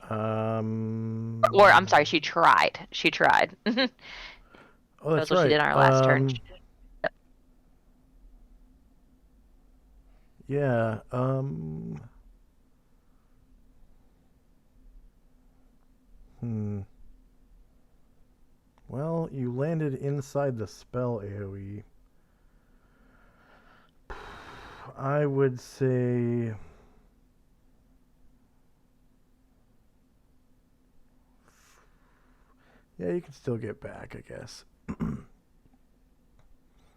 Or I'm sorry, she tried. She tried. Oh, that's what right. she did on her last turn. Yeah. Well, you landed inside the spell AoE. I would say. Yeah, you can still get back, I guess.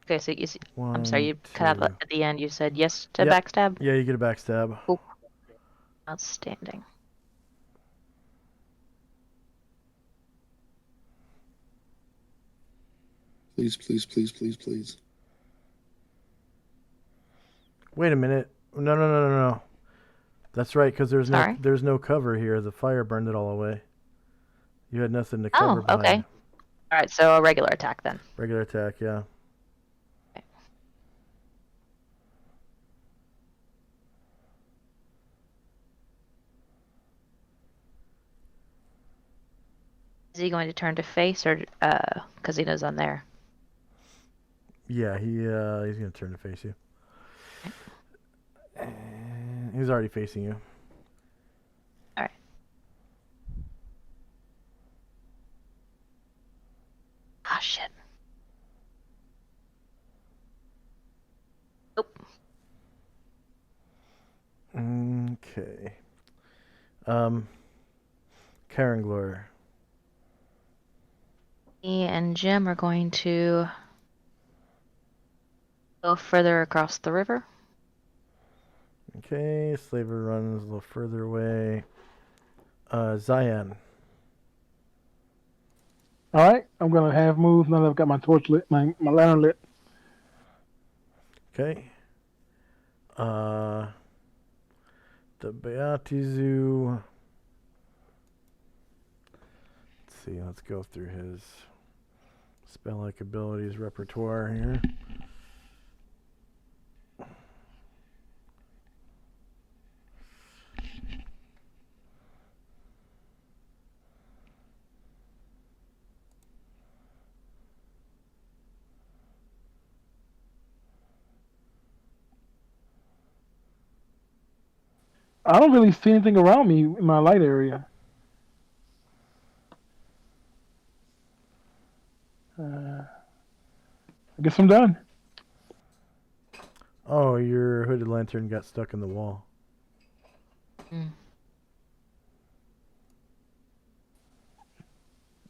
Okay, so you see, One, I'm sorry, you cut out at the end. You said yes to Yep. backstab? Yeah, you get a backstab. Cool. Outstanding. Please, please, please, please, please. Wait a minute. No. That's right, because Sorry. there's no cover here. The fire burned it all away. You had nothing to cover Oh, behind. okay. All right, so a regular attack then. Regular attack, yeah. Is he going to turn to face or because he knows I'm there? Yeah, he's gonna turn to face you. And he's already facing you. All right. Ah, shit. Nope. Okay. Karanglor. Me and Jim are going to go further across the river. Okay, Slaver runs a little further away. Zion. All right, I'm gonna half move now that I've got my torch lit, my lantern lit. Okay. The Beatizu. Let's see, let's go through his spell-like abilities repertoire here. I don't really see anything around me in my light area. I guess I'm done. Oh, your hooded lantern got stuck in the wall.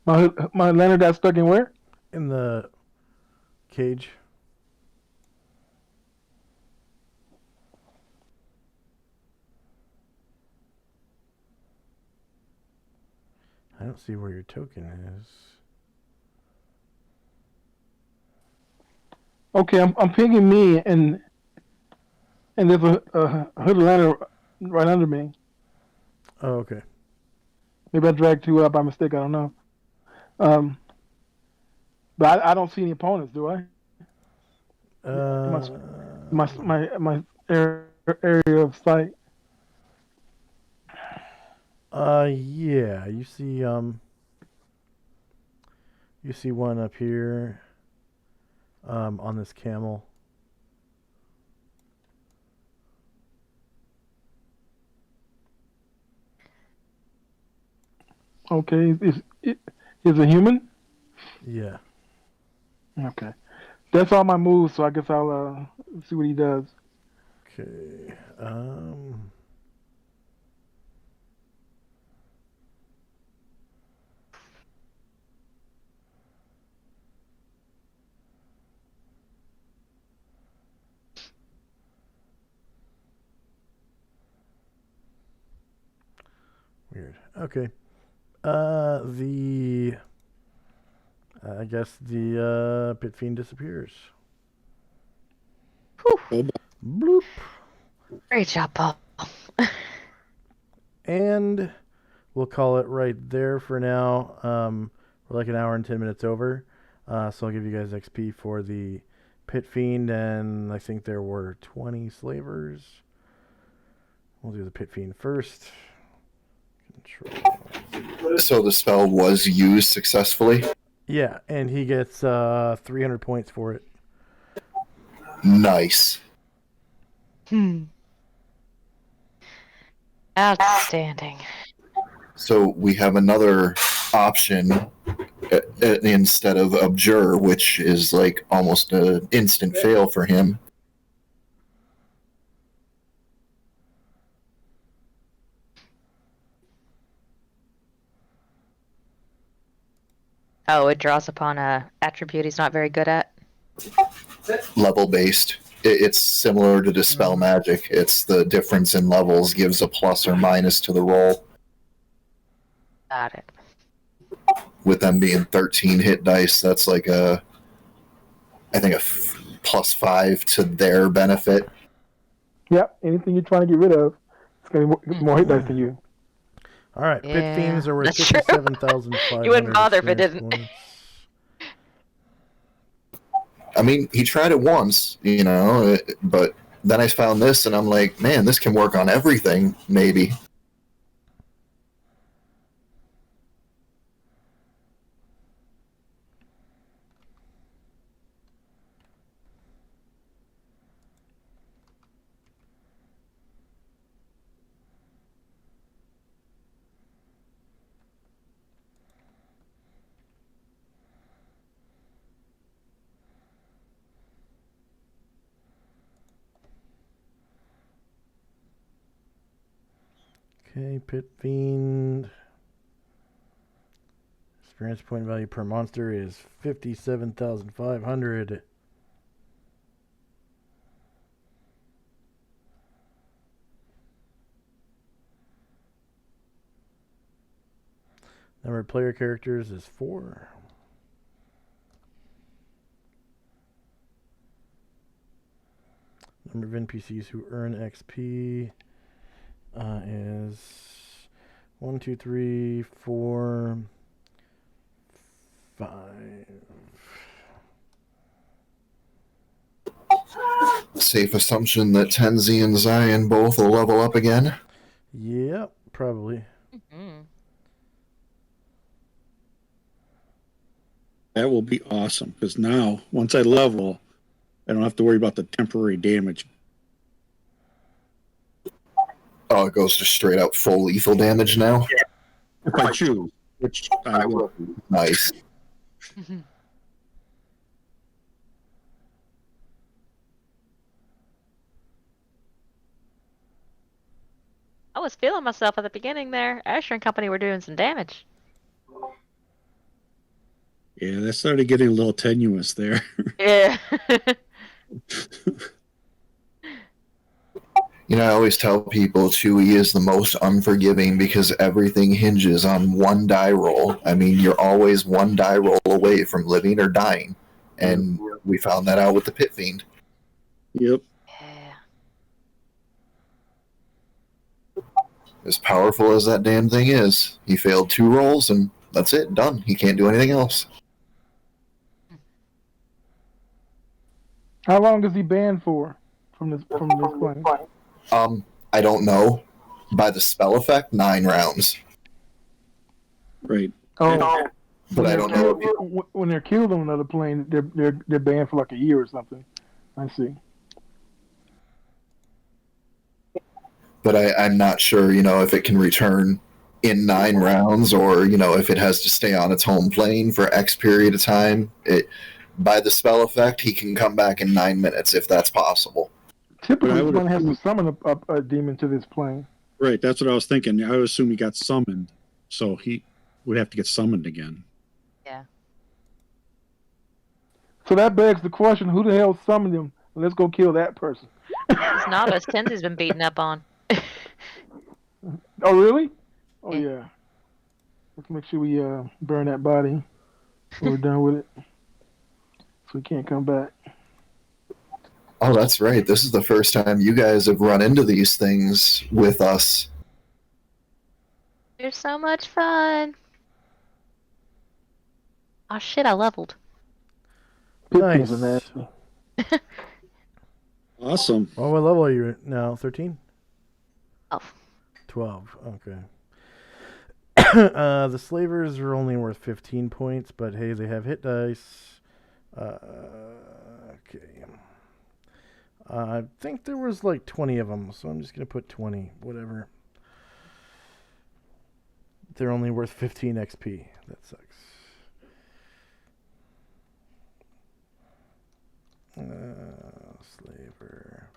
My lantern got stuck in where? In the cage. I don't see where your token is. Okay, I'm pinging me, and there's a hooded lantern right under me. Oh, okay. Maybe I dragged two out by mistake. I don't know. But I don't see any opponents, do I? My area of sight. Yeah, you see one up here, on this camel. Okay, is a human? Yeah. Okay, that's all my moves. So I guess I'll see what he does. Okay. Weird. Okay. I guess the pit fiend disappears. Whew. Bloop. Great job, Paul. And we'll call it right there for now. We're like an hour and 10 minutes over. So I'll give you guys XP for the pit fiend, and I think there were 20 slavers. We'll do the pit fiend first. Control. So the spell was used successfully? Yeah, and he gets 300 points for it. Nice. Outstanding. So we have another option instead of Abjure, which is like almost an instant fail for him. Oh, it draws upon a attribute he's not very good at. Level based. It's similar to Dispel Magic. It's the difference in levels gives a plus or minus to the roll. Got it. With them being 13 hit dice, that's like a I think, +5 to their benefit. Yep. Anything you're trying to get rid of, it's gonna be more hit dice than you. All right, pit Yeah, fiends are worth that's true. 57,500 You wouldn't bother if it experience didn't. points. I mean, he tried it once, but then I found this, and I'm like, man, this can work on everything, maybe. Okay, pit fiend. Experience point value per monster is 57,500. Number of player characters is 4. Number of NPCs who earn XP is 1, 2, 3, 4, 5. Safe assumption that Tenzi and Zion both will level up again. Yep, probably. Mm. That will be awesome because now, once I level, I don't have to worry about the temporary damage. Oh, it goes to straight out full lethal damage now? If I choose, which I will. Nice. I was feeling myself at the beginning there. Asher and company were doing some damage. Yeah, that started getting a little tenuous there. Yeah. I always tell people 2E is the most unforgiving because everything hinges on one die roll. I mean, you're always one die roll away from living or dying. And we found that out with the Pit Fiend. Yep. Yeah. As powerful as that damn thing is, he failed 2 rolls and that's it, done. He can't do anything else. How long is he banned for from this plane? I don't know. By the spell effect, 9 rounds. Right. Oh, But I don't know. When they're killed on another plane, they're banned for like a year or something. I see. But I'm not sure, if it can return in 9 rounds or, if it has to stay on its home plane for X period of time. By the spell effect, he can come back in 9 minutes if that's possible. Typically, you're going to have to summon a demon to this plane. Right. That's what I was thinking. I would assume he got summoned. So he would have to get summoned again. Yeah. So that begs the question, who the hell summoned him? Let's go kill that person. It's novice. Tenzi's been beaten up on. Oh, really? Oh, Yeah. yeah. Let's make sure we burn that body when we're done with it. So we can't come back. Oh, that's right. This is the first time you guys have run into these things with us. They're so much fun. Oh shit, I leveled. Nice. Nice. Awesome. Well, what level are you now? 13? 12. 12. Okay. The slavers are only worth 15 points, but hey, they have hit dice. Okay. I think there was like 20 of them, so I'm just going to put 20. Whatever. They're only worth 15 XP. That sucks. Slaver.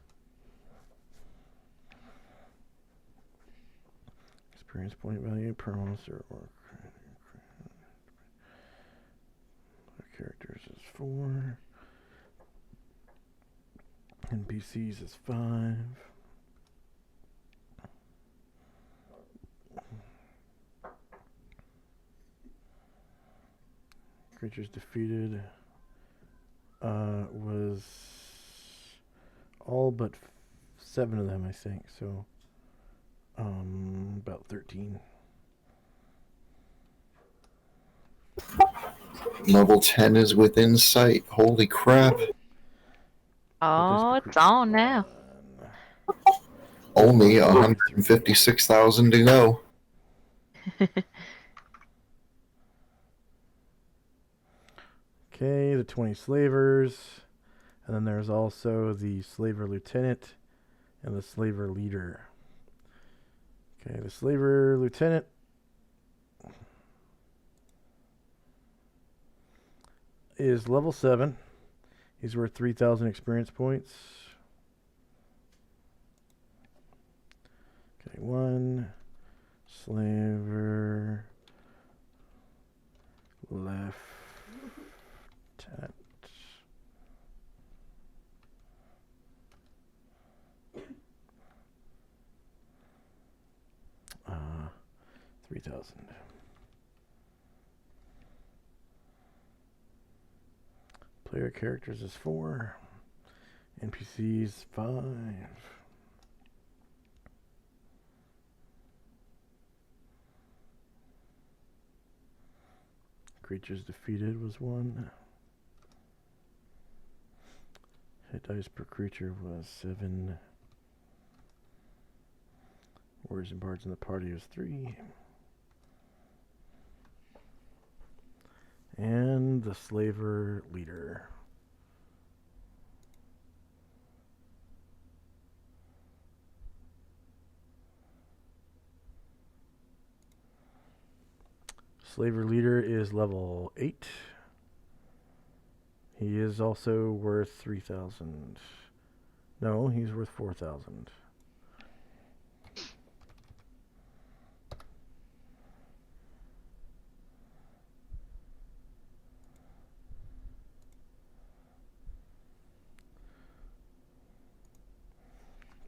Experience point value per monster or characters is 4. NPCs is 5. Creatures defeated was all but 7 of them, I think. So, about 13. Level 10 is within sight. Holy crap. Oh, it's on now. Only 156,000 to go. Okay, the 20 slavers. And then there's also the slaver lieutenant and the slaver leader. Okay, the slaver lieutenant is level 7. He's worth 3,000 experience points. Okay, 1 slaver lieutenant. Uh, 3,000. Player characters is 4. NPCs 5. Creatures defeated was 1. Hit dice per creature was 7. Warriors and bards in the party was 3. And the slaver leader. Slaver leader is level 8. He is also worth 3,000. No, he's worth 4,000.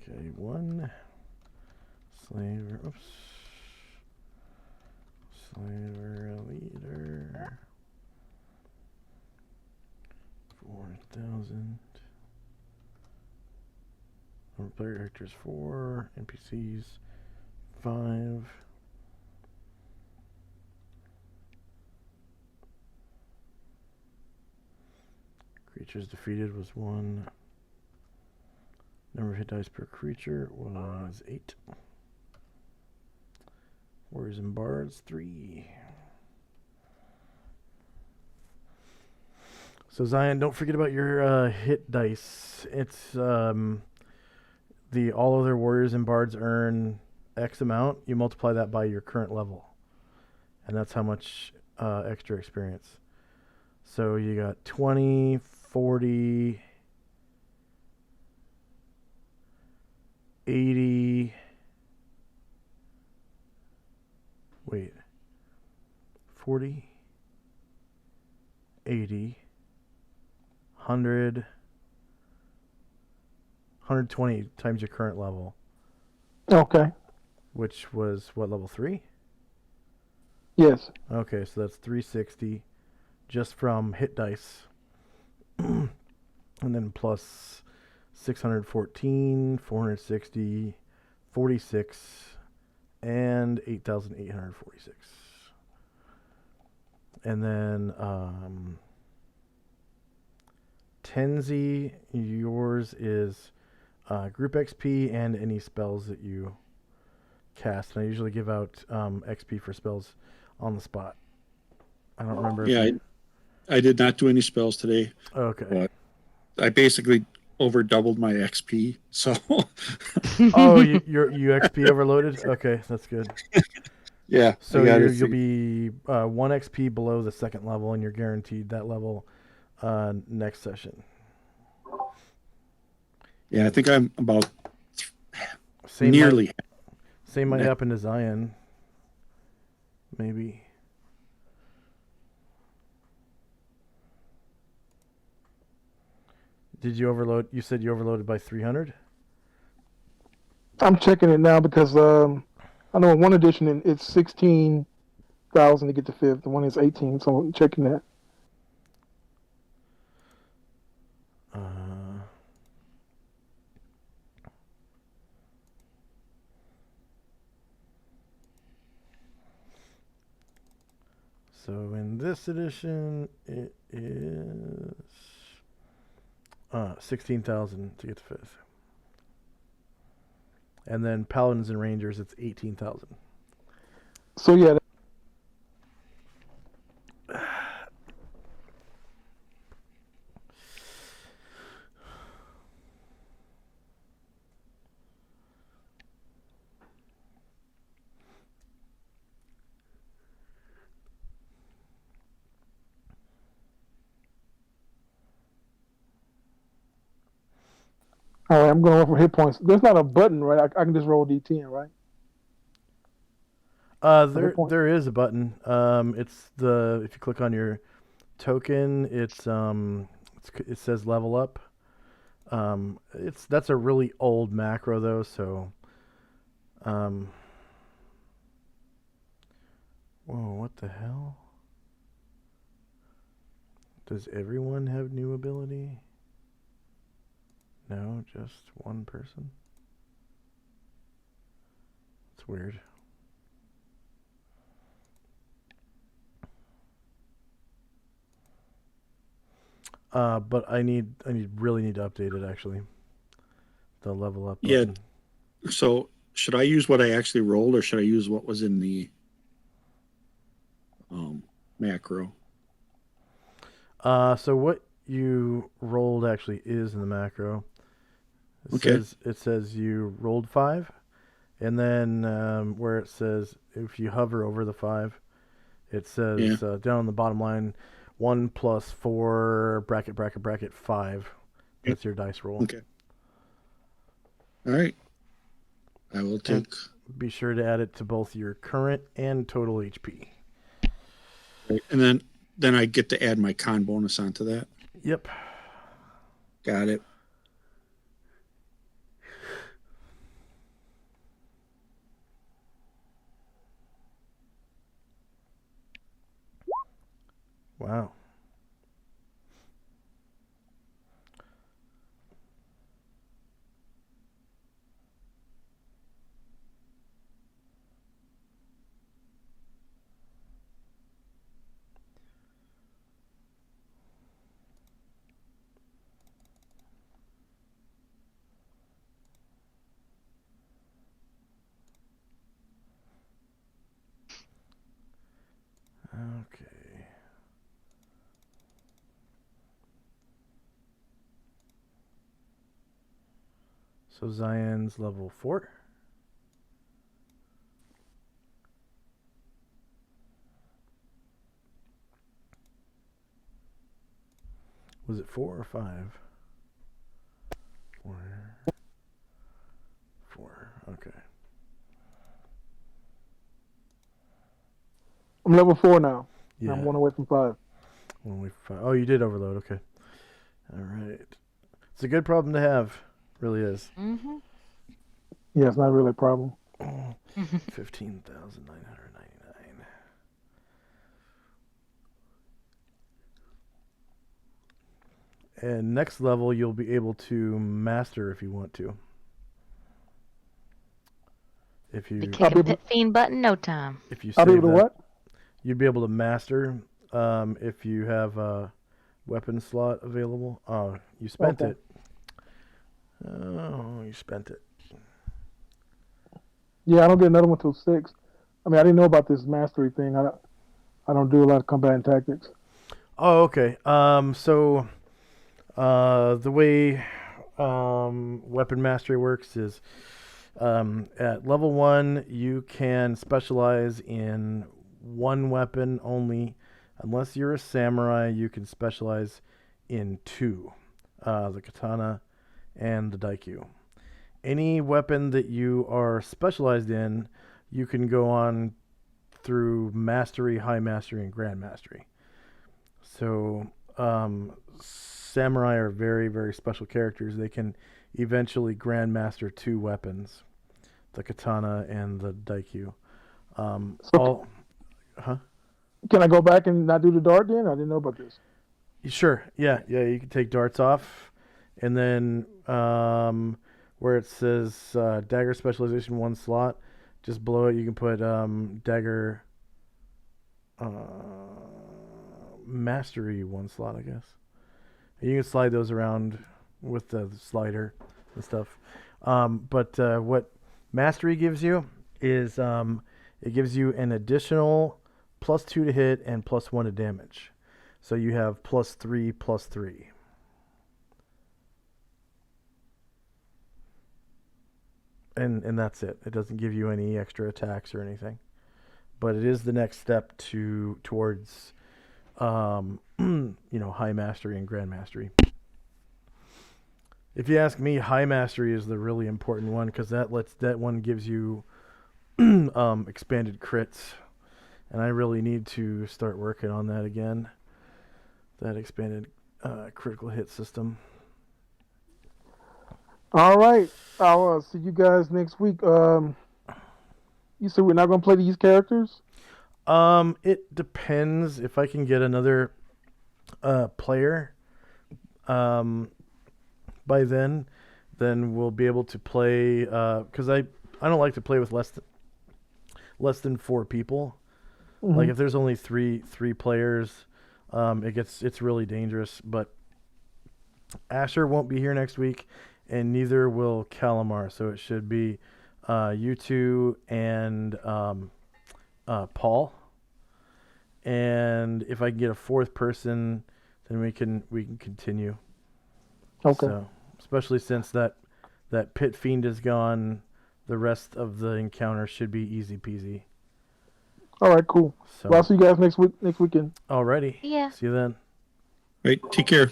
Okay, 1 slaver. Oops. Slaver leader. 4,000. Number of player characters 4. NPCs 5. Creatures defeated was 1. Number of hit dice per creature was 8. Warriors and bards 3. So Zion, don't forget about your hit dice. It's the all other warriors and bards earn X amount. You multiply that by your current level, and that's how much extra experience. So you got 20, 40, 80. Wait. 40, 80, 100, 120 times your current level. Okay. Which was what, level 3? Yes. Okay, so that's 360 just from hit dice. And then plus 614, 460, 46, and 8,846. And then Tenzi, yours is group XP and any spells that you cast. And I usually give out XP for spells on the spot. I don't remember. Yeah, I did not do any spells today. Okay. I basically over doubled my XP. So. Oh, you XP overloaded? Okay, that's good. Yeah. So you'll be 1 XP below the second level, and you're guaranteed that level next session. Yeah, I think I'm about Same nearly. Might happen to Zion. Maybe. Did you overload? You said you overloaded by 300? I'm checking it now because I know in one edition it's 16,000 to get to 5th. The one is 18, so I'm checking that. So in this edition, it is 16,000 to get to 5th. And then Paladins and Rangers, it's 18,000. So yeah, all right. I'm going for hit points. There's not a button, right? I can just roll D10, right? There is a button. It's the if you click on your token, it says level up. That's a really old macro though, so whoa, what the hell? Does everyone have new ability? No, just one person. It's weird. But I really need to update it actually. The level up button. Yeah. So should I use what I actually rolled, or should I use what was in the macro? So what you rolled actually is in the macro. Okay. It says you rolled 5, and then where it says if you hover over the 5, it says down on the bottom line, 1 + 4 bracket 5. That's your dice roll. Okay. All right. I will take. And be sure to add it to both your current and total HP. Right. And then I get to add my con bonus onto that. Yep. Got it. Wow. Okay. So Zion's level 4. Was it 4 or 5? 4. 4. Okay. I'm level 4 now. Yeah. I'm 1 away from 5. Oh, you did overload. Okay. All right. It's a good problem to have. Really is. Mm-hmm. Yeah, it's not really a problem. 15,999. And next level, you'll be able to master if you want to. If you Be kicking Pit Fiend button no time. if you I'll be save able to that, what? you'd be able to master if you have a weapon slot available. Oh, you spent Okay. it. Oh, you spent it. Yeah, I don't get another one till 6. I mean, I didn't know about this mastery thing. I don't do a lot of combat tactics. Oh, okay. So the way weapon mastery works is at level 1, you can specialize in one weapon only. Unless you're a samurai, you can specialize in 2, the katana and the daikyu. Any weapon that you are specialized in, you can go on through mastery, high mastery, and grand mastery. So samurai are very, very special characters. They can eventually grandmaster 2 weapons, the katana and the daikyu. Can I go back and not do the dart then? I didn't know about this. Sure. Yeah. You can take darts off, and then where it says dagger specialization 1 slot, just below it you can put dagger mastery 1 slot, I guess. You can slide those around with the slider and stuff. But what mastery gives you is it gives you an additional +2 to hit and +1 to damage. So you have +3/+3. And that's it. It doesn't give you any extra attacks or anything. But it is the next step towards high mastery and grand mastery. If you ask me, high mastery is the really important one because that one gives you expanded crits, and I really need to start working on that again. That expanded critical hit system. All right. I'll see you guys next week. You said we're not going to play these characters? It depends if I can get another player. By then we'll be able to play. Because I don't like to play with less than 4 people. Mhm. Like if there's only three players, it's really dangerous. But Asher won't be here next week, and neither will Calamar. So it should be you two and Paul. And if I can get a 4th person, then we can continue. Okay. So, especially since that pit fiend is gone, the rest of the encounter should be easy peasy. All right, cool. So, Well, I'll see you guys next weekend. alrighty. Yeah. See you then. Right. Take care.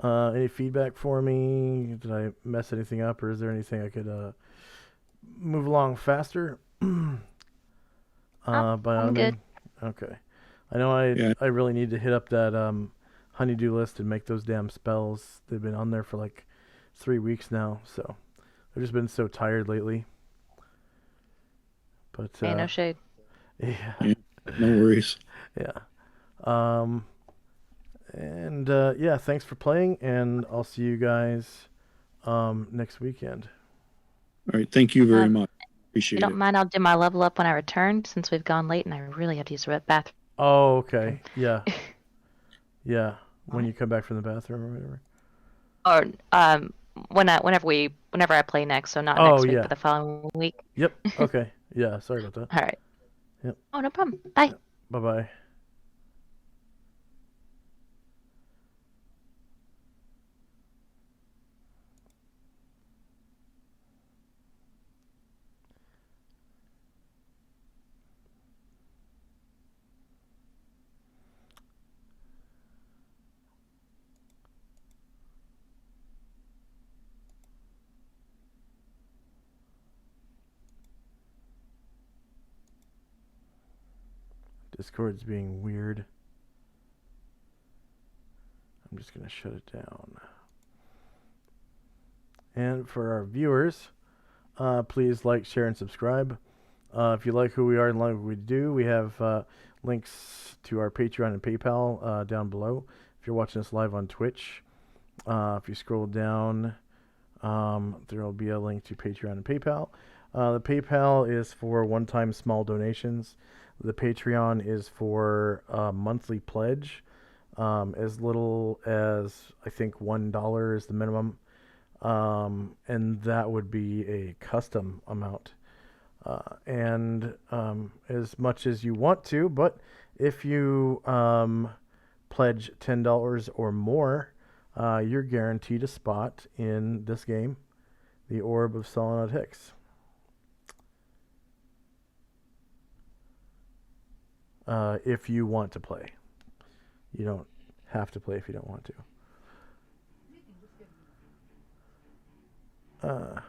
Any feedback for me? Did I mess anything up, or is there anything I could move along faster? By all I'm good. means. Okay. I know I really need to hit up that honeydew list and make those damn spells. They've been on there for like 3 weeks now, so I've just been so tired lately. But Hey, no shade. yeah. No worries. Yeah. Yeah, thanks for playing, and I'll see you guys next weekend. All right. Thank you very Um, much. If Appreciate you don't it. mind, I'll do my level up when I return since we've gone late and I really have to use the bathroom. Oh, okay. Yeah. Yeah. When you come back from the bathroom or whatever. Or whenever I play next, so not Oh, next week, yeah. but the following week. Yep. Okay. Yeah. Sorry about that. All right. Yep. Oh, no problem. Bye. Bye-bye. Discord's being weird. I'm just going to shut it down. And for our viewers, please like, share, and subscribe. If you like who we are and like what we do, we have links to our Patreon and PayPal down below. If you're watching us live on Twitch, if you scroll down, there will be a link to Patreon and PayPal. The PayPal is for one-time small donations. The Patreon is for a monthly pledge. As little as, I think, $1 is the minimum. And that would be a custom amount. And as much as you want to, but if you pledge $10 or more, you're guaranteed a spot in this game, the Orb of Solynod Hex. If you want to play. You don't have to play if you don't want to.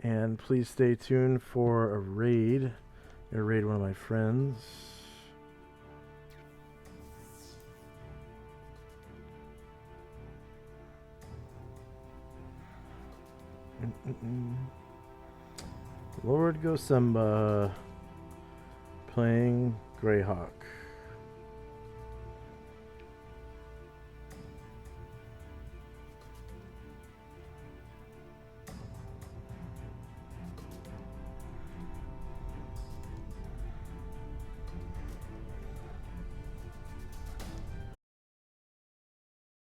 And please stay tuned for a raid. I'm going to raid one of my friends. Lord Gosumba playing Greyhawk.